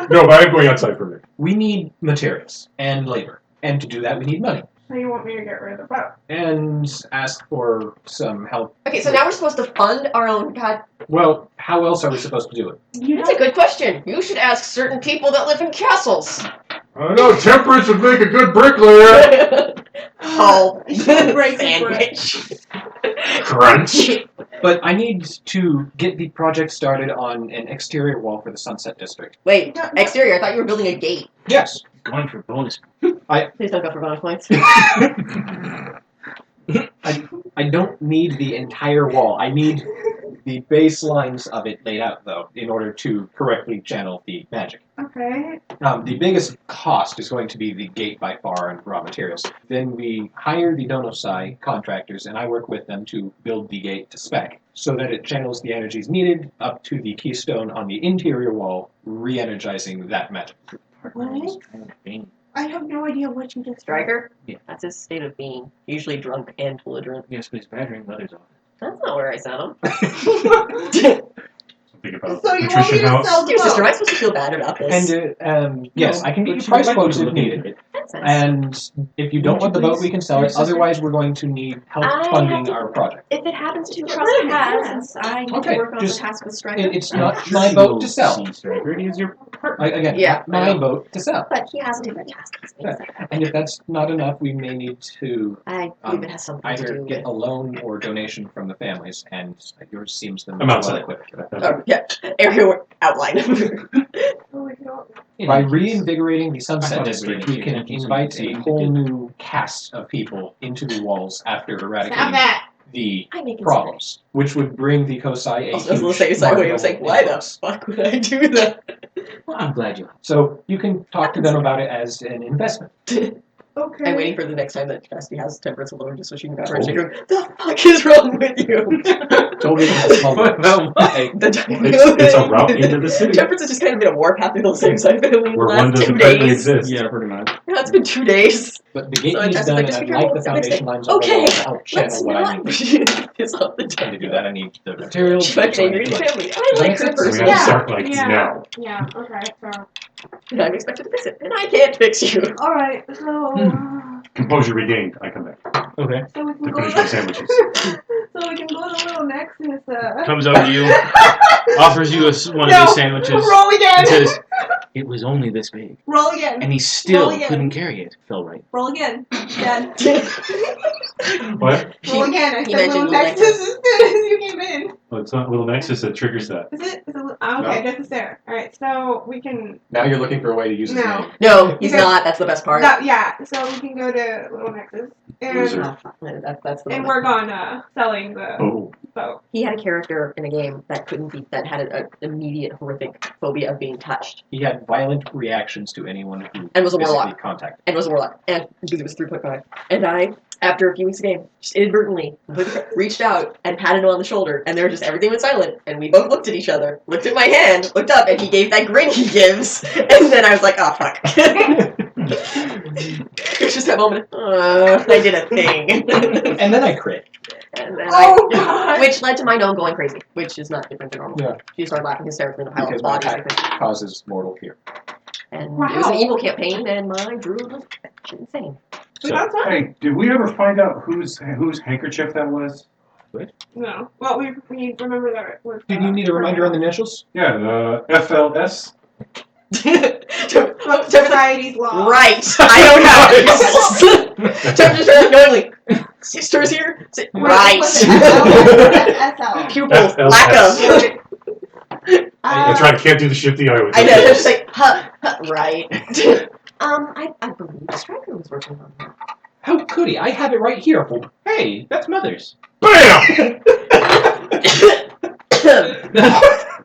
No, but I'm going outside for a minute. we need materials and labor, and to do that we need money. So you want me to get rid of the boat? And ask for some help. Okay, so now we're supposed to fund our own. God, Well, how else are we supposed to do it? You that's a good question. You should ask certain people that live in castles. I know temperance would make a good bricklayer. Oh, She'll break the sandwich. Crunch. But I need to get the project started on an exterior wall for the Sunset District. Wait, exterior. I thought you were building a gate. Yes. Going for bonus. Please don't go for bonus points. I don't need the entire wall. I need the baselines of it laid out, though, in order to correctly channel the magic. Okay. The biggest cost is going to be the gate by far and raw materials. Then we hire the Donosai contractors, and I work with them to build the gate to spec so that it channels the energies needed up to the keystone on the interior wall, re-energizing that magic. What? I have no idea what you just said. Striker? Yeah. That's his state of being. Usually drunk and belligerent. Yes, please. Badgering mothers off. That's not where I sent him. Think about So you want me Patrician to House. sell the Dear sister, am I boat? supposed to feel bad about this? And yes, No, I can get but you she price might quotes be if looking needed. at it. That's sense. And if you don't Would want you the boat, please, we can sell your it. sister? Otherwise, we're going to need help I funding have to- our project. If it happens to Get cross rid of it, paths, yeah. since I need Okay, to work on the just- task with Striker. It's not my boat to sell. Striker, it is your partner. Again, Yeah, not my I know. boat to sell. But he has a different task. And if that's not enough, we may need to I believe it has something to either do get with. a loan or donation from the families, and yours seems the I'm most outside. well equipped. Oh, yeah, area outline. Oh my god. By reinvigorating the I Sunset thought District, we we can could do invite a something. whole new cast of people into the walls after Stop eradicating that. the I make it problems, which would bring the Kosai a I was going to huge say a side way. I was like, marginal why the influence. fuck would I do that? Well, I'm glad you. So you can talk to them about it as an investment. Okay. I'm waiting for the next time that Chastity has temperance alone just so she can grab her and shake her. The fuck is wrong with you? Totally has What about what? The It's a route into the city. Temperance has just kind of been a warpath through the same side family in the Where one last 2 doesn't currently days. exist. Yeah, pretty much. Yeah, it's been 2 days. But the gate So needs Jessica's done, like, and just I'd be like careful the with the next foundation thing. lines of the Okay, wall to help channel let's what I not need. piss off the And to temper. do that, I need the materials. She might be angry at the family. I like her sense? So we person. have to Yeah. start like Yeah. now. Yeah, okay, so. And I'm expected to fix it. And I can't fix you. Alright, so. Composure regained. I come back Okay. So we can to go finish to my sandwiches. So we can go to Little Nexus. Comes over to you, offers you one of No. these sandwiches, Roll and again! says, It was only this big. Roll again. And he still Roll again. couldn't carry it. Fell right. Roll again. Dad. What? Roll again. I he said mentioned little Nexus Nexus. as soon as you came in. Oh, it's not little Nexus that triggers that. Is it? Okay, just a there. Alright, so we can... Now you're looking for a way to use his No. name. No, he's Because- not. That's the best part. No, yeah, so we can go to Little Nexus. And, Loser. That's the and moment. work on selling the Oh. boat. He had a character in a game that couldn't be, that had an immediate horrific phobia of being touched, He had violent reactions to anyone who and was a physically warlock, contacted. and was a warlock, and because it was 3.5. And I, after a few weeks of game, just inadvertently reached out and patted him on the shoulder, and there just everything went silent, and we both looked at each other, looked at my hand, looked up, and he gave that grin he gives, and then I was like, oh fuck. It was just that moment. I did a thing. And then I crit. And then God! which led to my gnome going crazy, which is not different than normal. Yeah. She started laughing hysterically in the pile Because of my bodies. I attack think. causes mortal fear. And it was an Wow. evil campaign, and my druid was insane. So that's fine. Hey, did we ever find out whose handkerchief that was? No. Well, we remember that it was... Did you need a reminder on the initials? Yeah, the FLS. Book Society's law. Right. I don't have it. Just knowingly. Sisters here? Right. SL. Pupils. FLS. Lack of. That's right, I can't do the shifty I always I do. know. They're just like, right. I believe the striker was working on that. How could he? I have it right here. Hey, that's Mother's. BAM!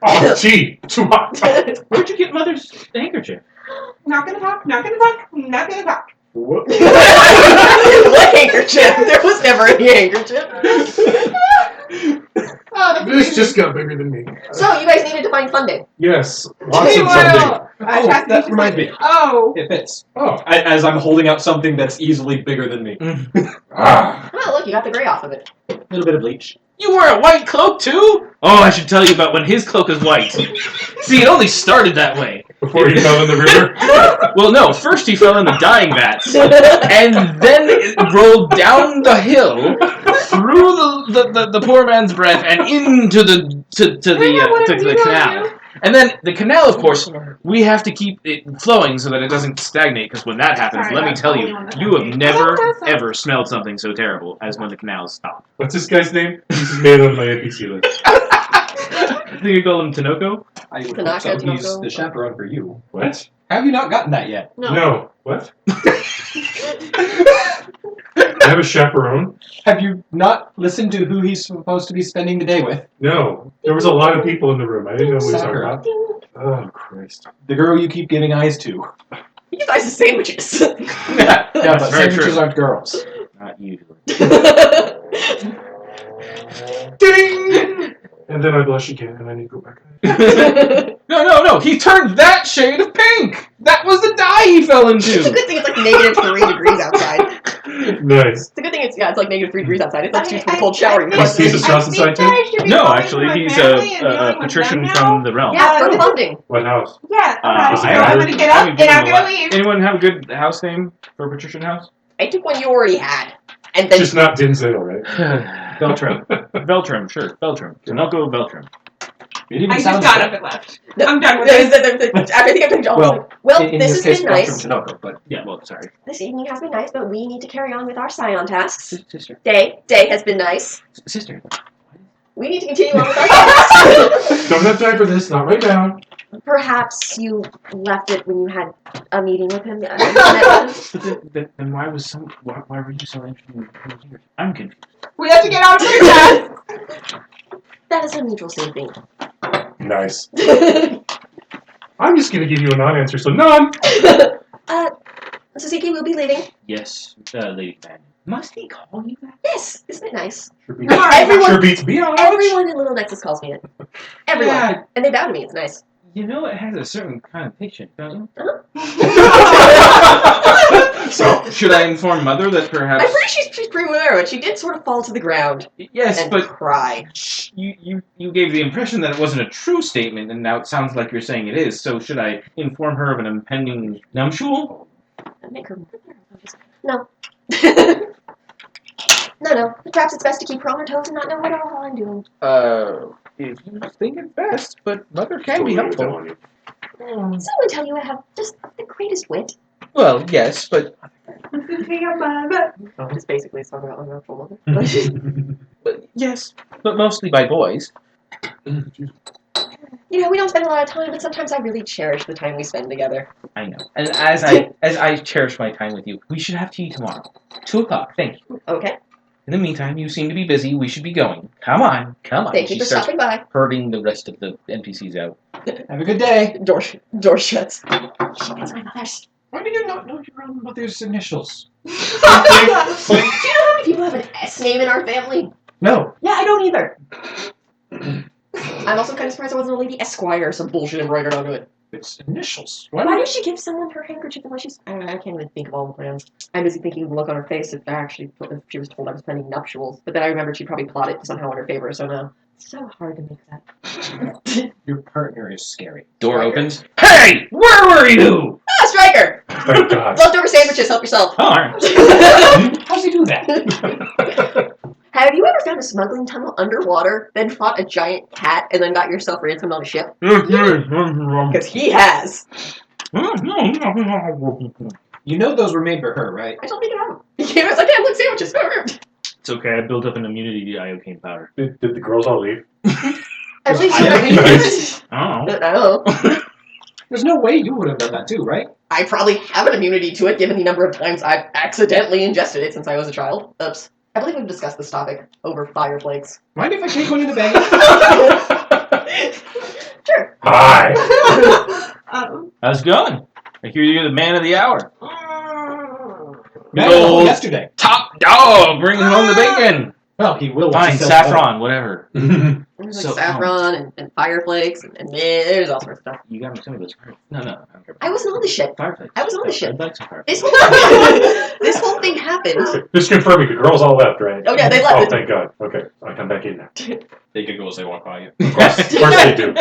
Oh, gee, too hot. Where'd you get Mother's handkerchief? Not gonna talk, not gonna talk, not gonna talk. What? What handkerchief? There was never any handkerchief. Oh, that's This just got bigger than me. So you guys needed to find funding. Yes, lots Hey, of what funding. else? Oh, that reminds me. Oh. It fits. Oh, As I'm holding out something that's easily bigger than me. ah. Oh, look, you got the gray off of it. A little bit of bleach. You wear a white cloak too? Oh, I should tell you about when his cloak is white. See, it only started that way. Before he fell in the river. Well, no, first he fell in the dyeing vats, and then it rolled down the hill, through the poor man's breath, and into the canal. And then the canal, of course, we have to keep it flowing so that it doesn't stagnate, because when that happens, Sorry, let me that's tell the you, only one that you have happened. never, Oh, that's ever smelled something so terrible as when the canals stop. What's this guy's name? This is made on my NPC list. I think you call him Tanoko? I would hope Tanaka, so. He's Tanaka. the chaperone for you. What? Have you not gotten that yet? No. What? I have a chaperone? Have you not listened to who he's supposed to be spending the day with? No. There was a lot of people in the room. I didn't know what he was talking Sakura. about. Oh, Christ. The girl you keep giving eyes to. You guys are sandwiches. Yeah, but That's very sandwiches true. aren't girls. Not usually. Ding! And then I blush again, and I need to go back. No, he turned that shade of pink! That was the dye he fell It's a into! good thing it's like -3 degrees outside. Nice. It's a good thing it's it's like -3 degrees outside. It's like I mean, from a cold shower. You He's- he's a sauce inside too? No, actually, he's a patrician from the realm. Yeah, for the funding. What house? Yeah, Uh, okay. I So I'm heard- gonna get I up haven't and given I'm him a gonna lot. leave. Anyone have a good house name for a patrician house? I took one you already had, and then Just not Denzel, right? Beltram. Veltrim, sure. Veltrim. Tanoko Veltrim. It even I just sounds got good. up and left. No, I'm done with I this. think I picked John. Well, in this this has case, been nice. Beltram Tanoko, but Yeah, well, sorry. This evening has been nice, but we need to carry on with our scion tasks. Sister. Day has been nice. Sister. We need to continue on with our tasks. Don't have time for this, not right now. Perhaps you left it when you had a meeting with him. But then why were you so interested in here? I'm confused. We have to get out of here. That is a mutual same Nice. thing. I'm just gonna give you a non-answer, so none! Suzuki will be leaving. Yes, Lady Man. Must he call you that? Yes, isn't it nice? Sure beats, Everyone- sure beats biatch. Everyone in Little Nexus calls me it. Everyone. Yeah. And they bow to me, it's nice. You know it has a certain connotation, don't you? So, should I inform Mother that perhaps... I'm pretty sure she's pretty aware of it. She did sort of fall to the ground Yes, and but cry. you gave the impression that it wasn't a true statement, and now it sounds like you're saying it is. So should I inform her of an impending nuptial? Make her No. No. Perhaps it's best to keep her on her toes and not know what all I'm doing. If you think it's best, but Mother can be Totally helpful. telling you. Someone tell you I have just the greatest wit. Well, yes, but Listen to your mother. It's basically a song about unnatural mother. yes, but mostly by boys. You know, we don't spend a lot of time, but sometimes I really cherish the time we spend together. I know. And as I cherish my time with you, we should have tea tomorrow. 2:00. Thank you. Okay. In the meantime, you seem to be busy. We should be going. Come on. Thank you for stopping by. Herding the rest of the NPCs out. Have a good day. Door shuts. That's my mother's. Why do you not know your own mother's initials? Do you know how many people have an S name in our family? No. Yeah, I don't either. I'm also kind of surprised it wasn't a Lady Esquire or some bullshit embroidered onto it. It's initials. Why did she give someone her handkerchief unless she's... I can't even think of all the plans. I'm busy thinking of the look on her face if she was told I was planning nuptials. But then I remembered she'd probably plot it somehow in her favor, so no. It's so hard to make that. Your partner is scary. Door opens. Hey! Where were you? Ah, Striker! Thank God. Leftover sandwiches, help yourself. Oh, all right. How's he do that? Have you ever found a smuggling tunnel underwater, then fought a giant cat, and then got yourself ransomed on a ship? Because he has. You know those were made for her, right? I don't think it out. He came out like, I look sandwiches. It's okay. I built up an immunity to iocane powder. Did the girls all leave? At least I don't know. I don't know. There's no way you would have done that too, right? I probably have an immunity to it given the number of times I've accidentally ingested it since I was a child. Oops. I believe we've discussed this topic over fire flakes. Mind if I take one in the bag? Sure. Hi. How's it going? I hear you're the man of the hour. Man, old yesterday. Top dog, bringing home the bacon. Well, he will. Fine, saffron, whatever. There's like So, saffron and fire flakes and there's all sorts of stuff. You got me some of those. No, I don't care. I wasn't on the ship. Fireplace. I was on the ship. I'd like some fireplace. This whole thing happened. Just confirming, the girls all left, right? Oh yeah, they Oh, left. thank God. Okay, I'll come back in now. They could go as they walk by you. Of course they do.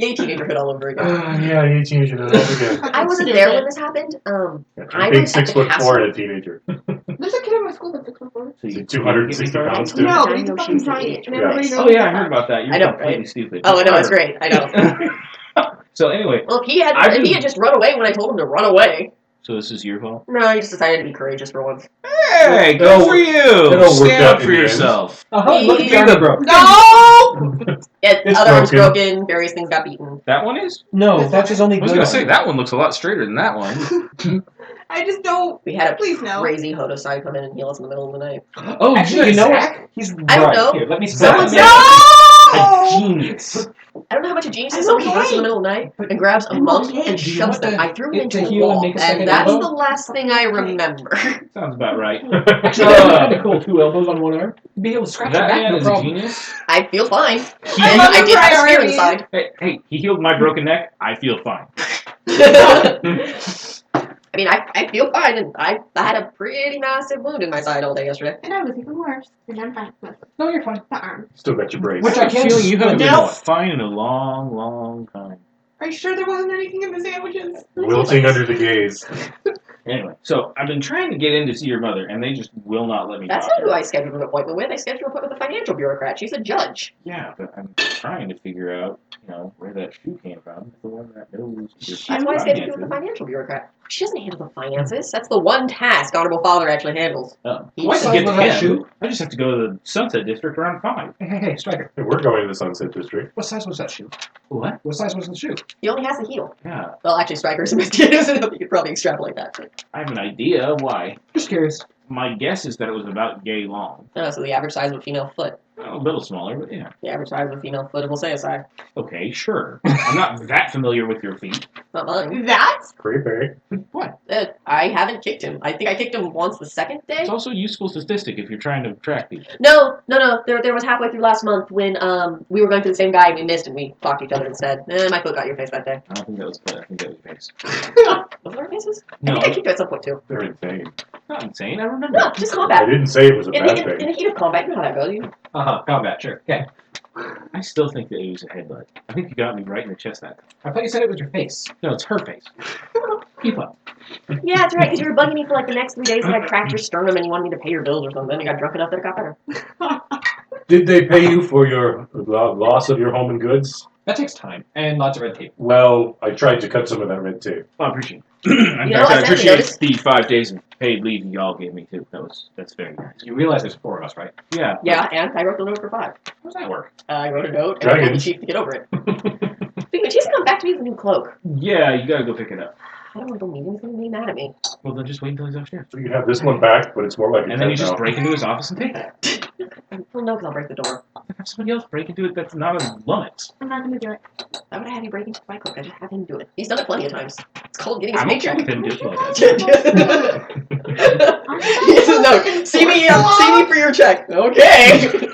Yay, teenagerhood all over again. Yeah, 18 years old again. I wasn't there when this happened. I Being was at the 6'4" castle. and a teenager. There's a kid in my school that's 6'4". So Is you it 260 pounds too? No, but he's I a know fucking she's an giant. idiot. And everybody knows Oh yeah, I that. heard about that. You're I know, completely right? stupid. Oh, I know, it's great. I know. So anyway, Well, if he had I just run away when I told him to run away. so this is your fault. No, he just decided to be courageous for once. Hey, It good all for it you. all worked Stand out up in for the end. yourself. Look at the He- armor broke. No! Yeah, It's other arm's broken. broken, various things got beaten. That one is. No, that's his only I was good gonna one. say that one looks a lot straighter than that one. I just don't. We had a Please no. crazy Hodosai come in and heal us in the middle of the night. Oh, actually, you know Zach? what? He's I don't right. know. Here, let me Someone's spell A No! genius. I don't know how much a genius I'm is. Somebody okay. goes in the middle of the night and grabs a I'm monk okay. and Do you shoves want them. the- I threw him it into to a heal and wall, make a and second that's elbow? the last thing I remember. Sounds about right. Actually, that's kind of cool. 2 elbows on one arm. You'd be able to scratch your That back, man no is a problem. genius. I feel fine. He- And love I your did have a spear priorities. inside. Hey, he healed my broken neck. I feel fine. I mean, I feel fine, and I had a pretty massive wound in my side all day yesterday. And I was even worse. And I'm fine with No, you're fine. the arm. Still got your brace. Which I I have a can't feeling you haven't been No. fine in a long, long time. Are you sure there wasn't anything in the sandwiches? Wilting under the gaze. Anyway, so I've been trying to get in to see your mother, and they just will not let me That's talk not to who her. I scheduled an appointment with. I scheduled an appointment with a financial bureaucrat. She's a judge. Yeah, but I'm trying to figure out, where that shoe came from. The one that knows. That's why I scheduled you with the financial bureaucrat. She doesn't handle the finances. That's the one task Honorable Father actually handles. Oh, He well, I just can get sells to that him. shoe? I just have to go to the Sunset District around 5. Hey, Striker. Hey, we're going to the Sunset District. What size was that shoe? What? What size was the shoe? He only has the heel. Yeah, Well, actually, Striker's investigative, so you could probably extrapolate that. But, I have an idea. Why? Just curious. My guess is that it was about yay long. so the average size of a female foot. A little smaller, but yeah. The average size of a female foot, and we'll say a size. Okay, sure. I'm not that familiar with your feet. Not mine. That? Creepy. What? I haven't kicked him. I think I kicked him once the second day. It's also a useful statistic if you're trying to track people. No. There was halfway through last month when we were going to the same guy and we missed and we talked to each other instead. My foot got your face that day. I don't think that was good. I think that was your face. Was it our faces? No, I think I kicked you at some point too. They're insane. not insane. I remember. No, just I combat. didn't say it was a In bad the thing. heat of combat, you know how that goes. Combat, sure. Okay. I still think that it was a headbutt. I think you got me right in the chest that time. I thought you said it was your face. No, it's her face. Keep up. Yeah, that's right, because you were bugging me for like the next 3 days and I cracked your sternum and you wanted me to pay your bills or something. You got drunk enough that it got better. Did they pay you for your loss of your home and goods? That takes time and lots of red tape. Well, I tried to cut some of that red tape. I appreciate it. You know, I I appreciate noticed- the 5 days of paid leave y'all gave me too. That's very nice. You realize there's 4 of us, right? Yeah. Yeah, and I wrote the note for 5. How does that work? I wrote a note and I told the Dragons. chief to get over it. Speaking of, she's come back to me with a new cloak. Yeah, you gotta go pick it up. I don't want to go meet him. He's going to be mad at me. Well, then just wait until he's upstairs. So you have this one back, but it's more like a And then you tent just now. break into his office and take it. Well, no, because I'll break the door. Have somebody else break into it that's not a lummox. I'm not gonna do it. Why would I have you break into my cloak? I just have him do it. He's done it plenty of times. It's called getting his I'm okay paycheck. with him doing it. No, see me for your check. Okay.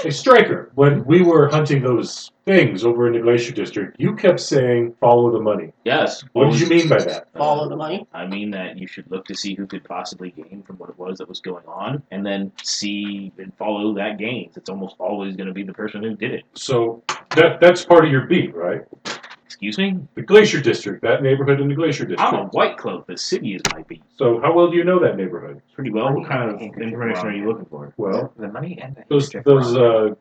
Hey, Striker, when we were hunting those things over in the Glacier District, you kept saying, follow the money. Yes. What did you mean by that? Follow the money. I mean that you should look to see who could possibly gain from what it was that was going on, and then see and follow that gain. It's almost always going to be the person who did it. So that's part of your beat, right? Excuse me? The Glacier District, that neighborhood in the Glacier I'm District. a white cloak. The city is my beat. So how well do you know that neighborhood? Pretty well. What kind of information are you looking for? Well, The money and the those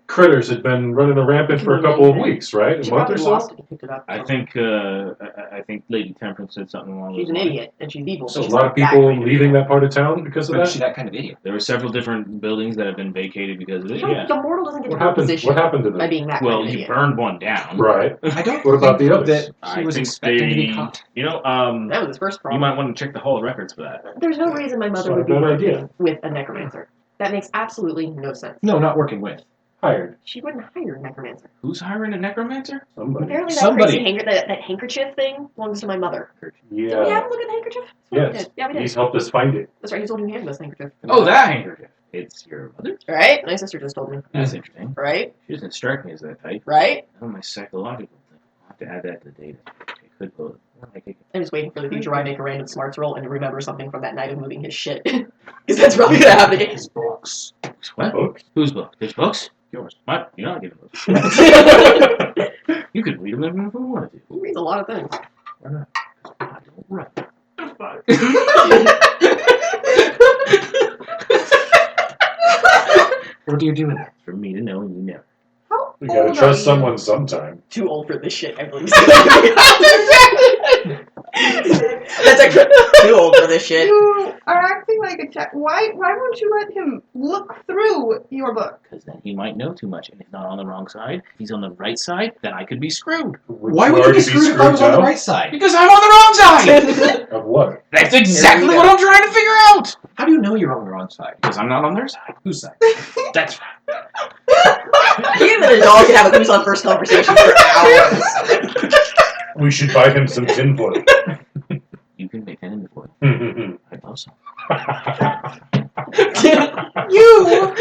critters had been running rampant for a couple of weeks, right? She A month or probably so? lost it and picked it up. I think Lady Temperance said something along She's those an lines. idiot and she's evil. So a she's lot not of that people great of leaving evil. that part of town because of But is she that? that kind of idiot? There were several different buildings that have been vacated because of it. You know, Yeah. the mortal doesn't get What to hold happened? position What happened to by them? being that Well, kind of you idiot. burned one down. Right. I don't What about think the others? that I he was think expecting to be they- caught. You know, That was his first you problem. might want to check the hall of records for that. There's no reason my mother Not a would be bad working idea. with a necromancer. That makes absolutely no sense. No, not working with. Hired. She wouldn't hire a necromancer. Who's hiring a necromancer? Somebody. Apparently that Somebody. crazy that handkerchief thing belongs to my mother. Did we have Yeah. a look at the handkerchief? That's what we Yes. did. Yeah, we did. He's helped us find it. That's right, he's the one who handed us the handkerchief. Oh, that handkerchief. It's your mother? Right? My sister just told me. That's interesting. Right? She doesn't strike me as that type. Right? Oh, my psychological thing. I'll have to add that to the data. Okay, good bullet. I'm just waiting for the future where I make a random smarts roll and remember something from that night of moving his shit. Because that's probably gonna happen again. His books. What? Books? Whose book? His books? Yours. What? You're not giving books. You could read them if you wanted to. He reads a lot of things. Why not? I don't write. What do you do with it? For me to know and you know. How We gotta old are trust you? someone sometime. Too old for this shit, I believe. That's actually too old for this shit. You are acting like a child. Why won't you let him look through your book? Because then he might know too much. And if not on the wrong side, if he's on the right side, then I could be screwed. Why would you already be screwed if I was on the now? right side? Because I'm on the wrong side! Of what? That's exactly Here we what go. I'm trying to figure out! How do you know you're on the wrong side? Because I'm not on their side. Whose side? That's right. He and an adult can have a who's on first conversation for hours. We should buy him some tinfoil. You can make that into foil. So I love some. You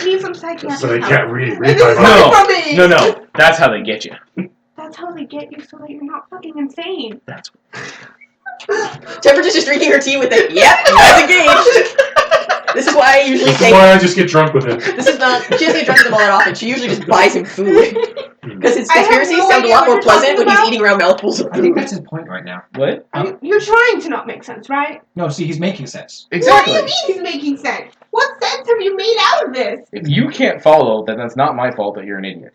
need some psychiatric they help. can't read It my is mind. No. coming from me. No. That's how they get you. That's how they get you so that you're not fucking insane. That's Temperature's just drinking her tea with it. Yep, you guys engaged. This is why I usually This is say. why I just get drunk with him. This is not. She doesn't get drunk with him all that often. She usually just buys him food. Because his I have conspiracies no sound a idea lot what more you're pleasant talking when he's about. eating around mouthfuls of I think food. that's his point right now. What? You're trying to not make sense, right? No, see, he's making sense. What do you mean he's making sense? What sense have you made out of this? If you can't follow, then that's not my fault that you're an idiot.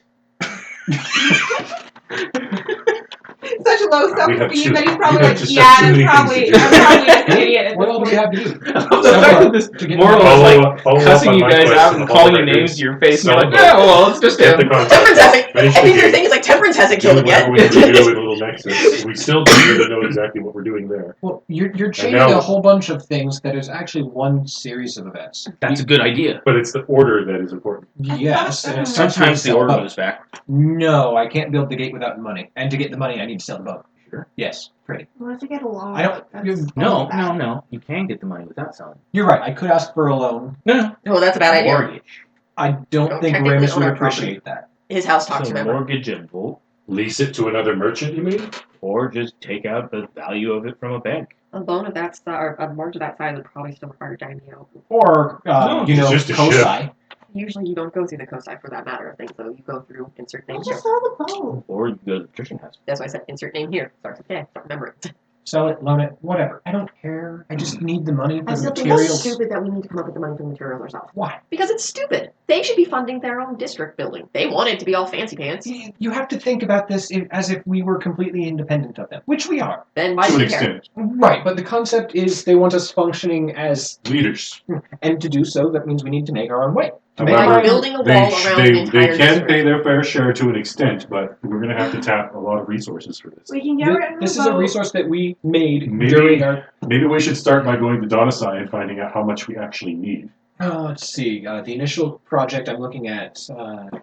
Such low We have self-esteem too- that he's we probably have like, just yeah, too many that's probably, things to do. I'm probably just an idiot at What this else do point. you have to do? The fact that this To get moral is the- like Follow up cussing on you my guys out question. and All calling the your names records. to your face and you're like, Celebrate. yeah, well, it's just Get the him. contract. Temperance hasn't. Finish I the think the game. thing is like Temperance hasn't Do killed him whatever yet. we need to do with Little Nexus. We still don't really know exactly what we're doing there. Well, you're chaining now- a whole bunch of things that is actually one series of events. That's a good idea. But it's the order that is important. Yes, and it's Sometimes the sell order boat. goes back. No, I can't build the gate without money. And to get the money, I need to sell the boat. Sure. Yes, pretty. Well, to get along. I don't- that's you- No, bad. no. You can get the money without selling. You're right. I could ask for a loan. No. Oh, that's a bad idea. Mortgage. I don't Don't think technically Ramus own would our property. appreciate that. His house talks, So remember? mortgage a boat, Lease it to another merchant, you mean? or just take out the value of it from a bank. A loan of that size, or a mortgage of that size would probably still require Daimyo. Or, No, you know, it's just a Kosai. Usually you don't go through the Kosai for that matter of things, though. You go through insert name I'll here. just sell the boat. Or you go to the nutrition house. That's why I said insert name here. Starts with K. Don't remember it. sell it, loan it, whatever. I don't care. I just need the money for I the still think it's materials. stupid that we need to come up with the money for the materials ourselves. Why? Because it's stupid. They should be funding their own district building. They want it to be all fancy pants. You have to think about this as if we were completely independent of them, which we are. Then why To do an you care? extent. Right, but the concept is they want us functioning as, Leaders. and to do so, that means we need to make our own way. By However, building a they, wall sh- around they, the entire they can district. pay their fair share to an extent, but we're going to have to tap a lot of resources for this. We can get rid of This the is a vote. resource that we made Maybe- during our. Maybe we should start by going to Donasai and finding out how much we actually need. Let's see. The initial project I'm looking at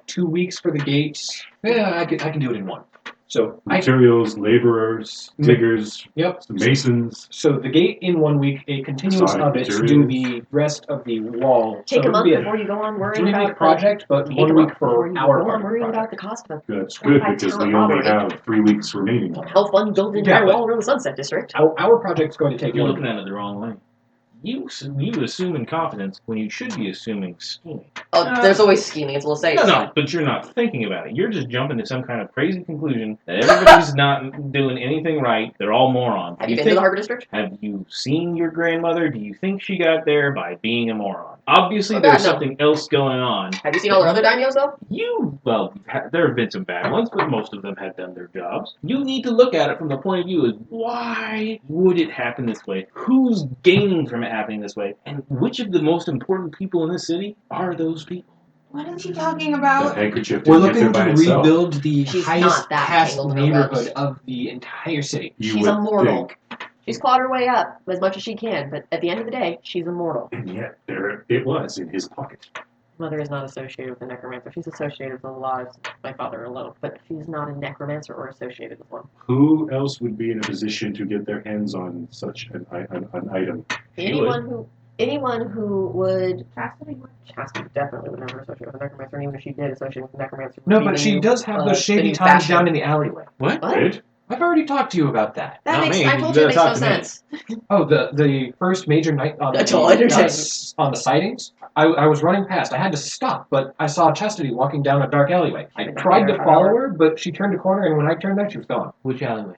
2 weeks for the gates. Yeah, I can do it in one. So Materials, laborers, diggers, Yep. masons. So the gate in 1 week, a continuous Side of it to do materials. the rest of the wall. Take so a month it'll be before you go on worrying 3 about week project, but Take 1 a week month before for you our go part on of the worrying about project. the cost of That's good By because talent we only robbery. have 3 weeks remaining. how fun building Yeah, entire but- wall around the Sunset District. Our project's going to take You're 1 looking at it the wrong way. You assume in confidence when you should be assuming scheming. Oh, there's always scheming. It's a little safe. No, but you're not thinking about it. You're just jumping to some kind of crazy conclusion that everybody's not doing anything right. They're all morons. Have you been to the Harbor District? Have you seen your grandmother? Do you think she got there by being a moron? Obviously, Oh, there's God, no. something else going on. Have you seen all our other daimyos though? There have been some bad ones, but most of them have done their jobs. You need to look at it from the point of view of why would it happen this way? Who's gaining from it happening this way? And which of the most important people in this city are those people? What is he talking The about? handkerchief We're didn't get looking there by to itself. rebuild the She's highest not that caste tangled in her neighborhood webs. of the entire city. You She's would immortal. think, She's clawed her way up as much as she can, but at the end of the day, she's immortal. and yet there it was in his pocket. Mother is not associated with the necromancer. She's associated with the lives of my father alone, but she's not a necromancer or associated with one. Who else would be in a position to get their hands on such an item? Anyone who would Chastity. definitely would never associate with a necromancer, and even if she did associate with a necromancer. No, would be but the she new, does have the those shady new times fashion. down in the alleyway. What? What? Right? I've already talked to you about that. That Not makes. me. I You told you it gotta makes no talk to me. sense. Oh, the first major night on That's all I understand. on the sightings. I was running past. I had to stop, but I saw Chastity walking down a dark alleyway. I tried to follow her, but she turned a corner, and when I turned back, she was gone. Which alleyway?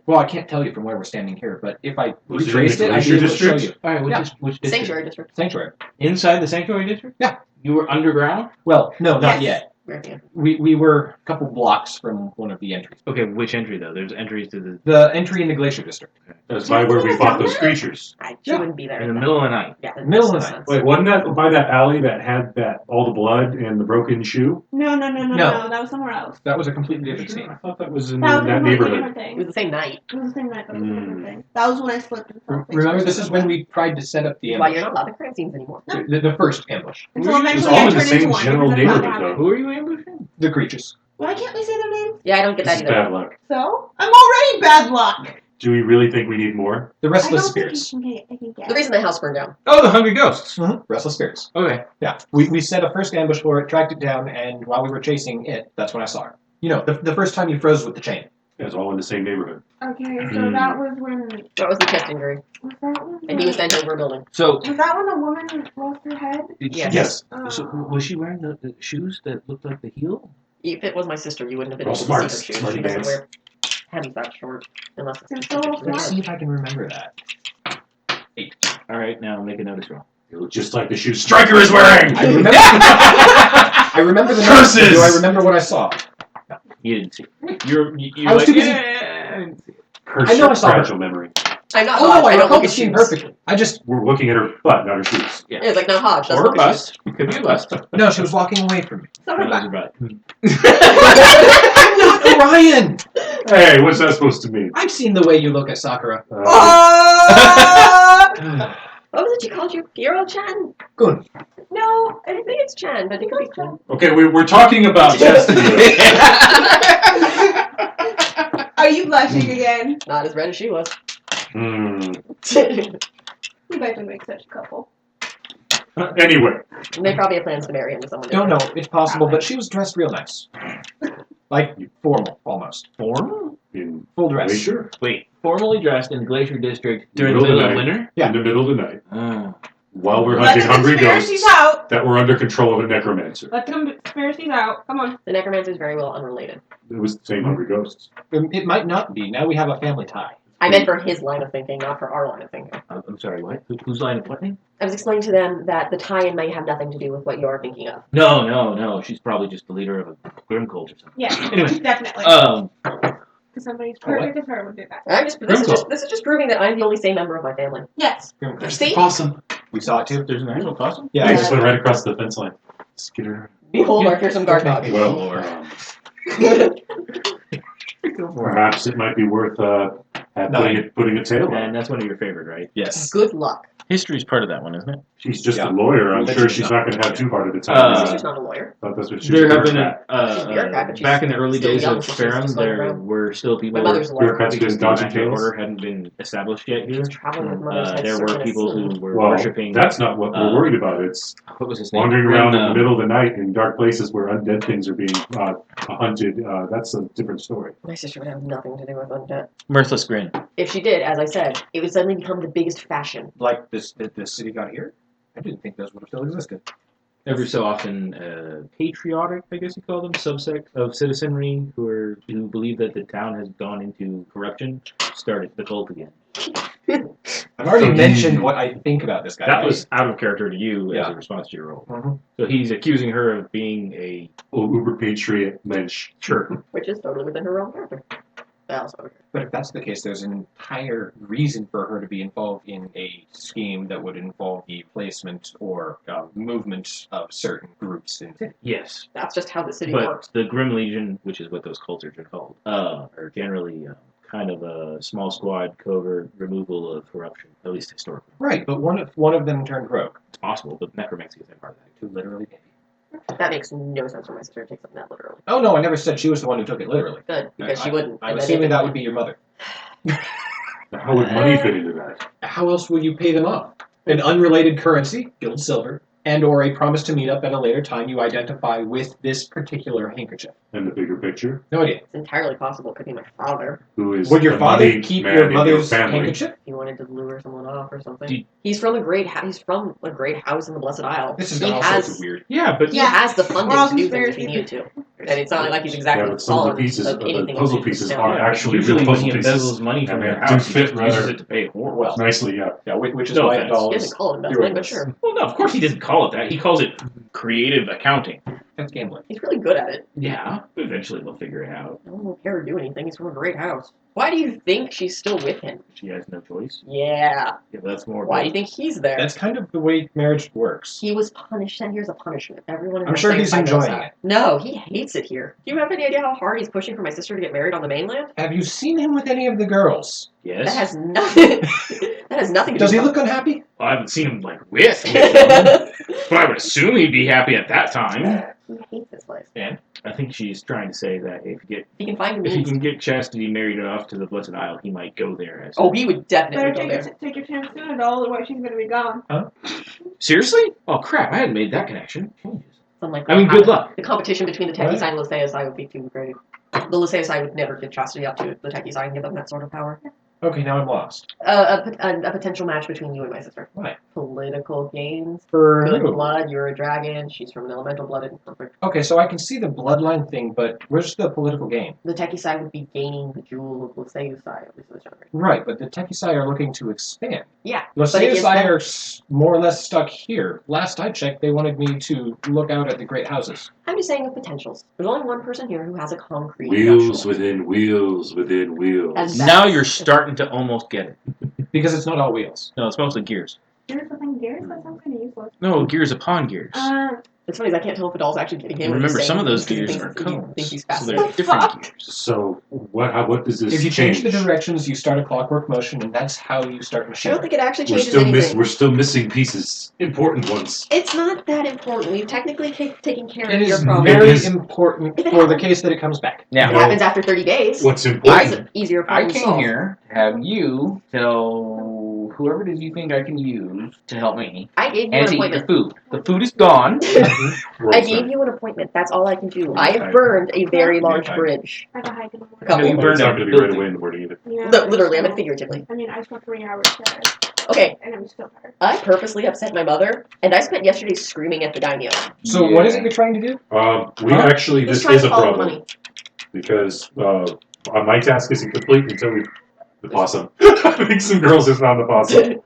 Well, I can't tell you from where we're standing here, but if I Was it in retraced the it, I'd be Glacier able to show District? you. All right, Yeah. which district? Sanctuary District. Sanctuary. Inside the Sanctuary District? Yeah. You were underground? Well, no, not Yes. yet. Right here. We were a couple blocks from one of the entries. Okay, which entry though? There's entries to the The entry in the Glacier District. That's by where we fought those creatures. She Yeah. wouldn't be there. in the middle of the night. Yeah, that Middle makes of the no night. sense. Wait, wasn't that by that alley that had all the blood and the broken shoe? No. No. That was somewhere else. That was a completely different Sure, scene. I thought that was in That was a that completely neighborhood. different It thing. was the same night. It was the same night, but it was a different Mm. thing. That was when I slipped and fell. Remember, this is when we tried to set up the Why ambush. you're not allowed to crime scenes anymore. The first ambush. Until It was eventually all I in the turned same into one. general because that's not neighborhood, what though. Who are you ambushing? The creatures. Why can't we say their names? Yeah, I don't get This that is either. bad luck. So? I'm already bad luck. Do we really think we need more? The I restless don't think spirits. I can get The reason the house burned down. Oh, the Hungry Ghosts. Restless spirits. Okay. Yeah. We set a first ambush for it, tracked it down, and while we were chasing it, that's when I saw her. You know, the first time you froze with the chain. It's all in the same neighborhood. Okay, so that was when. That was the chest injury, Was that when? and he was bent over a building. So, Was that when the woman lost her head? did Yes. Yes. So, was she wearing the shoes that looked like the heel? If it was my sister, you wouldn't have been Oh, able to smart. see her shoes. Smarty She doesn't pants. wear heavy that short unless it's It's so smart. Let's see if I can remember that. All right, now make a notice roll. It looked just like the shoes Stryker is wearing! I remember, I remember the numbers. Curses! Do I remember what I saw? You didn't see it. You're I was like, too busy- "Yeah, I didn't see it." Her I know I saw her. fragile memory. I'm not Oh, Hodge. I I don't recall look the at scene shoes. perfectly. I just We're looking at her butt, not her shoes. Yeah, it's like no Hodge. Or Doesn't her look at shoes. bust. Could be a bust. no. She was walking away from me. So No, her it's a butt. butt. I'm not Orion. Hey, what's that supposed to mean? I've seen the way you look at Sakura. What was it you called you? Hero-chan? Good. No, I don't think it's Chan, but it could be Chan. Okay, we're talking about chastity. Are you blushing again? Not as red as she was. You guys would make such a couple. Anyway, And they probably have plans to marry him to someone Don't different. know. It's possible, but she was dressed real nice. Like formal, almost. Formal? in Full dress. Glacier, Wait, formally dressed in Glacier District during the Middle of middle the of night. winter? Yeah. in the middle of the night, Oh. while we're Let hunting the hungry conspiracies ghosts out. that were under control of a necromancer. Let the conspiracies out. Come on. The necromancer is very well unrelated. It was the same hungry ghosts. It might not be. Now we have a family tie. I meant for his line of thinking, not for our line of thinking. I'm sorry, what? Whose line of what name? I was explaining to them that the tie-in may have nothing to do with what you're thinking of. No. She's probably just the leader of a grim cult or something. Yeah, Anyway, definitely. Um, Because somebody's perfect as her would do that. This is just proving that I'm the only sane member of my family. Yes. See? Possum. We saw it too. there's an actual possum? Yeah, I just went right across the fence line. Skitter. Behold our fearsome guard dog. Well, perhaps it might be worth putting a tail on. And that's one of your favorite, right? Yes. Good luck. History's part of that one, isn't it? She's just Yeah. a lawyer. I'm Well, sure she's she's not. not going to have too hard of a time. She's not a lawyer. But that's what she's There a have been bureaucrat. She's a bureaucrat, but she's back in the early still days young, of so she's Ferrum, just going there around. were still people My mother's a lawyer. bureaucrats because doing the dodging magic tails. order hadn't been established yet here. She's traveling with mother's head There were serpent people scene. who were Well, worshipping. that's not what we're worried about. It's What was his name? wandering around in the Grim, middle of the night in dark places where undead things are being hunted. That's a different story. My sister would have nothing to do with undead. Mirthless Grin. If she did, as I said, it would suddenly become the biggest fashion. Like this city got here? I didn't think those would have still existed. Every so often, patriotic, I guess you call them, subsect of citizenry who believe that the town has gone into corruption, started the cult again. I've already mentioned what I think about this guy. That was out of character to you as Yeah. a response to your role. Mhm. So he's accusing her of being a Uber patriot mensch. sure. Which is totally within her own character. I also agree. But if that's the case, there's an entire reason for her to be involved in a scheme that would involve the placement or movement of certain groups in the city. Yes. That's just how the city But works. the Grim Legion, which is what those cults are called, are generally kind of a small squad covert removal of corruption, at least historically. Right, but one of them turned rogue. It's possible, but necromancy is a part of that. To literally maybe. That makes no sense for my sister to take something that literally. Oh no, I never said she was the one who took it literally. Good, because she I- wouldn't. I'm and then assuming if- that would be your mother. How would money fit into that? How else would you pay them off? An unrelated currency, guild silver, and or a promise to meet up at a later time you identify with this particular handkerchief. And the bigger picture, No idea. It's entirely possible it could be my father. who is Would your the father money keep man your in mother's family? handkerchief? If he wanted to lure someone off or something. Do you- He's from a great He's from a great house in the Blessed Isle. This is he all sorts has of weird. Yeah, but he Yeah. has the We're funding all to do things if he conspiracy needed to. And it's not like he's Yeah, exactly but some of the solid pieces of of the anything. puzzle in this pieces town. are actually usually real when puzzle he pieces. embezzles money from And your they house, do he fit just uses rather- it to pay for. Well, Nicely, yeah. yeah, which is No why offense. it all He is doesn't call it investment, but doing sure. Well, no, of course he doesn't call it that. He calls it creative accounting. That's gambling. He's really good at it. Yeah, eventually they'll figure it out. No one will care to do anything. He's from a great house. Why do you think she's still with him? She has no choice. Yeah. Yeah, that's more. Why do you think he's there? That's kind of the way marriage works. He was punished, and here's a punishment. Everyone in I'm the sure same he's side knows enjoying that. it. No, he hates it here. Do you have any idea how hard he's pushing for my sister to get married on the mainland? Have you seen him with any of the girls? Yes. That has nothing. that has nothing to Does do he with look unhappy? Well, I haven't seen him like with them, but I would assume he'd be happy at that time. He hates this place. I think she's trying to say that If he can find if he means. can get Chastity married off to the Blessed Isle, he might go there. As Oh, he would definitely Better go there. take your chance soon, and all the way she's gonna be gone. Seriously? Oh crap! I hadn't made that connection. Unlike I mean, good luck. The competition between the techie Right. side and Lysaea side would be too great. The Lysaea side would never give Chastity up to the techie side and give them that sort of power. Okay, now I'm lost. A potential match between you and my sister. Why? Political gains. For Good who? blood. You're a dragon. She's from an elemental blooded. Perfect. Okay, so I can see the bloodline thing, but where's the political gain? The techie side would be gaining the jewel of Lysaea's side, at least for this generation. Right, but the Techie Side are looking to expand. Yeah, but it Lysaea's gives Side them- are more or less stuck here. Last I checked, they wanted me to look out at the great houses. I'm just saying with potentials. There's only one person here who has a concrete Wheels actual- within wheels within wheels. And Now you're starting to almost get it. Because it's not all wheels. No, it's mostly gears. Gears within gears? That sounds kind of useless. No, gears upon gears. It's funny, 'cause I can't tell if the doll's actually getting him. or Remember, he's some of saying those he gears thinks are he cones, thinks he's so faster. they're different Fuck. gears. So what does this If you change the change? directions, you start a clockwork motion, and that's how you start I don't machinery. think it actually We're changes still anything. we're still missing pieces, important ones. It's not that important. We've technically taken care It of your is problem. very It is- important If it for the happens- case that it comes back. If it Now, happens after 30 days, What's it's important? an easier I problem to came solve. here to have you tell whoever it is you think I can use to help me I gave you and an to eat your appointment. food. The food is gone. We're I all gave set. you an appointment. That's all I can do. I have Okay. burned a very large Okay. bridge. I have a hike in the morning. Couple. No, you But burned it's not out going to the be right building. away in the morning either. Yeah, Literally, I meant figuratively. I mean, I slept 3 hours today, Okay, and I'm still tired. I purposely upset my mother, and I spent yesterday screaming at the Daimyo. So what is it you're trying to do? We Huh? actually, He's this trying is to a follow the problem money. because my task isn't complete until we The possum. I think some girls have found the possum.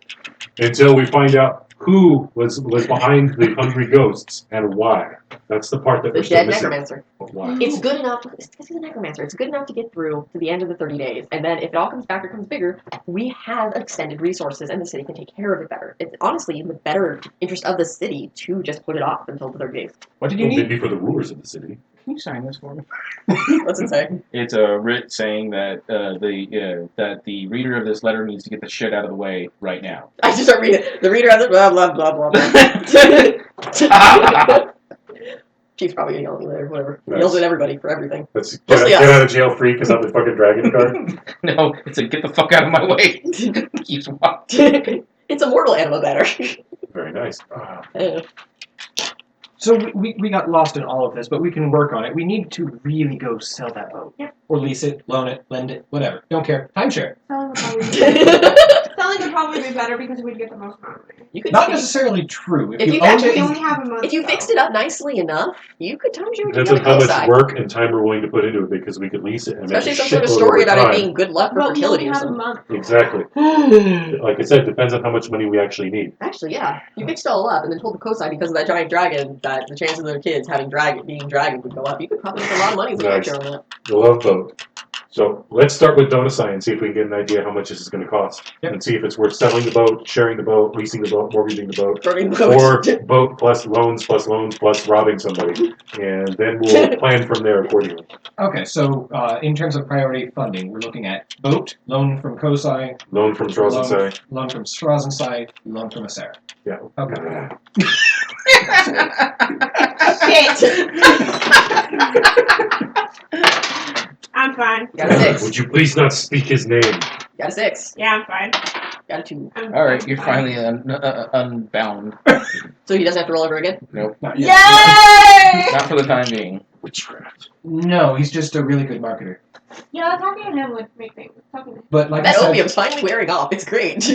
Until we find out who was behind the hungry ghosts and why. That's the part that The we're still dead missing. necromancer. But why? It's good enough. He's a necromancer. It's good enough to get through to the end of the 30 days, and then if it all comes back or comes bigger, we have extended resources, and the city can take care of it better. It's honestly in the better interest of the city to just put it off until the 30 days. What did you Well, need? maybe for the rulers of the city. Can you sign this for me? What's it say? It's a writ saying that that the reader of this letter needs to get the shit out of the way right now. I just start reading. The reader has it. Blah blah blah blah blah. Chief's probably gonna yell at me later. Whatever. He yells at everybody for everything. Let's get, Mostly get us. out of jail free because I'm the fucking dragon card. No, it's a get the fuck out of my way. Keeps walking. It's a mortal anima better. Very nice. So we got lost in all of this, but we can work on it. We need to really go sell that boat. Yep. Or lease it, loan it, lend it, whatever. Don't care. Timeshare. Selling would probably be better because we'd get the most amount of money. You could Not if necessarily true. If you owned actually- it, We only have a month. if you though. fixed it up nicely enough, you could timeshare it Depends to on the how much side. work and time we're willing to put into it because we could lease it and Especially make a some sort of shitload story over about it time. being good luck for But we fertility only or have a something. month. Exactly. Like I said, depends on how much money we actually need. Actually, yeah. You fixed it all up and then told the cosign because of that giant dragon that the chances of their kids having being dragon would go up. You could probably make a lot of money as a Nice. timeshare on that. The love boat. So let's start with Donasai and see if we can get an idea how much this is going to cost. Yep. And see if it's worth selling the boat, sharing the boat, leasing the boat, mortgaging the boat. Burning Or boats. boat plus loans plus robbing somebody. And then we'll plan from there accordingly. Okay, so in terms of priority funding, we're looking at boat, loan from Kosai, Loan from Charles and Sai. loan from Strauss loan from Asera. Yeah. Okay. I'm fine. Got a 6. Would you please not speak his name? Got a 6. Yeah, I'm fine. Got a 2. All right, you're finally unbound. So he doesn't have to roll over again? Nope, Not yet. Yay! not for the time being. Witchcraft. No, he's just a really good marketer. Yeah, talking to him would make things. Talking to him. But like That I said, opium's finally wearing off. It's great.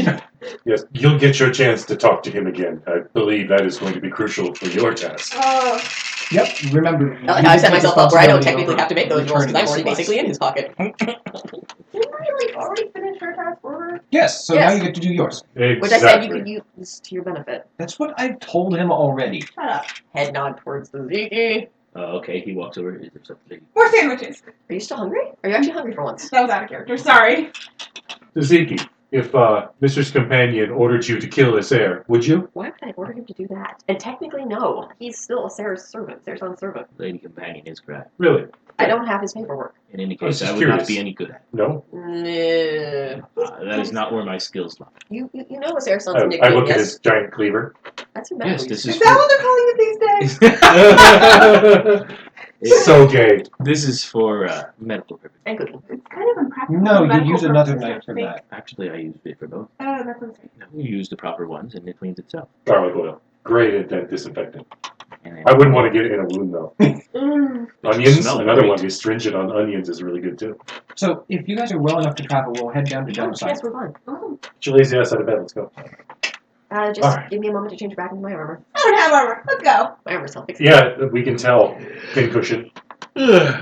Yes, you'll get your chance to talk to him again. I believe that is going to be crucial for your task. yep, remember. Not like you I can set take myself up where I don't responsibility technically over have to make those rolls because I'm already returning basically in his pocket. Didn't we like already finish our task order? Yes, so Yes. now you get to do yours. Exactly. Which I said you could use to your benefit. That's what I told him already. Shut up. Head nod towards the Ziki. Okay, he walks over. Is there something? More sandwiches. Are you still hungry? Are you actually hungry for once? That was out of character. Sorry. Ziki, if Mr.'s companion ordered you to kill Acer, would you? Why would I order him to do that? And technically, no. He's still a Sarah's servant. Sarah's son's servant. Lady companion is correct. Really? I don't have his paperwork. In any I was case, just I would not curious. be any good at it. No? That is not where my skills lie. You know what Sarah's son's I nickname, look at yes? his giant cleaver. That's your Yes, medical this Is is that what they're calling it these days? So gay. this is for medical purposes. and cooking. It's kind of impractical. No, for you medical use another purposes, knife for I think. that. Actually, I use it for both. Oh, that's insane. You use the proper ones, and it cleans itself. Garlic oil. Great at that disinfectant. And then I wouldn't want to get it in a wound though. Mm. Onions, smell another great. one. Astringent on onions is really good too. So if you guys are well enough to travel, we'll head down to Genocide. Yes, we're fine. Oh. Get your lazy ass out of bed. Let's go. Just Alright. give me a moment to change back into my armor. I don't have armor. Let's go. My armor's still fixed. Yeah, we can tell. Pincushion.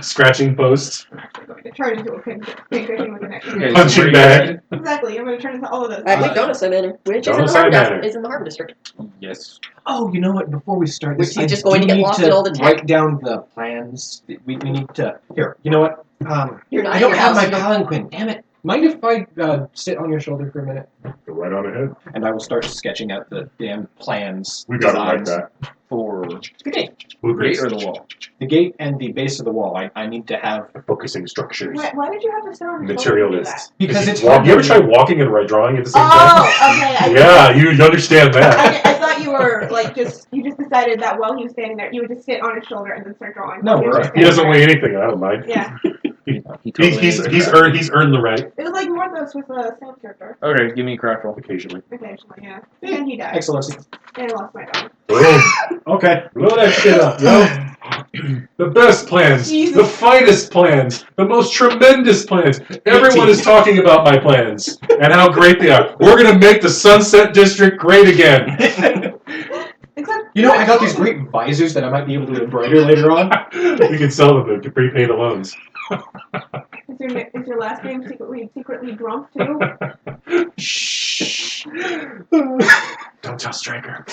Scratching posts. I'm going to turn into a pincushion with an extra. Okay, Punching bag. Exactly. I'm going to turn into all of those. I went Donasai Manor, which is in the Donasai harbor, Manor. is in the harbor district. Yes. Oh, you know what? Before we start Which this, he's I just going do to get need lost to in all the tech. write down the plans. We need to. Here, you know what? You're not I at don't your have house, my you don't- palanquin. Damn it! Mind if I sit on your shoulder for a minute? Go right on ahead. And I will start sketching out the damn plans. We got it like designs that. for the gate. Gate or the wall? The gate and the base of the wall. I need to have Focusing structures. Why did you have to sit on your shoulder to do that? Materialists. because it's Walk, hard you ever to- try walking and drawing at the same time? Oh, okay. Yeah, you understand that. I thought you were like you just decided that while he was standing there, you would just sit on his shoulder and then start drawing. No, He was just He doesn't standing weigh anything. I don't mind. there. Yeah, He totally He's needs a earned the right it was like Morthos with a Sam character. Okay, give me a craft roll. occasionally. Occasionally, yeah. And he died. Excellency. And I lost my dog. Boom. Okay. Blow that shit up, yo. The best plans, Jesus. the finest plans, the most tremendous plans. Everyone is talking about my plans and how great they are. We're gonna make the Sunset District great again. Except You know, I got these great visors that I might be able to embroider later on. We can sell them to prepay the loans. Is your is your last game secretly drunk too? Shh. Don't tell Striker.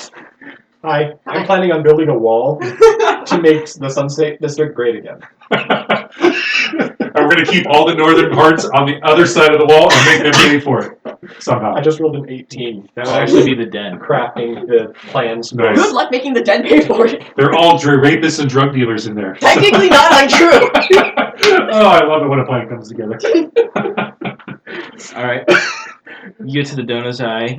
I'm planning on building a wall to make the Sunset District great again. And we're going to keep all the northern parts on the other side of the wall and make them pay for it somehow. I just rolled an 18. That would actually be the den. Crafting the plans. Nice. Good luck making the den pay for it. They're all rapists and drug dealers in there. Technically not untrue. Oh, I love it when a plan comes together. All right. You get to the donut's eye.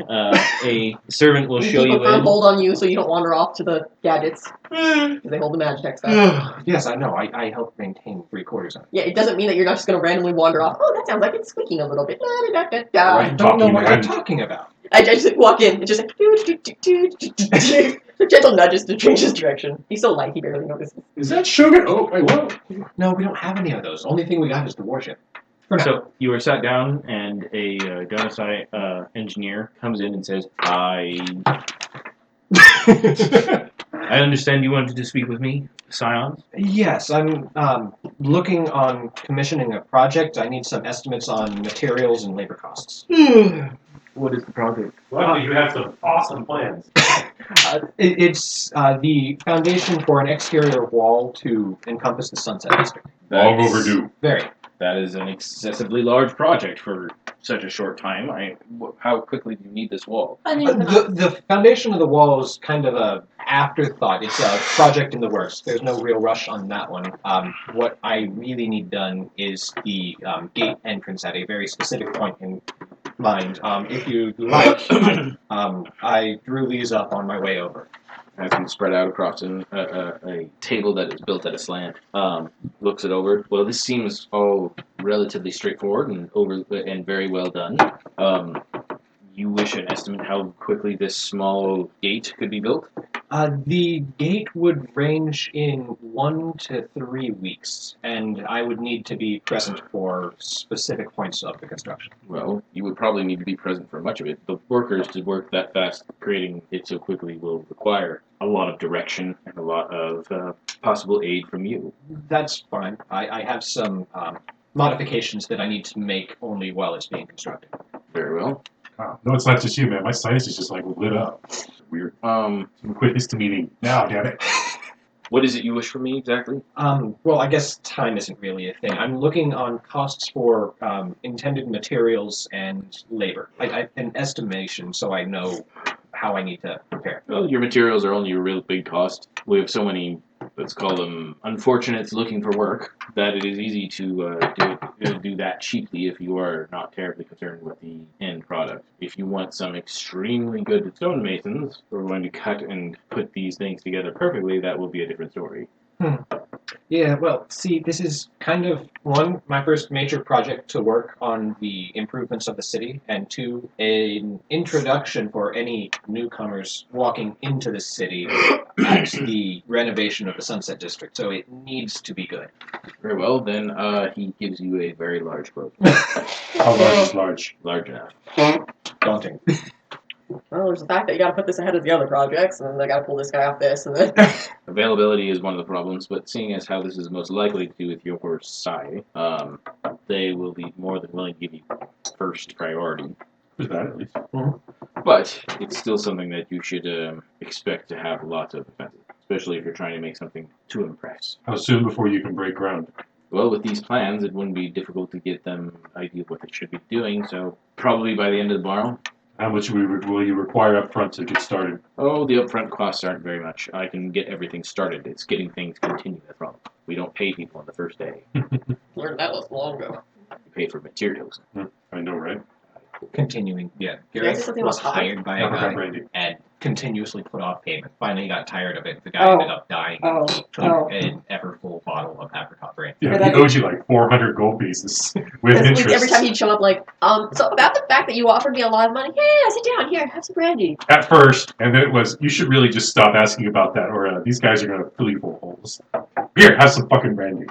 A servant will show Keep you a firm in. hold on you so you don't wander off to the gadgets. Because they hold the Magitech stuff. Yes, I know. I help maintain 3/4 of it. Yeah, it doesn't mean that you're not just going to randomly wander off. Oh, that sounds like it's squeaking a little bit. I Right. don't know Talking what man. you're talking about. I just walk in. It's just like... gentle nudges to change his direction. He's so light, he barely notices. Is that sugar? Oh, wait, what? No, we don't have any of those. Only thing we got is the warship. So you are sat down, and a donut's eye engineer comes in and says, I understand you wanted to speak with me, Scions? Yes, I'm looking on commissioning a project. I need some estimates on materials and labor costs. What is the project? Well, you have some awesome plans. It's the foundation for an exterior wall to encompass the Sunset District. Long overdue. Very. That is an excessively large project for such a short time. How quickly do you need this wall? The foundation of the wall is kind of a afterthought. It's a project in the works. There's no real rush on that one. What I really need done is the gate entrance at a very specific point in mind. If you like, I drew these up on my way over. As you spread out across a table that is built at a slant, looks it over. Well, this seems all relatively straightforward and very well done. You wish an estimate how quickly this small gate could be built? The gate would range in 1 to 3 weeks, and I would need to be present for specific points of the construction. Well, you would probably need to be present for much of it. The workers to work that fast, creating it so quickly, will require a lot of direction and a lot of possible aid from you. That's fine. I have some modifications that I need to make only while it's being constructed. Very well. No, it's not just you, man. My sinus is just like lit up. Weird. Quit this meeting now, damn it. What is it you wish from me exactly? Well, I guess time isn't really a thing. I'm looking on costs for intended materials and labor. An estimation so I know how I need to prepare. Well, your materials are only a real big cost. We have so many, let's call them, unfortunates looking for work, that it is easy to do that cheaply if you are not terribly concerned with the end product. If you want some extremely good stonemasons who are going to cut and put these things together perfectly, that will be a different story. Yeah, well, see, this is kind of, one, my first major project to work on the improvements of the city, and two, an introduction for any newcomers walking into the city at the renovation of the Sunset District, so it needs to be good. Very well, then he gives you a very large quote. How large is large? Large enough. Daunting. Well, there's the fact that you got to put this ahead of the other projects, and then I got to pull this guy off this, and then... Availability is one of the problems, but seeing as how this is most likely to do with your side, they will be more than willing to give you first priority. There's that at least. But it's still something that you should expect to have lots of offenses, especially if you're trying to make something to impress. How soon before you can break ground? Well, with these plans, it wouldn't be difficult to get them an idea of what they should be doing, so probably by the end of tomorrow. How much will you require up front to get started? Oh, the upfront costs aren't very much. I can get everything started. It's getting things continued, that's the problem. We don't pay people on the first day. Learned that was long ago. We pay for materials. I know, right? Continuing, yeah. Did I Garrett say something was about hired by a I forgot guy Brandy. and continuously put off payment. Finally got tired of it. The guy Oh. ended up dying. Oh. Took an ever-full bottle of apricot brandy. Yeah, that- he owed you like 400 gold pieces with Because interest. every time he'd show up, like, so about the fact that you offered me a lot of money, yeah, sit down, here, have some brandy. At first, and then it was, you should really just stop asking about that, or these guys are going to fill you full of holes. Here, have some fucking brandy.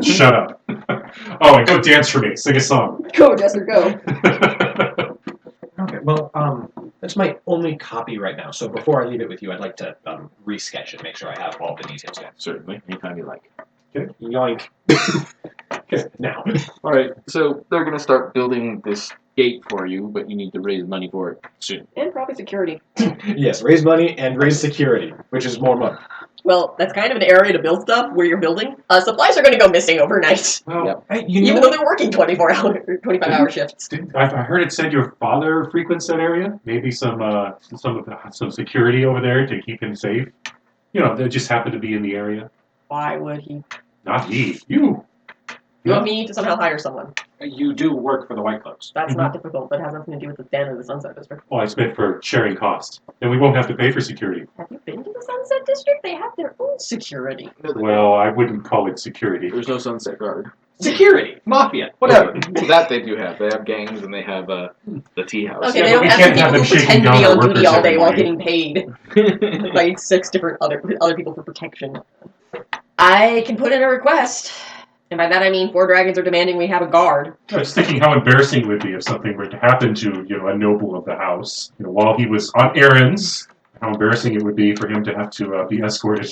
Shut up. Oh, and go dance for me. Sing a song. Go, Jester, go. Okay, well, that's my only copy right now. So before I leave it with you, I'd like to resketch it, make sure I have all the details down. Certainly, anytime you like. Yoink. Now. All right, so they're gonna start building this gate for you, but you need to raise money for it soon. And probably security. Yes, raise money and raise security, which is more money. Well, that's kind of an area to build stuff where you're building. Supplies are going to go missing overnight, Well, hey, even though they're working 25-hour shifts. I heard it said your father frequents that area. Maybe some security over there to keep him safe. You know, they just happen to be in the area. Why would he? Not he. You. You want me to somehow hire someone? You do work for the White Cloaks. That's not difficult. That has nothing to do with the Den of the Sunset District. Oh, I spent for sharing costs. Then we won't have to pay for security. Have you been to the Sunset District? They have their own security. Well, I wouldn't call it security. There's no Sunset Guard. Security, mafia, whatever. That they do have. They have gangs and they have the tea house. Okay, Yeah, they but don't we have can't the have people them who shaking pretend to be down on our duty workers all day every while morning. getting paid. Like 6 different other people for protection. I can put in a request. And by that I mean 4 dragons are demanding we have a guard. I was thinking how embarrassing it would be if something were to happen to, a noble of the house, while he was on errands. How embarrassing it would be for him to have to be escorted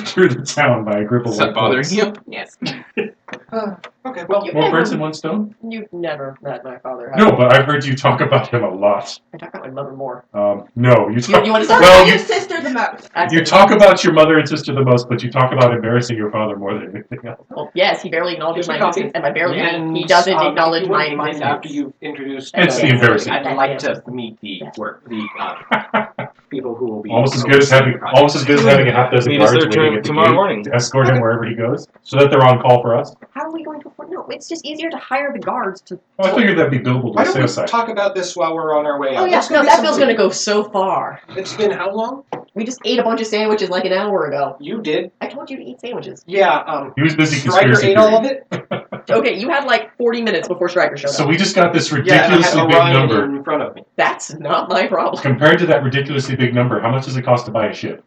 through the town by a group of Is that white bothering cloaks. you? Yes. Okay, well, More birds in one stone? You've never met my father, have No, you? but I've heard you talk about him a lot. I talk about my mother more. No, you talk. You want to So Well, tell you- your sister the most. That's You it. talk about your mother and sister the most, but you talk about embarrassing your father more than anything else. Well, yes, he barely acknowledges Here's my your coffee. existence, and by barely I mean And, he doesn't if acknowledge you my wouldn't mind, existence. after you've introduced It's the embarrassing I'd part. like to meet the people who will be Almost as good as having a half dozen Meet us guards there waiting at the tomorrow gate morning. to escort him wherever he goes, so that they're on call for us. How are we going to afford? No, it's just easier to hire the guards to. Well, I figured that'd be billable why to don't we sales side. talk about this while we're on our way out? Oh yeah, Let's go no, get that some bill's food. gonna go so far. It's been how long? We just ate a bunch of sandwiches like an hour ago. You did? I told you to eat sandwiches. Yeah, He was busy Striker conspiracy ate all of theory. it? Okay, you had like 40 minutes before Striker showed So up. we just got this Yeah, and I had ridiculously big Orion number. in front of me. That's not my problem. Compared to that ridiculously big number, how much does it cost to buy a ship?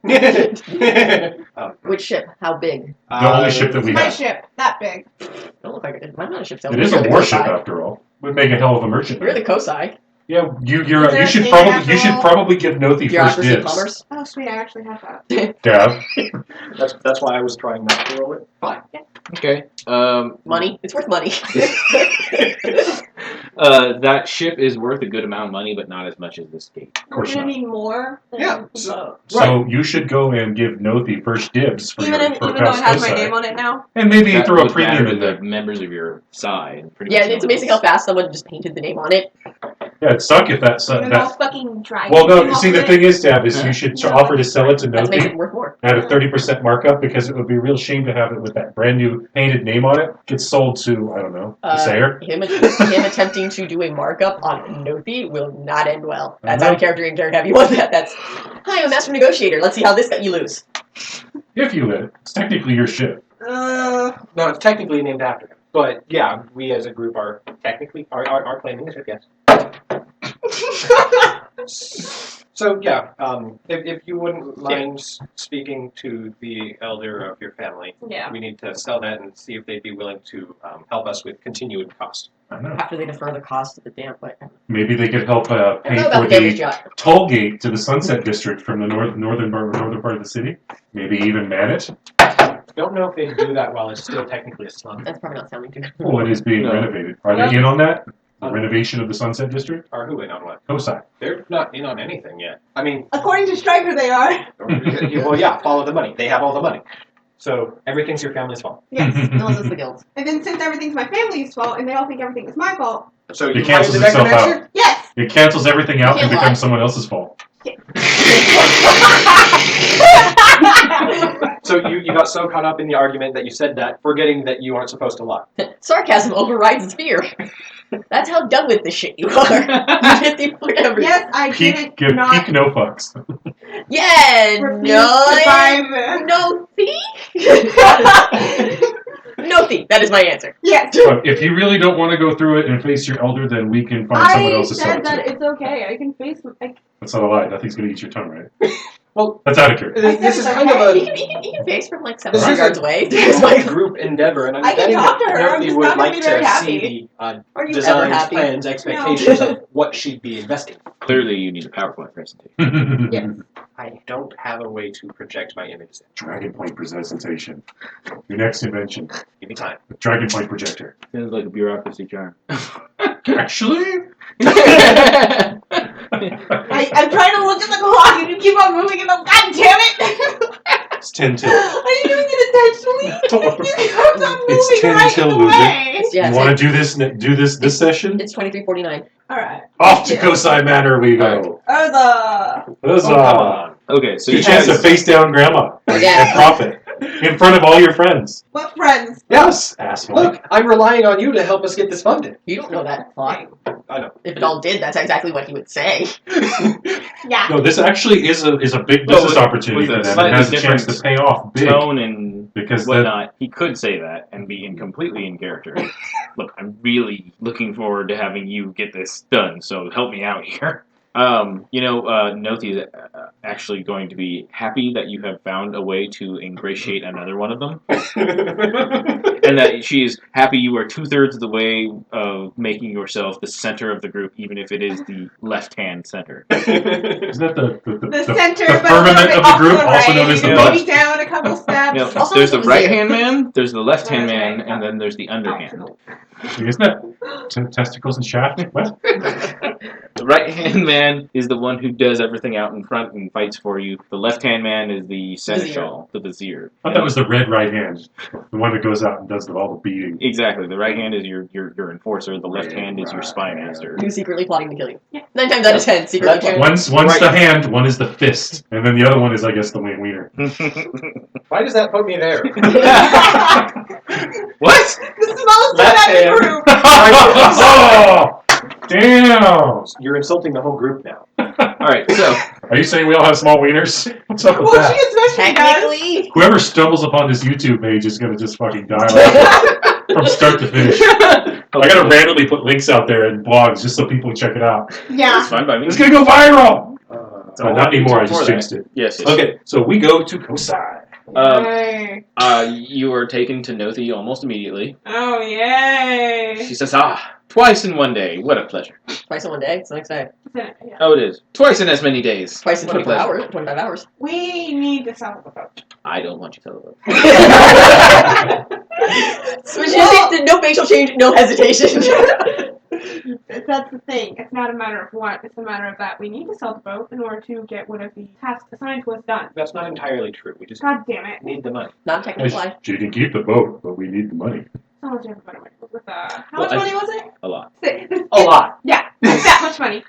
Which ship? How big? The only ship that we My have. ship, that big. Don't look like it. I'm not a ship. It is a warship, after all. Would make a hell of a merchant. You're the Kosai. Yeah, Is there you a should thing probably after you should all? probably give Nothi first Bureaucracy dibs. commerce. Oh, sweet, I actually have that. Dab. That's why I was trying not to roll it. Fine. Okay. Money. It's worth money. That ship is worth a good amount of money, but not as much as this gate. Of course We're gonna not. need more than Yeah, the so- boat. So you should go and give Nothi first dibs for Even your though for it has my Kosai. name on it now. And maybe That throw a would matter premium to in there. the members of your side. Pretty Yeah, much it's no one amazing how else. fast someone just painted the name on it. Yeah, it'd suck if that's Even that. those fucking dragons. Well, no. came See, off the of thing it. is, Dab, is you should offer to sell it to That makes it Nothi worth more. at a 30% markup because it would be a real shame to have it with that brand new painted name on it. Get sold to I don't know, the Sayer. Him attempting to do a markup on Nothi will not end well. That's how character heavy was that. That's hi, I'm a master negotiator. Let's see how this got you lose. If you let it, it's technically your ship. No, it's technically named after him. But yeah, we as a group are technically are claiming the ship, yes. So yeah, if you wouldn't mind speaking to the elder of your family, Yeah. we need to sell that and see if they'd be willing to help us with continued cost. I don't know. After they defer the cost of the dam, but Maybe they could help I don't pay know about for the damage the yet. toll gate to the Sunset District from the northern part of the city. Maybe even man it. Don't know if they do that while it's still technically a slum. That's probably not sounding too good. Well, it is being No. renovated. Are they in on that? The renovation of the Sunset District? Or who in on what? Kosai. They're not in on anything yet. I mean, According to Striker, they are. well, yeah, follow the money. They have all the money. So everything's your family's fault. Yes. Unless it's the guild. And then since everything's my family's fault and they all think everything is my fault. So It you cancels hired the itself out. necromancer? Yes! It cancels everything out You and can't becomes lie. someone else's fault. So you got so caught up in the argument that you said that, forgetting that you aren't supposed to lie. Sarcasm overrides fear. That's how done with this shit you are. You hit the point every. Yes, I Peak didn't not peak no fucks. Yeah, refuse to buy no thief. No thief. That is my answer. Yes. But if you really don't want to go through it and face your elder, then we can find someone I else to sell said it that to. it's okay. I can face That's not a lie. Nothing's going to eat your tongue, right? Well, That's accurate. this is kind of You a can face from like This 700 is yards a away. There's my group endeavor, and I'm I can betting talk to that her, I'm Nerfi just would not gonna like be very to happy. see the Are you ever designs, happy? plans, expectations of what she'd be investing. Clearly, you need a PowerPoint presentation. Yes. I don't have a way to project my image. Dragon Point presentation. Your next invention. Give me time. The Dragon Point projector. Sounds like a bureaucracy charm. Actually? I'm trying to look at the clock and you keep on moving and I'm, God damn it! It's 10 till. Are you doing it intentionally? You kept on moving It's 10 right till, in the loser. way. Yeah, You want to do this session? it's 23:49. Alright. Off to Kosai Manor we go. Huzzah! Huzzah. Oh, come on. Okay, so Good you chance to guys, face down grandma Yeah. and profit in front of all your friends. What friends? Yes, asshole. Look, I'm relying on you to help us get this funded. You don't know that plot. I know. If it all did, that's exactly what he would say. Yeah. No, this actually is a big Well, business opportunity with a for them. It slightly has a chance to different pay off big tone and because that, whatnot, he could say that and be completely in character. Look, I'm really looking forward to having you get this done, so help me out here. Nothi is actually going to be happy that you have found a way to ingratiate another one of them. And that she is happy you are 2/3 of the way of making yourself the center of the group, even if it is the left-hand center. isn't that The center, the but a little firmament bit of the off to group, the also right, known as the maybe butt? down a couple steps. Also, There's the the right-hand man, there's the left-hand Right, man, right. and then there's the underhand. Isn't that testicles and shaft? What? The right-hand man is the one who does everything out in front and fights for you. The left-hand man is the seneschal, the vizier. I thought that was the red right hand, the one that goes out and does all the beating. Exactly. The right hand is your enforcer. The left hand is your spy master. Who's secretly plotting to kill you. 9 times out of 10, secretly Left plotting. hand. One's Right. the hand, one is the fist, and then the other one is, I guess, the wiener. Why does that put me there? What? The smallest Left one in hand. the group. Oh! Damn! You're insulting the whole group now. Alright, so Are you saying we all have small wieners? What's up with Well, that? she especially does. Technically, Whoever stumbles upon this YouTube page is gonna just fucking die laughing from start to finish. I gotta randomly put links out there in blogs just so people check it out. Yeah. it's fine by me. It's gonna go viral! It's Oh, all not anymore, I before just that. jinxed it. Yes. Okay, so we go to Kosai. Yay. You are taken to Nothi almost immediately. Oh, yay. She says, twice in one day. What a pleasure. twice in one day, it's the next day. Yeah. Oh, it is. Twice in as many days. Twice in What a 24 pleasure. hours, 25 hours. We need to sell the boat. I don't want you to tell them. So she just did no facial change, no hesitation. That's the thing. It's not a matter of what. It's a matter of that we need to sell the boat in order to get one of the tasks assigned to us done. That's not entirely true. We just God damn it. need the money. Not technically lie. She can keep the boat, but we need the money. So much money. How Well, much money was it? A lot. A lot. Yeah, that much money.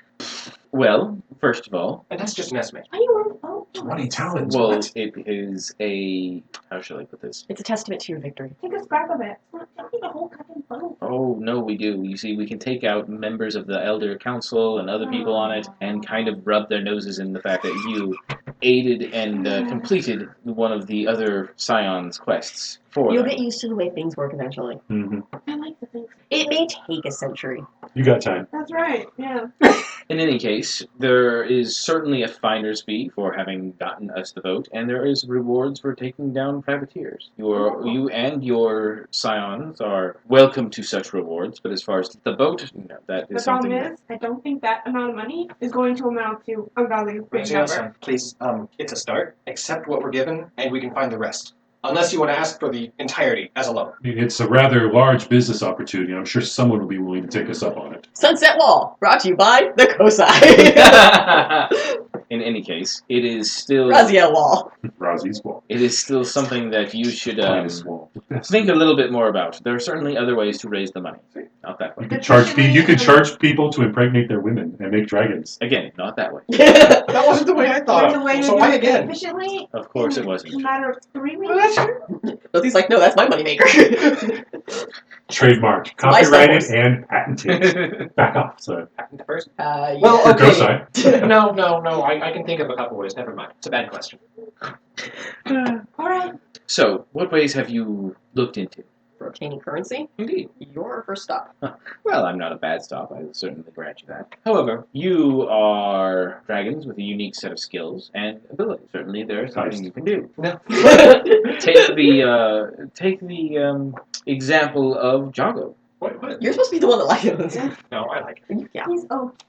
Well, first of all, And that's just an estimate. Why do you want the boat? 20 talents. well, what? it is a... How shall I put this? It's a testament to your victory. Take a scrap of it. Don't need a whole goddamn boat. Oh, no, we do. You see, we can take out members of the Elder Council and other people on it and kind of rub their noses in the fact that you aided and completed one of the other Scion's quests for You'll them. get used to the way things work eventually. Mhm. I like the things. It may take a century. You got time. That's right. Yeah. In any case, there is certainly a finder's fee for having gotten us the boat, and there is rewards for taking down privateers. You and your scions are welcome to such rewards, but as far as the boat, no, that The is problem something. is, I don't think that amount of money is going to amount to a ungodly big number. Please, it's a start. Accept what we're given, and we can find the rest. Unless you want to ask for the entirety as a loan. I mean, it's a rather large business opportunity. I'm sure someone will be willing to take us up on it. Sunset Wall, brought to you by the Kosai. In any case, it is still Raziel Wall. Razi's wall. it is still something that you should Minus wall. think a little bit more about. There are certainly other ways to raise the money. Not that way. You could charge you could charge people to impregnate their women and make dragons. Again, not that way. That wasn't the way I thought There's a of. way to So do why it again? efficiently. Of course it In a wasn't. matter of 3 weeks. Nothing's like, no, that's my moneymaker. Trademarked, My Star copyrighted, Wars. and patented. Back off. So Happened first? Yeah. Well, for okay. Kosai. No. I can think of a couple ways. Never mind. It's a bad question. Alright. So, what ways have you looked into? For obtaining currency, Indeed. your first stop. Well, I'm not a bad stop. I will certainly grant you that. However, you are dragons with a unique set of skills and abilities. Certainly, there's something you can do. No. Take the example of Jago. What? You're supposed to be the one that likes it. No, I like it. Yeah. He's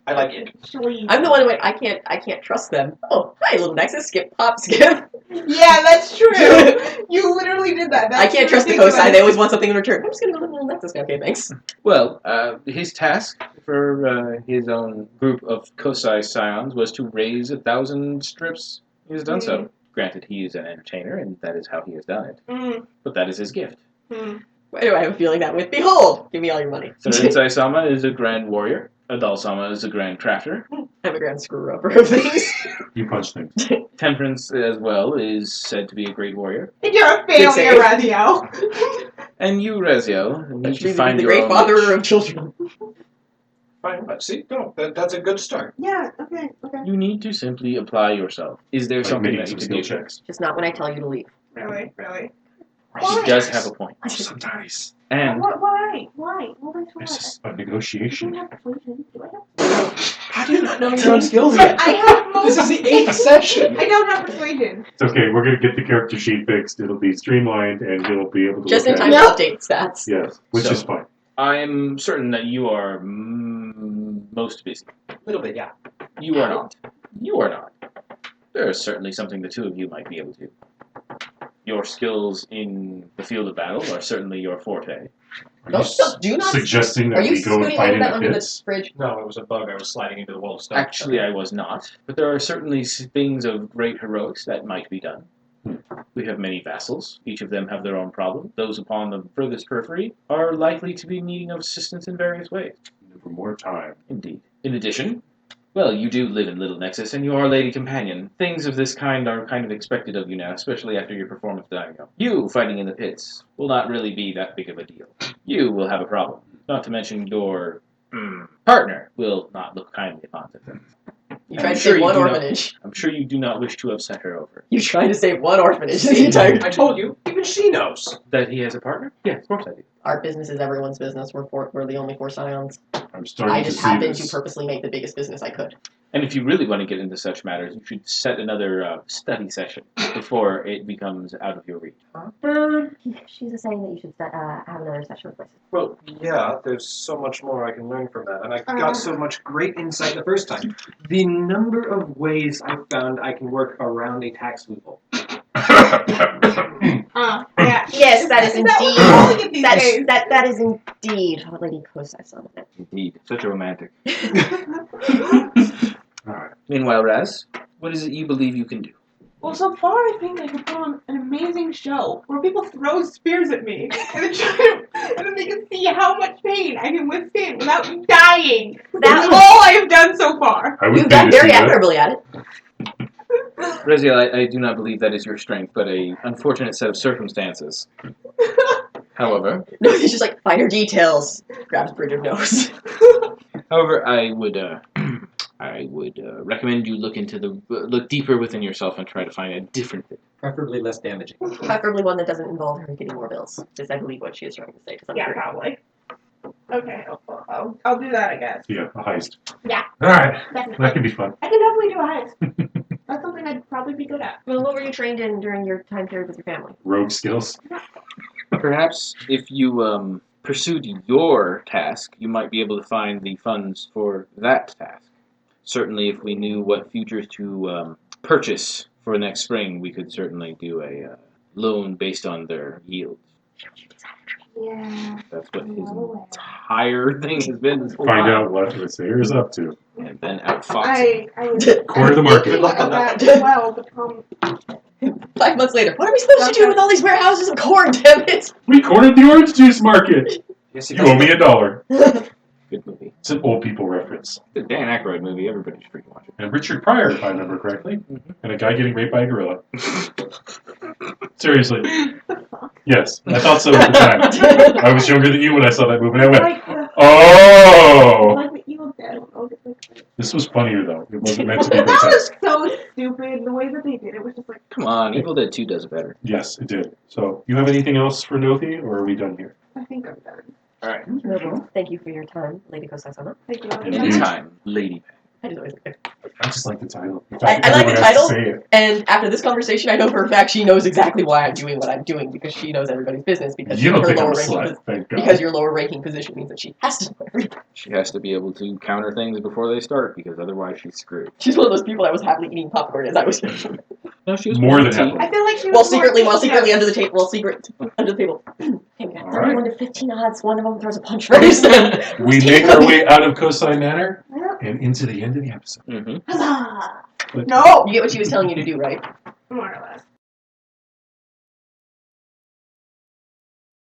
I like it. actually. I'm the one who went, I can't trust them. Oh, hi, little Nexus. Skip, pop, skip. Yeah, that's true. You literally did that. I can't trust the Kosai. They always want something in return. I'm just gonna go to little Nexus. Okay, thanks. Well, his task for his own group of Kosai scions was to raise 1,000 strips. He has done so. Granted, he is an entertainer, and that is how he has done it. Mm. But that is his gift. Mm. Why do I have a feeling that with? Behold, give me all your money. Sensei-sama is a grand warrior. Adal-sama is a grand crafter. I'm a grand screw-upper of things. You punch things. Temperance, as well, is said to be a great warrior. And you're a Good failure, save. Raziel. And you, Raziel, need to find the your great own father niche. of children. Fine, but see, no, that's a good start. Yeah. Okay. You need to simply apply yourself. Is there Like something making that you some can skill do? checks. Just not when I tell you to leave. Really. He does have a point. Sometimes. And Why? Why? It's just a I don't negotiation. have persuasion. Do I have? How do you not know your own skills yet? I have most. This is the 8th session. I don't have persuasion. It's okay. We're gonna get the character sheet fixed. It'll be streamlined, and you'll be able to Just in look time at to update stats. it. Yes, which So- is fine. I'm certain that you are most busy. A little bit, yeah. You are not. You are not. There is certainly something the two of you might be able to. Your skills in the field of battle are certainly your forte. Are Those you stuff do not- suggesting Are that you we go and scooting fight all in that the under the pits? fridge? No, it was a bug. I was sliding into the wall of stuff. Actually, I was not. But there are certainly things of great heroics that might be done. We have many vassals. Each of them have their own problem. Those upon the furthest periphery are likely to be needing of assistance in various ways. For more time. Indeed. In addition, well, you do live in Little Nexus, and you are a lady companion. Things of this kind are kind of expected of you now, especially after your performance with Daimyo. You fighting in the pits will not really be that big of a deal. You will have a problem. Not to mention your partner will not look kindly upon things. You tried I'm to sure save you one do not- orphanage. I'm sure you do not wish to upset her over You tried to save one orphanage the entire I told you, even she knows. that he has a partner. Yes, of course I do. Our business is everyone's business. We're the only 4 scions. I'm starting I to just see happened to this. purposely make the biggest business I could. And if you really want to get into such matters, you should set another study session before it becomes out of your reach. She's saying that you should have another session with Bryce. Well, yeah, there's so much more I can learn from that, and I got so much great insight the first time. The number of ways I found I can work around a tax loophole. Yeah. Yes, that is Is that what we're calling it these days? that is indeed what Lady Kosai said. Indeed, such a romantic. Alright. Meanwhile, Raz, what is it you believe you can do? Well, so far I think I can put on an amazing show where people throw spears at me and then they can see how much pain I can withstand without dying. That's all I have done so far. I would You've pay done to see very that. admirably at it. Raziel, I do not believe that is your strength, but a unfortunate set of circumstances. However, No, he's just like finer details. Grabs bridge of nose. I would recommend you look deeper within yourself and try to find a different fit. Preferably less damaging. Preferably one that doesn't involve her getting more bills. Is I believe what she is trying to say. Yeah, probably. Okay, I'll do that, I guess. Yeah, a heist. Yeah. Alright. Definitely. That could be fun. I can definitely do a heist. That's something I'd probably be good at. Well, what were you trained in during your time period with your family? Rogue skills. Perhaps if you pursued your task, you might be able to find the funds for that task. Certainly, if we knew what futures to purchase for next spring, we could certainly do a loan based on their yields. Yeah. That's what his entire thing has been this whole Find time. out what Sayre is up to. And then outfox I was Corner the market. thinking of that as well. The problem. 5 months later, what are we supposed to do with all these warehouses of corn, damn it? We cornered the orange juice market! Yes, You owe me $1. Good movie. It's an old people reference. The Dan Aykroyd movie, everybody should freaking watch it. And Richard Pryor, if I remember correctly. And a guy getting raped by a gorilla. Seriously. Yes, I thought so at the time. I was younger than you when I saw that movie, and I went, Like the oh! Evil Dead. This was funnier, though. It wasn't meant to be That grotesque. was so stupid. The way that they did it was just like. Come on, Evil Dead 2 does it better. Yes, it did. So, you have anything else for Nothi, or are we done here? I think I'm done. Alright. No, thank you for your time, Lady Kosai-sama. Thank you. Indeed. Anytime, Lady. I just always I just like the title. In I fact, like the everyone has to title. say it. And after this conversation, I know for a fact she knows exactly why I'm doing what I'm doing because she knows everybody's business because You don't her think I'm lower a ranking slut, thank God. because your lower ranking position means that she has to know everything. She has to be able to counter things before they start because otherwise she's screwed. She's one of those people that was happily eating popcorn as I was here. No, she was More than tea. happily. I feel like she was While more secretly tiptoe. under the table. Under the table. Okay, we got All 31 right. to 15 odds. One of them throws a punch first. We make our way out of Kosai Manor and into the end of the episode. Mm-hmm. Huzzah! But- No! You get what she was telling you to do, right? More or less.